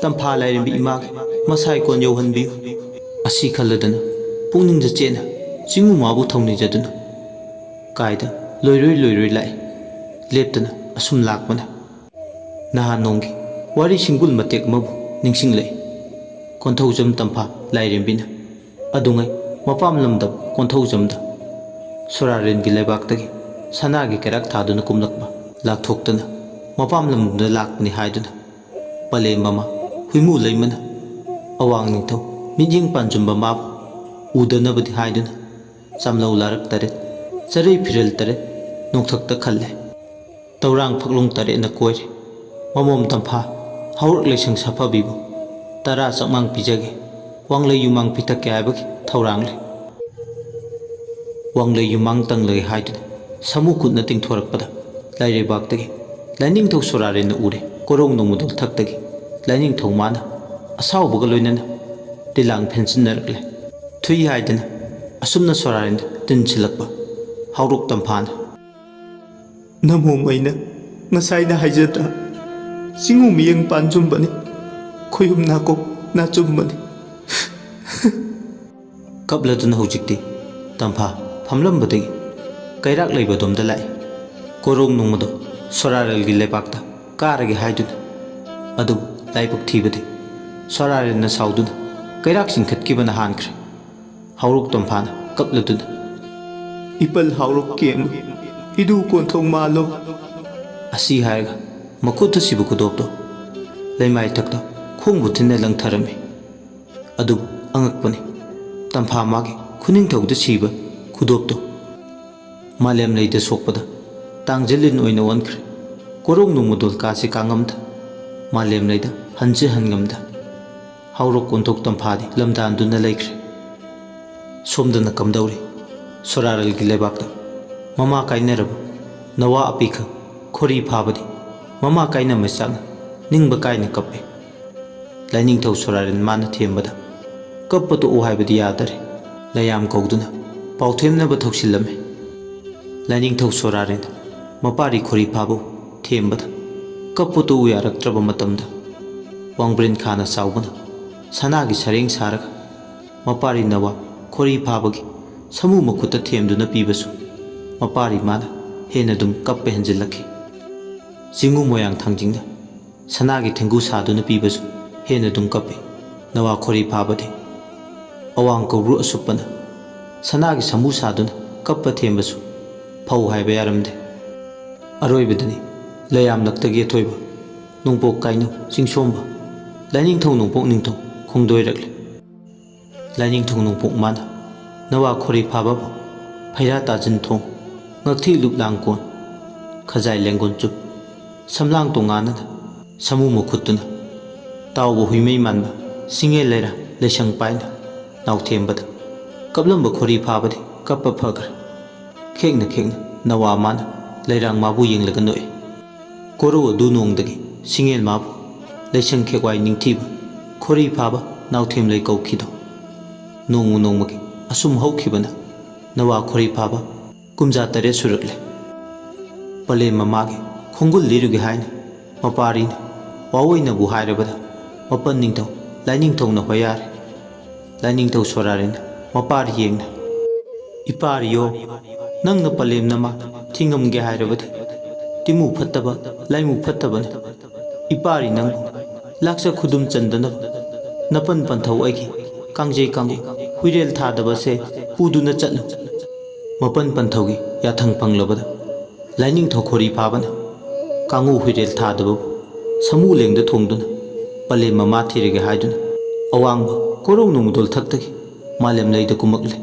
A: ꯇꯝꯐꯥ ꯂꯥꯏꯔꯦꯝꯕꯤ ꯏꯃꯥꯒꯤ ꯃꯁꯥꯏꯀꯣꯟ ꯌꯧꯍꯟꯕꯤꯌꯨ꯫ ꯑꯁꯤ ꯈꯜꯂꯗꯅ ꯄꯨꯛꯅꯤꯡꯗ ꯆꯦꯠꯅ ꯆꯤꯡꯉꯨ ꯃꯥꯕꯨ ꯊꯧꯅꯤꯖꯗꯨꯅ ꯀꯥꯏꯗ ꯂꯣꯏꯔꯣꯏ ꯂꯥꯛꯏ ꯂꯦꯞꯇꯅ ꯑꯁꯨꯝ ꯂꯥꯛꯄꯅ꯫ ꯅꯍꯥꯟ ꯅꯣꯡꯒꯤ ꯋꯥꯔꯤ ꯁꯤꯡꯒꯨꯜ ꯃꯇꯦꯛ ꯑꯃꯕꯨ ꯅꯤꯡꯁꯤꯡꯂꯛꯏ꯫ ꯀꯣꯟꯊꯧꯖꯝ ꯇꯝꯐꯥ ꯂꯥꯏꯔꯦꯝꯕꯤꯅ ꯑꯗꯨꯉꯩ ꯃꯄꯥꯝ ꯂꯝꯗꯝ ꯀꯣꯟꯊꯧꯖꯝꯗ ꯁꯣꯔꯥꯔꯦꯟꯒꯤ ꯂꯩꯕꯥꯛꯇꯒꯤ ꯁꯅꯥꯒꯤ ꯀꯩꯔꯥꯛ ꯊꯥꯗꯨꯅ ꯀꯨꯝꯂꯛꯄ ꯂꯥꯛꯊꯣꯛꯇꯅ ꯃꯄꯥꯝ ꯂꯝꯗꯨꯗ ꯂꯥꯛꯄꯅꯤ ꯍꯥꯏꯗꯨꯅ ꯄꯂꯦꯝ ꯃꯃꯥ ꯍꯨꯏꯃꯨ ꯂꯩꯃꯅ ꯑꯋꯥꯡ ꯅꯤꯡꯊꯧ ꯃꯤꯠꯌꯦꯡ ꯄꯥꯟꯖꯨꯝꯕ ꯃꯥꯕꯨ ꯎꯗꯅꯕꯗꯤ ꯍꯥꯏꯗꯨꯅ ꯆꯥꯝꯂꯧ ꯂꯥꯔꯛ 8 ꯆꯔꯩ ꯐꯤꯔꯦꯜ 8 ꯅꯣꯡꯊꯛꯇ ꯈꯜꯂꯦ꯫ ꯇꯧꯔꯥꯡ ꯐꯛꯂꯣꯡ 8ꯅ ꯀꯣꯏꯔꯦ꯫ ꯃꯃꯣꯝ ꯇꯝꯐꯥ ꯍꯧꯔꯛ ꯂꯩꯁꯪ ꯁꯥꯐꯕꯤꯕꯨ 10 ꯆꯛꯃꯥꯡ ꯄꯤꯖꯒꯦ ꯋꯥꯡꯂꯩ ꯌꯨꯃꯥꯡ ꯄꯤꯊꯛꯀꯦ ꯍꯥꯏꯕꯒꯤ ꯊꯧꯔꯥꯡꯂꯦ꯫ ꯋꯥꯡꯂꯩ ꯌꯨꯃꯥꯡ ꯇꯪꯂꯒꯦ ꯍꯥꯏꯗꯨꯅ ꯁꯥꯃꯨ ꯈꯨꯠꯅ ꯇꯤꯡꯊꯣꯔꯛꯄꯗ ꯂꯥꯏꯔꯩꯕꯥꯛꯇꯒꯤ ꯂꯥꯏꯅꯤꯡꯊꯧ ꯁꯣꯔꯥꯔꯦꯟꯅ ꯎꯔꯦ꯫ ꯀꯣꯔꯧ ꯅꯣꯡꯃꯗꯣꯜ ꯊꯛꯇꯒꯤ ꯂꯥꯏꯅꯤꯡꯊꯧ ꯃꯥꯅ ꯑꯁꯥꯎꯕꯒ ꯂꯣꯏꯅꯅ ꯇꯤꯂꯥꯡ ꯐꯦꯟꯁꯤꯟꯅꯔꯛꯂꯦ꯫ ꯊꯨꯏ ꯍꯥꯏꯗꯅ ꯑꯁꯨꯝꯅ ꯁꯣꯔꯥꯔꯦꯟꯗ ꯇꯤꯟꯁꯤꯜꯂꯛꯄ ꯍꯧꯔꯣꯛ ꯇꯝꯐꯥꯅ ꯅꯃꯣꯝ ꯑꯩꯅ ꯉꯁꯥꯏꯅ ꯍꯥꯏꯖꯗ꯭ꯔꯥ ꯆꯤꯡꯉꯨ ꯃꯤꯌꯦꯡ ꯄꯥꯟꯖꯨꯝꯕꯅꯤ ꯈꯣꯏꯍꯨꯝ ꯅꯥꯀꯣꯛ ꯅꯥꯆꯨꯝꯕꯅꯤ꯫ ꯀꯞꯂꯗꯨꯅ ꯍꯧꯖꯤꯛꯇꯤ ꯇꯝꯐꯥ ꯐꯝꯂꯝꯕꯗꯒꯤ ꯀꯩꯔꯥꯛ ꯂꯩꯕꯗꯣꯝꯗ ꯂꯥꯛꯏ꯫ ꯀꯣꯔꯧ ꯅꯣꯡꯃꯗꯣꯜ ꯁꯣꯔꯥꯔꯦꯜꯒꯤ ꯂꯩꯕꯥꯛꯇ ꯀꯥꯔꯒꯦ ꯍꯥꯏꯗꯨꯅ ꯑꯗꯨꯕꯨ ꯂꯥꯏꯕꯛ ꯊꯤꯕꯗꯤ ꯁꯣꯔꯥꯔꯦꯟꯅ ꯁꯥꯎꯗꯨꯅ ꯀꯩꯔꯥꯛ ꯆꯤꯡꯈꯠꯈꯤꯕꯅ ꯍꯥꯟꯈ꯭ꯔꯦ꯫ ꯍꯧꯔꯣꯛ ꯇꯝꯐꯥꯅ ꯀꯞꯂꯗꯨꯅ ꯏꯄꯜ ꯍꯥꯎꯔꯣꯛ ꯀꯦꯡꯂꯨ ꯏꯗꯨ ꯀꯣꯟꯊꯧ ꯃꯥꯜꯂꯣ ꯑꯁꯤ ꯍꯥꯏꯔꯒ ꯃꯈꯨꯠꯇ ꯁꯤꯕ ꯈꯨꯗꯣꯞꯇꯣ ꯂꯩꯃꯥꯏꯊꯛꯇ ꯈꯣꯡꯕꯨ ꯊꯤꯟꯅ ꯂꯪꯊꯔꯝꯃꯤ꯫ ꯑꯗꯨꯕꯨ ꯑꯉꯛꯄꯅꯤ ꯇꯝꯐꯥ ꯃꯥꯒꯤ ꯈꯨꯅꯤꯡꯊꯧꯗ ꯁꯤꯕ ꯈꯨꯗꯣꯞꯇꯣ ꯃꯥꯂꯦꯝ ꯂꯩꯗ ꯁꯣꯛꯄꯗ ꯇꯥꯡꯖꯂꯤꯟ ꯑꯣꯏꯅ ꯑꯣꯟꯈ꯭ꯔꯦ꯫ ꯀꯣꯔꯧ ꯅꯣꯡꯃꯗꯣꯜ ꯀꯥꯁꯤ ꯀꯥꯉꯝꯗ ꯃꯥꯂꯦꯝ ꯂꯩꯗ ꯍꯟꯁꯤ ꯍꯟꯉꯝꯗ ꯍꯧꯔꯣꯛ ꯀꯣꯟꯊꯣꯛ ꯇꯝꯐꯥꯗꯤ ꯂꯝꯗꯥꯟꯗꯨꯅ ꯂꯩꯈ꯭ꯔꯦ꯫ ꯁꯣꯝꯗꯅ ꯀꯝꯗꯧꯔꯤ ꯁꯣꯔꯥꯔꯦꯜꯒꯤ ꯂꯩꯕꯥꯛꯇ ꯃꯃꯥ ꯀꯥꯏꯅꯔꯕ ꯅꯋꯥ ꯑꯄꯤꯈꯛ ꯈꯣꯔꯤ ꯐꯥꯕꯗꯤ ꯃꯃꯥ ꯀꯥꯏꯅ ꯃꯩꯆꯥꯛꯅ ꯅꯤꯡꯕ ꯀꯥꯏꯅ ꯀꯞꯄꯦ꯫ ꯂꯥꯏꯅꯤꯡꯊꯧ ꯁꯣꯔꯥꯔꯦꯟ ꯃꯥꯅ ꯊꯦꯝꯕꯗ ꯀꯞꯄ ꯇꯣꯛꯎ ꯍꯥꯏꯕꯗꯤ ꯌꯥꯗꯔꯦ꯫ ꯂꯌꯥꯝ ꯀꯧꯗꯨꯅ ꯄꯥꯎꯊꯦꯝꯅꯕ ꯊꯧꯁꯤꯜꯂꯝꯃꯤ꯫ ꯂꯥꯏꯅꯤꯡꯊꯧ ꯁꯣꯔꯥꯔꯦꯟ ꯃꯄꯥꯔꯤ ꯈꯣꯔꯤ ꯐꯥꯕꯨ ꯊꯦꯝꯕꯗ ꯀꯞꯄ ꯇꯣꯛꯎ ꯌꯥꯔꯛꯇ꯭ꯔꯕ ꯃꯇꯝꯗ ꯋꯥꯡꯕ꯭ꯔꯦꯟ ꯈꯥꯅ ꯆꯥꯎꯕꯅ ꯁꯅꯥꯒꯤ ꯁꯔꯦꯡ ꯁꯥꯔꯒ ꯃꯄꯥꯔꯤ ꯅꯋꯥ ꯈꯣꯔꯤ ꯐꯥꯕꯒꯤ ꯁꯥꯃꯨ ꯃꯈꯨꯠꯇ ꯊꯦꯝꯗꯨꯅ ꯄꯤꯕꯁꯨ ꯃꯄꯥꯔꯤ ꯃꯥꯅ ꯍꯦꯟꯅ ꯑꯗꯨꯝ ꯀꯞꯄ ꯍꯦꯟꯖꯤꯜꯂꯛꯈꯤ꯫ ꯆꯤꯡꯉꯨ ꯃꯣꯌꯥꯡ ꯊꯥꯡꯖꯤꯡꯅ ꯁꯅꯥꯒꯤ ꯊꯦꯡꯒꯨ ꯁꯥꯗꯨꯅ ꯄꯤꯕꯁꯨ ꯍꯦꯟꯅ ꯑꯗꯨꯝ ꯀꯞꯄꯤ꯫ ꯅꯋꯥ ꯈꯣꯔꯤ ꯐꯥꯕꯗꯤ ꯑꯋꯥꯡ ꯀꯧꯕ꯭ꯔꯨ ꯑꯁꯨꯞꯄꯅ ꯁꯅꯥꯒꯤ ꯁꯥꯃꯨ ꯁꯥꯗꯨꯅ ꯀꯞꯄ ꯊꯦꯝꯕꯁꯨ ꯐꯧ ꯍꯥꯏꯕ ꯌꯥꯔꯝꯗꯦ꯫ ꯑꯔꯣꯏꯕꯗꯅꯤ ꯂꯩꯌꯥꯝꯂꯛꯇꯒꯤ ꯑꯊꯣꯏꯕ ꯅꯣꯡꯄꯣꯛ ꯀꯥꯏꯅꯧ ꯆꯤꯡꯁꯣꯝꯕ ꯂꯥꯏꯅꯤꯡꯊꯧ ꯅꯣꯡꯄꯣꯛ ꯅꯤꯡꯊꯧ ꯈꯣꯡꯗꯣꯏꯔꯛꯂꯦ꯫ ꯂꯥꯏꯅꯤꯡꯊꯧ ꯅꯣꯡꯄꯣꯛ ꯃꯥꯅ ꯅꯋꯥ ꯈꯣꯔꯤ ꯐꯥꯕꯕꯨ ꯐꯩꯔꯥ ꯇꯥꯖꯤꯟ ꯊꯣꯡ ꯉꯛꯊꯤ ꯂꯨꯛꯂꯥꯡ ꯀꯣꯟ ꯈꯖꯥꯏ ꯂꯦꯡꯒꯣꯟ ꯆꯨꯞ ꯁꯝꯂꯥꯡ ꯇꯣꯉꯥꯟꯅꯅ ꯁꯥꯃꯨ ꯃꯈꯨꯠꯇꯨꯅ ꯇꯥꯎꯕ ꯍꯨꯏꯃꯩ ꯃꯥꯟꯕ ꯁꯤꯡꯉꯦꯜ ꯂꯩꯔꯥ ꯂꯩꯁꯪ ꯄꯥꯏꯅ ꯅꯥꯎꯊꯦꯝꯕꯗ ꯀꯞꯂꯝꯕ ꯈꯣꯔꯤ ꯐꯥꯕꯗꯤ ꯀꯞꯄ ꯐꯈ꯭ꯔꯦ꯫ ꯈꯦꯛꯅ ꯅꯋꯥ ꯃꯥꯅ ꯂꯩꯔꯥꯡ ꯃꯥꯕꯨ ꯌꯦꯡꯂꯒ ꯅꯣꯛꯏ꯫ ꯀꯣꯔꯧ ꯑꯗꯨ ꯅꯣꯡꯗꯒꯤ ꯁꯤꯡꯉꯦꯜ ꯃꯥꯕꯨ ꯂꯩꯁꯪ ꯈꯦꯛꯋꯥꯏ ꯅꯤꯡꯊꯤꯕ ꯈꯣꯔꯤ ꯐꯥꯕ ꯅꯥꯎꯊꯦꯝꯂꯩ ꯀꯧꯈꯤꯗꯣ ꯅꯣꯡꯃꯒꯤ ꯑꯁꯨꯝ ꯍꯧꯈꯤꯕꯅ ꯅꯋꯥ ꯈꯣꯔꯤ ꯐꯥꯕ 68 ꯁꯨꯔꯛꯂꯦ꯫ ꯄꯂꯦꯝ ꯃꯃꯥꯒꯤ ꯈꯣꯡꯒꯨꯜ ꯂꯤꯔꯨꯒꯦ ꯍꯥꯏꯅ ꯃꯄꯥꯔꯤꯅ ꯋꯥꯑꯣꯏꯅꯕꯨ ꯍꯥꯏꯔꯕꯗ ꯃꯄꯟ ꯅꯤꯡꯊꯧ ꯂꯥꯏꯅꯤꯡꯊꯧꯅ ꯍꯣꯌꯥꯔꯦ꯫ ꯂꯥꯏꯅꯤꯡꯊꯧ ꯁꯣꯔꯥꯔꯦꯟꯅ ꯃꯄꯥꯔꯤ ꯌꯦꯡꯅ ꯏꯄꯥꯔꯤꯌꯣ ꯅꯪꯅ ꯄꯂꯦꯝ ꯅꯃꯥ ꯊꯤꯉꯝꯒꯦ ꯍꯥꯏꯔꯕꯗꯤ ꯇꯤꯃꯨ ꯐꯠꯇꯕ ꯂꯥꯏꯃꯨ ꯐꯠꯇꯕꯅ ꯏꯄꯥꯔꯤ ꯅꯪ ꯂꯥꯛꯆ ꯈꯨꯗꯨꯝ ꯆꯟꯗꯅꯕ ꯅꯄꯟ ꯄꯟꯊꯧ ꯑꯩꯒꯤ ꯀꯥꯡꯖꯩ ꯀꯥꯡꯒꯨ ꯍꯨꯏꯔꯦꯜ ꯊꯥꯗꯕꯁꯦ ꯄꯨꯗꯨꯅ ꯆꯠꯂꯨ ꯃꯄꯟ ꯄꯟꯊꯧꯒꯤ ꯌꯥꯊꯪ ꯐꯪꯂꯕꯗ ꯂꯥꯏꯅꯤꯡꯊꯧ ꯈꯣꯔꯤ ꯐꯥꯕꯅ ꯀꯥꯡꯉꯨ ꯍꯨꯏꯔꯦꯜ ꯊꯥꯗꯕꯕꯨ ꯁꯃꯨ ꯂꯦꯡꯗ ꯊꯣꯡꯗꯨꯅ ꯄꯂꯦꯝ ꯃꯃꯥ ꯊꯤꯔꯒꯦ ꯍꯥꯏꯗꯨꯅ ꯑꯋꯥꯡꯕ ꯀꯣꯔꯧ ꯅꯣꯡꯗꯣꯜ ꯊꯛꯇꯒꯤ ꯃꯥꯂꯦꯝ ꯂꯩꯗ ꯀꯨꯝꯃꯛꯂꯦ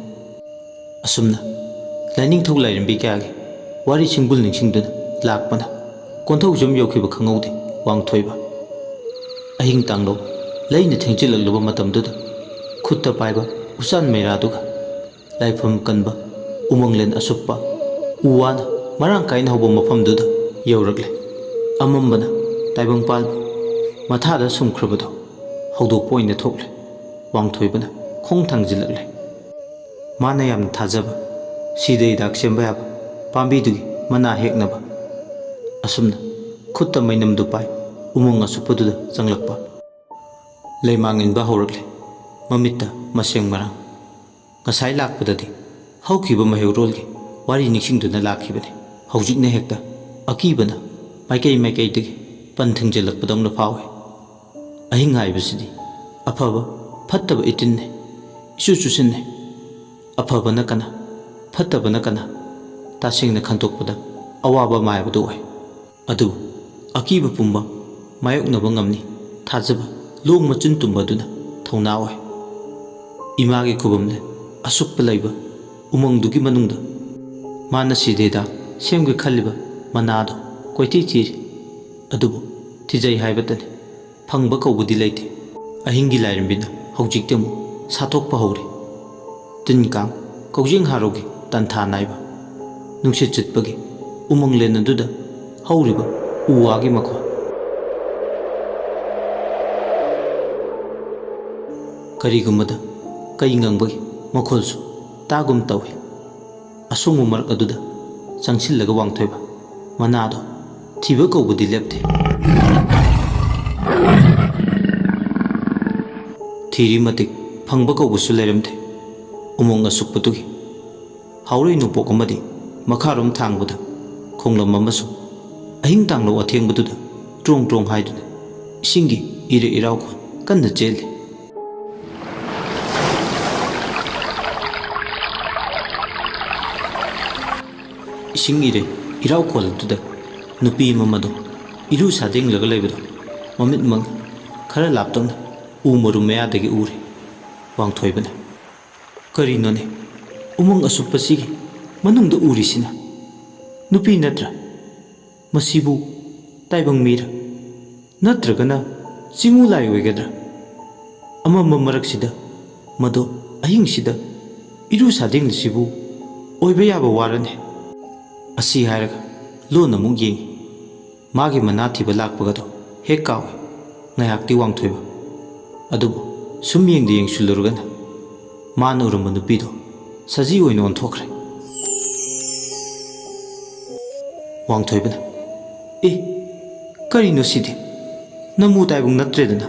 A: ꯑꯁꯨꯝꯅ ꯂꯥꯏꯅꯤꯡꯊꯧ ꯂꯥꯏꯔꯦꯝꯕꯤ ꯀꯌꯥꯒꯤ ꯋꯥꯔꯤ ꯁꯤꯡꯕꯨꯜ ꯅꯤꯡꯁꯤꯡꯗꯨꯅ ꯂꯥꯛꯄꯅ ꯀꯣꯟꯊꯧꯖꯝ ꯌꯧꯈꯤꯕ ꯈꯪꯍꯧꯗꯦ ꯋꯥꯡꯊꯣꯏꯕ ꯑꯍꯤꯡ ꯇꯥꯡꯂꯧ ꯂꯩꯅ ꯊꯦꯡꯖꯤꯜꯂꯛꯂꯕ ꯃꯇꯝꯗꯨꯗ ꯈꯨꯠꯇ ꯄꯥꯏꯕ ꯎꯆꯥꯟ ꯃꯩꯔꯥꯗꯨꯒ ꯂꯥꯏꯐꯝ ꯀꯟꯕ ꯎꯃꯪꯂꯦꯟ ꯑꯁꯨꯞꯄ ꯎ ꯋꯥꯅ ꯃꯔꯥꯡ ꯀꯥꯏꯅ ꯍꯧꯕ ꯃꯐꯝꯗꯨꯗ ꯌꯧꯔꯛꯂꯦ ꯑꯃꯝꯕꯅ ꯇꯥꯏꯕꯪ ꯄꯥꯜꯕ ꯃꯊꯥꯗ ꯁꯨꯝꯈ꯭ꯔꯕꯗꯣ ꯍꯧꯗꯣꯛꯄ ꯑꯣꯏꯅ ꯊꯣꯛꯂꯦ ꯋꯥꯡꯊꯣꯏꯕꯅ ꯈꯣꯡ ꯊꯥꯡꯖꯤꯜꯂꯛꯂꯦ ꯃꯥꯅ ꯌꯥꯝꯅ ꯊꯥꯖꯕ ꯁꯤꯗ ꯍꯤꯗꯥꯛ ꯁꯦꯝꯕ ꯌꯥꯕ ꯄꯥꯝꯕꯤꯗꯨꯒꯤ ꯃꯅꯥ ꯍꯦꯛꯅꯕ ꯑꯁꯨꯝꯅ ꯈꯨꯠꯇ ꯃꯩꯅꯝꯗꯨ ꯄꯥꯏ ꯎꯃꯪ ꯑꯁꯨꯞꯄꯗꯨꯗ ꯆꯪꯂꯛꯄ ꯂꯩꯃꯥꯡ ꯏꯟꯕ ꯍꯧꯔꯛꯂꯦ ꯃꯃꯤꯠꯇ ꯃꯁꯦꯡ ꯃꯔꯥꯡ ꯉꯁꯥꯏ ꯂꯥꯛꯄꯗꯗꯤ ꯍꯧꯈꯤꯕ ꯃꯩꯍꯧꯔꯣꯜꯒꯤ ꯋꯥꯔꯤ ꯅꯤꯡꯁꯤꯡꯗꯨꯅ ꯂꯥꯛꯈꯤꯕꯅꯤ ꯍꯧꯖꯤꯛꯅ ꯍꯦꯛꯇ ꯑꯀꯤꯕꯅ ꯃꯥꯏꯀꯩ ꯃꯥꯏꯀꯩꯗꯒꯤ ꯄꯟ ꯊꯤꯡꯖꯤꯜꯂꯛꯄꯗꯧꯅ ꯐꯥꯎꯏ ꯑꯍꯤꯡ ꯍꯥꯏꯕꯁꯤꯗꯤ ꯑꯐꯕ ꯐꯠꯇꯕ ꯏꯇꯤꯟꯅꯤ ꯏꯆꯨ ꯆꯨꯁꯤꯟꯅꯤ ꯑꯐꯕꯅ ꯀꯅꯥ ꯐꯠꯇꯕꯅ ꯀꯅꯥ ꯇꯁꯦꯡꯅ ꯈꯟꯗꯣꯛꯄꯗ ꯑꯋꯥꯕ ꯑꯃ ꯍꯥꯏꯕꯗꯨ ꯑꯣꯏ ꯑꯗꯨꯕꯨ ꯑꯀꯤꯕ ꯄꯨꯝꯕ ꯃꯥꯌꯣꯛꯅꯕ ꯉꯝꯅꯤ ꯊꯥꯖꯕ ꯂꯣꯡ ꯃꯆꯤꯟ ꯇꯨꯝꯕꯗꯨꯅ ꯊꯧꯅꯥ ꯑꯣꯏ ꯏꯃꯥꯒꯤ ꯈꯨꯕꯝꯗ ꯑꯁꯨꯛꯄ ꯂꯩꯕ ꯎꯃꯪꯗꯨꯒꯤ ꯃꯅꯨꯡꯗ ꯃꯥꯅ ꯁꯤꯗꯦꯗ ꯁꯦꯝꯒꯦ ꯈꯜꯂꯤꯕ ꯃꯅꯥꯗꯣ ꯀꯣꯏꯊꯤ ꯊꯤꯔꯤ ꯑꯗꯨꯕꯨ ꯊꯤꯖꯩ ꯍꯥꯏꯕꯇꯅꯤ ꯐꯪꯕ ꯀꯧꯕꯗꯤ ꯂꯩꯇꯦ ꯑꯍꯤꯡꯒꯤ ꯂꯥꯏꯔꯦꯝꯕꯤꯅ ꯍꯧꯖꯤꯛꯇꯤ ꯑꯃꯨꯛ ꯁꯥꯊꯣꯛꯄ ꯍꯧꯔꯤ ꯇꯤꯟ ꯀꯥꯡ ꯀꯧꯖꯦꯡ ꯍꯥꯔꯧꯒꯤ ꯇꯟꯊꯥ ꯅꯥꯏꯕ ꯅꯨꯡꯁꯤꯠ ꯆꯠꯄꯒꯤ ꯎꯃꯪ ꯂꯦꯟ ꯑꯗꯨꯗ ꯍꯧꯔꯤꯕ ꯎ ꯋꯥꯒꯤ ꯃꯈꯣꯟ ꯀꯔꯤꯒꯨꯝꯕꯗ ꯀꯩ ꯉꯪꯕꯒꯤ ꯃꯈꯣꯜꯁꯨ ꯇꯥꯒꯨꯝ ꯇꯧꯏ ꯑꯁꯣꯡꯕ ꯃꯔꯛ ꯑꯗꯨꯗ ꯆꯪꯁꯤꯜꯂꯒ ꯋꯥꯡꯊꯣꯏꯕ ꯃꯅꯥꯗꯣ ꯊꯤꯕ ꯀꯧꯕꯗꯤ ꯂꯦꯞꯇꯦ ꯊꯤꯔꯤ ꯃꯇꯤꯛ ꯐꯪꯕ ꯀꯧꯕꯁꯨ ꯂꯩꯔꯝꯗꯦ ꯎꯃꯪ ꯑꯁꯨꯛꯄꯗꯨꯒꯤ ꯍꯥꯎꯔꯩ ꯅꯣꯡꯄꯣꯛ ꯑꯃꯗꯤ ꯃꯈꯥꯔꯣꯝ ꯊꯥꯡꯕꯗ ꯈꯣꯡꯂꯝ ꯑꯃꯁꯨ ꯑꯍꯤꯡ ꯇꯥꯡꯂꯧ ꯑꯊꯦꯡꯕꯗꯨꯗ ꯇ꯭ꯔꯣꯡ ꯇ꯭ꯔꯣꯡ ꯍꯥꯏꯗꯨꯅ ꯏꯁꯤꯡꯒꯤ ꯏꯔꯩ ꯏꯔꯥꯎꯈꯣꯟ ꯀꯟꯅ ꯆꯦꯜꯂꯤ ꯏꯁꯤꯡ ꯏꯔꯩ ꯏꯔꯥꯎꯈꯣꯜ ꯑꯗꯨꯗ ꯅꯨꯄꯤ ꯑꯃ ꯃꯗꯣ ꯏꯔꯨ ꯁꯥꯗꯦꯡꯂꯒ ꯂꯩꯕꯗꯣ ꯃꯃꯤꯠ ꯃꯪꯅ ꯈꯔ ꯂꯥꯞꯇꯛꯅ ꯎ ꯃꯔꯨꯝ ꯃꯌꯥꯗꯒꯤ ꯎꯔꯦ ꯋꯥꯡꯊꯣꯏꯕꯅ ꯀꯔꯤꯅꯣꯅꯦ ꯎꯃꯪ ꯑꯁꯨꯞꯄꯁꯤꯒꯤ ꯃꯅꯨꯡꯗ ꯎꯔꯤꯁꯤꯅ ꯅꯨꯄꯤ ꯅꯠꯇ꯭ꯔꯥ ꯃꯁꯤꯕꯨ ꯇꯥꯏꯕꯪ ꯃꯤꯔ ꯅꯠꯇ꯭ꯔꯒꯅ ꯆꯤꯡꯃꯨ ꯂꯥꯏ ꯑꯣꯏꯒꯗ꯭ꯔꯥ ꯑꯃꯝꯕ ꯃꯔꯛꯁꯤꯗ ꯃꯗꯣ ꯑꯍꯤꯡꯁꯤꯗ ꯏꯔꯨ ꯁꯥꯗꯦꯡꯂꯤꯁꯤꯕꯨ ꯑꯣꯏꯕ ꯌꯥꯕ ꯋꯥꯔꯅꯦ ꯑꯁꯤ ꯍꯥꯏꯔꯒ ꯂꯣꯟ ꯑꯃꯨꯛ ꯌꯦꯡꯉꯤ ꯃꯥꯒꯤ ꯃꯅꯥ ꯊꯤꯕ ꯂꯥꯛꯄꯒꯗꯣ ꯍꯦꯛ ꯀꯥꯎꯏ ꯉꯥꯏꯍꯥꯛꯇꯤ ꯋꯥꯡꯊꯣꯏꯕ ꯑꯗꯨꯕꯨ ꯁꯨꯝ ꯌꯦꯡꯗ ꯌꯦꯡꯁꯤꯜꯂꯨꯔꯒꯅ ꯃꯥꯅ ꯎꯔꯝꯕ ꯅꯨꯄꯤꯗꯣ ꯁꯖꯤ ꯑꯣꯏꯅ ꯑꯣꯟꯊꯣꯛꯈ꯭ꯔꯦ ꯋꯥꯡꯊꯣꯏꯕꯅ ꯀꯔꯤꯅꯣ ꯁꯤꯗꯤ ꯅꯃꯨ ꯇꯥꯏꯕꯪ ꯅꯠꯇ꯭ꯔꯦꯗꯅ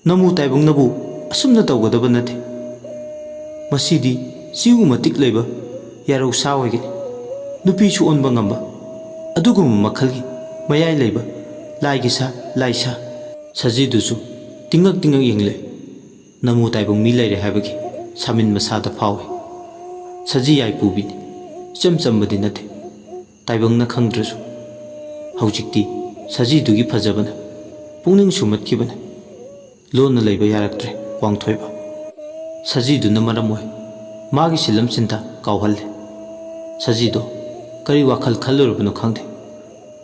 A: ꯅꯃꯨ ꯇꯥꯏꯕꯪꯅꯕꯨ ꯑꯁꯨꯝꯅ ꯇꯧꯒꯗꯕ ꯅꯠꯇꯦ ꯃꯁꯤꯗꯤ ꯆꯤꯎ ꯃꯇꯤꯛ ꯂꯩꯕ ꯌꯥꯔꯧ ꯁꯥ ꯑꯣꯏꯒꯅꯤ ꯅꯨꯄꯤꯁꯨ ꯑꯣꯟꯕ ꯉꯝꯕ ꯑꯗꯨꯒꯨꯝꯕ ꯃꯈꯜꯒꯤ ꯃꯌꯥꯏ ꯂꯩꯕ ꯂꯥꯏꯒꯤ ꯁꯥ ꯂꯥꯏꯁꯥ ꯁꯖꯤꯗꯨꯁꯨ ꯇꯤꯡꯉꯛ ꯇꯤꯡꯉꯛ ꯌꯦꯡꯂꯦ ꯅꯃꯨ ꯇꯥꯏꯕꯪ ꯃꯤ ꯂꯩꯔꯦ ꯍꯥꯏꯕꯒꯤ ꯁꯥꯃꯤꯟ ꯃꯁꯥꯗ ꯐꯥꯎꯏ ꯁꯖꯤ ꯌꯥꯏ ꯄꯨꯕꯤꯅꯤ ꯏꯆꯝ ꯆꯝꯕꯗꯤ ꯅꯠꯇꯦ ꯇꯥꯏꯕꯪꯅ ꯈꯪꯗ꯭ꯔꯁꯨ ꯍꯧꯖꯤꯛꯇꯤ ꯁꯖꯤꯗꯨꯒꯤ ꯐꯖꯕꯅ ꯄꯨꯛꯅꯤꯡ ꯁꯨꯝꯍꯠꯈꯤꯕꯅ ꯂꯣꯟꯅ ꯂꯩꯕ ꯌꯥꯔꯛꯇ꯭ꯔꯦ ꯋꯥꯡꯊꯣꯏꯕ ꯁꯖꯤꯗꯨꯅ ꯃꯔꯝ ꯑꯣꯏ ꯃꯥꯒꯤ ꯁꯤꯜꯂꯝ ꯁꯤꯟꯊꯥ ꯀꯥꯎꯍꯜꯂꯦ ꯁꯖꯤꯗꯣ ꯀꯔꯤ ꯋꯥꯈꯜ ꯈꯜꯂꯨꯔꯕꯅꯣ ꯈꯪꯗꯦ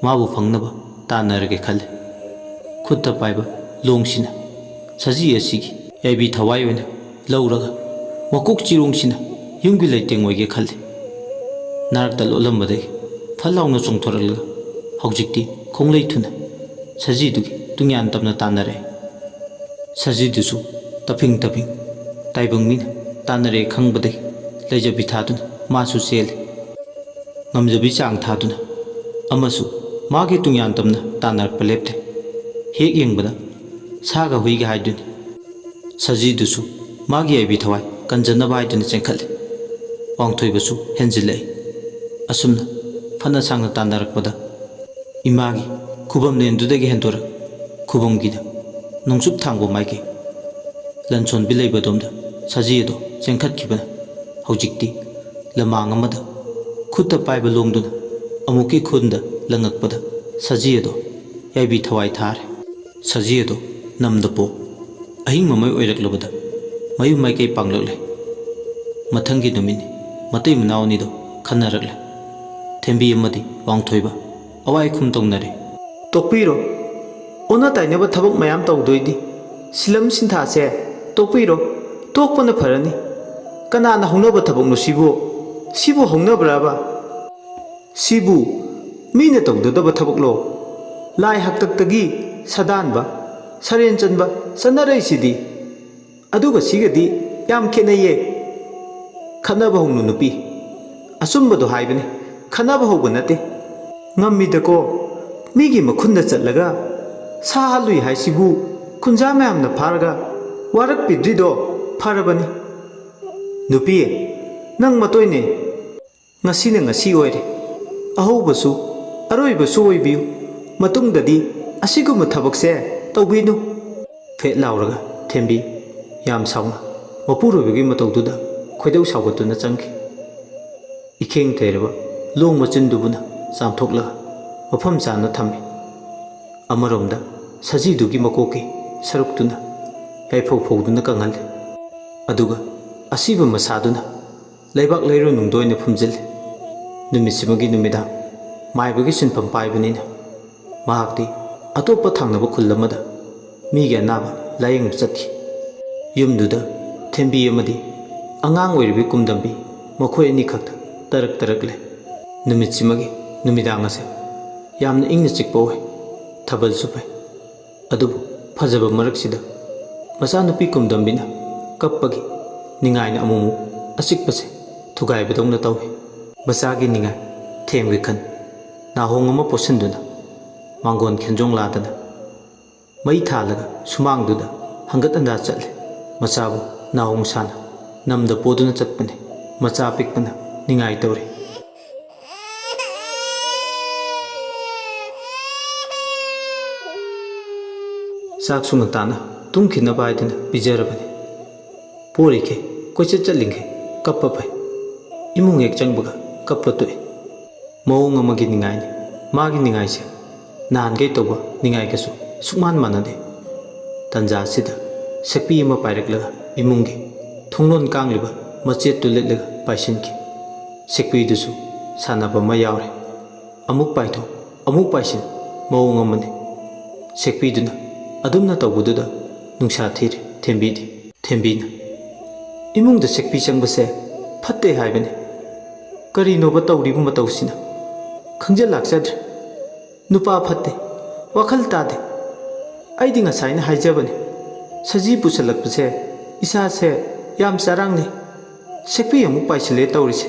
A: ꯃꯥꯕꯨ ꯐꯪꯅꯕ ꯇꯥꯟꯅꯔꯒꯦ ꯈꯜꯂꯦ ꯈꯨꯠꯇ ꯄꯥꯏꯕ ꯂꯣꯡꯁꯤꯅ ꯁꯖꯤ ꯑꯁꯤꯒꯤ ꯌꯥꯏꯕꯤ ꯊꯋꯥꯏ ꯑꯣꯏꯅ ꯂꯧꯔꯒ ꯃꯀꯣꯛ ꯆꯤꯔꯣꯡꯁꯤꯅ ꯌꯨꯝꯒꯤ ꯂꯩꯇꯦꯡ ꯑꯣꯏꯒꯦ ꯈꯜꯂꯦ ꯅꯥꯔꯛꯇ ꯂꯣꯠꯂꯝꯕꯗꯒꯤ ꯐꯜ ꯂꯥꯎꯅ ꯆꯣꯡꯊꯣꯔꯛꯂꯒ ꯍꯧꯖꯤꯛꯇꯤ ꯈꯣꯡꯂꯩ ꯊꯨꯅ ꯁꯖꯤꯗꯨꯒꯤ ꯇꯨꯡꯌꯥꯟ ꯇꯞꯅ ꯇꯥꯟꯅꯔꯛꯑꯦ ꯁꯖꯤꯗꯨꯁꯨ ꯇꯐꯤꯡ ꯇꯐꯤꯡ ꯇꯥꯏꯕꯪ ꯃꯤꯅ ꯇꯥꯟꯅꯔꯦ ꯈꯪꯕꯗꯒꯤ ꯂꯩꯖꯕꯤ ꯊꯥꯗꯨꯅ ꯃꯥꯁꯨ ꯆꯦꯜꯂꯤ ꯉꯝꯖꯕꯤ ꯆꯥꯡ ꯊꯥꯗꯨꯅ ꯑꯃꯁꯨ ꯃꯥꯒꯤ ꯇꯨꯡꯌꯥꯟ ꯇꯞꯅ ꯇꯥꯟꯅꯔꯛꯄ ꯂꯦꯞꯇꯦ ꯍꯦꯛ ꯌꯦꯡꯕꯗ ꯁꯥꯒ ꯍꯨꯏꯒ ꯍꯥꯏꯗꯨꯅꯤ ꯁꯖꯤꯗꯨꯁꯨ ꯃꯥꯒꯤ ꯌꯥꯏꯕꯤ ꯊꯋꯥꯏ ꯀꯟꯖꯅꯕ ꯍꯥꯏꯗꯨꯅ ꯆꯦꯟꯈꯠꯂꯤ ꯋꯥꯡꯊꯣꯏꯕꯁꯨ ꯍꯦꯟꯖꯤꯜꯂꯛꯏ ꯑꯁꯨꯝꯅ ꯐꯅ ꯁꯥꯡꯅ ꯇꯥꯟꯅꯔꯛꯄꯗ Imagi kubam nendudagi hentora kubamgida nungsup thangbo maike lanchon bilai badomda saji ado chengkhat kibana haujikti lamang amada khutta paiba longduna amuki khunda langakpada saji ado yaibi thawai thare saji ado namda po ahing mamai oiraklabada mayu maike panglakle mathangi numini matai munawni do khannarakle thembi amadi wangthoiba awai khum tongnare tokpiro ona tainaba thabak mayam tawdoidi silam sintha se tokpiro tokpana pharani kanana hongnaba thabak no sibu hongnabraba sibu mine tawdadaba thabak lo lai haktaktagi sadanba saren chanba sanarai sidi aduga sigadi yam khenaye khanaba hongnu nupi asumba do haibane khanaba hoba nate ngamidako migi makhunda chatlaga sahalui haisibu khunja mayamna pharga warak pidrido pharabani nupi nang matoine ngasina ngasi oire ahobasu aroibasu oibiu matungdadi asiguma thabakse tawbinu phet lauraga thembi yam sauna mapurubigi matawduda khoidau saugotuna changki ikheng teiraba long macindubuna samthokla mafam chana thami amaromda sajidugi makoki saruktuna yaifau fauduna kangal aduga asiba masaduna leibak leiro nungdoina phumjil numisimagi numida maibagi sinpam paibanina mahakti atopa thangnaba khullamada migi anaba layeng chatti yumduda thembi amadi angang oiribi kumdambi makhoi ani khakta tarak le numitsimagi numidang ase yamna ingna chikpa oi thabal supai adubu phajaba maraksida macha nupi kumdambina kappagi ningaina amumu asikpase thugai bedongna tawi masagi ningai themgi khan nahong ama posinduna mangon khenjong ladana mai thalaga sumangduda hangat anda chatle machabu nahong sana namda poduna chatpane macha pikpana ningai tawri sak sunga tana tungkhina baidina bijarabani porike koiche chalinghe kappa pai imung ek changbaga kappa toi mawung amagi ningai ni magi ningai se nan ge toba ningai kasu sukman manade tanja sida sekpi ma pairakla imung ge thonglon kangliba machet tuletlaga paisinki sekpi dusu sanaba ma yaure amuk paitho amuk paisin mawung amane sekpi duna adumna tawbududa nungsa thir thembina imungda sekpi changbase phatte haibane kari noba tawribu matawsina khangjal laksadre nupa phatte wakhal tade aidi ngasaina haijabane saji pusalakpase isa se yam charangne sekpi amuk paisile tawrise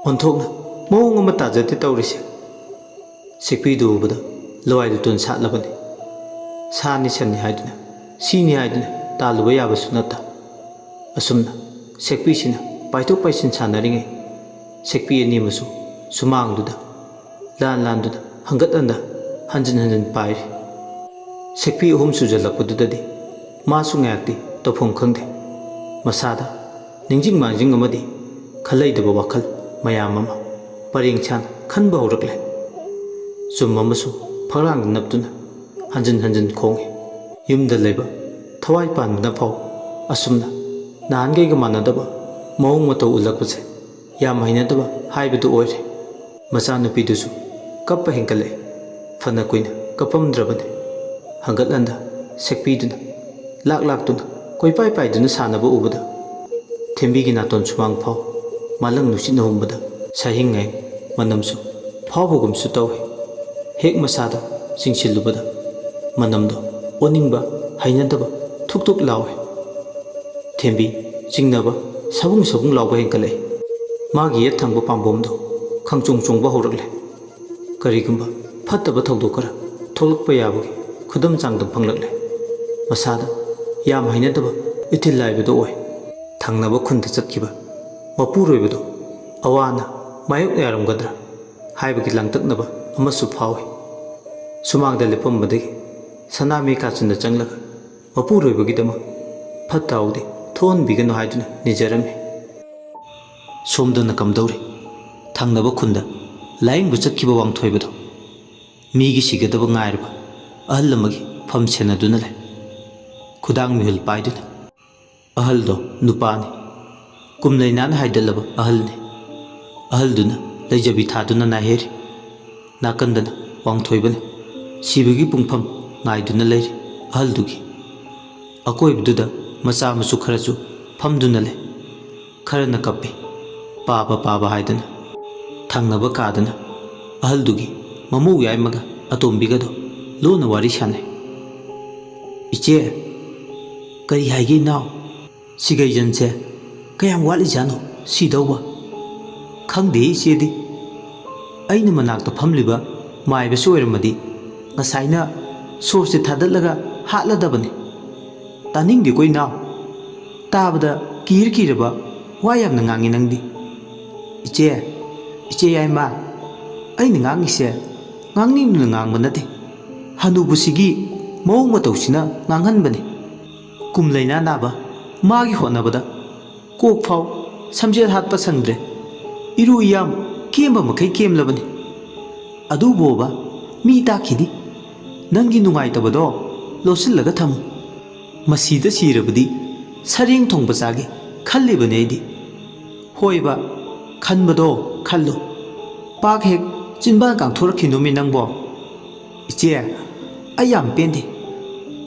A: onthokna mawung ama tajate tawrise sekpi dubada lawai tun satlabane sani sani haiduna sini haiduna taluba yabasu nata asumna sekpi sina paithok paisin sanaringai sekpi ani masu sumangduda landuda hangat anda hanjin pairi sekpi uhum sujalakpadudadi masu ngayakti tofong khangde masada ningjing mangjing amadi khalaidaba wakhal mayam ama pareng chana khanba horakle sum amasu pharang naptuna hanjin khonge yumda leba thawai panbana phau asumna nahangai ga manadaba mawung matau ulakpase yam hainadaba haibadu oire macha nupi dusu kappa henkale fana koina kapamdrabane hangatlanda sekpiduna laktuna koipai paiduna sanaba ubada thembigi naton sumang phau malang nusina humbada sahingai manamsu phawbugumsu tawi hek masada singsilubada manamdo oningba hainadaba thuk lawe thembi jingnaba sabung lawba henkale magi yet thangba pambomdo khangchung chungba horakle karigumba phattaba thawdokara tholakpa yabagi khudam changdam phanglakle masada yam hainadaba ithil laibado oi thangnaba khunda chatkiba mapuroibado awana mayok yaramgadra haibagi langtaknaba amasu phawi ꯁꯨꯃꯥꯡꯗ ꯂꯦꯞꯄꯝꯕꯗꯒꯤ ꯁꯅꯥꯃꯍꯤ ꯀꯥꯆꯤꯟꯗ ꯆꯪꯂꯒ ꯃꯄꯨꯔꯣꯏꯕꯒꯤꯗꯃꯛ ꯐꯠꯇ ꯍꯥꯎꯗꯤ ꯊꯣꯛꯍꯟꯕꯤꯒꯅꯨ ꯍꯥꯏꯗꯨꯅ ꯅꯤꯖꯔꯝꯃꯤ꯫ ꯁꯣꯝꯗꯅ ꯀꯝꯗꯧꯔꯤ? ꯊꯪꯅꯕ ꯈꯨꯟꯗ ꯂꯥꯌꯦꯡꯕ ꯆꯠꯈꯤꯕ ꯋꯥꯡꯊꯣꯏꯕꯗꯣ ꯃꯤꯒꯤ ꯁꯤꯒꯗꯕ ꯉꯥꯏꯔꯕ ꯑꯍꯜ ꯑꯃꯒꯤ ꯐꯝ ꯁꯦꯟꯅꯗꯨꯅ ꯂꯩ, ꯈꯨꯗꯥꯡ ꯃꯤಹುꯜ ꯄꯥꯏꯗꯨꯅ꯫ ꯑꯍꯜꯗꯣ ꯅꯨꯄꯥꯅꯤ, ꯀꯨꯝꯂꯩꯅꯥꯅ ꯍꯥꯏꯗꯠꯂꯕ ꯑꯍꯜꯅꯤ꯫ ꯑꯍꯜꯗꯨꯅ ꯂꯩꯖꯕꯤ ꯊꯥꯗꯨꯅ ꯅꯥꯍꯦꯔꯤ, ꯅꯥꯀꯟꯗꯅ ꯋꯥꯡꯊꯣꯏꯕꯅ ꯁꯤꯕꯒꯤ ꯄꯨꯡꯐꯝ ꯉꯥꯏꯗꯨꯅ ꯂꯩꯔꯤ꯫ ꯑꯍꯜꯗꯨꯒꯤ ꯑꯀꯣꯏꯕꯗꯨꯗ ꯃꯆꯥ ꯃꯁꯨ ꯈꯔꯁꯨ ꯐꯝꯗꯨꯅ ꯂꯩ, ꯈꯔꯅ ꯀꯞꯄꯤ ꯄꯥꯕ ꯄꯥꯕ ꯍꯥꯏꯗꯨꯅ꯫ ꯊꯪꯅꯕ ꯀꯥꯗꯅ ꯑꯍꯜꯗꯨꯒꯤ ꯃꯃꯧ ꯌꯥꯏꯃꯒ ꯑꯇꯣꯝꯕꯤꯒꯗꯣ ꯂꯣꯟꯅ ꯋꯥꯔꯤ ꯁꯥꯟꯅꯩ꯫ "ꯏꯆꯦ, ꯀꯔꯤ ꯍꯥꯏꯒꯦ ꯏꯅꯥꯎ? ꯁꯤꯒꯩꯖꯟꯁꯦ ꯀꯌꯥꯝ ꯋꯥꯠꯂꯤꯖꯥꯠꯅꯣ ꯁꯤꯗꯧꯕ?" "ꯈꯪꯗꯦ ꯏꯆꯦꯗꯤ, ꯑꯩꯅ ꯃꯅꯥꯛꯇ ꯐꯝꯂꯤꯕ ꯃꯥꯏꯕꯁꯨ ꯑꯣꯏꯔꯝꯃꯗꯤ ꯉꯁꯥꯏꯅ ꯁꯣꯔꯁꯦ ꯊꯥꯗꯠꯂꯒ ꯍꯥꯠꯂꯗꯕꯅꯤ꯫ ꯇꯥꯅꯤꯡꯗꯦꯀꯣ ꯏꯅꯥꯎ, ꯇꯥꯕꯗ ꯀꯤꯔꯕ ꯋꯥ ꯌꯥꯝꯅ ꯉꯥꯡꯉꯤ ꯅꯪꯗꯤ." "ꯏꯆꯦ ꯌꯥꯏꯃ, ꯑꯩꯅ ꯉꯥꯡꯉꯤꯁꯦ ꯉꯥꯡꯅꯤꯡꯗꯨꯅ ꯉꯥꯡꯕ ꯅꯠꯇꯦ, ꯍꯅꯨꯕꯁꯤꯒꯤ ꯃꯑꯣꯡ ꯃꯇꯧꯁꯤꯅ ꯉꯥꯡꯍꯟꯕꯅꯤ꯫ ꯀꯨꯝꯂꯩꯅꯥ ꯅꯥꯕ ꯃꯥꯒꯤ ꯍꯣꯠꯅꯕꯗ ꯀꯣꯛ ꯐꯥꯎ ꯁꯝꯖꯦꯠ ꯍꯥꯠꯄ ꯁꯪꯗ꯭ꯔꯦ, ꯏꯔꯨ ꯏꯌꯥꯝ ꯀꯦꯝꯕ ꯃꯈꯩ ꯀꯦꯝꯂꯕꯅꯤ꯫ ꯑꯗꯨꯕꯣꯕ ꯃꯤ ꯇꯥꯈꯤꯅꯤ, ꯅꯪꯒꯤ ꯅꯨꯡꯉꯥꯏꯇꯕꯗꯣ ꯂꯣꯠꯁꯤꯜꯂꯒ ꯊꯝꯃꯨ꯫ ꯃꯁꯤꯗ ꯁꯤꯔꯕꯗꯤ ꯁꯔꯦꯡ ꯊꯣꯡꯕ ꯆꯥꯒꯦ ꯈꯜꯂꯤꯕꯅꯤ ꯑꯩꯗꯤ." "ꯍꯣꯏꯕ, ꯈꯟꯕꯗꯣ ꯈꯜꯂꯨ, ꯄꯥꯛ ꯍꯦꯛ ꯆꯤꯟꯕꯥꯟ ꯀꯥꯡꯊꯣꯔꯛꯈꯤꯅꯣꯃꯤ ꯅꯪꯕꯣ." "ꯏꯆꯦ, ꯑꯩ ꯌꯥꯝ ꯄꯦꯟꯗꯦ,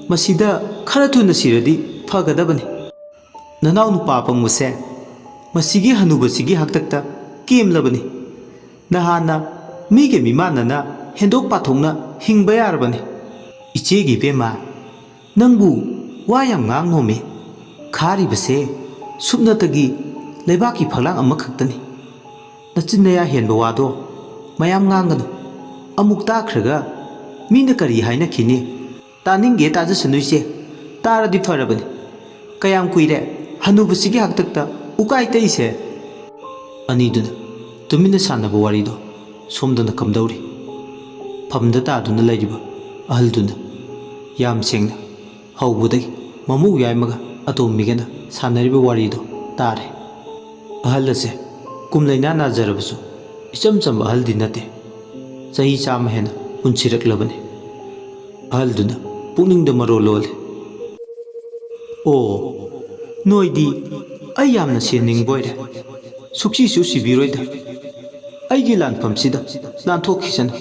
A: ꯃꯁꯤꯗ ꯈꯔ ꯊꯨꯅ ꯁꯤꯔꯗꯤ ꯐꯒꯗꯕꯅꯤ꯫ ꯅꯅꯥꯎ ꯅꯨꯄꯥ ꯑꯄꯪꯕꯁꯦ ꯃꯁꯤꯒꯤ ꯍꯅꯨꯕꯁꯤꯒꯤ ꯍꯥꯛꯇꯛꯇ ꯀꯦꯝꯂꯕꯅꯤ, ꯅꯍꯥꯟꯅ ꯃꯤꯒ ꯃꯤꯃꯥꯟꯅꯅ ꯍꯦꯟꯗꯣꯛ ꯄꯥꯊꯣꯛꯅ ꯍꯤꯡꯕ ꯌꯥꯔꯕꯅꯤ." "ꯏꯆꯦꯒꯤ ꯏꯕꯦꯝꯃ, ꯅꯪꯕꯨ ꯋꯥ ꯌꯥꯝ ꯉꯥꯡꯅꯣꯃꯤ, ꯈꯥꯔꯤꯕꯁꯦ ꯁꯨꯞꯅꯇꯒꯤ ꯂꯩꯕꯥꯛꯀꯤ ꯐꯛꯂꯥꯡ ꯑꯃꯈꯛꯇꯅꯤ꯫ ꯅꯆꯤꯟ ꯅꯌꯥ ꯍꯦꯟꯕ ꯋꯥꯗꯣ ꯃꯌꯥꯝ ꯉꯥꯡꯒꯅꯨ, ꯑꯃꯨꯛ ꯇꯥꯈ꯭ꯔꯒ ꯃꯤꯅ ꯀꯔꯤ ꯍꯥꯏꯅꯈꯤꯅꯤ?" "ꯇꯥꯅꯤꯡꯒꯦ ꯇꯥꯖꯁꯅꯨ ꯏꯆꯦ, ꯇꯥꯔꯗꯤ ꯐꯔꯕꯅꯤ꯫ ꯀꯌꯥꯝ ꯀꯨꯏꯔꯦ ꯍꯅꯨꯕꯁꯤꯒꯤ ꯍꯥꯛꯇꯛꯇ ꯎꯀꯥꯏ ꯇꯛꯏꯁꯦ?" ꯑꯅꯤꯗꯨꯅ ꯇꯨꯃꯤꯟꯅ ꯁꯥꯟꯅꯕ ꯋꯥꯔꯤꯗꯣ ꯁꯣꯝꯗꯅ ꯀꯝꯗꯧꯔꯤ? ꯐꯝꯗ ꯇꯥꯗꯨꯅ ꯂꯩꯔꯤꯕ ꯑꯍꯜꯗꯨꯅ ꯌꯥꯝ ꯁꯦꯡꯅ ꯍꯧꯕꯗꯒꯤ ꯃꯃꯧ ꯌꯥꯏꯃꯒ ꯑꯇꯣꯝꯕꯤꯒꯅ ꯁꯥꯟꯅꯔꯤꯕ ꯋꯥꯔꯤꯗꯣ ꯇꯥꯔꯦ꯫ ꯑꯍꯜ ꯑꯁꯦ ꯀꯨꯝꯂꯩꯅꯥ ꯅꯥꯖꯔꯕꯁꯨ ꯏꯆꯝ ꯆꯝꯕ ꯑꯍꯜꯗꯤ ꯅꯠꯇꯦ, ꯆꯍꯤ 100 ꯍꯦꯟꯅ ꯄꯨꯟꯁꯤꯔꯛꯂꯕꯅꯤ꯫ ꯑꯍꯜꯗꯨꯅ ꯄꯨꯛꯅꯤꯡꯗ ꯃꯔꯣ ꯂꯣꯜꯂꯤ꯫ "ꯑꯣ, ꯅꯣꯏꯗꯤ ꯑꯩ ꯌꯥꯝꯅ ꯁꯦꯟꯅꯤꯡꯕ ꯑꯣꯏꯔꯦ꯫ ꯁꯨꯛꯁꯤꯁꯨ ꯁꯤꯕꯤꯔꯣꯏꯗ, ꯑꯩꯒꯤ ꯂꯥꯟꯐꯝꯁꯤꯗ ꯂꯥꯟꯊꯣꯛꯈꯤꯁꯅꯨ꯫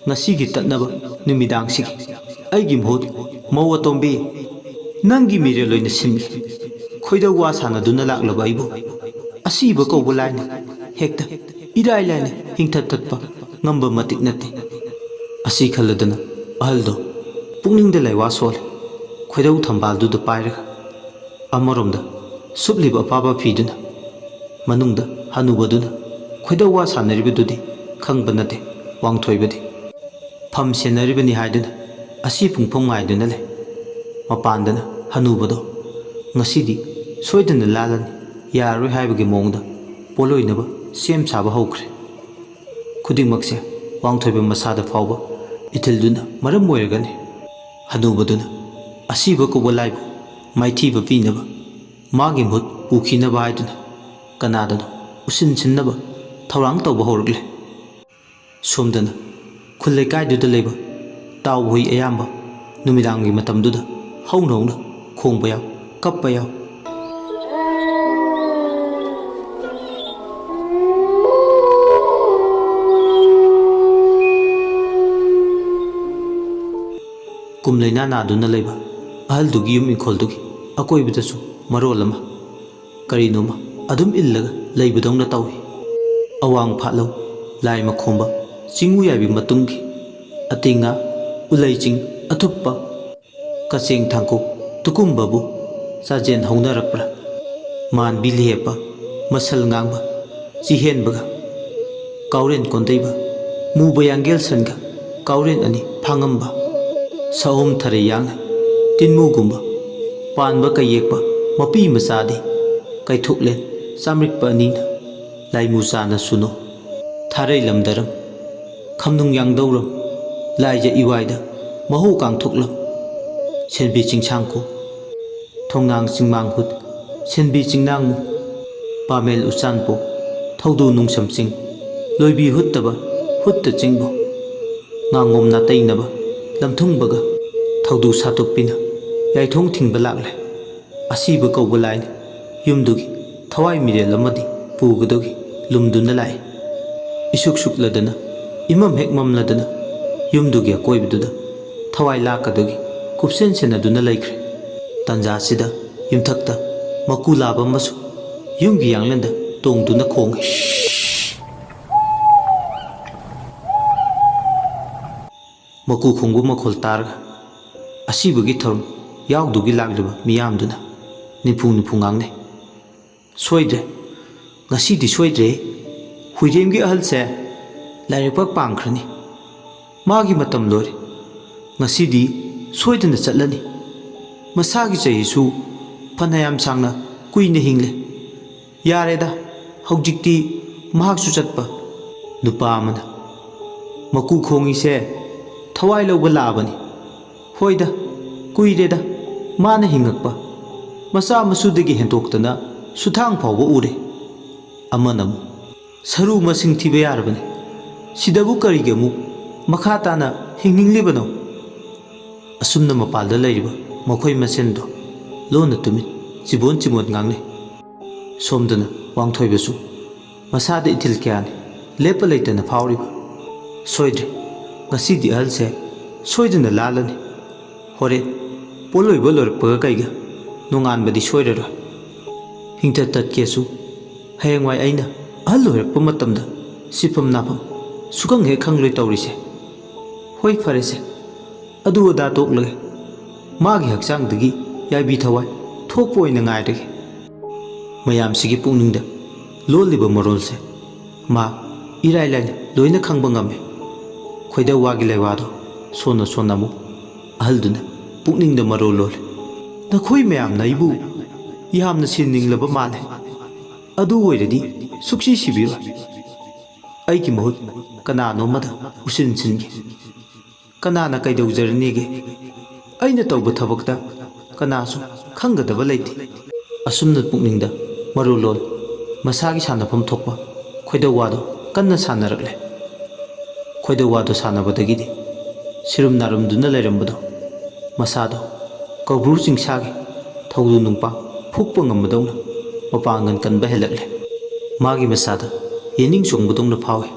A: ꯉꯁꯤꯒꯤ ꯇꯠꯅꯕ ꯅꯨꯃꯤꯗꯥꯡꯁꯤꯒꯤ ꯑꯩꯒꯤ ꯃꯍꯨꯠ ꯃꯧ ꯑꯇꯣꯝꯕꯤ ꯅꯪꯒꯤ ꯃꯤꯔꯦꯜ ꯑꯣꯏꯅ ꯁꯤꯟꯒꯦ꯫ ꯈꯣꯏꯗꯧ ꯋꯥ ꯁꯥꯟꯅꯗꯨꯅ ꯂꯥꯛꯂꯕ ꯑꯩꯕꯨ ꯑꯁꯤꯕ ꯀꯧꯕ ꯂꯥꯏꯅ ꯍꯦꯛꯇ ꯏꯔꯥꯏ ꯂꯥꯏꯅ ꯍꯤꯡꯊꯠꯄ ꯉꯝꯕ ꯃꯇꯤꯛ ꯅꯠꯇꯦ." ꯑꯁꯤ ꯈꯜꯂꯗꯅ ꯑꯍꯜꯗꯣ ꯄꯨꯛꯅꯤꯡꯗ ꯂꯩꯋꯥ ꯁꯣꯜꯂꯤ꯫ ꯈꯣꯏꯗꯧ ꯊꯝꯕꯥꯜꯗꯨꯗ ꯄꯥꯏꯔꯒ ꯑꯃꯔꯣꯝꯗ ꯁꯨꯞꯂꯤꯕ ꯑꯄꯥꯕ ꯐꯤꯗꯨꯅ, ꯃꯅꯨꯡꯗ ꯍꯅꯨꯕꯗꯨꯅ ꯈꯣꯏꯗꯧ ꯋꯥ ꯁꯥꯟꯅꯔꯤꯕꯗꯨꯗꯤ ꯈꯪꯕ ꯅꯠꯇꯦ ꯋꯥꯡꯊꯣꯏꯕꯗꯤ꯫ ꯐꯝ ꯁꯦꯟꯅꯔꯤꯕꯅꯤ ꯍꯥꯏꯗꯨꯅ ꯑꯁꯤ ꯄꯨꯡꯐꯝ ꯉꯥꯏꯗꯨꯅ ꯂꯩ꯫ ꯃꯄꯥꯟꯗꯅ ꯍꯅꯨꯕꯗꯣ ꯉꯁꯤꯗꯤ ꯁꯣꯏꯗꯅ ꯂꯥꯜꯂꯅꯤ ꯌꯥꯔꯔꯣꯏ ꯍꯥꯏꯕꯒꯤ ꯃꯑꯣꯡꯗ ꯄꯣꯂꯣꯏꯅꯕ ꯁꯦꯝ ꯁꯥꯕ ꯍꯧꯈ꯭ꯔꯦ꯫ ꯈꯨꯗꯤꯡꯃꯛꯁꯦ ꯋꯥꯡꯊꯣꯏꯕ ꯃꯁꯥꯗ ꯐꯥꯎꯕ ꯏꯊꯤꯜꯗꯨꯅ ꯃꯔꯝ ꯑꯣꯏꯔꯒꯅꯤ꯫ ꯍꯅꯨꯕꯗꯨꯅ ꯑꯁꯤꯕ ꯀꯧꯕ ꯂꯥꯏꯕꯨ ꯃꯥꯏꯊꯤꯕ ꯄꯤꯅꯕ, ꯃꯥꯒꯤ ꯃꯍꯨꯠ ꯎꯈꯤꯅꯕ ꯍꯥꯏꯗꯨꯅ ꯀꯅꯥꯗꯅꯣ ꯎꯁꯤꯟꯁꯤꯟꯅꯕ ꯊꯧꯔꯥꯡ ꯇꯧꯕ ꯍꯧꯔꯛꯂꯦ꯫ ꯁꯣꯝꯗꯅ ꯈꯨꯜ ꯂꯩꯀꯥꯏꯗꯨꯗ ꯂꯩꯕ ꯇꯥꯎꯕ ꯍꯨꯏ ꯑꯌꯥꯝꯕ ꯅꯨꯃꯤꯗꯥꯡꯒꯤ ꯃꯇꯝꯗꯨꯗ ꯍꯧꯅ ꯍꯧꯅ ꯈꯣꯡꯕ ꯌꯥꯎ, ꯀꯞꯄ ꯌꯥꯎ꯫ ꯀꯨꯝꯂꯩꯅꯥ ꯅꯥꯗꯨꯅ ꯂꯩꯕ ꯑꯍꯜꯗꯨꯒꯤ ꯌꯨꯝ ꯏꯪꯈꯣꯜꯗꯨꯒꯤ ꯑꯀꯣꯏꯕꯗꯁꯨ ꯃꯔꯣꯜ ꯑꯃ ꯀꯔꯤꯅꯣꯃ ꯑꯗꯨꯝ ꯏꯜꯂꯒ ꯂꯩꯕꯗꯧꯅ ꯇꯧꯏ꯫ ꯑꯋꯥꯡ ꯐꯥꯠꯂꯧ, ꯂꯥꯏ ꯃꯈꯣꯡꯕ, ꯆꯤꯡꯉꯨ ꯌꯥꯏꯕꯤ ꯃꯇꯨꯡꯒꯤ ꯑꯇꯤꯡꯉꯥ, ꯎꯂꯩꯆꯤꯡ ꯑꯊꯨꯞꯄ, ꯀꯆꯦꯡ ꯊꯥꯡꯀꯨ ꯇꯨꯀꯨꯝꯕꯕꯨ ꯆꯥꯖꯦꯟ ꯍꯧꯅꯔꯛꯄ꯭ꯔꯥ? ꯃꯥꯟꯕꯤ ꯂꯦꯞꯄ, ꯃꯁꯜ ꯉꯥꯡꯕ ꯆꯤꯍꯦꯟꯕꯒ, ꯀꯥꯎꯔꯦꯟ ꯀꯣꯟꯗꯩꯕ, ꯃꯨꯕ ꯌꯥꯡꯒꯦꯜ ꯁꯟꯒ ꯀꯥꯎꯔꯦꯟ ꯑꯅꯤ ꯐꯥꯡꯉꯝꯕ, ꯁꯑꯣꯝ ꯊꯔꯩ ꯌꯥꯡꯅ ꯇꯤꯟꯃꯨꯒꯨꯝꯕ ꯄꯥꯟꯕ ꯀꯩꯌꯦꯛꯄ ꯃꯄꯤ ꯃꯆꯥꯗꯤ ꯀꯩꯊꯣꯛꯂꯦꯟ ꯆꯥꯃ꯭ꯔꯤꯛꯄ ꯑꯅꯤꯅ ꯂꯥꯏꯃꯨ ꯆꯥꯅ ꯁꯨꯅꯣ, ꯊꯥꯔꯩ ꯂꯝꯗꯔꯝ, ꯈꯝꯅꯨꯡ ꯌꯥꯡꯗꯧꯔꯝ, ꯂꯥꯏꯖ ꯏꯋꯥꯏꯗ ꯃꯍꯧ ꯀꯥꯡꯊꯣꯛꯂꯝ ꯁꯦꯟꯕꯤ ꯆꯤꯡꯁꯥꯡꯀꯣ ꯊꯣꯡꯅꯥꯡ ꯆꯤꯡꯃꯥꯡ ꯍꯨꯠ ꯁꯦꯟꯕꯤ ꯆꯤꯡꯅꯥꯡꯃꯨ ꯄꯥꯃꯦꯜ ꯎꯆꯥꯟꯄꯣ ꯊꯧꯗꯨ ꯅꯨꯡꯁꯝ ꯆꯤꯡ ꯂꯣꯏꯕꯤ ꯍꯨꯠꯇꯕ ꯍꯨꯠꯇ ꯆꯤꯡꯕꯣ ꯉꯥꯉꯣꯝ ꯅꯥꯇꯩꯅꯕ ꯂꯝꯊꯨꯡꯕꯒ ꯊꯧꯗꯨ ꯁꯥꯇꯣꯛꯄꯤꯅ ꯌꯥꯏꯊꯣꯡ ꯊꯤꯡꯕ ꯂꯥꯛꯂꯦ ꯑꯁꯤꯕ ꯀꯧꯕ ꯂꯥꯏꯅ ꯌꯨꯝꯗꯨꯒꯤ ꯊꯋꯥꯏ ꯃꯤꯔꯦꯜ ꯑꯃꯗꯤ ꯄꯨꯒꯗꯧꯒꯤ ꯂꯨꯝꯗꯨꯅ ꯂꯥꯛꯏ ꯏꯁꯨꯛ ꯁꯨꯛꯂꯗꯅ ꯏꯃꯝ ꯍꯦꯛ ꯃꯝꯂꯗꯅ ꯌꯨꯝꯗꯨꯒꯤ ꯑꯀꯣꯏꯕꯗꯨꯗ ꯊꯋꯥꯏ ꯂꯥꯛꯀꯗꯧꯒꯤ ꯀꯨꯞꯁꯦꯟ ꯁꯦꯟꯅꯗꯨꯅ ꯂꯩꯈ꯭ꯔꯦ ꯇꯟꯖꯥꯁꯤꯗ ꯌꯨꯝꯊꯛꯇ ꯃꯀꯨ ꯂꯥꯕ ꯑꯃꯁꯨ ꯌꯨꯝꯒꯤ ꯌꯥꯡꯂꯦꯟꯗ ꯇꯣꯡꯗꯨꯅ ꯈꯣꯡꯏ ꯃꯀꯨ ꯈꯣꯡꯕ ꯃꯈꯣꯜ ꯇꯥꯔꯒ ꯑꯁꯤꯕꯒꯤ ꯊꯧꯔꯝ ꯌꯥꯎꯗꯨꯒꯤ ꯂꯥꯛꯂꯤꯕ ꯃꯤꯌꯥꯝꯗꯨꯅ ꯅꯤꯐꯨ ꯉꯥꯡꯅꯩ ꯁꯣꯏꯗ꯭ꯔꯦ ꯉꯁꯤꯗꯤ ꯁꯣꯏꯗ꯭ꯔꯦ ꯍꯨꯏꯔꯦꯝꯒꯤ ꯑꯍꯜꯁꯦ ꯂꯥꯏꯔꯩꯄꯥꯛ ꯄꯥꯡꯈ꯭ꯔꯅꯤ ꯃꯥꯒꯤ ꯃꯇꯝ ꯂꯣꯏꯔꯦ ꯉꯁꯤꯗꯤ ꯁꯣꯏꯗꯅ ꯆꯠꯂꯅꯤ ꯃꯁꯥꯒꯤ ꯆꯍꯤꯁꯨ ꯐꯅꯌꯥꯝ ꯁꯥꯡꯅ ꯀꯨꯏꯅ ꯍꯤꯡꯂꯦ ꯌꯥꯔꯦꯗ ꯍꯧꯖꯤꯛꯇꯤ ꯃꯍꯥꯛꯁꯨ ꯆꯠꯄ ꯅꯨꯄꯥ ꯑꯃꯅ ꯃꯀꯨ ꯈꯣꯡꯉꯤꯁꯦ ꯊꯋꯥꯏ ꯂꯧꯕ ꯂꯥꯛꯑꯕꯅꯤ ꯍꯣꯏꯗ ꯀꯨꯏꯔꯦꯗ ꯃꯥꯅ ꯍꯤꯡꯉꯛꯄ ꯃꯆꯥ ꯃꯁꯨꯗꯒꯤ ꯍꯦꯟꯇꯣꯛꯇꯅ ꯁꯨꯊꯥꯡ ꯐꯥꯎꯕ ꯎꯔꯦ ꯑꯃꯅ ꯑꯃꯨꯛ ꯁꯔꯨ ꯃꯁꯤꯡ ꯊꯤꯕ ꯌꯥꯔꯕꯅꯤ ꯁꯤꯗꯕꯨ ꯀꯔꯤꯒꯤ ꯑꯃꯨꯛ ꯃꯈꯥ ꯇꯥꯅ ꯍꯤꯡꯅꯤꯡꯂꯤꯕꯅꯣ ꯑꯁꯨꯝꯅ ꯃꯄꯥꯜꯗ ꯂꯩꯔꯤꯕ ꯃꯈꯣꯏ ꯃꯁꯦꯟꯗꯣ ꯂꯣꯟꯅ ꯇꯨꯃꯤꯟ ꯆꯤꯕꯣꯟ ꯉꯥꯡꯅꯩ ꯁꯣꯝꯗꯅ ꯋꯥꯡꯊꯣꯏꯕꯁꯨ ꯃꯁꯥꯗ ꯏꯊꯤꯜ ꯀꯌꯥꯅꯤ ꯂꯦꯞꯄ ꯂꯩꯇꯅ ꯐꯥꯎꯔꯤꯕ ꯁꯣꯏꯗ꯭ꯔꯦ ꯉꯁꯤꯗꯤ ꯑꯍꯜꯁꯦ ꯁꯣꯏꯗꯅ ꯂꯥꯜꯂꯅꯤ ꯍꯣꯔꯦꯟ ꯄꯣꯂꯣꯏꯕ ꯂꯣꯏꯔꯛꯄꯒ ꯀꯩꯒ ꯅꯣꯡꯉꯥꯟꯕꯗꯤ ꯁꯣꯏꯔꯔꯣꯏ ꯍꯤꯡꯊ ꯇꯠꯀꯦꯁꯨ ꯍꯌꯦꯡꯋꯥꯏ ꯑꯩꯅ ꯑꯍꯜ ꯑꯣꯏꯔꯛꯄ ꯃꯇꯝꯗ ꯁꯤꯐꯝ ꯅꯥꯐꯝ ꯁꯨꯈꯪ ꯍꯦꯛ ꯈꯪꯂꯣꯏ ꯇꯧꯔꯤꯁꯦ ꯍꯣꯏ ꯐꯔꯦꯁꯦ ꯑꯗꯨ ꯑꯗꯥ ꯇꯣꯛꯂꯒꯦ ꯃꯥꯒꯤ ꯍꯛꯆꯥꯡꯗꯒꯤ ꯌꯥꯏꯕꯤ ꯊꯋꯥꯏ ꯊꯣꯛꯄ ꯑꯣꯏꯅ ꯉꯥꯏꯔꯒꯦ ꯃꯌꯥꯝꯁꯤꯒꯤ ꯄꯨꯛꯅꯤꯡꯗ ꯂꯣꯜꯂꯤꯕ ꯃꯔꯣꯜꯁꯦ ꯃꯥ ꯏꯔꯥꯏ ꯂꯥꯏꯅ ꯂꯣꯏꯅ ꯈꯪꯕ ꯉꯝꯃꯤ ꯈꯣꯏꯗꯧꯋꯥꯒꯤ ꯂꯩꯋꯥꯗꯣ ꯁꯣꯟꯅ ꯑꯃꯨꯛ ꯑꯍꯜꯗꯨꯅ ꯄꯨꯛꯅꯤꯡꯗ ꯃꯔꯣꯜ ꯂꯣꯜꯂꯤ ꯅꯈꯣꯏ ꯃꯌꯥꯝꯅ ꯑꯩꯕꯨ ꯌꯥꯝꯅ ꯁꯤꯅꯤꯡꯂꯕ ꯃꯥꯜꯂꯦ ꯑꯗꯨ ꯑꯣꯏꯔꯗꯤ ꯁꯨꯛꯁꯤ ꯁꯤꯕꯤꯔꯣꯏ ꯑꯩꯒꯤ ꯃꯍꯨꯠ ꯀꯅꯥꯅꯣꯃꯗ ꯎꯁꯤꯟꯁꯤꯟꯒꯦ ꯀꯅꯥꯅ ꯀꯩꯗꯧꯖꯔꯅꯤꯒꯦ ꯑꯩꯅ ꯇꯧꯕ ꯊꯕꯛꯇ ꯀꯅꯥꯁꯨ ꯈꯪꯒꯗꯕ ꯂꯩꯇꯦ ꯑꯁꯨꯝꯅ ꯄꯨꯛꯅꯤꯡꯗ ꯃꯔꯣꯜ ꯃꯁꯥꯒꯤ ꯁꯥꯟꯅꯐꯝ ꯊꯣꯛꯄ ꯈꯣꯏꯗꯧꯋꯥꯗꯣ ꯀꯟꯅ ꯁꯥꯟꯅꯔꯛꯂꯦ ꯈꯣꯏꯗꯧꯋꯥꯗꯣ ꯁꯥꯟꯅꯕꯗꯒꯤꯗꯤ ꯁꯤꯔꯨꯝ ꯅꯥꯔꯨꯝꯗꯨꯅ ꯂꯩꯔꯝꯕꯗꯣ ꯃꯁꯥꯗꯣ ꯀꯧꯕ꯭ꯔꯨ ꯆꯤꯡꯁꯥꯒꯤ ꯊꯧꯗꯨ ꯅꯨꯡꯄꯥꯛ ꯐꯨꯛꯄ ꯉꯝꯕꯗꯧꯅ ꯃꯄꯥꯡꯒꯜ ꯀꯟꯕ ꯍꯦꯜꯂꯛꯂꯦ ꯃꯥꯒꯤ ꯃꯁꯥꯗ ꯌꯦꯅꯤꯡ ꯆꯣꯡꯕꯗꯧꯅ ꯐꯥꯎꯏ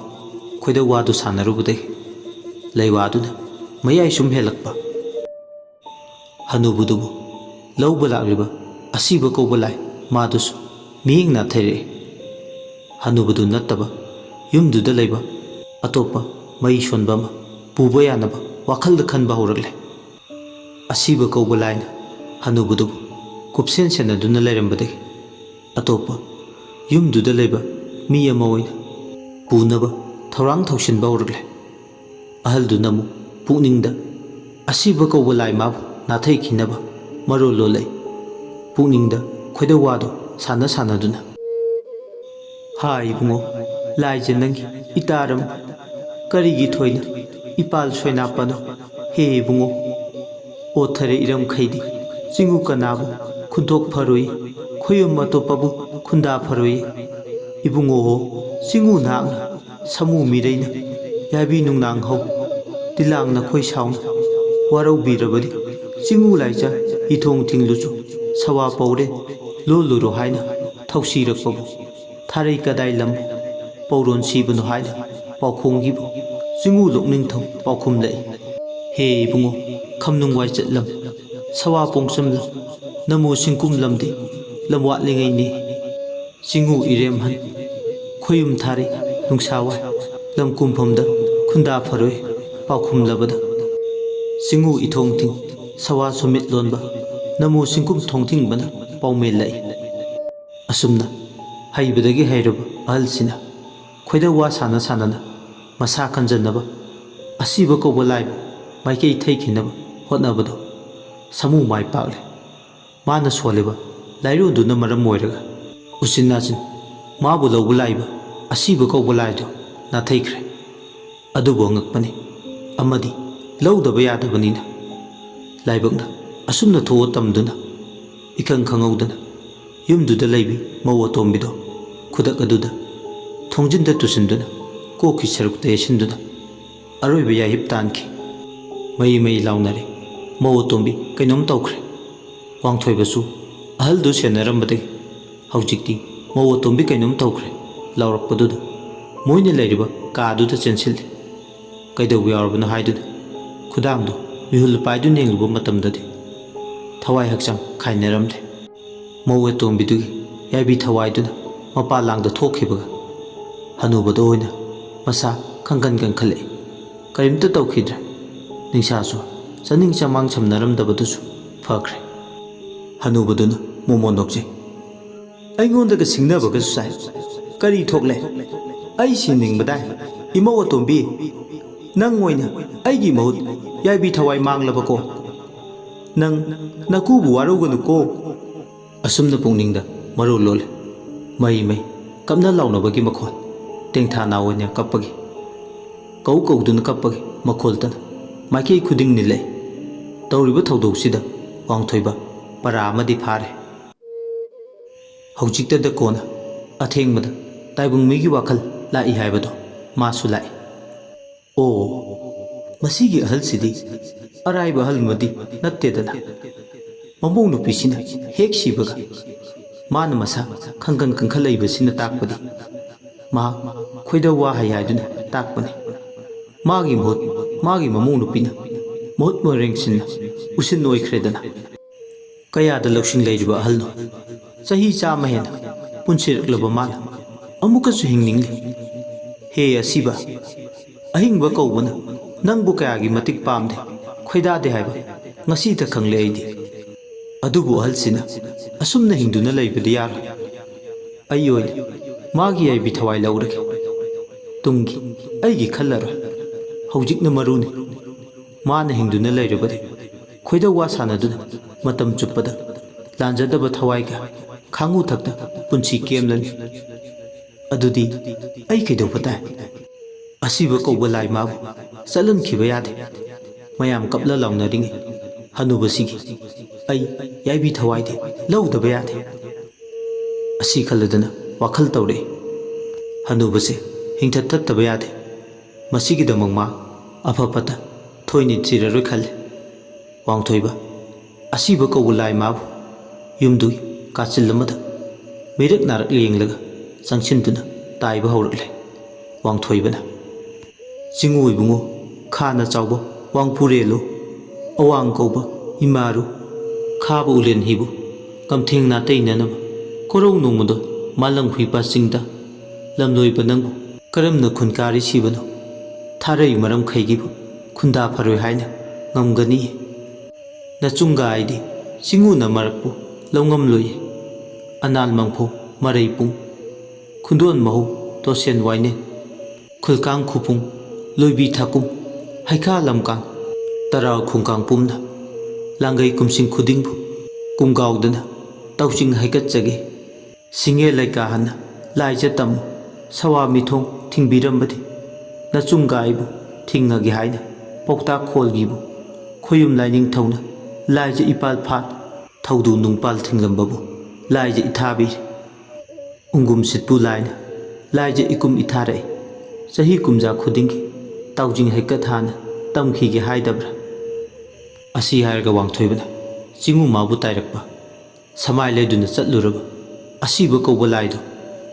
A: ꯈꯣꯏꯗꯧꯋꯥꯗꯣ ꯁꯥꯟꯅꯔꯨꯕꯗꯒꯤ ꯂꯩꯋꯥꯗꯨꯅ ꯃꯌꯥꯏ ꯁꯨꯝ ꯍꯦꯜꯂꯛꯄ ꯍꯅꯨꯕꯗꯨꯕꯨ ꯂꯧꯕ ꯂꯥꯛꯂꯤꯕ ꯑꯁꯤꯕ ꯀꯧꯕ ꯂꯥꯏ ꯃꯥꯗꯨꯁꯨ ꯃꯤꯠꯌꯦꯡ ꯅꯥꯊꯩꯔꯛꯏ ꯍꯅꯨꯕꯗꯨ ꯅꯠꯇꯕ ꯌꯨꯝꯗꯨꯗ ꯂꯩꯕ ꯑꯇꯣꯞꯄ ꯃꯩ ꯁꯣꯟꯕ ꯑꯃ ꯄꯨꯕ ꯌꯥꯅꯕ ꯋꯥꯈꯜꯗ ꯈꯟꯕ ꯍꯧꯔꯛꯂꯦ ꯑꯁꯤꯕ ꯀꯧꯕ ꯂꯥꯏꯅ ꯍꯅꯨꯕꯗꯨꯕꯨ ꯀꯨꯞꯁꯦꯟ ꯁꯦꯟꯅꯗꯨꯅ ꯂꯩꯔꯝꯕꯗꯒꯤ ꯑꯇꯣꯞꯄ ꯌꯨꯝꯗꯨꯗ ꯂꯩꯕ ꯃꯤ ꯑꯃ ꯑꯣꯏꯅ ꯄꯨꯅꯕ ꯊꯧꯔꯥꯡ ꯇꯧꯁꯤꯟꯕ ꯍꯧꯔꯛꯂꯦ ꯑꯍꯜꯗꯨꯅ ꯑꯃꯨꯛ ꯄꯨꯛꯅꯤꯡꯗ ꯑꯁꯤꯕ ꯀꯧꯕ ꯂꯥꯏ ꯃꯥꯕꯨ ꯅꯥꯊꯩꯈꯤꯅꯕ ꯃꯔꯣꯜ ꯂꯣꯜꯂꯛꯏ ꯄꯨꯛꯅꯤꯡꯗ ꯈꯣꯏꯗꯧꯋꯥꯗꯣ ꯁꯥꯟꯅꯗꯨꯅ ꯍꯥ ꯏꯕꯨꯡꯉꯣ ꯂꯥꯏꯖ ꯅꯪꯒꯤ ꯏꯇꯥꯔꯝ ꯀꯔꯤꯒꯤ ꯊꯣꯏꯅ ꯏꯄꯥꯜ ꯁꯣꯏꯅꯥꯞꯄꯅꯣ ꯍꯦ ꯏꯕꯨꯡꯉꯣ ꯑꯣꯊꯔꯦ ꯏꯔꯝꯈꯩꯗꯤ ꯆꯤꯡꯉꯨ ꯀꯅꯥꯕꯨ ꯈꯨꯟꯊꯣꯛ ꯐꯔꯣꯏ ꯈꯣꯏꯌꯨꯝ ꯑꯇꯣꯞꯄꯕꯨ ꯈꯨꯟꯗꯥ ꯐꯔꯣꯏ ꯏꯕꯨꯡꯉꯣ ꯆꯤꯡꯉꯨ ꯅꯍꯥꯛꯅ ꯁꯃꯨ ꯃꯤꯔꯩꯅ ꯌꯥꯏꯕꯤ ꯅꯨꯡꯅꯥꯡ ꯍꯧ ꯇꯤꯂꯥꯡ ꯅꯈꯣꯏ ꯁꯥꯎꯅ ꯋꯥꯔꯧꯕꯤꯔꯕꯗꯤ ꯆꯤꯡꯉꯨ ꯂꯥꯏꯖ ꯏꯊꯣꯡ ꯊꯤꯡꯂꯨꯆꯨ ꯁꯋꯥ ꯄꯧꯔꯦ ꯂꯣꯜꯂꯨꯔꯣ ꯍꯥꯏꯅ ꯊꯧꯁꯤꯔꯛꯄꯕꯨ ꯊꯥꯔꯩ ꯀꯗꯥꯏ ꯂꯝ ꯄꯧꯔꯣꯟ ꯁꯤꯕꯅꯣ ꯍꯥꯏꯅ ꯄꯥꯎꯈꯣꯡꯒꯤꯕꯨ ꯆꯤꯡꯉꯨ ꯂꯣꯛꯅꯤꯡꯊꯧ ꯄꯥꯎꯈꯨꯝꯂꯛꯏ ꯍꯦ ꯏꯕꯨꯡꯉꯣ ꯈꯝꯅꯨꯡ ꯋꯥꯏ ꯆꯠꯂꯝ ꯁꯋꯥ ꯄꯣꯡꯆꯝꯂꯝ ꯅꯃꯣ ꯁꯤꯡꯀꯨꯝ ꯂꯝꯗꯤ ꯂꯝ ꯋꯥꯠꯂꯤꯉꯩꯅꯤ ꯆꯤꯡꯉꯨ ꯏꯔꯦꯝꯍꯟ ꯈꯣꯏꯌꯨꯝ ꯊꯥꯔꯩ ꯅꯨꯡꯁꯥꯋꯥꯏ ꯂꯝ ꯀꯨꯝꯐꯝꯗ ꯈꯨꯟꯗꯥ ꯐꯔꯣꯏ ꯄꯥꯎꯈꯨꯝꯂꯕꯗ ꯆꯤꯡꯉꯨ ꯏꯊꯣꯡꯊꯤꯡ ꯁꯋꯥ ꯁꯨꯃꯤꯠ ꯂꯣꯟꯕ ꯅꯃꯣ ꯁꯤꯡꯀꯨꯝ ꯊꯣꯡꯊꯤꯡꯕꯅ ꯄꯥꯎꯃꯦꯜꯂꯛꯏ ꯑꯁꯨꯝꯅ ꯍꯩꯕꯗꯒꯤ ꯍꯩꯔꯕ ꯑꯍꯜꯁꯤꯅ ꯈꯣꯏꯗꯧꯋꯥ ꯁꯥꯟꯅꯅ ꯃꯁꯥ ꯀꯟꯖꯟꯅꯕ ꯑꯁꯤꯕ ꯀꯧꯕ ꯂꯥꯏꯕꯨ ꯃꯥꯏꯀꯩ ꯊꯩꯈꯤꯅꯕ ꯍꯣꯠꯅꯕꯗꯣ ꯁꯃꯨ ꯃꯥꯏ ꯄꯥꯛꯂꯦ ꯃꯥꯅ ꯁꯣꯜꯂꯤꯕ ꯂꯥꯏꯔꯣꯟꯗꯨꯅ ꯃꯔꯝ ꯑꯣꯏꯔꯒ ꯎꯆꯤꯟ ꯅꯥꯆꯤꯟ ꯃꯥꯕꯨ ꯂꯧꯕ ꯂꯥꯛꯏꯕ ꯑꯁꯤꯕ ꯀꯧꯕ ꯂꯥꯏꯗꯨ ꯅꯥꯊꯩꯈ꯭ꯔꯦ ꯑꯗꯨꯕꯨ ꯑꯉꯛꯄꯅꯤ ꯑꯃꯗꯤ ꯂꯧꯗꯕ ꯌꯥꯗꯕꯅꯤꯅ ꯂꯥꯏꯕꯛꯅ ꯑꯁꯨꯝꯅ ꯊꯣꯛꯑ ꯇꯝꯗꯨꯅ ꯏꯈꯪ ꯈꯪꯍꯧꯗꯅ ꯌꯨꯝꯗꯨꯗ ꯂꯩꯕꯤ ꯃꯧ ꯑꯇꯣꯝꯕꯤꯗꯣ ꯈꯨꯗꯛ ꯑꯗꯨꯗ ꯊꯣꯡꯖꯤꯟꯗ ꯇꯨꯁꯤꯟꯗꯨꯅ ꯀꯣꯛꯀꯤ ꯁꯔꯨꯛꯇ ꯌꯩꯁꯤꯟꯗꯨꯅ ꯑꯔꯣꯏꯕ ꯌꯥꯏꯍꯤꯞ ꯇꯥꯟꯈꯤ꯫ ꯃꯩ ꯃꯩ ꯂꯥꯎꯅꯔꯦ꯫ ꯃꯧ ꯑꯇꯣꯝꯕꯤ ꯀꯩꯅꯣꯝ ꯇꯧꯈ꯭ꯔꯦ꯫ ꯋꯥꯡꯊꯣꯏꯕꯁꯨ ꯑꯍꯜꯗꯨ ꯁꯦꯟꯅꯔꯝꯕꯗꯒꯤ ꯍꯧꯖꯤꯛꯇꯤ ꯃꯧ ꯑꯇꯣꯝꯕꯤ ꯀꯩꯅꯣꯝ ꯇꯧꯈ꯭ꯔꯦ ꯂꯥꯎꯔꯛꯄꯗꯨꯗ ꯃꯣꯏꯅ ꯂꯩꯔꯤꯕ ꯀꯥꯗꯨꯗ ꯆꯦꯟꯁꯤꯜꯂꯤ꯫ ꯀꯩꯗꯧꯕ ꯌꯥꯎꯔꯕꯅꯣ ꯍꯥꯏꯗꯨꯅ ꯈꯨꯗꯥꯡꯗꯣ ꯃꯤꯍꯨꯜ ꯄꯥꯏꯗꯨꯅ ꯌꯦꯡꯂꯨꯕ ꯃꯇꯝꯗꯗꯤ ꯊꯋꯥꯏ ꯍꯛꯆꯥꯡ ꯈꯥꯏꯅꯔꯝꯗꯦ꯫ ꯃꯧ ꯑꯇꯣꯝꯕꯤꯗꯨꯒꯤ ꯌꯥꯏꯕꯤ ꯊꯋꯥꯏꯗꯨꯅ ꯃꯄꯥꯟꯂꯥꯡꯗ ꯊꯣꯛꯈꯤꯕꯒ ꯍꯅꯨꯕꯗ ꯑꯣꯏꯅ ꯃꯁꯥ ꯈꯪꯀꯟ ꯀꯟꯈꯠꯂꯛꯏ꯫ ꯀꯔꯤꯝꯇ ꯇꯧꯈꯤꯗ꯭ꯔꯦ꯫ ꯅꯤꯡꯁꯥꯁꯨ ꯆꯥꯅꯤꯡ ꯆꯃꯥꯡ ꯁꯝꯅꯔꯝꯗꯕꯗꯨꯁꯨ ꯐꯈ꯭ꯔꯦ꯫ ꯍꯅꯨꯕꯗꯨꯅ ꯃꯣꯃꯣꯟ ꯅꯣꯛꯆꯩ꯫ ꯑꯩꯉꯣꯟꯗꯒ ꯁꯤꯡꯅꯕꯒꯁꯨ ꯁꯥꯏ꯫ ꯀꯔꯤ ꯊꯣꯛꯂꯦ? ꯑꯩ ꯁꯤꯅꯤꯡꯕꯗꯥꯏ ꯏꯃꯧ ꯑꯇꯣꯝꯕꯤ, ꯅꯪ ꯑꯣꯏꯅ ꯑꯩꯒꯤ ꯃꯍꯨꯠ ꯌꯥꯏꯕꯤ ꯊꯋꯥꯏ ꯃꯥꯡꯂꯕꯀꯣ꯫ ꯅꯪ ꯅꯀꯨꯕꯨ ꯋꯥꯔꯧꯒꯅꯨꯀꯣ꯫ ꯑꯁꯨꯝꯅ ꯄꯨꯛꯅꯤꯡꯗ ꯃꯔꯨ ꯂꯣꯜꯂꯤ꯫ ꯃꯩ ꯃꯩ ꯀꯞꯅ ꯂꯥꯎꯅꯕꯒꯤ ꯃꯈꯣꯜ, ꯇꯦꯡꯊꯥꯅꯥ ꯑꯣꯏꯅ ꯀꯞꯄꯒꯤ, ꯀꯧ ꯀꯧꯗꯨꯅ ꯀꯞꯄꯒꯤ ꯃꯈꯣꯜꯇꯅ ꯃꯥꯏꯀꯩ ꯈꯨꯗꯤꯡ ꯅꯤꯜꯂꯛꯏ꯫ ꯇꯧꯔꯤꯕ ꯊꯧꯗꯣꯛꯁꯤꯗ ꯋꯥꯡꯊꯣꯏꯕ ꯄꯔꯥ ꯑꯃꯗꯤ ꯐꯥꯔꯦ꯫ ꯍꯧꯖꯤꯛꯇꯗ ꯀꯣꯟꯅ ꯑꯊꯦꯡꯕꯗ ꯇꯥꯏꯕꯪ ꯃꯤꯒꯤ ꯋꯥꯈꯜ ꯂꯥꯛꯏ ꯍꯥꯏꯕꯗꯣ ꯃꯥꯁꯨ ꯂꯥꯛꯏ꯫ ꯑꯣ, ꯃꯁꯤꯒꯤ ꯑꯍꯜꯁꯤꯗꯤ ꯑꯔꯥꯏꯕ ꯑꯍꯜꯃꯗꯤ ꯅꯠꯇꯦꯗꯅ꯫ ꯃꯃꯧ ꯅꯨꯄꯤꯁꯤꯅ ꯍꯦꯛ ꯁꯤꯕꯒ ꯃꯥꯅ ꯃꯁꯥ ꯈꯪꯀꯟ ꯀꯟꯈꯠꯂꯛꯏꯕꯁꯤꯅ ꯇꯥꯛꯄꯗꯤ ꯃꯍꯥꯛ ꯈꯣꯏꯗꯧ ꯋꯥꯍꯩ ꯍꯥꯏꯗꯨꯅ ꯇꯥꯛꯄꯅꯤ꯫ ꯃꯥꯒꯤ ꯃꯍꯨꯠ ꯃꯥꯒꯤ ꯃꯃꯧ ꯅꯨꯄꯤꯅ ꯃꯍꯨꯠ ꯃꯔꯦꯡꯁꯤꯟꯅ ꯎꯁꯤꯟ ꯑꯣꯏꯈ꯭ꯔꯦꯗꯅ꯫ ꯀꯌꯥꯗ ꯂꯧꯁꯤꯡ ꯂꯩꯔꯤꯕ ꯑꯍꯜꯅꯣ! ꯆꯍꯤ 100 ꯍꯦꯟꯅ ꯄꯨꯟꯁꯤꯔꯛꯂꯕ ꯃꯥꯅ ꯑꯃꯨꯛꯀꯁꯨ ꯍꯤꯡꯅꯤꯡꯂꯤ꯫ ꯍꯦ ꯑꯁꯤꯕ, ꯑꯍꯤꯡꯕ ꯀꯧꯕꯅ ꯅꯪꯕꯨ ꯀꯌꯥꯒꯤ ꯃꯇꯤꯛ ꯄꯥꯝꯗꯦ, ꯈꯣꯏꯗꯥꯗꯦ ꯍꯥꯏꯕ ꯉꯁꯤꯇ ꯈꯪꯂꯦ ꯑꯩꯗꯤ꯫ ꯑꯗꯨꯕꯨ ꯑꯍꯜꯁꯤꯅ ꯑꯁꯨꯝꯅ ꯍꯤꯡꯗꯨꯅ ꯂꯩꯕꯗꯤ ꯌꯥꯔꯣꯏ꯫ ꯑꯩ ꯑꯣꯏꯅ ꯃꯥꯒꯤ ꯌꯥꯏꯕꯤ ꯊꯋꯥꯏ ꯂꯧꯔꯒꯦ꯫ ꯇꯨꯡꯒꯤ ꯑꯩꯒꯤ ꯈꯜꯂꯔꯣꯏ, ꯍꯧꯖꯤꯛꯅ ꯃꯔꯨꯅꯤ꯫ ꯃꯥꯅ ꯍꯤꯡꯗꯨꯅ ꯂꯩꯔꯕꯗꯤ ꯈꯣꯏꯗꯧ ꯋꯥ ꯁꯥꯅꯗꯨꯅ ꯃꯇꯝ ꯆꯨꯞꯄꯗ ꯂꯥꯟꯖꯗꯕ ꯊꯋꯥꯏꯒ ꯈꯥꯡꯉꯨꯊꯛꯇ ꯄꯨꯟꯁꯤ ꯀꯦꯝꯂꯅꯤ꯫ ꯑꯗꯨꯗꯤ ꯑꯩ ꯀꯩꯗꯧꯕ ꯇꯥꯏ? ꯑꯁꯤꯕ ꯀꯧꯕ ꯂꯥꯏ ꯃꯥꯕꯨ ꯆꯠꯍꯟꯈꯤꯕ ꯌꯥꯗꯦ꯫ ꯃꯌꯥꯝ ꯀꯞꯂ ꯂꯥꯎꯅꯔꯤꯉꯩ ꯍꯅꯨꯕꯁꯤꯒꯤ ꯑꯩ ꯌꯥꯏꯕꯤ ꯊꯋꯥꯏꯗꯤ ꯂꯧꯗꯕ ꯌꯥꯗꯦ꯫ ꯑꯁꯤ ꯈꯜꯂꯗꯨꯅ ꯋꯥꯈꯜ ꯇꯧꯔꯛꯏ꯫ ꯍꯅꯨꯕꯁꯦ ꯍꯤꯡꯊꯠ ꯊꯠꯇꯕ ꯌꯥꯗꯦ꯫ ꯃꯁꯤꯒꯤꯗꯃꯛ ꯃꯥ ꯑꯐ ꯐꯠꯇ ꯊꯣꯏꯅ ꯊꯤꯔꯔꯣꯏ ꯈꯜꯂꯤ꯫ ꯋꯥꯡꯊꯣꯏꯕ ꯑꯁꯤꯕ ꯀꯧꯕ ꯂꯥꯏ ꯃꯥꯕꯨ ꯌꯨꯝꯗꯨꯒꯤ ꯀꯥꯆꯤꯜ ꯑꯃꯗ ꯃꯤꯔꯛ ꯅꯥꯔꯛ ꯌꯦꯡꯂꯒ ꯆꯪꯁꯤꯟꯗꯨꯅ ꯇꯥꯏꯕ ꯍꯧꯔꯛꯂꯦ꯫ ꯋꯥꯡꯊꯣꯏꯕꯅ ꯆꯤꯡꯉꯨ ꯏꯕꯨꯡꯉꯣ, ꯈꯥꯅ ꯆꯥꯎꯕ ꯋꯥꯡꯄꯨꯔꯦꯜꯂꯣ, ꯑꯋꯥꯡ ꯀꯧꯕ ꯏꯃꯥꯔꯨ, ꯈꯥꯕ ꯎꯂꯦꯟ ꯍꯤꯕꯨ ꯀꯝꯊꯦꯡ ꯅꯥꯇꯩꯅꯅꯕ ꯀꯣꯔꯧ ꯅꯣꯡꯃꯗꯣ ꯃꯥꯂꯪ ꯍꯨꯏꯄꯥ ꯆꯤꯡꯗ ꯂꯝꯂꯣꯏꯕ ꯅꯪꯕꯨ ꯀꯔꯝꯅ ꯈꯨꯟꯀꯥꯔꯤ ꯁꯤꯕꯅꯣ? ꯊꯥꯔꯩ ꯃꯔꯝ ꯈꯩꯒꯤꯕꯨ ꯈꯨꯟꯗꯥ ꯐꯔꯣꯏ ꯍꯥꯏꯅ ꯉꯝꯒꯅꯤ? ꯅꯆꯨꯡꯒ ꯑꯩꯗꯤ ꯆꯤꯡꯉꯨꯅ ꯃꯔꯛꯄꯨ ꯂꯧꯉꯝꯂꯣꯏꯌꯦ꯫ ꯑꯅꯥꯜ ꯃꯪꯐꯧ ꯃꯔꯩ ꯄꯨꯡ, ꯈꯨꯟꯗꯣꯟ ꯃꯍꯧ ꯇꯣꯁꯦꯟ ꯋꯥꯏꯅꯦꯟ, ꯈꯨꯜꯀꯥꯡ ꯈꯨꯄꯨꯡ ꯂꯣꯏꯕꯤ ꯊꯥꯀꯨꯝ, ꯍꯩꯈꯥ ꯂꯝꯀꯥꯡ ꯇꯔꯥꯎ ꯈꯨꯡꯀꯥꯡ ꯄꯨꯝꯅ ꯂꯥꯡꯒꯩ ꯀꯨꯝꯁꯤꯡ ꯈꯨꯗꯤꯡꯕꯨ ꯀꯨꯝꯒꯥꯎꯗꯅ ꯇꯧꯆꯤꯡ ꯍꯩꯀꯠꯆꯒꯦ꯫ ꯁꯤꯡꯉꯦ ꯂꯩꯀꯥꯍꯟꯅ ꯂꯥꯏꯖ ꯇꯝꯃꯨ, ꯁꯋꯥ ꯃꯤꯊꯣꯡ ꯊꯤꯡꯕꯤꯔꯝꯕꯗꯤ ꯅꯆꯨꯡꯒ ꯑꯩꯕꯨ ꯊꯤꯡꯉꯒꯦ ꯍꯥꯏꯅ ꯄꯥꯎꯇꯥꯛ ꯈꯣꯜꯒꯤꯕꯨ ꯈꯣꯏꯌꯨꯝ ꯂꯥꯏꯅꯤꯡꯊꯧꯅ ꯂꯥꯏꯖ ꯏꯄꯥꯜ ꯐꯥꯠ ꯊꯧꯗꯨ ꯅꯨꯡꯄꯥꯜ ꯊꯤꯡꯂꯝꯕꯕꯨ ꯂꯥꯏꯖ ꯏꯊꯥꯕꯤꯔꯤ꯫ ꯎꯡꯒꯨꯝ ꯁꯤꯠꯄꯨ ꯂꯥꯏꯅ ꯂꯥꯏꯖ ꯏꯀꯨꯝ ꯏꯊꯥꯔꯛꯏ꯫ ꯆꯍꯤ ꯀꯨꯝꯖꯥ ꯈꯨꯗꯤꯡꯒꯤ ꯇꯥꯎꯖꯤꯡ ꯍꯩꯀꯠ ꯍꯥꯟꯅ ꯇꯝꯈꯤꯒꯦ ꯍꯥꯏꯗꯕ꯭ꯔꯥ? ꯑꯁꯤ ꯍꯥꯏꯔꯒ ꯋꯥꯡꯊꯣꯏꯕꯅ ꯆꯤꯡꯉꯨ ꯃꯥꯕꯨ ꯇꯥꯏꯔꯛꯄ ꯁꯃꯥꯏ ꯂꯩꯗꯨꯅ ꯆꯠꯂꯨꯔꯕ ꯑꯁꯤꯕ ꯀꯧꯕ ꯂꯥꯏꯗꯨ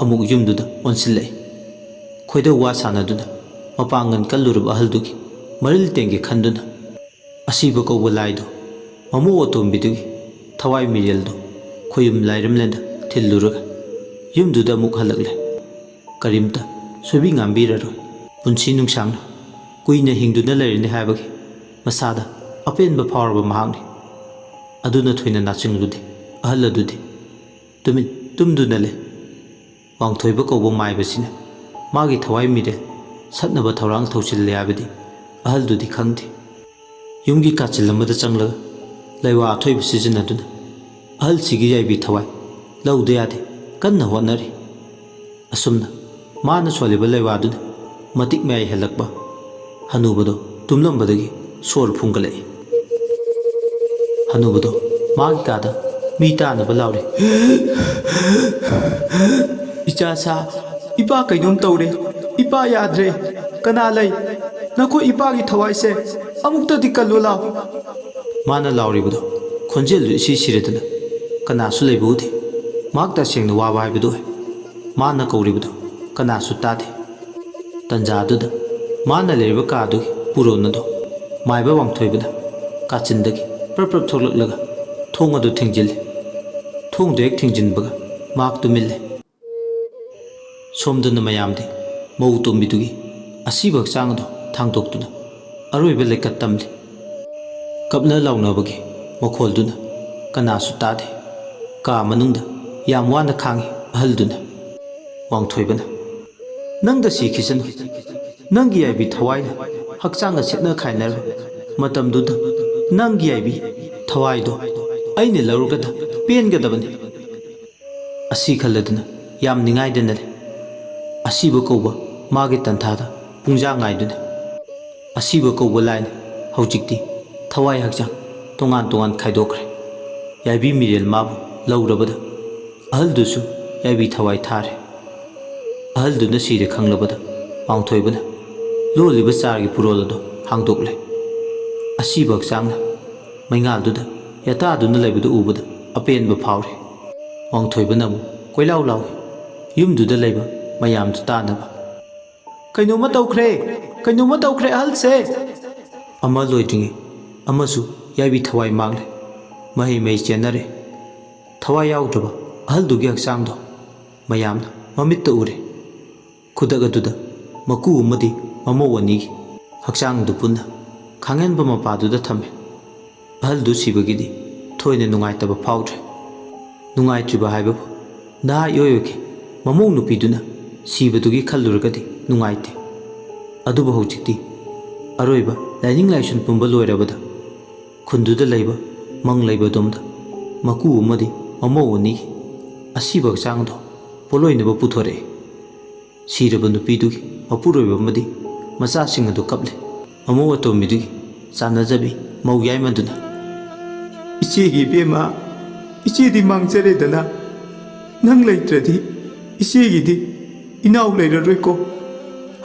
A: ꯑꯃꯨꯛ ꯌꯨꯝꯗꯨꯗ ꯑꯣꯟꯁꯤꯜꯂꯛꯏ꯫ ꯈꯣꯏꯗꯧ ꯋꯥ ꯁꯥꯅꯗꯨꯅ ꯃꯄꯥꯡꯒꯜ ꯀꯜꯂꯨꯔꯕ ꯑꯍꯜꯗꯨꯒꯤ ꯃꯔꯤꯜ ꯇꯦꯡꯒꯦ ꯈꯟꯗꯨꯅ ꯑꯁꯤꯕ ꯀꯧꯕ ꯂꯥꯏꯗꯨ ꯃꯃꯧ ꯑꯇꯣꯝꯕꯤꯗꯨꯒꯤ ꯊꯋꯥꯏ ꯃꯤꯔꯦꯜꯗꯨ ꯈꯣꯏꯌꯨꯝ ꯂꯥꯏꯔꯦꯝꯂꯦꯟꯗ ꯊꯤꯜꯂꯨꯔꯒ ꯌꯨꯝꯗꯨꯗ ꯑꯃꯨꯛ ꯍꯜꯂꯛꯂꯦ꯫ ꯀꯔꯤꯝꯇ ꯁꯣꯏꯕꯤ ꯉꯥꯝꯕꯤꯔꯔꯣꯏ꯫ ꯄꯨꯟꯁꯤ ꯅꯨꯡꯁꯥꯡꯅ ꯀꯨꯏꯅ ꯍꯤꯡꯗꯨꯅ ꯂꯩꯔꯅꯤ ꯍꯥꯏꯕꯒꯤ ꯃꯁꯥꯗ ꯑꯄꯦꯟꯕ ꯐꯥꯎꯔꯕ ꯃꯍꯥꯛꯅꯤ꯫ ꯑꯗꯨꯅ ꯊꯣꯏꯅ ꯅꯥꯆꯤꯡꯂꯨꯗꯦ꯫ ꯑꯍꯜ ꯑꯗꯨꯗꯤ ꯇꯨꯃꯤꯟ ꯇꯨꯝꯗꯨꯅ ꯂꯩ꯫ ꯋꯥꯡꯊꯣꯏꯕ ꯀꯧꯕ ꯃꯥꯏꯕꯁꯤꯅ ꯃꯥꯒꯤ ꯊꯋꯥꯏ ꯃꯤꯔꯦꯜ ꯁꯠꯅꯕ ꯊꯧꯔꯥꯡ ꯇꯧꯁꯤꯜꯂꯦ ꯍꯥꯏꯕꯗꯤ ꯑꯍꯜꯗꯨꯗꯤ ꯈꯪꯗꯦ꯫ ꯌꯨꯝꯒꯤ ꯀꯥꯆꯤꯜ ꯑꯃꯗ ꯆꯪꯂꯒ ꯂꯩꯋꯥ ꯑꯊꯣꯏꯕ ꯁꯤꯖꯤꯟꯅꯗꯨꯅ ꯑꯍꯜꯁꯤꯒꯤ ꯌꯥꯏꯕꯤ ꯊꯋꯥꯏ ꯂꯧꯗ ꯌꯥꯗꯦ ꯀꯟꯅ ꯍꯣꯠꯅꯔꯤ꯫ ꯑꯁꯨꯝꯅ ꯃꯥꯅ ꯁꯣꯜꯂꯤꯕ ꯂꯩꯋꯥꯗꯨꯅ ꯃꯇꯤꯛ ꯃꯌꯥꯏ ꯍꯦꯜꯂꯛꯄ ꯍꯅꯨꯕꯗꯣ ꯇꯨꯝꯂꯝꯕꯗꯒꯤ ꯁꯣꯔ ꯐꯨꯡꯒꯠꯂꯛꯏ꯫ ꯍꯅꯨꯕꯗꯣ ꯃꯥꯒꯤ ꯀꯥꯗ ꯃꯤ ꯇꯥꯅꯕ ꯂꯥꯎꯔꯤ꯫ ꯏꯆꯥꯁꯥ, ꯏꯄꯥ ꯀꯩꯅꯣꯝ ꯇꯧꯔꯦ, ꯏꯄꯥ ꯌꯥꯗ꯭ꯔꯦ, ꯀꯅꯥ ꯂꯩ? ꯅꯈꯣꯏ ꯏꯄꯥꯒꯤ ꯊꯋꯥꯏꯁꯦ ꯑꯃꯨꯛꯇꯗꯤ ꯀꯜꯂꯨ ꯂꯥꯎ꯫ ꯃꯥꯅ ꯂꯥꯎꯔꯤꯕꯗꯣ ꯈꯣꯟꯖꯦꯜꯗꯨ ꯏꯁꯤ ꯁꯤꯔꯗꯅ ꯀꯅꯥꯁꯨ ꯂꯩꯕ ꯎꯗꯦ꯫ ꯃꯍꯥꯛ ꯇꯁꯦꯡꯅ ꯋꯥꯕ ꯍꯥꯏꯕꯗꯨ ꯑꯣꯏ꯫ ꯃꯥꯅ ꯀꯧꯔꯤꯕꯗꯣ ꯀꯅꯥꯁꯨ ꯇꯥꯗꯦ꯫ ꯇꯟꯖꯥ ꯑꯗꯨꯗ ꯃꯥꯅ ꯂꯩꯔꯤꯕ ꯀꯥꯗꯨꯒꯤ ꯄꯨꯔꯣꯟ ꯑꯗꯣ ꯃꯥꯏꯕ ꯋꯥꯡꯊꯣꯏꯕꯅ ꯀꯥꯆꯤꯟꯗꯒꯤ ꯄ꯭ꯔꯞ ꯄ꯭ꯔꯞ ꯊꯣꯛꯂꯛꯂꯒ ꯊꯣꯡ ꯑꯗꯨ ꯊꯤꯡꯖꯤꯜꯂꯤ꯫ ꯊꯣꯡꯗꯨ ꯍꯦꯛ ꯊꯤꯡꯖꯤꯟꯕꯒ ꯃꯍꯥꯛ ꯇꯨꯃꯤꯜꯂꯦ꯫ ꯁꯣꯝꯗꯅ ꯃꯌꯥꯝꯗꯤ ꯃꯧ ꯇꯣꯝꯕꯤꯗꯨꯒꯤ ꯑꯁꯤꯕ ꯍꯛꯆꯥꯡ ꯑꯗꯨ ꯊꯥꯡꯗꯣꯛꯇꯨꯅ ꯑꯔꯣꯏꯕ ꯂꯩꯀꯠ ꯇꯝꯂꯤ꯫ ꯀꯞꯅ ꯂꯥꯎꯅꯕꯒꯤ ꯃꯈꯣꯜꯗꯨꯅ ꯀꯅꯥꯁꯨ ꯇꯥꯗꯦ꯫ ꯀꯥ ꯃꯅꯨꯡꯗ ꯌꯥꯝ ꯋꯥꯅ ꯈꯥꯡꯉꯤ ꯑꯍꯜꯗꯨꯅ꯫ ꯋꯥꯡꯊꯣꯏꯕꯅ ꯅꯪꯗ ꯁꯤꯈꯤꯁꯅꯨ, ꯅꯪꯒꯤ ꯌꯥꯏꯕꯤ ꯊꯋꯥꯏꯅ ꯍꯛꯆꯥꯡꯒ ꯁꯦꯠꯅ ꯈꯥꯏꯅꯔꯕ ꯃꯇꯝꯗꯨꯗ ꯅꯪꯒꯤ ꯌꯥꯏꯕꯤ ꯊꯋꯥꯏꯗꯣ ꯑꯩꯅ ꯂꯧꯔꯒꯗ ꯄꯦꯟꯒꯗꯕꯅꯤ꯫ ꯑꯁꯤ ꯈꯜꯂꯗꯨꯅ ꯌꯥꯝ ꯅꯤꯡꯉꯥꯏꯗꯅ ꯂꯩ꯫ ꯑꯁꯤꯕ ꯀꯧꯕ ꯃꯥꯒꯤ ꯇꯟꯊꯥꯗ ꯄꯨꯡꯖꯥ ꯉꯥꯏꯗꯨꯅꯤ꯫ ꯑꯁꯤꯕ ꯀꯧꯕ ꯂꯥꯏꯅ ꯍꯧꯖꯤꯛꯇꯤ ꯊꯋꯥꯏ ꯍꯛꯆꯥꯡ ꯇꯣꯉꯥꯟ ꯇꯣꯉꯥꯟ ꯈꯥꯏꯗꯣꯛꯈ꯭ꯔꯦ꯫ ꯌꯥꯏꯕꯤ ꯃꯤꯔꯦꯜ ꯃꯥꯕꯨ ꯂꯧꯔꯕꯗ ꯑꯍꯜꯗꯨꯁꯨ ꯌꯥꯏꯕꯤ ꯊꯋꯥꯏ ꯊꯥꯔꯦ꯫ ꯑꯍꯜꯗꯨꯅ ꯁꯤꯔꯦ ꯈꯪꯂꯕꯗ ꯋꯥꯡꯊꯣꯏꯕꯅ ꯂꯣꯜꯂꯤꯕ ꯆꯥꯔꯒꯤ ꯄꯨꯔꯣꯜ ꯑꯗꯨ ꯍꯥꯡꯗꯣꯛꯂꯦ꯫ ꯑꯁꯤꯕ ꯍꯛꯆꯥꯡꯅ ꯃꯩꯉꯥꯜꯗꯨꯗ ꯌꯥꯇꯥꯗꯨꯅ ꯂꯩꯕꯗꯨ ꯎꯕꯗ ꯑꯄꯦꯟꯕ ꯐꯥꯎꯔꯤ꯫ ꯋꯥꯡꯊꯣꯏꯕꯅ ꯑꯃꯨꯛ ꯀꯣꯏꯂꯥꯎ ꯂꯥꯎꯏ ꯌꯨꯝꯗꯨꯗ ꯂꯩꯕ ꯃꯌꯥꯝꯗꯨ ꯇꯥꯅꯕ꯫ ꯀꯩꯅꯣꯝꯃ ꯇꯧꯈ꯭ꯔꯦ, ꯀꯩꯅꯣꯝꯃ ꯇꯧꯈ꯭ꯔꯦ ꯑꯍꯜꯁꯦ! ꯑꯃ ꯂꯣꯏꯗ꯭ꯔꯤꯉꯩ ꯑꯃꯁꯨ ꯌꯥꯏꯕꯤ ꯊꯋꯥꯏ ꯃꯥꯡꯂꯦ꯫ ꯃꯍꯩ ꯃꯍꯩ ꯆꯦꯟꯅꯔꯦ꯫ ꯊꯋꯥꯏ ꯌꯥꯎꯗ꯭ꯔꯕ ꯑꯍꯜꯗꯨꯒꯤ ꯍꯛꯆꯥꯡꯗꯣ ꯃꯌꯥꯝꯅ ꯃꯃꯤꯠꯇ ꯎꯔꯦ꯫ ꯈꯨꯗꯛ ꯑꯗꯨꯗ ꯃꯀꯨ ꯑꯃꯗꯤ ꯃꯃꯧ ꯑꯅꯤꯒꯤ ꯍꯛꯆꯥꯡꯗꯨ ꯄꯨꯟꯅ ꯈꯥꯡꯍꯦꯟꯕ ꯃꯄꯥꯗꯨꯗ ꯊꯝꯃꯦ꯫ ꯑꯍꯜꯗꯨ ꯁꯤꯕꯒꯤꯗꯤ ꯊꯣꯏꯅ ꯅꯨꯡꯉꯥꯏꯇꯕ ꯐꯥꯎꯗ꯭ꯔꯦ꯫ ꯅꯨꯡꯉꯥꯏꯇ꯭ꯔꯤꯕ ꯍꯥꯏꯕꯕꯨ ꯅꯍꯥ ꯏꯑꯣꯏ ꯑꯣꯏꯈꯤ ꯃꯃꯧ ꯅꯨꯄꯤꯗꯨꯅ ꯁꯤꯕꯗꯨꯒꯤ ꯈꯜꯂꯨꯔꯒꯗꯤ ꯅꯨꯡꯉꯥꯏꯇꯦ꯫ ꯑꯗꯨꯕꯨ ꯍꯧꯖꯤꯛꯇꯤ ꯑꯔꯣꯏꯕ ꯂꯥꯏꯅꯤꯡ ꯂꯥꯏꯁꯣꯟ ꯄꯨꯝꯕ ꯂꯣꯏꯔꯕꯗ ꯈꯨꯟꯗꯨꯗ ꯂꯩꯕ ꯃꯪ ꯂꯩꯕꯗꯣꯝꯗ ꯃꯀꯨ ꯑꯃꯗꯤ ꯃꯃꯧ ꯑꯅꯤꯒꯤ ꯑꯁꯤꯕ ꯍꯛꯆꯥꯡꯗꯣ ꯄꯣꯠꯂꯣꯏꯅꯕ ꯄꯨꯊꯣꯔꯛꯏ꯫ ꯁꯤꯔꯕ ꯅꯨꯄꯤꯗꯨꯒꯤ ꯃꯄꯨꯔꯣꯏꯕ ꯑꯃꯗꯤ ꯃꯆꯥꯁꯤꯡ ꯑꯗꯨ ꯀꯞꯂꯤ꯫ ꯃꯃꯧ ꯑꯇꯣꯝꯕꯤꯗꯨꯒꯤ ꯆꯥꯟꯅꯖꯕꯤ ꯃꯧ ꯌꯥꯏꯃꯗꯨꯅ ꯏꯆꯦꯒꯤ ꯏꯕꯦꯝꯃ, ꯏꯆꯦꯗꯤ ꯃꯥꯡꯖꯔꯦꯗꯅ, ꯅꯪ ꯂꯩꯇ꯭ꯔꯗꯤ ꯏꯆꯦꯒꯤꯗꯤ ꯏꯅꯥꯎ ꯂꯩꯔꯔꯣꯏꯀꯣ꯫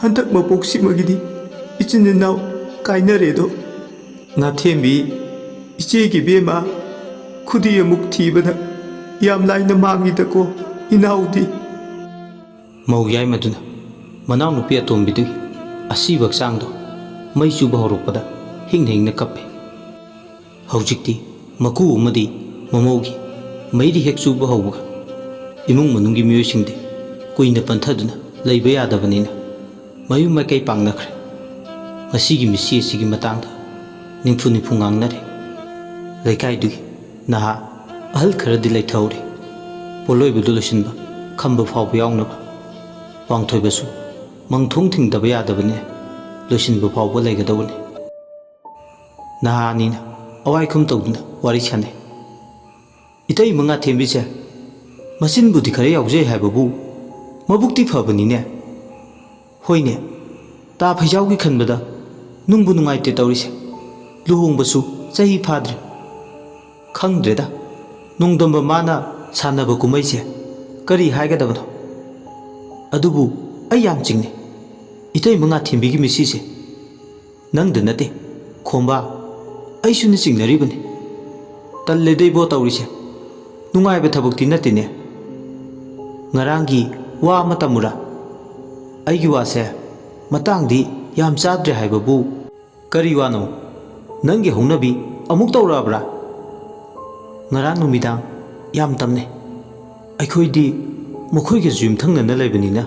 A: ꯍꯟꯗꯛ ꯃꯄꯣꯛꯁꯤꯃꯒꯤꯗꯤ ꯏꯆꯤꯟ ꯏꯅꯥꯎ ꯀꯥꯏꯅꯔꯦꯗꯣ꯫ ꯉꯥꯊꯦꯝꯕꯤ, ꯏꯆꯦꯒꯤ ꯏꯕꯦꯝꯃ, ꯈꯨꯗꯤ ꯑꯃꯨꯛ ꯊꯤꯕꯗ ꯌꯥꯝ ꯂꯥꯏꯅ ꯃꯥꯡꯉꯤꯗꯀꯣ ꯏꯅꯥꯎꯗꯤ꯫ ꯃꯧ ꯌꯥꯏꯃꯗꯨꯅ ꯃꯅꯥꯎꯅꯨꯄꯤ ꯑꯇꯣꯝꯕꯤꯗꯨꯒꯤ ꯑꯁꯤꯕ ꯍꯛꯆꯥꯡꯗꯣ ꯃꯩ ꯆꯨꯕ ꯍꯧꯔꯛꯄꯗ ꯍꯤꯡꯅ ꯍꯤꯡꯅ ꯀꯞꯄꯤ꯫ ꯍꯧꯖꯤꯛꯇꯤ ꯃꯀꯨ ꯑꯃꯗꯤ ꯃꯃꯧꯒꯤ ꯃꯩꯔꯤ ꯍꯦꯛ ꯆꯨꯕ ꯍꯧꯕꯒ ꯏꯃꯨꯡ ꯃꯅꯨꯡꯒꯤ ꯃꯤꯑꯣꯏꯁꯤꯡꯗꯤ ꯀꯨꯏꯅ ꯄꯟꯊꯗꯨꯅ ꯂꯩꯕ ꯌꯥꯗꯕꯅꯤꯅ ꯃꯌꯨꯝ ꯃꯥꯏꯀꯩ ꯄꯥꯡꯅꯈ꯭ꯔꯦ꯫ ꯉꯁꯤꯒꯤ ꯃꯤꯁꯤ ꯑꯁꯤꯒꯤ ꯃꯇꯥꯡꯗ ꯅꯤꯡꯐꯨ ꯅꯤꯡꯐꯨ ꯉꯥꯡꯅꯔꯤ꯫ ꯂꯩꯀꯥꯏꯗꯨꯒꯤ ꯅꯍꯥ ꯑꯍꯜ ꯈꯔꯗꯤ ꯂꯩꯊꯍꯧꯔꯤ ꯄꯣꯠꯂꯣꯏꯕꯗꯨ ꯂꯣꯏꯁꯤꯟꯕ ꯈꯝꯕ ꯐꯥꯎꯕ ꯌꯥꯎꯅꯕ꯫ ꯋꯥꯡꯊꯣꯏꯕꯁꯨ ꯃꯪꯊꯣꯡ ꯊꯤꯡꯗꯕ ꯌꯥꯗꯕꯅꯤ, ꯂꯣꯏꯁꯤꯟꯕ ꯐꯥꯎꯕ ꯂꯩꯒꯗꯧꯕꯅꯤ꯫ ꯅꯍꯥ ꯑꯅꯤꯅ ꯑꯋꯥꯏꯈꯨꯝ ꯇꯧꯗꯨꯅ ꯋꯥꯔꯤ ꯁꯥꯟꯅꯩ꯫ ꯏꯇꯩꯃ ꯉꯥꯊꯦꯝꯕꯤꯁꯦ ꯃꯆꯤꯟꯕꯨꯗꯤ ꯈꯔ ꯌꯥꯎꯖꯩ ꯍꯥꯏꯕꯕꯨ ꯃꯕꯨꯛꯇꯤ ꯐꯕꯅꯤꯅꯦ꯫ ꯍꯣꯏꯅꯦ, ꯇꯥ ꯐꯩꯖꯥꯎꯒꯤ ꯈꯟꯕꯗ ꯅꯨꯡꯕꯨ ꯅꯨꯡꯉꯥꯏꯇꯦ ꯇꯧꯔꯤꯁꯦ꯫ ꯂꯨꯍꯣꯡꯕꯁꯨ ꯆꯍꯤ ꯐꯥꯗ꯭ꯔꯤ꯫ ꯈꯪꯗ꯭ꯔꯦꯗ ꯅꯣꯡꯗꯝꯕ ꯃꯥꯅ ꯁꯥꯟꯅꯕ ꯀꯨꯝꯍꯩꯁꯦ ꯀꯔꯤ ꯍꯥꯏꯒꯗꯕꯅꯣ꯫ ꯑꯗꯨꯕꯨ ꯑꯩ ꯌꯥꯝ ꯆꯤꯡꯅꯩ ꯏꯇꯩꯃ ꯉꯥꯊꯦꯝꯕꯤꯒꯤ ꯃꯤꯁꯤꯁꯦ꯫ ꯅꯪꯗ ꯅꯠꯇꯦ ꯈꯣꯝꯕꯥ, ꯑꯩꯁꯨꯅ ꯆꯤꯡꯅꯔꯤꯕꯅꯤ꯫ ꯇꯜꯂꯦꯗ ꯏꯕꯣ ꯇꯧꯔꯤꯁꯦ, ꯅꯨꯡꯉꯥꯏꯕ ꯊꯕꯛꯇꯤ ꯅꯠꯇꯦꯅꯦ꯫ ꯉꯔꯥꯡꯒꯤ ꯋꯥ ꯑꯃ ꯇꯝꯃꯨꯔꯥ? ꯑꯩꯒꯤ ꯋꯥꯁꯦ ꯃꯇꯥꯡꯗꯤ ꯌꯥꯝ ꯆꯥꯗ꯭ꯔꯦ ꯍꯥꯏꯕꯕꯨ ꯀꯔꯤ ꯋꯥꯅꯣ? ꯅꯪꯒꯤ ꯍꯧꯅꯕꯤ ꯑꯃꯨꯛ ꯇꯧꯔꯛꯑꯕ꯭ꯔꯥ? ꯉꯔꯥꯡ ꯅꯨꯃꯤꯗꯥꯡ ꯌꯥꯝ ꯇꯝꯅꯩ꯫ ꯑꯩꯈꯣꯏꯗꯤ ꯃꯈꯣꯏꯒꯁꯨ ꯌꯨꯝꯊꯪꯅꯅ ꯂꯩꯕꯅꯤꯅ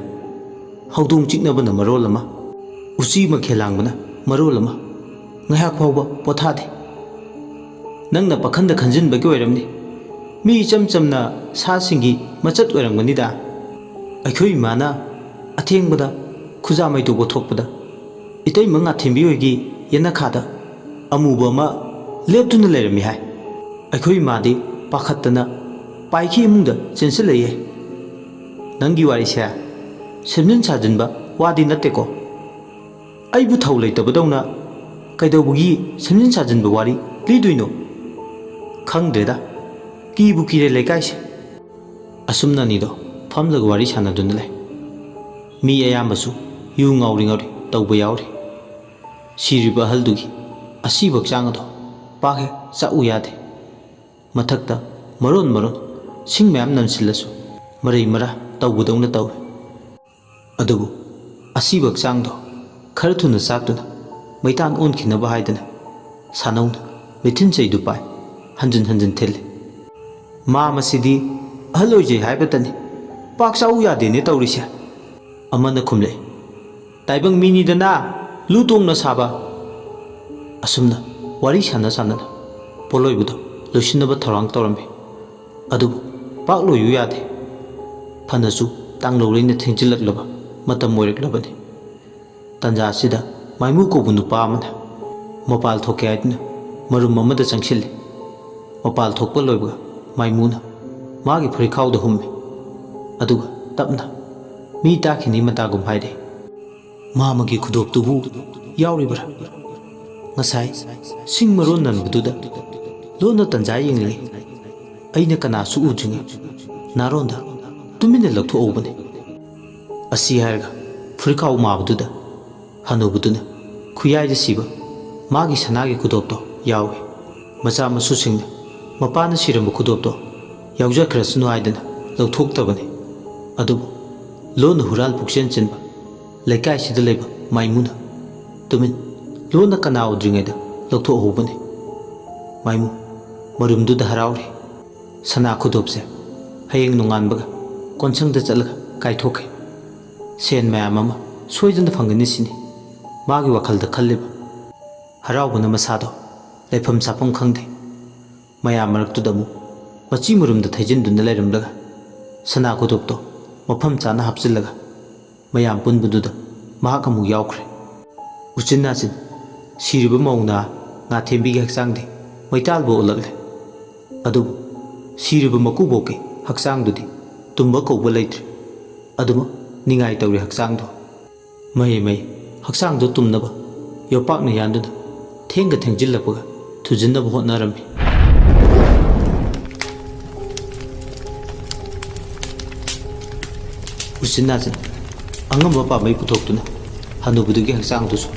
A: ꯍꯧꯗꯣꯡ ꯆꯤꯛꯅꯕꯅ ꯃꯔꯣꯜ ꯑꯃ, ꯎꯆꯤ ꯃꯈꯦꯜ ꯂꯥꯡꯕꯅ ꯃꯔꯣꯜ ꯑꯃ, ꯉꯥꯏꯍꯥꯛ ꯐꯥꯎꯕ ꯄꯣꯊꯥꯗꯦ꯫ ꯅꯪꯅ ꯄꯥꯈꯟꯗ ꯈꯟꯖꯤꯟꯕꯒꯤ ꯑꯣꯏꯔꯝꯅꯤ꯫ ꯃꯤ ꯏꯆꯝ ꯆꯝꯅ ꯁꯥꯁꯤꯡꯒꯤ ꯃꯆꯠ ꯑꯣꯏꯔꯝꯒꯅꯤꯗ꯫ ꯑꯩꯈꯣꯏ ꯏꯃꯥꯅ ꯑꯊꯦꯡꯕꯗ ꯈꯨꯖꯥ ꯃꯩꯇꯧꯕ ꯊꯣꯛꯄꯗ ꯏꯇꯩꯃ ꯉꯥꯊꯦꯝꯕꯤ ꯍꯣꯏꯒꯤ ꯌꯦꯅꯈꯥꯗ ꯑꯃꯨꯕ ꯑꯃ ꯂꯦꯞꯇꯨꯅ ꯂꯩꯔꯝꯃꯤ ꯍꯥꯏ꯫ ꯑꯩꯈꯣই ꯏꯃꯥꯗꯤ ꯄꯥꯈꯠꯇꯅ ꯄꯥꯏꯈꯤ ꯏꯃꯨꯡꯗ ꯆꯦꯟꯁꯤꯜꯂꯛꯏ꯫ ꯅꯪꯒꯤ ꯋꯥꯔꯤꯁꯦ ꯁꯦꯝꯖꯤꯟ ꯁꯥꯖꯤꯟꯕ ꯋꯥꯗꯤ ꯅꯠꯇꯦꯀꯣ? ꯑꯩꯕꯨ ꯊꯧ ꯂꯩꯇꯕꯗꯧꯅ ꯀꯩꯗꯧꯕꯒꯤ ꯁꯦꯝꯖꯤꯟ ꯁꯥꯖꯤꯟꯕ ꯋꯥꯔꯤ ꯂꯤꯗꯣꯏꯅꯣ? ꯈꯪꯗ꯭ꯔꯦꯗ, ꯀꯤꯕꯨ ꯀꯤꯔꯦ ꯂꯩꯀꯥꯏꯁꯦ꯫ ꯑꯁꯨꯝꯅ ꯑꯅꯤꯗꯣ ꯐꯝꯂꯒ ꯋꯥꯔꯤ ꯁꯥꯟꯅꯗꯨꯅ ꯂꯩ꯫ ꯃꯤ ꯑꯌꯥꯝꯕꯁꯨ ꯌꯨ ꯉꯥꯎꯔꯤ ꯉꯥꯎꯔꯤ ꯇꯧꯕ ꯌꯥꯎꯔꯤ꯫ ꯁꯤꯔꯤꯕ ꯑꯍꯜꯗꯨꯒꯤ ꯑꯁꯤꯕ ꯍꯛꯆꯥꯡ ꯑꯗꯣ ꯄꯥꯛ ꯍꯦꯛ ꯆꯥꯛꯎ ꯌꯥꯗꯦ꯫ ꯃꯊꯛꯇ ꯃꯔꯣꯟ ꯁꯤꯡ ꯃꯌꯥꯝ ꯅꯟꯁꯤꯜꯂꯁꯨ ꯃꯔꯩ ꯃꯔꯥ ꯇꯧꯕꯗꯧꯅ ꯇꯧꯏ꯫ ꯑꯗꯨꯕꯨ ꯑꯁꯤꯕ ꯍꯛꯆꯥꯡꯗꯣ ꯈꯔ ꯊꯨꯅ ꯆꯥꯛꯇꯨꯅ ꯃꯩꯇꯥꯟ ꯑꯣꯟꯈꯤꯅꯕ ꯍꯥꯏꯗꯅ ꯁꯥꯅꯧꯅ ꯃꯤꯊꯤꯟ ꯆꯩꯗꯨ ꯄꯥꯏ ꯍꯟꯖꯤꯟ ꯍꯟꯖꯤꯟ ꯊꯤꯜꯂꯤ꯫ ꯃꯥ ꯃꯁꯤꯗꯤ ꯑꯍꯜ ꯑꯣꯏꯖꯩ ꯍꯥꯏꯕꯇꯅꯤ, ꯄꯥꯛ ꯆꯥꯎ ꯌꯥꯗꯦꯅꯦ ꯇꯧꯔꯤꯁꯦ꯫ ꯑꯃꯅ ꯈꯨꯝꯂꯛꯏ, ꯇꯥꯏꯕꯪ ꯃꯤꯅꯤꯗꯅ, ꯂꯨ ꯇꯣꯡꯅ ꯁꯥꯕ꯫ ꯑꯁꯨꯝꯅ ꯋꯥꯔꯤ ꯁꯥꯟꯅ ꯁꯥꯟꯅꯅ ꯄꯣꯠꯂꯣꯏꯕꯗꯣ ꯂꯣꯏꯁꯤꯟꯅꯕ ꯊꯧꯔꯥꯡ ꯇꯧꯔꯝꯃꯤ꯫ ꯑꯗꯨꯕꯨ ꯄꯥꯛ ꯂꯣꯏꯌꯨ ꯌꯥꯗꯦ꯫ ꯐꯅꯁꯨ ꯇꯥꯡꯂꯧꯔꯩꯅ ꯊꯦꯡꯖꯤꯜꯂꯛꯂꯕ ꯃꯇꯝ ꯑꯣꯏꯔꯛꯂꯕꯅꯤ꯫ ꯇꯥꯟꯖꯥꯁꯤꯗ ꯃꯥꯏꯃꯨ ꯀꯧꯕ ꯅꯨꯄꯥ ꯑꯃꯅ ꯃꯄꯥꯜ ꯊꯣꯛꯀꯦ ꯍꯥꯏꯗꯨꯅ ꯃꯔꯨꯝ ꯑꯃꯗ ꯆꯪꯁꯤꯜꯂꯤ꯫ ꯃꯄꯥꯜ ꯊꯣꯛꯄ ꯂꯣꯏꯕꯒ ꯃꯥꯏꯃꯨꯅ ꯃꯥꯒꯤ ꯐꯨꯔꯤꯈꯥꯎꯗ ꯍꯨꯝꯃꯤ꯫ ꯑꯗꯨꯒ ꯇꯞꯅ ꯃꯤ ꯇꯥꯈꯤꯅꯤ ꯃꯇꯥꯒꯨꯝ ꯍꯥꯏꯔꯛꯏ, ꯃꯥꯃꯒꯤ ꯈꯨꯗꯣꯞꯇꯨꯕꯨ ꯌꯥꯎꯔꯤꯕ꯭ꯔꯥ? ꯉꯁꯥꯏ ꯁꯤꯡ ꯃꯔꯣꯟ ꯅꯟꯕꯗꯨꯗ ꯂꯣꯟꯅ ꯇꯟꯖꯥ ꯌꯦꯡꯂꯤꯉꯩ ꯑꯩꯅ ꯀꯅꯥꯁꯨ ꯎꯗ꯭ꯔꯤꯉꯩ ꯅꯥꯔꯣꯟꯗ ꯇꯨꯃꯤꯟꯅ ꯂꯧꯊꯣꯛꯍꯧꯕꯅꯤ꯫ ꯑꯁꯤ ꯍꯥꯏꯔꯒ ꯐꯨꯔꯤꯈꯥꯎ ꯃꯥꯕꯗꯨꯗ ꯍꯅꯨꯕꯗꯨꯅ ꯈꯨꯌꯥꯏꯗ ꯁꯤꯕ ꯃꯥꯒꯤ ꯁꯅꯥꯒꯤ ꯈꯨꯗꯣꯞꯇꯣ ꯌꯥꯎꯏ꯫ ꯃꯆꯥ ꯃꯁꯨꯁꯤꯡꯅ ꯃꯄꯥꯅ ꯁꯤꯔꯝꯕ ꯈꯨꯗꯣꯞꯇꯣ ꯌꯥꯎꯖꯈ꯭ꯔꯁꯅꯨ ꯍꯥꯏꯗꯅ ꯂꯧꯊꯣꯛꯇꯕꯅꯤ꯫ ꯑꯗꯨꯕꯨ ꯂꯣꯟꯅ ꯍꯨꯔꯥꯜ ꯄꯨꯛꯆꯦꯟ ꯆꯤꯟꯕ ꯂꯩꯀꯥꯏꯁꯤꯗ ꯂꯩꯕ ꯃꯥꯏꯃꯨꯅ ꯇꯨꯃꯤꯟ ꯂꯣꯟꯅ ꯀꯅꯥ ꯎꯗ꯭ꯔꯤꯉꯩꯗ ꯂꯧꯊꯣꯛꯍꯧꯕꯅꯤ꯫ ꯃꯥꯏꯃꯨ ꯃꯔꯨꯝꯗꯨꯗ ꯍꯔꯥꯎꯔꯤ꯫ ꯁꯅꯥ ꯈꯨꯗꯣꯞꯁꯦ ꯍꯌꯦꯡ ꯅꯣꯡꯉꯥꯟꯕꯒ ꯀꯣꯟꯁꯪꯗ ꯆꯠꯂꯒ ꯀꯥꯏꯊꯣꯛꯀꯦ, ꯁꯦꯟ ꯃꯌꯥꯝ ꯑꯃ ꯁꯣꯏꯗꯅ ꯐꯪꯒꯅꯤ ꯁꯤꯅꯤ ꯃꯥꯒꯤ ꯋꯥꯈꯜꯗ ꯈꯜꯂꯤꯕ꯫ ꯍꯔꯥꯎꯕꯅ ꯃꯁꯥꯗꯣ ꯂꯩꯐꯝ ꯆꯥꯐꯝ ꯈꯪꯗꯦ꯫ ꯃꯌꯥꯝ ꯃꯔꯛꯇꯨꯗ ꯑꯃꯨꯛ ꯃꯆꯤ ꯃꯔꯨꯝꯗ ꯊꯩꯖꯤꯟꯗꯨꯅ ꯂꯩꯔꯝꯂꯒ ꯁꯅꯥ ꯈꯨꯗꯣꯞꯇꯣ ꯃꯐꯝ ꯆꯥꯅ ꯍꯥꯞꯆꯤꯜꯂꯒ ꯃꯌꯥꯝ ꯄꯨꯟꯕꯗꯨꯗ ꯃꯍꯥꯛ ꯑꯃꯨꯛ ꯌꯥꯎꯈ꯭ꯔꯦ꯫ ꯎꯆꯤꯟ ꯅꯥꯆꯤꯟ ꯁꯤꯔꯤꯕ ꯃꯧꯅꯥ ꯉꯥꯊꯦꯝꯕꯤꯒꯤ ꯍꯛꯆꯥꯡꯗꯤ ꯃꯩꯇꯥꯜꯕꯨ ꯑꯣꯜꯂꯛꯂꯦ꯫ ꯑꯗꯨꯕꯨ ꯁꯤꯔꯤꯕ ꯃꯀꯨꯕꯣꯛꯀꯤ ꯍꯛꯆꯥꯡꯗꯨꯗꯤ ꯇꯨꯝꯕ ꯀꯧꯕ ꯂꯩꯇ꯭ꯔꯦ꯫ ꯑꯗꯨꯃꯛ ꯅꯤꯡꯉꯥꯏ ꯇꯧꯔꯤ ꯍꯛꯆꯥꯡꯗꯣ꯫ ꯃꯩ ꯍꯛꯆꯥꯡꯗꯣ ꯇꯨꯝꯅꯕ ꯌꯣꯄꯥꯛꯅ ꯌꯥꯟꯗꯨꯅ ꯊꯦꯡꯒ ꯊꯦꯡꯖꯤꯜꯂꯛꯄꯒ ꯊꯨꯖꯤꯟꯅꯕ ꯍꯣꯠꯅꯔꯝꯃꯤ꯫ ꯎꯆꯤꯟ ꯅꯥꯆꯤꯟ ꯑꯉꯝꯕ ꯄꯥꯝꯕꯩ ꯄꯨꯊꯣꯛꯇꯨꯅ ꯍꯅꯨꯕꯗꯨꯒꯤ ꯍꯛꯆꯥꯡꯗꯨꯁꯨ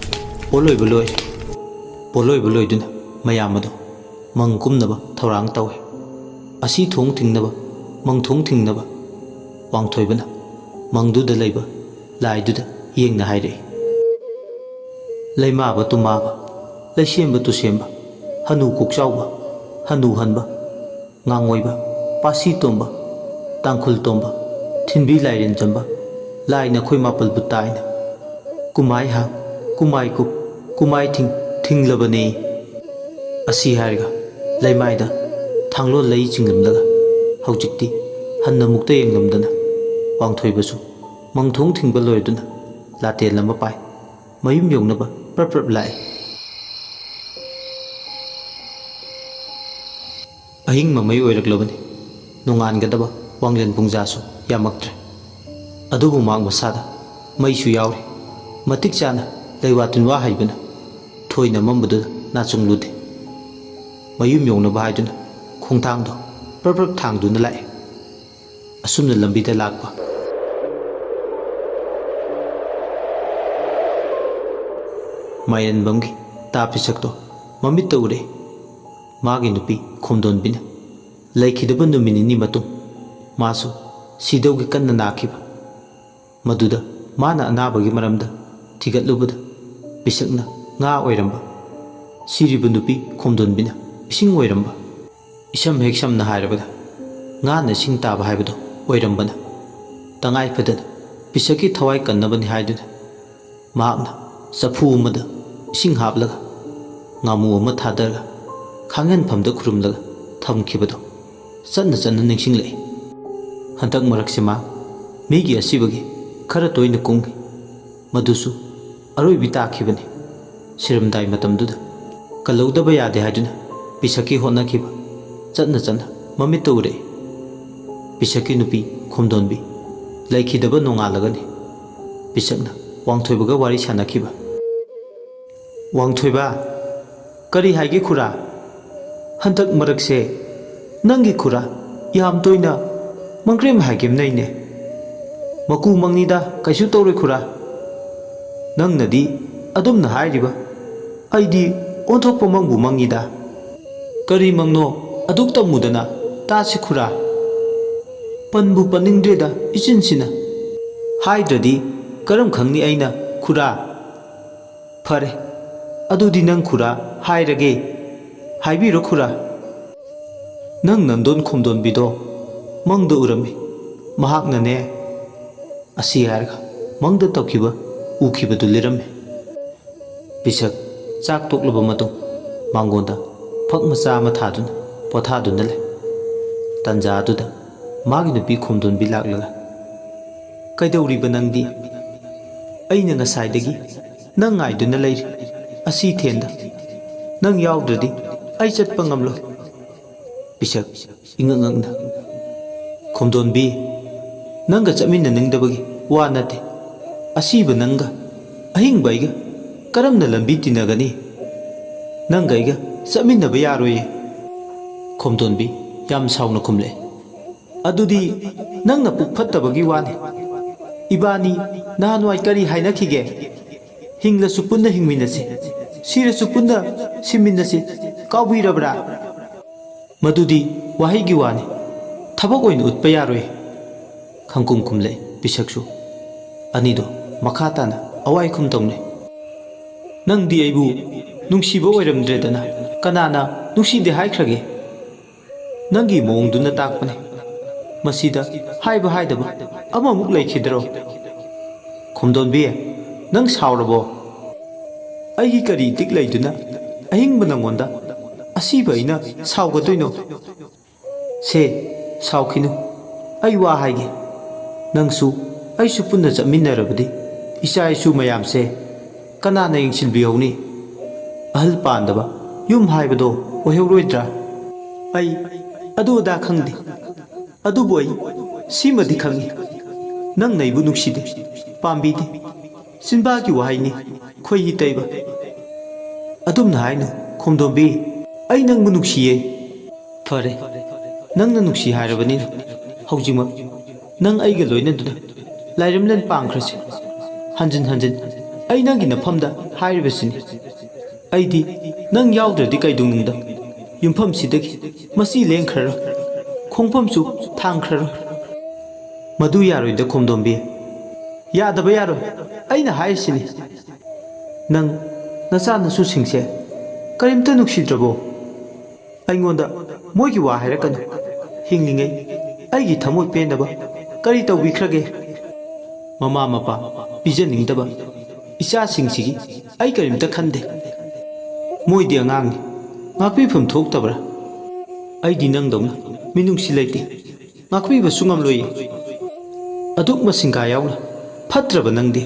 A: ꯄꯣꯠꯂꯣꯏꯕ ꯂꯣꯏꯔꯦ꯫ ꯄꯣꯠꯂꯣꯏꯕ ꯂꯣꯏꯗꯨꯅ ꯃꯌꯥꯝ ꯑꯗꯣ ꯃꯪ ꯀꯨꯝꯅꯕ ꯊꯧꯔꯥꯡ ꯇꯧꯋꯦ꯫ ꯑꯁꯤ ꯊꯣꯡ ꯊꯤꯡꯅꯕ ꯃꯪꯊꯣꯡ ꯊꯤꯡꯅꯕ ꯋꯥꯡꯊꯣꯏꯕꯅ ꯃꯪꯗꯨꯗ ꯂꯩꯕ ꯂꯥꯏꯗꯨꯗ ꯌꯦꯡꯅ ꯍꯥꯏꯔꯛꯏ, ꯂꯩꯃꯥꯕ ꯇꯨꯃꯥꯕ, ꯂꯩꯁꯦꯝꯕ ꯇꯨꯁꯦꯝꯕ, ꯍꯅꯨ ꯀꯣꯛꯆꯥꯎꯕ, ꯍꯅꯨ ꯍꯟꯕ, ꯉꯥꯡꯑꯣꯏꯕ, ꯄꯥꯁꯤ ꯇꯣꯝꯕ, ꯇꯥꯡꯈꯨꯜ ꯇꯣꯝꯕ, ꯊꯤꯟꯕꯤ ꯂꯥꯏꯔꯦꯟ ꯆꯝꯕ, ꯂꯥꯏ ꯅꯈꯣꯏ ꯃꯥꯄꯜꯕꯨ ꯇꯥꯏꯅ, ꯀꯨꯃꯥꯏ ꯍꯥꯡ, ꯀꯨꯃꯥꯏ ꯀꯨꯞ, ꯀꯨꯃꯥꯏ ꯊꯤꯡ ꯊꯤꯡꯂꯕꯅꯦ꯫ ꯑꯁꯤ ꯍꯥꯏꯔꯒ ꯂꯩꯃꯥꯏꯗ ꯊꯥꯡꯂꯣꯟ ꯂꯩ ꯆꯤꯡꯂꯝꯂꯒ ꯍꯧꯖꯤꯛꯇꯤ ꯍꯟꯅ ꯃꯨꯛꯇ ꯌꯦꯡꯂꯝꯗꯅ ꯋꯥꯡꯊꯣꯏꯕꯁꯨ ꯃꯪꯊꯣꯡ ꯊꯤꯡꯕ ꯂꯣꯏꯗꯨꯅ ꯂꯥꯇꯦꯟ ꯑꯃ ꯄꯥꯏ ꯃꯌꯨꯝ ꯌꯧꯅꯕ ꯄ꯭ꯔꯞ ꯂꯥꯛꯏ꯫ ꯑꯍꯤꯡ ꯃꯃꯩ ꯑꯣꯏꯔꯛꯂꯕꯅꯤ꯫ ꯅꯣꯡꯉꯥꯟꯒꯗꯕ ꯋꯥꯡꯂꯦꯟ ꯄꯨꯡꯖꯥꯁꯨ ꯌꯥꯝꯃꯛꯇ꯭ꯔꯦ꯫ ꯑꯗꯨꯕꯨ ꯃꯍꯥꯛ ꯃꯁꯥꯗ ꯃꯩꯁꯨ ꯌꯥꯎꯔꯤ꯫ ꯃꯇꯤꯛ ꯆꯥꯅ ꯂꯩꯋꯥ ꯇꯤꯟꯋꯥ ꯍꯩꯕꯅ ꯊꯣꯏꯅ ꯃꯝꯕꯗꯨꯗ ꯅꯥꯆꯨꯡꯂꯨꯗꯦ꯫ ꯃꯌꯨꯝ ꯌꯧꯅꯕ ꯍꯥꯏꯗꯨꯅ ꯈꯣꯡꯊꯥꯡꯗꯣ ꯄ꯭ꯔꯞ ꯊꯥꯡꯗꯨꯅ ꯂꯥꯛꯑꯦ꯫ ꯑꯁꯨꯝꯅ ꯂꯝꯕꯤꯗ ꯂꯥꯛꯄ ꯃꯥꯏꯔꯦꯟꯕꯝꯒꯤ ꯇꯥ ꯄꯤꯁꯛꯇꯣ ꯃꯃꯤꯠꯇ ꯎꯔꯦ꯫ ꯃꯥꯒꯤ ꯅꯨꯄꯤ ꯈꯣꯝꯗꯣꯟꯕꯤꯅ ꯂꯩꯈꯤꯗꯕ ꯅꯨꯃꯤꯠ ꯅꯤꯅꯤ ꯃꯇꯨꯡ ꯃꯥꯁꯨ ꯁꯤꯗꯧꯒꯤ ꯀꯟꯅ ꯅꯥꯈꯤꯕ꯫ ꯃꯗꯨꯗ ꯃꯥꯅ ꯑꯅꯥꯕꯒꯤ ꯃꯔꯝꯗ ꯊꯤꯒꯠꯂꯨꯕꯗ ꯄꯤꯁꯛꯅ ꯉꯥ ꯑꯣꯏꯔꯝꯕ, ꯁꯤꯔꯤꯕ ꯅꯨꯄꯤ ꯈꯣꯝꯗꯣꯟꯕꯤꯅ ꯏꯁꯤꯡ ꯑꯣꯏꯔꯝꯕ꯫ ꯏꯁꯝ ꯍꯦꯛ ꯁꯝꯅ ꯍꯥꯏꯔꯕꯗ ꯉꯥꯅ ꯏꯁꯤꯡ ꯇꯥꯕ ꯍꯥꯏꯕꯗꯣ ꯑꯣꯏꯔꯝꯕꯅ ꯇꯉꯥꯏ ꯐꯗꯅ ꯄꯤꯁꯛꯀꯤ ꯊꯋꯥꯏ ꯀꯟꯅꯕꯅꯤ ꯍꯥꯏꯗꯨꯅ ꯃꯍꯥꯛꯅ ꯆꯐꯨ ꯑꯃꯗ ꯏꯁꯤꯡ ꯍꯥꯞꯂꯒ ꯉꯥꯃꯨ ꯑꯃ ꯊꯥꯗꯔꯒ ꯈꯥꯡꯍꯟꯐꯝꯗ ꯈꯨꯔꯨꯝꯂꯒ ꯊꯝꯈꯤꯕꯗꯣ ꯆꯠꯅ ꯅꯤꯡꯁꯤꯡꯂꯛꯏ꯫ ꯍꯟꯗꯛ ꯃꯔꯛꯁꯤ ꯃꯥ ꯃꯤꯒꯤ ꯑꯁꯤꯕꯒꯤ ꯈꯔ ꯇꯣꯏꯅ ꯀꯨꯝꯈꯤ꯫ ꯃꯗꯨꯁꯨ ꯑꯔꯣꯏꯕꯤ ꯇꯥꯈꯤꯕꯅꯤ꯫ ꯁꯤꯔꯝꯗꯥꯏ ꯃꯇꯝꯗꯨꯗ ꯀꯜꯍꯧꯗꯕ ꯌꯥꯗꯦ ꯍꯥꯏꯗꯨꯅ ꯄꯤꯁꯛꯀꯤ ꯍꯣꯠꯅꯈꯤꯕ ꯆꯠꯅ ꯃꯃꯤꯠꯇ ꯎꯔꯛꯏ꯫ ꯄꯤꯁꯛꯀꯤ ꯅꯨꯄꯤ ꯈꯣꯝꯗꯣꯟꯕꯤ ꯂꯩꯈꯤꯗꯕ ꯅꯣꯡꯉꯥꯜꯂꯒꯅꯤ ꯄꯤꯁꯛꯅ ꯋꯥꯡꯊꯣꯏꯕꯒ ꯋꯥꯔꯤ ꯁꯥꯟꯅꯈꯤꯕ꯫ ꯋꯥꯡꯊꯣꯏꯕ ꯀꯔꯤ ꯍꯥꯏꯒꯦ ꯈꯨꯔꯥ ꯍꯟꯗꯛ ꯃꯔꯛꯁꯦ ꯅꯪꯒꯤ ꯈꯨꯔꯥ ꯌꯥꯝ ꯇꯣꯏꯅ ꯃꯪꯀ꯭ꯔꯦꯝ ꯍꯥꯏꯒꯦꯝꯅꯩꯅꯦ ꯃꯀꯨ ꯃꯪꯅꯤꯗ ꯀꯩꯁꯨ ꯇꯧꯔꯣꯏ ꯈꯨꯔꯥ ꯅꯪꯅꯗꯤ ꯑꯗꯨꯝꯅ ꯍꯥꯏꯔꯤꯕ ꯑꯩꯗꯤ ꯑꯣꯟꯊꯣꯛꯄ ꯃꯪꯕꯨ ꯃꯪꯉꯤꯗ ꯀꯔꯤ ꯃꯪꯅꯣ ꯑꯗꯨꯛ ꯇꯝꯃꯨꯗꯅ ꯇꯥꯁꯤ ꯈꯨꯔꯥ ꯄꯟꯕꯨ ꯄꯟꯅꯤꯡꯗ꯭ꯔꯦꯗ ꯏꯆꯤꯟꯁꯤꯅ ꯍꯥꯏꯗ꯭ꯔꯗꯤ ꯀꯔꯝ ꯈꯪꯅꯤ ꯑꯩꯅ ꯈꯨꯔꯥ ꯐꯔꯦ ꯑꯗꯨꯗꯤ ꯅꯪ ꯈꯨꯔꯥ ꯍꯥꯏꯔꯒꯦ ꯍꯥꯏꯕꯤꯔꯣ ꯈꯨꯔꯥ ꯅꯪ ꯅꯟꯗꯣꯟ ꯈꯣꯝꯗꯣꯟꯕꯤꯗꯣ ꯃꯪꯗ ꯎꯔꯝꯃꯤ ꯃꯍꯥꯛꯅꯅꯦ ꯑꯁꯤ ꯍꯥꯏꯔꯒ ꯃꯪꯗ ꯇꯧꯈꯤꯕ ꯎꯈꯤꯕꯗꯨ ꯂꯤꯔꯝꯃꯤ ꯄꯤꯁꯛ ꯆꯥꯛ ꯇꯣꯛꯂꯕ ꯃꯇꯨꯡ ꯃꯥꯡꯒꯣꯟꯗ ꯐꯛ ꯃꯆꯥ ꯑꯃ ꯊꯥꯗꯨꯅ ꯄꯣꯊꯥꯗꯨꯅ ꯂꯩ ꯇꯟꯖꯥ ꯑꯗꯨꯗ ꯃꯥꯒꯤ ꯅꯨꯄꯤ ꯈꯣꯝꯗꯣꯟꯕꯤ ꯂꯥꯛꯂꯒ ꯀꯩꯗꯧꯔꯤꯕ ꯅꯪꯗꯤ ꯑꯩꯅ ꯉꯁꯥꯏꯗꯒꯤ ꯅꯪ ꯉꯥꯏꯗꯨꯅ ꯂꯩꯔꯤ ꯑꯁꯤ ꯊꯦꯟꯗ ꯅꯪ ꯌꯥꯎꯗ꯭ꯔꯗꯤ ꯑꯩ ꯆꯠꯄ ꯉꯝꯂꯣꯏ ꯄꯤꯁꯛ ꯏꯉꯛ ꯉꯛꯅ ꯈꯣꯝꯗꯣꯟꯕꯤ ꯅꯪꯒ ꯆꯠꯃꯤꯟꯅꯅꯤꯡꯗꯕꯒꯤ ꯋꯥ ꯅꯠꯇꯦ ꯑꯁꯤꯕ ꯅꯪꯒ ꯑꯍꯤꯡꯕ ꯑꯩꯒ ꯀꯔꯝꯅ ꯂꯝꯕꯤ ꯇꯤꯟꯅꯒꯅꯤ ꯅꯪꯒ ꯑꯩꯒ ꯆꯠꯃꯤꯟꯅꯕ ꯌꯥꯔꯣꯏꯌꯦ ꯈꯣꯝꯗꯣꯟꯕꯤ ꯌꯥꯝ ꯁꯥꯎꯅ ꯈꯨꯝꯂꯛꯑꯦ ꯑꯗꯨꯗꯤ ꯅꯪꯅ ꯄꯨꯛ ꯐꯠꯇꯕꯒꯤ ꯋꯥꯅꯤ ꯏꯕꯥꯅꯤ ꯅꯍꯥꯟꯋꯥꯏ ꯀꯔꯤ ꯍꯥꯏꯅꯈꯤꯒꯦ ꯍꯤꯡꯂꯁꯨ ꯄꯨꯟꯅ ꯍꯤꯡꯃꯤꯟꯅꯁꯤ ꯁꯤꯔꯁꯨ ꯄꯨꯟꯅ ꯁꯤꯃꯤꯟꯅꯁꯤ ꯀꯥꯎꯕꯤꯔꯕ꯭ꯔꯥ ꯃꯗꯨꯗꯤ ꯋꯥꯍꯩꯒꯤ ꯋꯥꯅꯤ ꯊꯕꯛ ꯑꯣꯏꯅ ꯎꯠꯄ ꯌꯥꯔꯣꯏ ꯈꯪꯀꯨꯝ ꯈꯨꯝꯂꯛꯏ ꯄꯤꯁꯛꯁꯨ ꯑꯅꯤꯗꯣ ꯃꯈꯥ ꯇꯥꯅ ꯑꯋꯥꯏꯈꯨꯝ ꯇꯧꯅꯩ ꯅꯪꯗꯤ ꯑꯩꯕꯨ ꯅꯨꯡꯁꯤꯕ ꯑꯣꯏꯔꯝꯗ꯭ꯔꯦꯗꯅ ꯀꯅꯥꯅ ꯅꯨꯡꯁꯤꯗꯦ ꯍꯥꯏꯈ꯭ꯔꯒꯦ ꯅꯪꯒꯤ ꯃꯑꯣꯡꯗꯨꯅ ꯇꯥꯛꯄꯅꯤ ꯃꯁꯤꯗ ꯍꯥꯏꯕ ꯍꯥꯏꯗꯕ ꯑꯃꯃꯨꯛ ꯂꯩꯈꯤꯗ꯭ꯔꯣ ꯈꯣꯝꯗꯣꯟꯕꯤ ꯅꯪ ꯁꯥꯎꯔꯕꯣ ꯑꯩꯒꯤ ꯀꯔꯤ ꯏꯇꯤꯛ ꯂꯩꯗꯨꯅ ꯑꯍꯤꯡꯕ ꯅꯪꯉꯣꯟꯗ ꯑꯁꯤꯕ ꯑꯩꯅ ꯁꯥꯎꯒꯗꯣꯏꯅꯣ ꯁꯦ ꯁꯥꯎꯈꯤꯅꯨ ꯑꯩ ꯋꯥ ꯍꯥꯏꯒꯦ ꯅꯪꯁꯨ ꯑꯩꯁꯨ ꯄꯨꯟꯅ ꯆꯠꯃꯤꯟꯅꯔꯕꯗꯤ ꯏꯆꯥ ꯏꯁꯨ ꯃꯌꯥꯝꯁꯦ ꯀꯅꯥꯅ ꯌꯦꯡꯁꯤꯟꯕꯤꯍꯧꯅꯤ ꯑꯍꯜ ꯄꯥꯟꯗꯕ ꯌꯨꯝ ꯍꯥꯏꯕꯗꯣ ꯑꯣꯏꯍꯧꯔꯣꯏꯗ꯭ꯔꯥ ꯑꯩ ꯑꯗꯨ ꯑꯗꯥ ꯈꯪꯗꯦ ꯑꯗꯨꯕꯨ ꯑꯩ ꯁꯤꯃꯗꯤ ꯈꯪꯏ ꯅꯪꯅ ꯑꯩꯕꯨ ꯅꯨꯡꯁꯤꯗꯦ ꯄꯥꯝꯕꯤꯗꯦ ꯆꯤꯟꯕꯥꯒꯤ ꯋꯥꯍꯩꯅꯤ ꯈꯣꯏꯍꯤ ꯇꯩꯕ ꯑꯗꯨꯝꯅ ꯍꯥꯏꯅꯨ ꯈꯣꯝꯗꯣꯟꯕꯤ ꯑꯩ ꯅꯪꯕꯨ ꯅꯨꯡꯁꯤꯌꯦ ꯐꯔꯦ ꯅꯪꯅ ꯅꯨꯡꯁꯤ ꯍꯥꯏꯔꯕꯅꯤꯅ ꯍꯧꯖꯤꯛꯃꯛ ꯅꯪ ꯑꯩꯒ ꯂꯣꯏꯅꯗꯨꯅ ꯂꯥꯏꯔꯦꯝꯂꯦꯟ ꯄꯥꯡꯈ꯭ꯔꯁꯤ ꯍꯟꯖꯤꯟ ꯍꯟꯖꯤꯟ ꯑꯩ ꯅꯪꯒꯤ ꯅꯐꯝꯗ ꯍꯥꯏꯔꯤꯕꯁꯤꯅꯤ ꯑꯩꯗꯤ ꯅꯪ ꯌꯥꯎꯗ꯭ꯔꯗꯤ ꯀꯩꯗꯧꯅꯨꯡꯗ ꯌꯨꯝꯐꯝꯁꯤꯗꯒꯤ ꯃꯁꯤ ꯂꯦꯡꯈ꯭ꯔꯔꯣꯏ ꯈꯣꯡꯐꯝꯁꯨ ꯊꯥꯡꯈ꯭ꯔꯔꯣꯏ ꯃꯗꯨ ꯌꯥꯔꯣꯏꯗ ꯈꯣꯝꯗꯣꯟꯕꯤ ꯌꯥꯗꯕ ꯌꯥꯔꯣꯏ ꯑꯩꯅ ꯍꯥꯏꯔꯤꯁꯤꯅꯤ ꯅꯪ ꯅꯆꯥ ꯅꯁꯨꯁꯤꯡꯁꯦ ꯀꯔꯤꯝꯇ ꯅꯨꯡꯁꯤꯗ꯭ꯔꯕꯣ ꯑꯩꯉꯣꯟꯗ ꯃꯣꯏꯒꯤ ꯋꯥ ꯍꯥꯏꯔꯛꯀꯅꯨ ꯍꯤꯡꯂꯤꯉꯩ ꯑꯩꯒꯤ ꯊꯃꯣꯏ ꯄꯦꯟꯅꯕ ꯀꯔꯤ ꯇꯧꯕꯤꯈ꯭ꯔꯒꯦ ꯃꯃꯥ ꯃꯄꯥ ꯄꯤꯖꯅꯤꯡꯗꯕ ꯏꯆꯥꯁꯤꯡꯁꯤꯒꯤ ꯑꯩ ꯀꯔꯤꯝꯇ ꯈꯟꯗꯦ ꯃꯣꯏꯗꯤ ꯑꯉꯥꯡꯅꯤ ꯉꯥꯛꯄꯤꯐꯝ ꯊꯣꯛꯇꯕ꯭ꯔꯥ ꯑꯩꯗꯤ ꯅꯪꯗꯧꯅ ꯃꯤꯅꯨꯡꯁꯤ ꯂꯩꯇꯦ ꯉꯥꯛꯄꯤꯕꯁꯨ ꯉꯝꯂꯣꯏꯌꯦ ꯑꯗꯨꯛ ꯃꯁꯤꯡꯒꯥ ꯌꯥꯎꯅ ꯐꯠꯇ꯭ꯔꯕ ꯅꯪꯗꯤ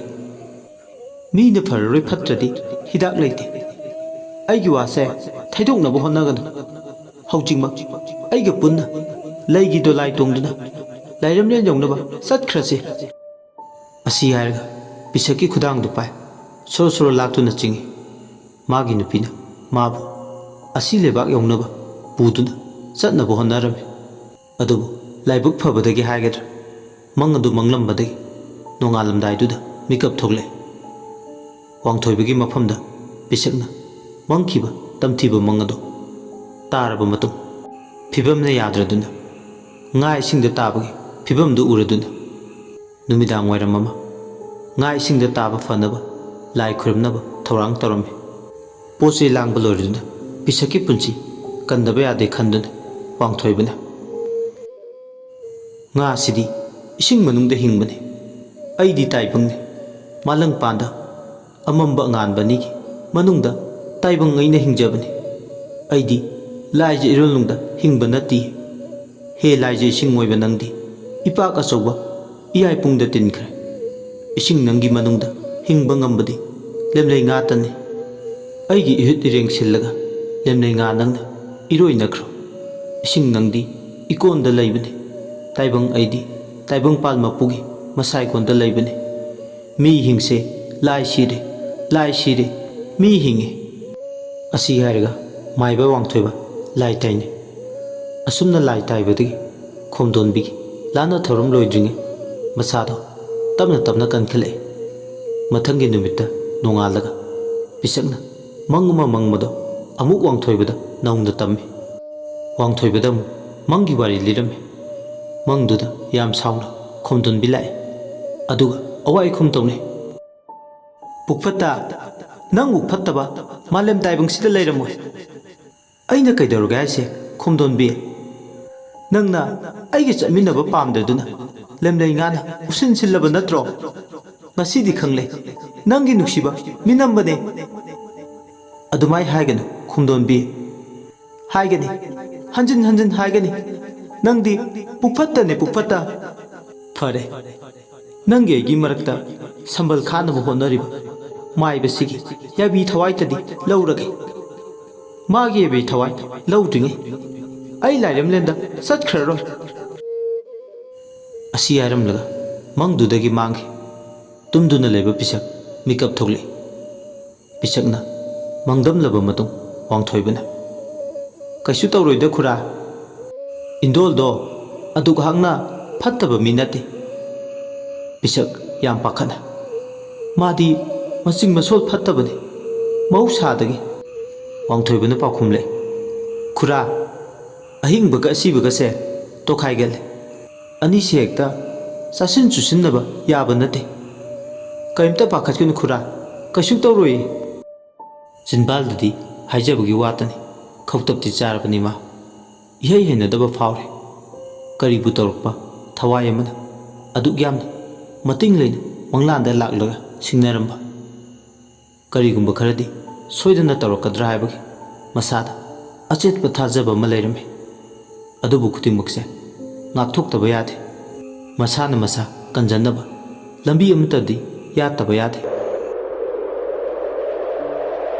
A: ꯃꯤꯅ ꯐꯔꯔꯣꯏ ꯐꯠꯇ꯭ꯔꯗꯤ ꯍꯤꯗꯥꯛ ꯂꯩꯇꯦ ꯑꯩꯒꯤ ꯋꯥꯁꯦ ꯊꯩꯗꯣꯛꯅꯕ ꯍꯣꯠꯅꯒꯅꯨ ꯍꯧꯖꯤꯛꯃꯛ ꯑꯩꯒ ꯄꯨꯟꯅ ꯂꯩꯒꯤ ꯗꯣꯂꯥꯏ ꯇꯣꯡꯗꯨꯅ ꯂꯥꯏꯔꯦꯝꯂꯦꯟ ꯌꯧꯅꯕ ꯆꯠꯈ꯭ꯔꯁꯤ ꯑꯁꯤ ꯍꯥꯏꯔꯒ ꯄꯤꯁꯛꯀꯤ ꯈꯨꯗꯥꯡꯗꯨ ꯄꯥꯏ ꯁꯣꯔꯣ ꯁꯣꯔꯣ ꯂꯥꯛꯇꯨꯅ ꯆꯤꯡꯏ ꯃꯥꯒꯤ ꯅꯨꯄꯤꯅ ꯃꯥꯕꯨ ꯑꯁꯤ ꯂꯩꯕꯥꯛ ꯌꯧꯅꯕ ꯄꯨꯗꯨꯅ ꯆꯠꯅꯕ ꯍꯣꯠꯅꯔꯝꯃꯤ ꯑꯗꯨꯕꯨ ꯂꯥꯏꯕꯛ ꯐꯕꯗꯒꯤ ꯍꯥꯏꯒꯗ꯭ꯔꯥ ꯃꯪ ꯑꯗꯨ ꯃꯪꯂꯝꯕꯗꯒꯤ ꯅꯣꯡꯉꯥꯜꯂꯝꯗꯥꯏꯗꯨꯗ ꯃꯤꯀꯞ ꯊꯣꯛꯂꯛꯏ ꯋꯥꯡꯊꯣꯏꯕꯒꯤ ꯃꯐꯝꯗ ꯄꯤꯁꯛꯅ ꯃꯪꯈꯤꯕ ꯇꯝꯊꯤꯕ ꯃꯪ ꯑꯗꯨ ꯇꯥꯔꯕ ꯃꯇꯨꯡ ꯐꯤꯕꯝꯅ ꯌꯥꯗ꯭ꯔꯗꯨꯅ ꯉꯥ ꯏꯁꯤꯡꯗ ꯇꯥꯕꯒꯤ ꯐꯤꯕꯝꯗꯨ ꯎꯔꯗꯨꯅ ꯅꯨꯃꯤꯗꯥꯡ ꯋꯥꯏꯔꯝ ꯑꯃ ꯉꯥ ꯏꯁꯤꯡꯗ ꯇꯥꯕ ꯐꯅꯕ ꯂꯥꯏ ꯈꯨꯔꯨꯝꯅꯕ ꯊꯧꯔꯥꯡ ꯇꯧꯔꯝꯃꯤ ꯄꯣꯠ ꯆꯩ ꯂꯥꯡꯕ ꯂꯣꯏꯔꯗꯨꯅ ꯄꯤꯁꯛꯀꯤ ꯄꯨꯟꯁꯤ ꯀꯟꯗꯕ ꯌꯥꯗꯦ ꯈꯟꯗꯨꯅ ꯋꯥꯡꯊꯣꯏꯕꯅ ꯉꯥꯁꯤꯗꯤ ꯏꯁꯤꯡ ꯃꯅꯨꯡꯗ ꯍꯤꯡꯕꯅꯤ ꯑꯩꯗꯤ ꯇꯥꯏꯕꯪꯅꯤ ꯃꯥꯂꯪꯄꯥꯟꯗ ꯑꯃꯝꯕ ꯑꯉꯥꯟꯕꯅꯤꯒꯤ ꯃꯅꯨꯡꯗ ꯇꯥꯏꯕꯪ ꯑꯩꯅ ꯍꯤꯡꯖꯕꯅꯤ ꯑꯩꯗꯤ ꯂꯥꯏꯖ ꯏꯔꯣꯜꯅꯨꯡꯗ ꯍꯤꯡꯕ ꯅꯠꯇꯦ ꯍꯦ ꯂꯥꯏꯖ ꯏꯁꯤꯡ ꯑꯣꯏꯕ ꯅꯪꯗꯤ ꯏꯄꯥꯛ ꯑꯆꯧꯕ ꯏꯌꯥꯏꯄꯨꯡꯗ ꯇꯤꯟꯈ꯭ꯔꯦ ꯏꯁꯤꯡ ꯅꯪꯒꯤ ꯃꯅꯨꯡꯗ ꯍꯤꯡꯕ ꯉꯝꯕꯗꯤ ꯂꯦꯝꯂꯩ ꯉꯥꯇꯅꯤ ꯑꯩꯒꯤ ꯏꯍꯨꯠ ꯏꯔꯦꯡ ꯁꯤꯜꯂꯒ ꯂꯦꯝꯂꯩ ꯉꯥ ꯅꯪꯅ ꯏꯔꯣꯏꯅꯈ꯭ꯔꯣ ꯏꯁꯤꯡ ꯅꯪꯗꯤ ꯏꯀꯣꯟꯗ ꯂꯩꯕꯅꯤ ꯇꯥꯏꯕꯪ ꯑꯩꯗꯤ ꯇꯥꯏꯕꯪꯄꯥꯜ ꯃꯄꯨꯒꯤ ꯃꯁꯥꯏꯀꯣꯟꯗ ꯂꯩꯕꯅꯤ ꯃꯤ ꯍꯤꯡꯁꯦ ꯂꯥꯏ ꯁꯤꯔꯦ ꯃꯤ ꯍꯤꯡꯉꯦ ꯑꯁꯤ ꯍꯥꯏꯔꯒ ꯃꯥꯏꯕ ꯋꯥꯡꯊꯣꯏꯕ ꯂꯥꯏ ꯇꯥꯏꯅꯩ꯫ ꯑꯁꯨꯝꯅ ꯂꯥꯏ ꯇꯥꯏꯕꯗꯒꯤ ꯈꯣꯝꯗꯣꯟꯕꯤꯒꯤ ꯂꯥꯟꯅ ꯊꯧꯔꯝ ꯂꯣꯏꯗ꯭ꯔꯤꯉꯩ ꯃꯁꯥꯗꯣ ꯇꯞꯅ ꯇꯞꯅ ꯀꯟꯈꯠꯂꯛꯏ꯫ ꯃꯊꯪꯒꯤ ꯅꯨꯃꯤꯠꯇ ꯅꯣꯡꯉꯥꯜꯂꯒ ꯄꯤꯁꯛꯅ ꯃꯪ ꯑꯃ ꯃꯪꯕꯗꯣ ꯑꯃꯨꯛ ꯋꯥꯡꯊꯣꯏꯕꯗ ꯅꯧꯅ ꯇꯝꯃꯤ꯫ ꯋꯥꯡꯊꯣꯏꯕꯗ ꯑꯃꯨꯛ ꯃꯪꯒꯤ ꯋꯥꯔꯤ ꯂꯤꯔꯝꯃꯤ꯫ ꯃꯪꯗꯨꯗ ꯌꯥꯝ ꯁꯥꯎꯅ ꯈꯣꯝꯗꯣꯟꯕꯤ ꯂꯥꯛꯏ ꯑꯗꯨꯒ ꯑꯋꯥꯏ ꯑꯈꯨꯝ ꯇꯧꯅꯩ꯫ ꯄꯨꯛꯐꯠꯇ, ꯅꯪꯃꯨꯛ ꯐꯠꯇꯕ ꯃꯥꯂꯦꯝ ꯇꯥꯏꯕꯪꯁꯤꯗ ꯂꯩꯔꯝꯃꯣꯏ꯫ ꯑꯩꯅ ꯀꯩꯗꯧꯔꯒꯦ ꯍꯥꯏꯁꯦ ꯈꯣꯝꯗꯣꯟꯕꯤ? ꯅꯪꯅ ꯑꯩꯒ ꯆꯠꯃꯤꯟꯅꯕ ꯄꯥꯝꯗ꯭ꯔꯗꯨꯅ ꯂꯦꯝꯂꯩ ꯉꯥꯅ ꯎꯁꯤꯟꯁꯤꯜꯂꯕ ꯅꯠꯇ꯭ꯔꯣ? ꯉꯁꯤꯗꯤ ꯈꯪꯂꯦ ꯅꯪꯒꯤ ꯅꯨꯡꯁꯤꯕ ꯃꯤꯅꯝꯕꯅꯦ꯫ ꯑꯗꯨꯃꯥꯏ ꯍꯥꯏꯒꯅꯨ ꯈꯣꯝꯗꯣꯟꯕꯤ꯫ ꯍꯥꯏꯒꯅꯤ, ꯍꯟꯖꯤꯟ ꯍꯟꯖꯤꯟ ꯍꯥꯏꯒꯅꯤ꯫ ꯅꯪꯗꯤ ꯄꯨꯛꯐꯠꯇꯅꯦ, ꯄꯨꯛꯐꯠꯇ꯫ ꯐꯔꯦ, ꯅꯪꯒꯤ ꯑꯩꯒꯤ ꯃꯔꯛꯇ ꯁꯝꯕꯜ ꯈꯥꯅꯕ ꯍꯣꯠꯅꯔꯤꯕ ꯃꯥꯏꯕꯁꯤꯒꯤ ꯌꯥꯏꯕꯤ ꯊꯋꯥꯏꯇꯗꯤ ꯂꯧꯔꯒꯦ꯫ ꯃꯥꯒꯤ ꯌꯥꯏꯕꯤ ꯊꯋꯥꯏ ꯂꯧꯗ꯭ꯔꯤꯉꯩ ꯑꯩ ꯂꯥꯏꯔꯦꯝꯂꯦꯟꯗ ꯆꯠꯈ꯭ꯔꯔꯣꯏ꯫ ꯑꯁꯤ ꯍꯥꯏꯔꯝꯂꯒ ꯃꯪꯗꯨꯗꯒꯤ ꯃꯥꯡꯈꯤ꯫ ꯇꯨꯝꯗꯨꯅ ꯂꯩꯕ ꯄꯤꯁꯛ ꯃꯤꯀꯞ ꯊꯣꯛꯂꯛꯏ꯫ ꯄꯤꯁꯛꯅ ꯃꯪꯗꯝꯂꯕ ꯃꯇꯨꯡ ꯋꯥꯡꯊꯣꯏꯕꯅ "ꯀꯩꯁꯨ ꯇꯧꯔꯣꯏꯗ ꯈꯨꯔꯥ꯫ ꯏꯟꯗꯣꯜꯗꯣ ꯑꯗꯨꯛ ꯍꯛꯅ ꯐꯠꯇꯕ ꯃꯤ ꯅꯠꯇꯦ"꯫ ꯄꯤꯁꯛ ꯌꯥꯝ ꯄꯥꯈꯠꯅ "ꯃꯥꯗꯤ ꯃꯆꯤꯡ ꯃꯁꯣꯜ ꯐꯠꯇꯕꯅꯤ ꯃꯍꯧꯁꯥꯗꯒꯤ"꯫ ꯋꯥꯡꯊꯣꯏꯕꯅ ꯄꯥꯎꯈꯨꯝꯂꯛꯏ "ꯈꯨꯔꯥ, ꯑꯍꯤꯡꯕꯒ ꯑꯁꯤꯕꯒꯁꯦ ꯇꯣꯈꯥꯏꯒꯜꯂꯦ꯫ ꯑꯅꯤꯁꯦ ꯍꯦꯛꯇ ꯆꯥꯁꯤꯟ ꯆꯨꯁꯤꯟꯅꯕ ꯌꯥꯕ ꯅꯠꯇꯦ꯫ ꯀꯔꯤꯝꯇ ꯄꯥꯈꯠꯀꯅꯨ ꯈꯨꯔꯥ, ꯀꯩꯁꯨ ꯇꯧꯔꯣꯏꯌꯦ"꯫ ꯆꯤꯟꯕꯥꯜꯗꯗꯤ ꯍꯥꯏꯖꯕꯒꯤ ꯋꯥꯇꯅꯤ, ꯈꯧꯇꯛꯇꯤ ꯆꯥꯔꯕꯅꯤ ꯃꯥ꯫ ꯏꯍꯩ ꯍꯩꯅꯗꯕ ꯐꯥꯎꯔꯦ꯫ ꯀꯔꯤꯕꯨ ꯇꯧꯔꯛꯄ ꯊꯋꯥꯏ ꯑꯃꯅ ꯑꯗꯨꯛ ꯌꯥꯝꯅ ꯃꯇꯤꯡ ꯂꯩꯅ ꯃꯪꯂꯥꯟꯗ ꯂꯥꯛꯂꯒ ꯁꯤꯡꯅꯔꯝꯕ? ꯀꯔꯤꯒꯨꯝꯕ ꯈꯔꯗꯤ ꯁꯣꯏꯗꯅ ꯇꯧꯔꯛꯀꯗ꯭ꯔꯥ ꯍꯥꯏꯕꯒꯤ ꯃꯁꯥꯗ ꯑꯆꯦꯠꯄ ꯊꯥꯖꯕ ꯑꯃ ꯂꯩꯔꯝꯃꯤ꯫ ꯑꯗꯨꯕꯨ ꯈꯨꯗꯤꯡꯃꯛꯁꯦ ꯉꯥꯛꯊꯣꯛꯇꯕ ꯌꯥꯗꯦ꯫ ꯃꯁꯥꯅ ꯃꯁꯥ ꯀꯟꯖꯅꯕ ꯂꯝꯕꯤ ꯑꯃꯠꯇꯗꯤ ꯌꯥꯠꯇꯕ ꯌꯥꯗꯦ꯫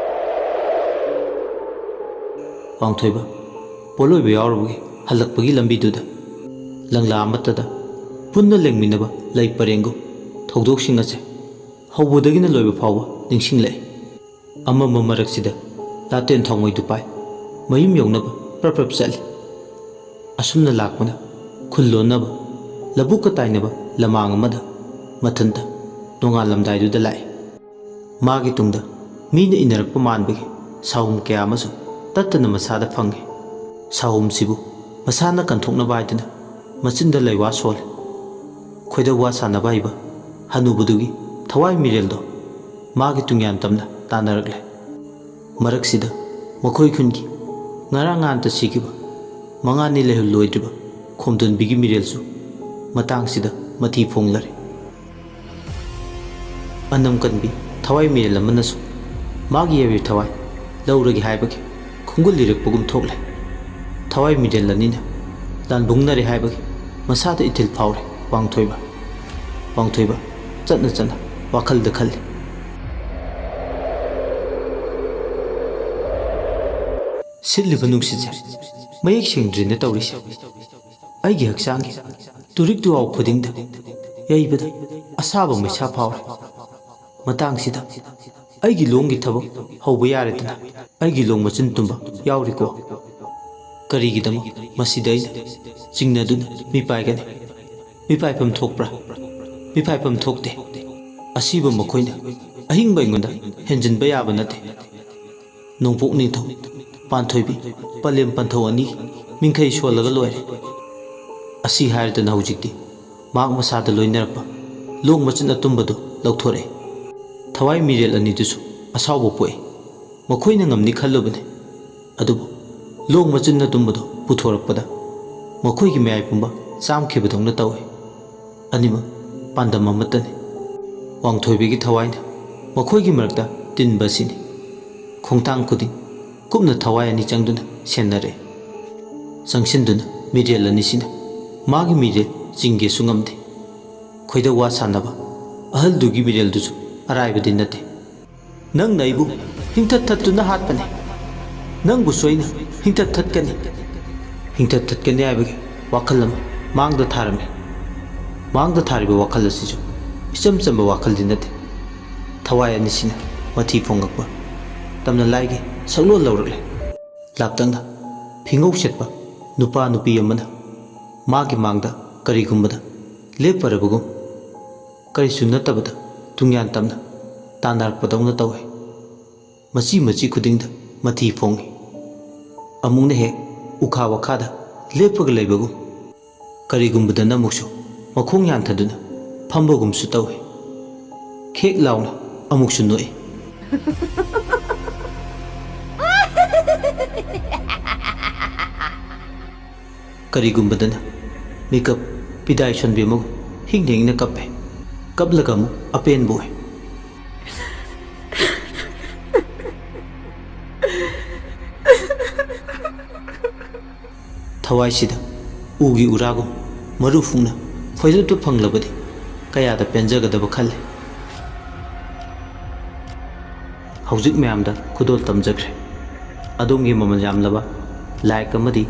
A: ꯋꯥꯡꯊꯣꯏꯕ ꯄꯣꯂꯣꯏꯕ ꯌꯥꯎꯔꯕꯒꯤ ꯍꯜꯂꯛꯄꯒꯤ ꯂꯝꯕꯤꯗꯨꯗ ꯂꯪꯂꯥ ꯑꯃꯠꯇꯗ ꯄꯨꯟꯅ ꯂꯦꯡꯃꯤꯟꯅꯕ ꯂꯩ ꯄꯔꯦꯡꯒꯨꯝ ꯊꯧꯗꯣꯛꯁꯤꯡ ꯑꯁꯦ ꯍꯧꯕꯗꯒꯤꯅ ꯂꯣꯏꯕ ꯐꯥꯎꯕ ꯅꯤꯡꯁꯤꯡꯂꯛꯏ꯫ ꯑꯃꯝꯕ ꯃꯔꯛꯁꯤꯗ ꯂꯥꯇꯦꯟ ꯊꯥꯎꯃꯩꯗꯨ ꯄꯥꯏ ꯃꯌꯨꯝ ꯌꯧꯅꯕ ꯄ꯭ꯔꯞ ꯄ꯭ꯔꯞ ꯆꯠꯂꯤ꯫ ꯑꯁꯨꯝꯅ ꯂꯥꯛꯄꯅ ꯈꯨꯜ ꯂꯣꯟꯅꯕ ꯂꯧꯕꯨꯛꯀ ꯇꯥꯏꯅꯕ ꯂꯃꯥꯡ ꯑꯃꯗ ꯃꯊꯟꯇ ꯅꯣꯡꯉꯥꯜꯂꯝꯗꯥꯏꯗꯨꯗ ꯂꯥꯛꯏ꯫ ꯃꯥꯒꯤ ꯇꯨꯡꯗ ꯃꯤꯅ ꯏꯟꯅꯔꯛꯄ ꯃꯥꯟꯕꯒꯤ ꯁꯥꯍꯨꯝ ꯀꯌꯥ ꯑꯃꯁꯨ ꯇꯠꯇꯅ ꯃꯁꯥꯗ ꯐꯪꯉꯤ꯫ ꯁꯥꯍꯨꯝꯁꯤꯕꯨ ꯃꯁꯥꯅ ꯀꯟꯊꯣꯛꯅꯕ ꯍꯥꯏꯗꯨꯅ ꯃꯆꯤꯟꯗ ꯂꯩꯋꯥ ꯁꯣꯜꯂꯤ꯫ ꯈꯣꯏꯗꯧ ꯋꯥ ꯁꯥꯟꯅꯕ ꯍꯩꯕ ꯍꯅꯨꯕꯗꯨꯒꯤ ꯊꯋꯥꯏ ꯃꯤꯔꯦꯜꯗꯣ ꯃꯥꯒꯤ ꯇꯨꯡꯌꯥꯟ ꯇꯝꯅ ꯇꯥꯟꯅꯔꯛꯂꯦ꯫ ꯃꯔꯛꯁꯤꯗ ꯃꯈꯣꯏ ꯈꯨꯟꯒꯤ ꯉꯔꯥꯡ ꯉꯥꯟꯇ ꯁꯤꯈꯤꯕ ꯃꯉꯥꯅꯤ ꯂꯩꯍꯜꯂꯣꯏꯗ꯭ꯔꯤꯕ ꯈꯣꯝꯗꯣꯟꯕꯤꯒꯤ ꯃꯤꯔꯦꯜꯁꯨ ꯃꯇꯥꯡꯁꯤꯗ ꯃꯊꯤ ꯐꯣꯡꯂꯔꯦ꯫ ꯑꯅꯝ ꯀꯟꯕꯤ ꯊꯋꯥꯏ ꯃꯤꯔꯦꯜ ꯑꯃꯅꯁꯨ ꯃꯥꯒꯤ ꯌꯥꯏꯕꯤ ꯊꯋꯥꯏ ꯂꯧꯔꯒꯦ ꯍꯥꯏꯕꯒꯤ ꯈꯣꯡꯒꯨꯜ ꯂꯤꯔꯛꯄꯒꯨꯝ ꯊꯣꯛꯂꯦ꯫ ꯊꯋꯥꯏ ꯃꯤꯔꯦꯜ ꯑꯅꯤꯅ ꯂꯥꯟꯕꯨꯡꯅꯔꯦ ꯍꯥꯏꯕꯒꯤ ꯃꯁꯥꯗ ꯏꯊꯤꯜ ꯐꯥꯎꯔꯦ ꯋꯥꯡꯊꯣꯏꯕ꯫ ꯋꯥꯡꯊꯣꯏꯕ ꯆꯠꯅ ꯆꯠꯅ ꯋꯥꯈꯜꯗ ꯈꯜꯂꯤ꯫ ꯁꯤꯠꯂꯤꯕ ꯅꯨꯡꯁꯤꯠꯁꯦ ꯃꯌꯦꯛ ꯁꯦꯡꯗ꯭ꯔꯤꯅ ꯇꯧꯔꯤꯁꯦ꯫ ꯑꯩꯒꯤ ꯍꯛꯆꯥꯡꯒꯤ ꯇꯨꯔꯤꯛ ꯇꯨꯋꯥꯎ ꯈꯨꯗꯤꯡꯗ ꯌꯩꯕꯗ ꯑꯁꯥꯕ ꯃꯩꯁꯥ ꯐꯥꯎꯔꯦ꯫ ꯃꯇꯥꯡꯁꯤꯗ ꯑꯩꯒꯤ ꯂꯣꯡꯒꯤ ꯊꯕꯛ ꯍꯧꯕ ꯌꯥꯔꯦꯗꯅ꯫ ꯑꯩꯒꯤ ꯂꯣꯡ ꯃꯆꯤꯟ ꯇꯨꯝꯕ ꯌꯥꯎꯔꯤꯀꯣ? ꯀꯔꯤꯒꯤꯗꯃꯛ ꯃꯁꯤꯗ ꯑꯩꯅ ꯆꯤꯡꯅꯗꯨꯅ ꯃꯤꯄꯥꯏꯒꯅꯤ? ꯃꯤꯄꯥꯏꯐꯝ ꯊꯣꯛꯄ꯭ꯔꯥ? ꯃꯤꯄꯥꯏꯐꯝ ꯊꯣꯛꯇꯦ꯫ ꯑꯁꯤꯕ ꯃꯈꯣꯏꯅ ꯑꯍꯤꯡꯕ ꯑꯩꯉꯣꯟꯗ ꯍꯦꯟꯖꯤꯟꯕ ꯌꯥꯕ ꯅꯠꯇꯦ꯫ ꯅꯣꯡꯄꯣꯛ ꯅꯤꯡꯊꯧ ꯄꯥꯟꯊꯣꯏꯕꯤ ꯄꯂꯦꯝ ꯄꯟꯊꯧ ꯑꯅꯤꯒꯤ ꯃꯤꯡꯈꯩ ꯁꯣꯜꯂꯒ ꯂꯣꯏꯔꯦ꯫ ꯑꯁꯤ ꯍꯥꯏꯔꯗꯅ ꯍꯧꯖꯤꯛꯇꯤ ꯃꯍꯥꯛ ꯃꯁꯥꯗ ꯂꯣꯏꯅꯔꯛꯄ ꯂꯣꯡ ꯃꯆꯤꯟ ꯑꯇꯨꯝꯕꯗꯨ ꯂꯧꯊꯣꯔꯛꯏ꯫ ꯊꯋꯥꯏ ꯃꯤꯔꯦꯜ ꯑꯅꯤꯗꯨꯁꯨ ꯑꯁꯥꯎꯕ ꯄꯣꯛꯏ꯫ ꯃꯈꯣꯏꯅ ꯉꯝꯅꯤ ꯈꯜꯂꯨꯕꯅꯤ, ꯑꯗꯨꯕꯨ ꯂꯣꯡ ꯃꯆꯤꯟ ꯑꯇꯨꯝꯕꯗꯨ ꯄꯨꯊꯣꯔꯛꯄꯗ ꯃꯈꯣꯏꯒꯤ ꯃꯌꯥꯏ ꯄꯨꯝꯕ ꯆꯥꯝꯈꯤꯕꯗꯧꯅ ꯇꯧꯏ꯫ ꯑꯅꯤꯃꯛ ꯄꯥꯟꯗꯝ ꯑꯃꯠꯇꯅꯤ꯫ ꯋꯥꯡꯊꯣꯏꯕꯤꯒꯤ ꯊꯋꯥꯏꯅ ꯃꯈꯣꯏꯒꯤ ꯃꯔꯛꯇ ꯇꯤꯟꯕ ꯑꯁꯤꯅꯤ꯫ ꯈꯣꯡꯊꯥꯡ ꯈꯨꯗꯤꯡ ꯀꯨꯞꯅ ꯊꯋꯥꯏ ꯑꯅꯤ ꯆꯪꯗꯨꯅ ꯁꯦꯟꯅꯔꯛꯏ꯫ ꯆꯪꯁꯤꯟꯗꯨꯅ ꯃꯤꯔꯦꯜ ꯑꯅꯤꯁꯤꯅ ꯃꯥꯒꯤ ꯃꯤꯔꯦꯜ ꯆꯤꯡꯒꯦꯁꯨ ꯉꯝꯗꯦ꯫ ꯈꯣꯏꯗꯧ ꯋꯥ ꯁꯥꯟꯅꯕ ꯑꯍꯜꯗꯨꯒꯤ ꯃꯤꯔꯦꯜꯗꯨꯁꯨ ꯑꯔꯥꯏꯕꯗꯤ ꯅꯠꯇꯦ꯫ ꯅꯪꯅ ꯑꯩꯕꯨ ꯍꯤꯡꯊꯠ ꯊꯠꯇꯨꯅ ꯍꯥꯠꯄꯅꯤ, ꯅꯪꯕꯨꯁꯨ ꯑꯩꯅ ꯍꯤꯡꯊꯠ ꯊꯠꯀꯅꯤ꯫ ꯍꯤꯡꯊꯠ ꯊꯠꯀꯅꯤ ꯍꯥꯏꯕꯒꯤ ꯋꯥꯈꯜ ꯑꯃ ꯃꯥꯡꯗ ꯊꯥꯔꯝꯃꯤ꯫ ꯃꯥꯡꯗ ꯊꯥꯔꯤꯕ ꯋꯥꯈꯜ ꯑꯁꯤꯁꯨ ꯏꯆꯝ ꯆꯝꯕ ꯋꯥꯈꯜꯗꯤ ꯅꯠꯇꯦ꯫ ꯊꯋꯥꯏ ꯑꯅꯤꯁꯤꯅ ꯃꯊꯤ ꯐꯣꯡꯉꯛꯄ ꯇꯝꯅ ꯂꯥꯏꯒꯤ ꯁꯛꯂꯣꯟ ꯂꯧꯔꯛꯂꯦ꯫ ꯂꯥꯞꯇꯪꯅ ꯐꯤꯉꯧ ꯁꯦꯠꯄ ꯅꯨꯄꯥ ꯅꯨꯄꯤ ꯑꯃꯅ ꯃꯥꯒꯤ ꯃꯥꯡꯗ ꯀꯔꯤꯒꯨꯝꯕꯗ ꯂꯦꯞꯄꯔꯕꯒꯨꯝ ꯀꯔꯤꯁꯨ ꯅꯠꯇꯕꯗ ꯇꯨꯡꯌꯥꯟ ꯇꯝꯅ ꯇꯥꯟꯅꯔꯛꯄꯗꯧꯅ ꯇꯧꯏ꯫ ꯃꯆꯤ ꯃꯆꯤ ꯈꯨꯗꯤꯡꯗ ꯃꯊꯤ ꯐꯣꯡꯏ꯫ ꯑꯃꯨꯛꯅ ꯍꯦꯛ ꯎꯈꯥ ꯋꯥꯈꯥꯗ ꯂꯦꯞꯄꯒ ꯂꯩꯕꯒꯨꯝ ꯀꯔꯤꯒꯨꯝꯕꯗꯅ ꯑꯃꯨꯛꯁꯨ ꯃꯈꯣꯡ ꯌꯥꯟꯊꯗꯨꯅ ꯐꯝꯕꯒꯨꯝꯁꯨ ꯇꯧꯏ꯫ ꯈꯦꯛ ꯂꯥꯎꯅ ꯑꯃꯨꯛꯁꯨ ꯅꯣꯛꯏ꯫ ꯀꯔꯤꯒꯨꯝꯕꯗꯅ ꯃꯤꯀꯞ ꯄꯤꯗꯥꯏ ꯁꯣꯟꯕꯤ ꯑꯃꯒꯨꯝ ꯍꯤꯡꯅ ꯍꯤꯡꯅ ꯀꯞꯄꯦ꯫ ꯀꯞꯂꯒ ꯑꯃꯨꯛ ꯑꯄꯦꯟꯕ ꯑꯣꯏ꯫ ꯊꯋꯥꯏꯁꯤꯗ ꯎꯒꯤ ꯎꯔꯥꯒꯨꯝ ꯃꯔꯨ ꯐꯨꯡꯅ ꯐꯣꯏꯗꯠꯄ ꯐꯪꯂꯕꯗꯤ ꯀꯌꯥꯗ ꯄꯦꯟꯖꯒꯗꯕ ꯈꯜꯂꯤ꯫ ꯍꯧꯖꯤꯛ ꯃꯌꯥꯝꯗ ꯈꯨꯗꯣꯜ ꯇꯝꯖꯈ꯭ꯔꯦ꯫ ꯑꯗꯣꯝꯒꯤ ꯃꯃꯜ ꯌꯥꯝꯂꯕ ꯂꯥꯏꯛ ꯑꯃꯗꯤ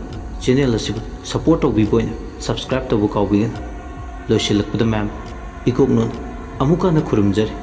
A: ꯆꯦꯅꯦꯜ ꯑꯁꯤꯕꯨ ꯁꯄꯣꯔꯠ ꯇꯧꯕꯤꯕ ꯑꯣꯏꯅ ꯁꯕꯁꯀ꯭ꯔꯥꯏꯕ ꯇꯧꯕ ꯀꯥꯎꯕꯤꯒꯅꯨ꯫ ꯂꯣꯏꯁꯤꯜꯂꯛꯄꯗ ꯃꯌꯥꯝ ꯏꯀꯣꯛꯅꯣꯟ ꯑꯃꯨꯛ ꯍꯟꯅ ꯈꯨꯔꯨꯝꯖꯔꯤ꯫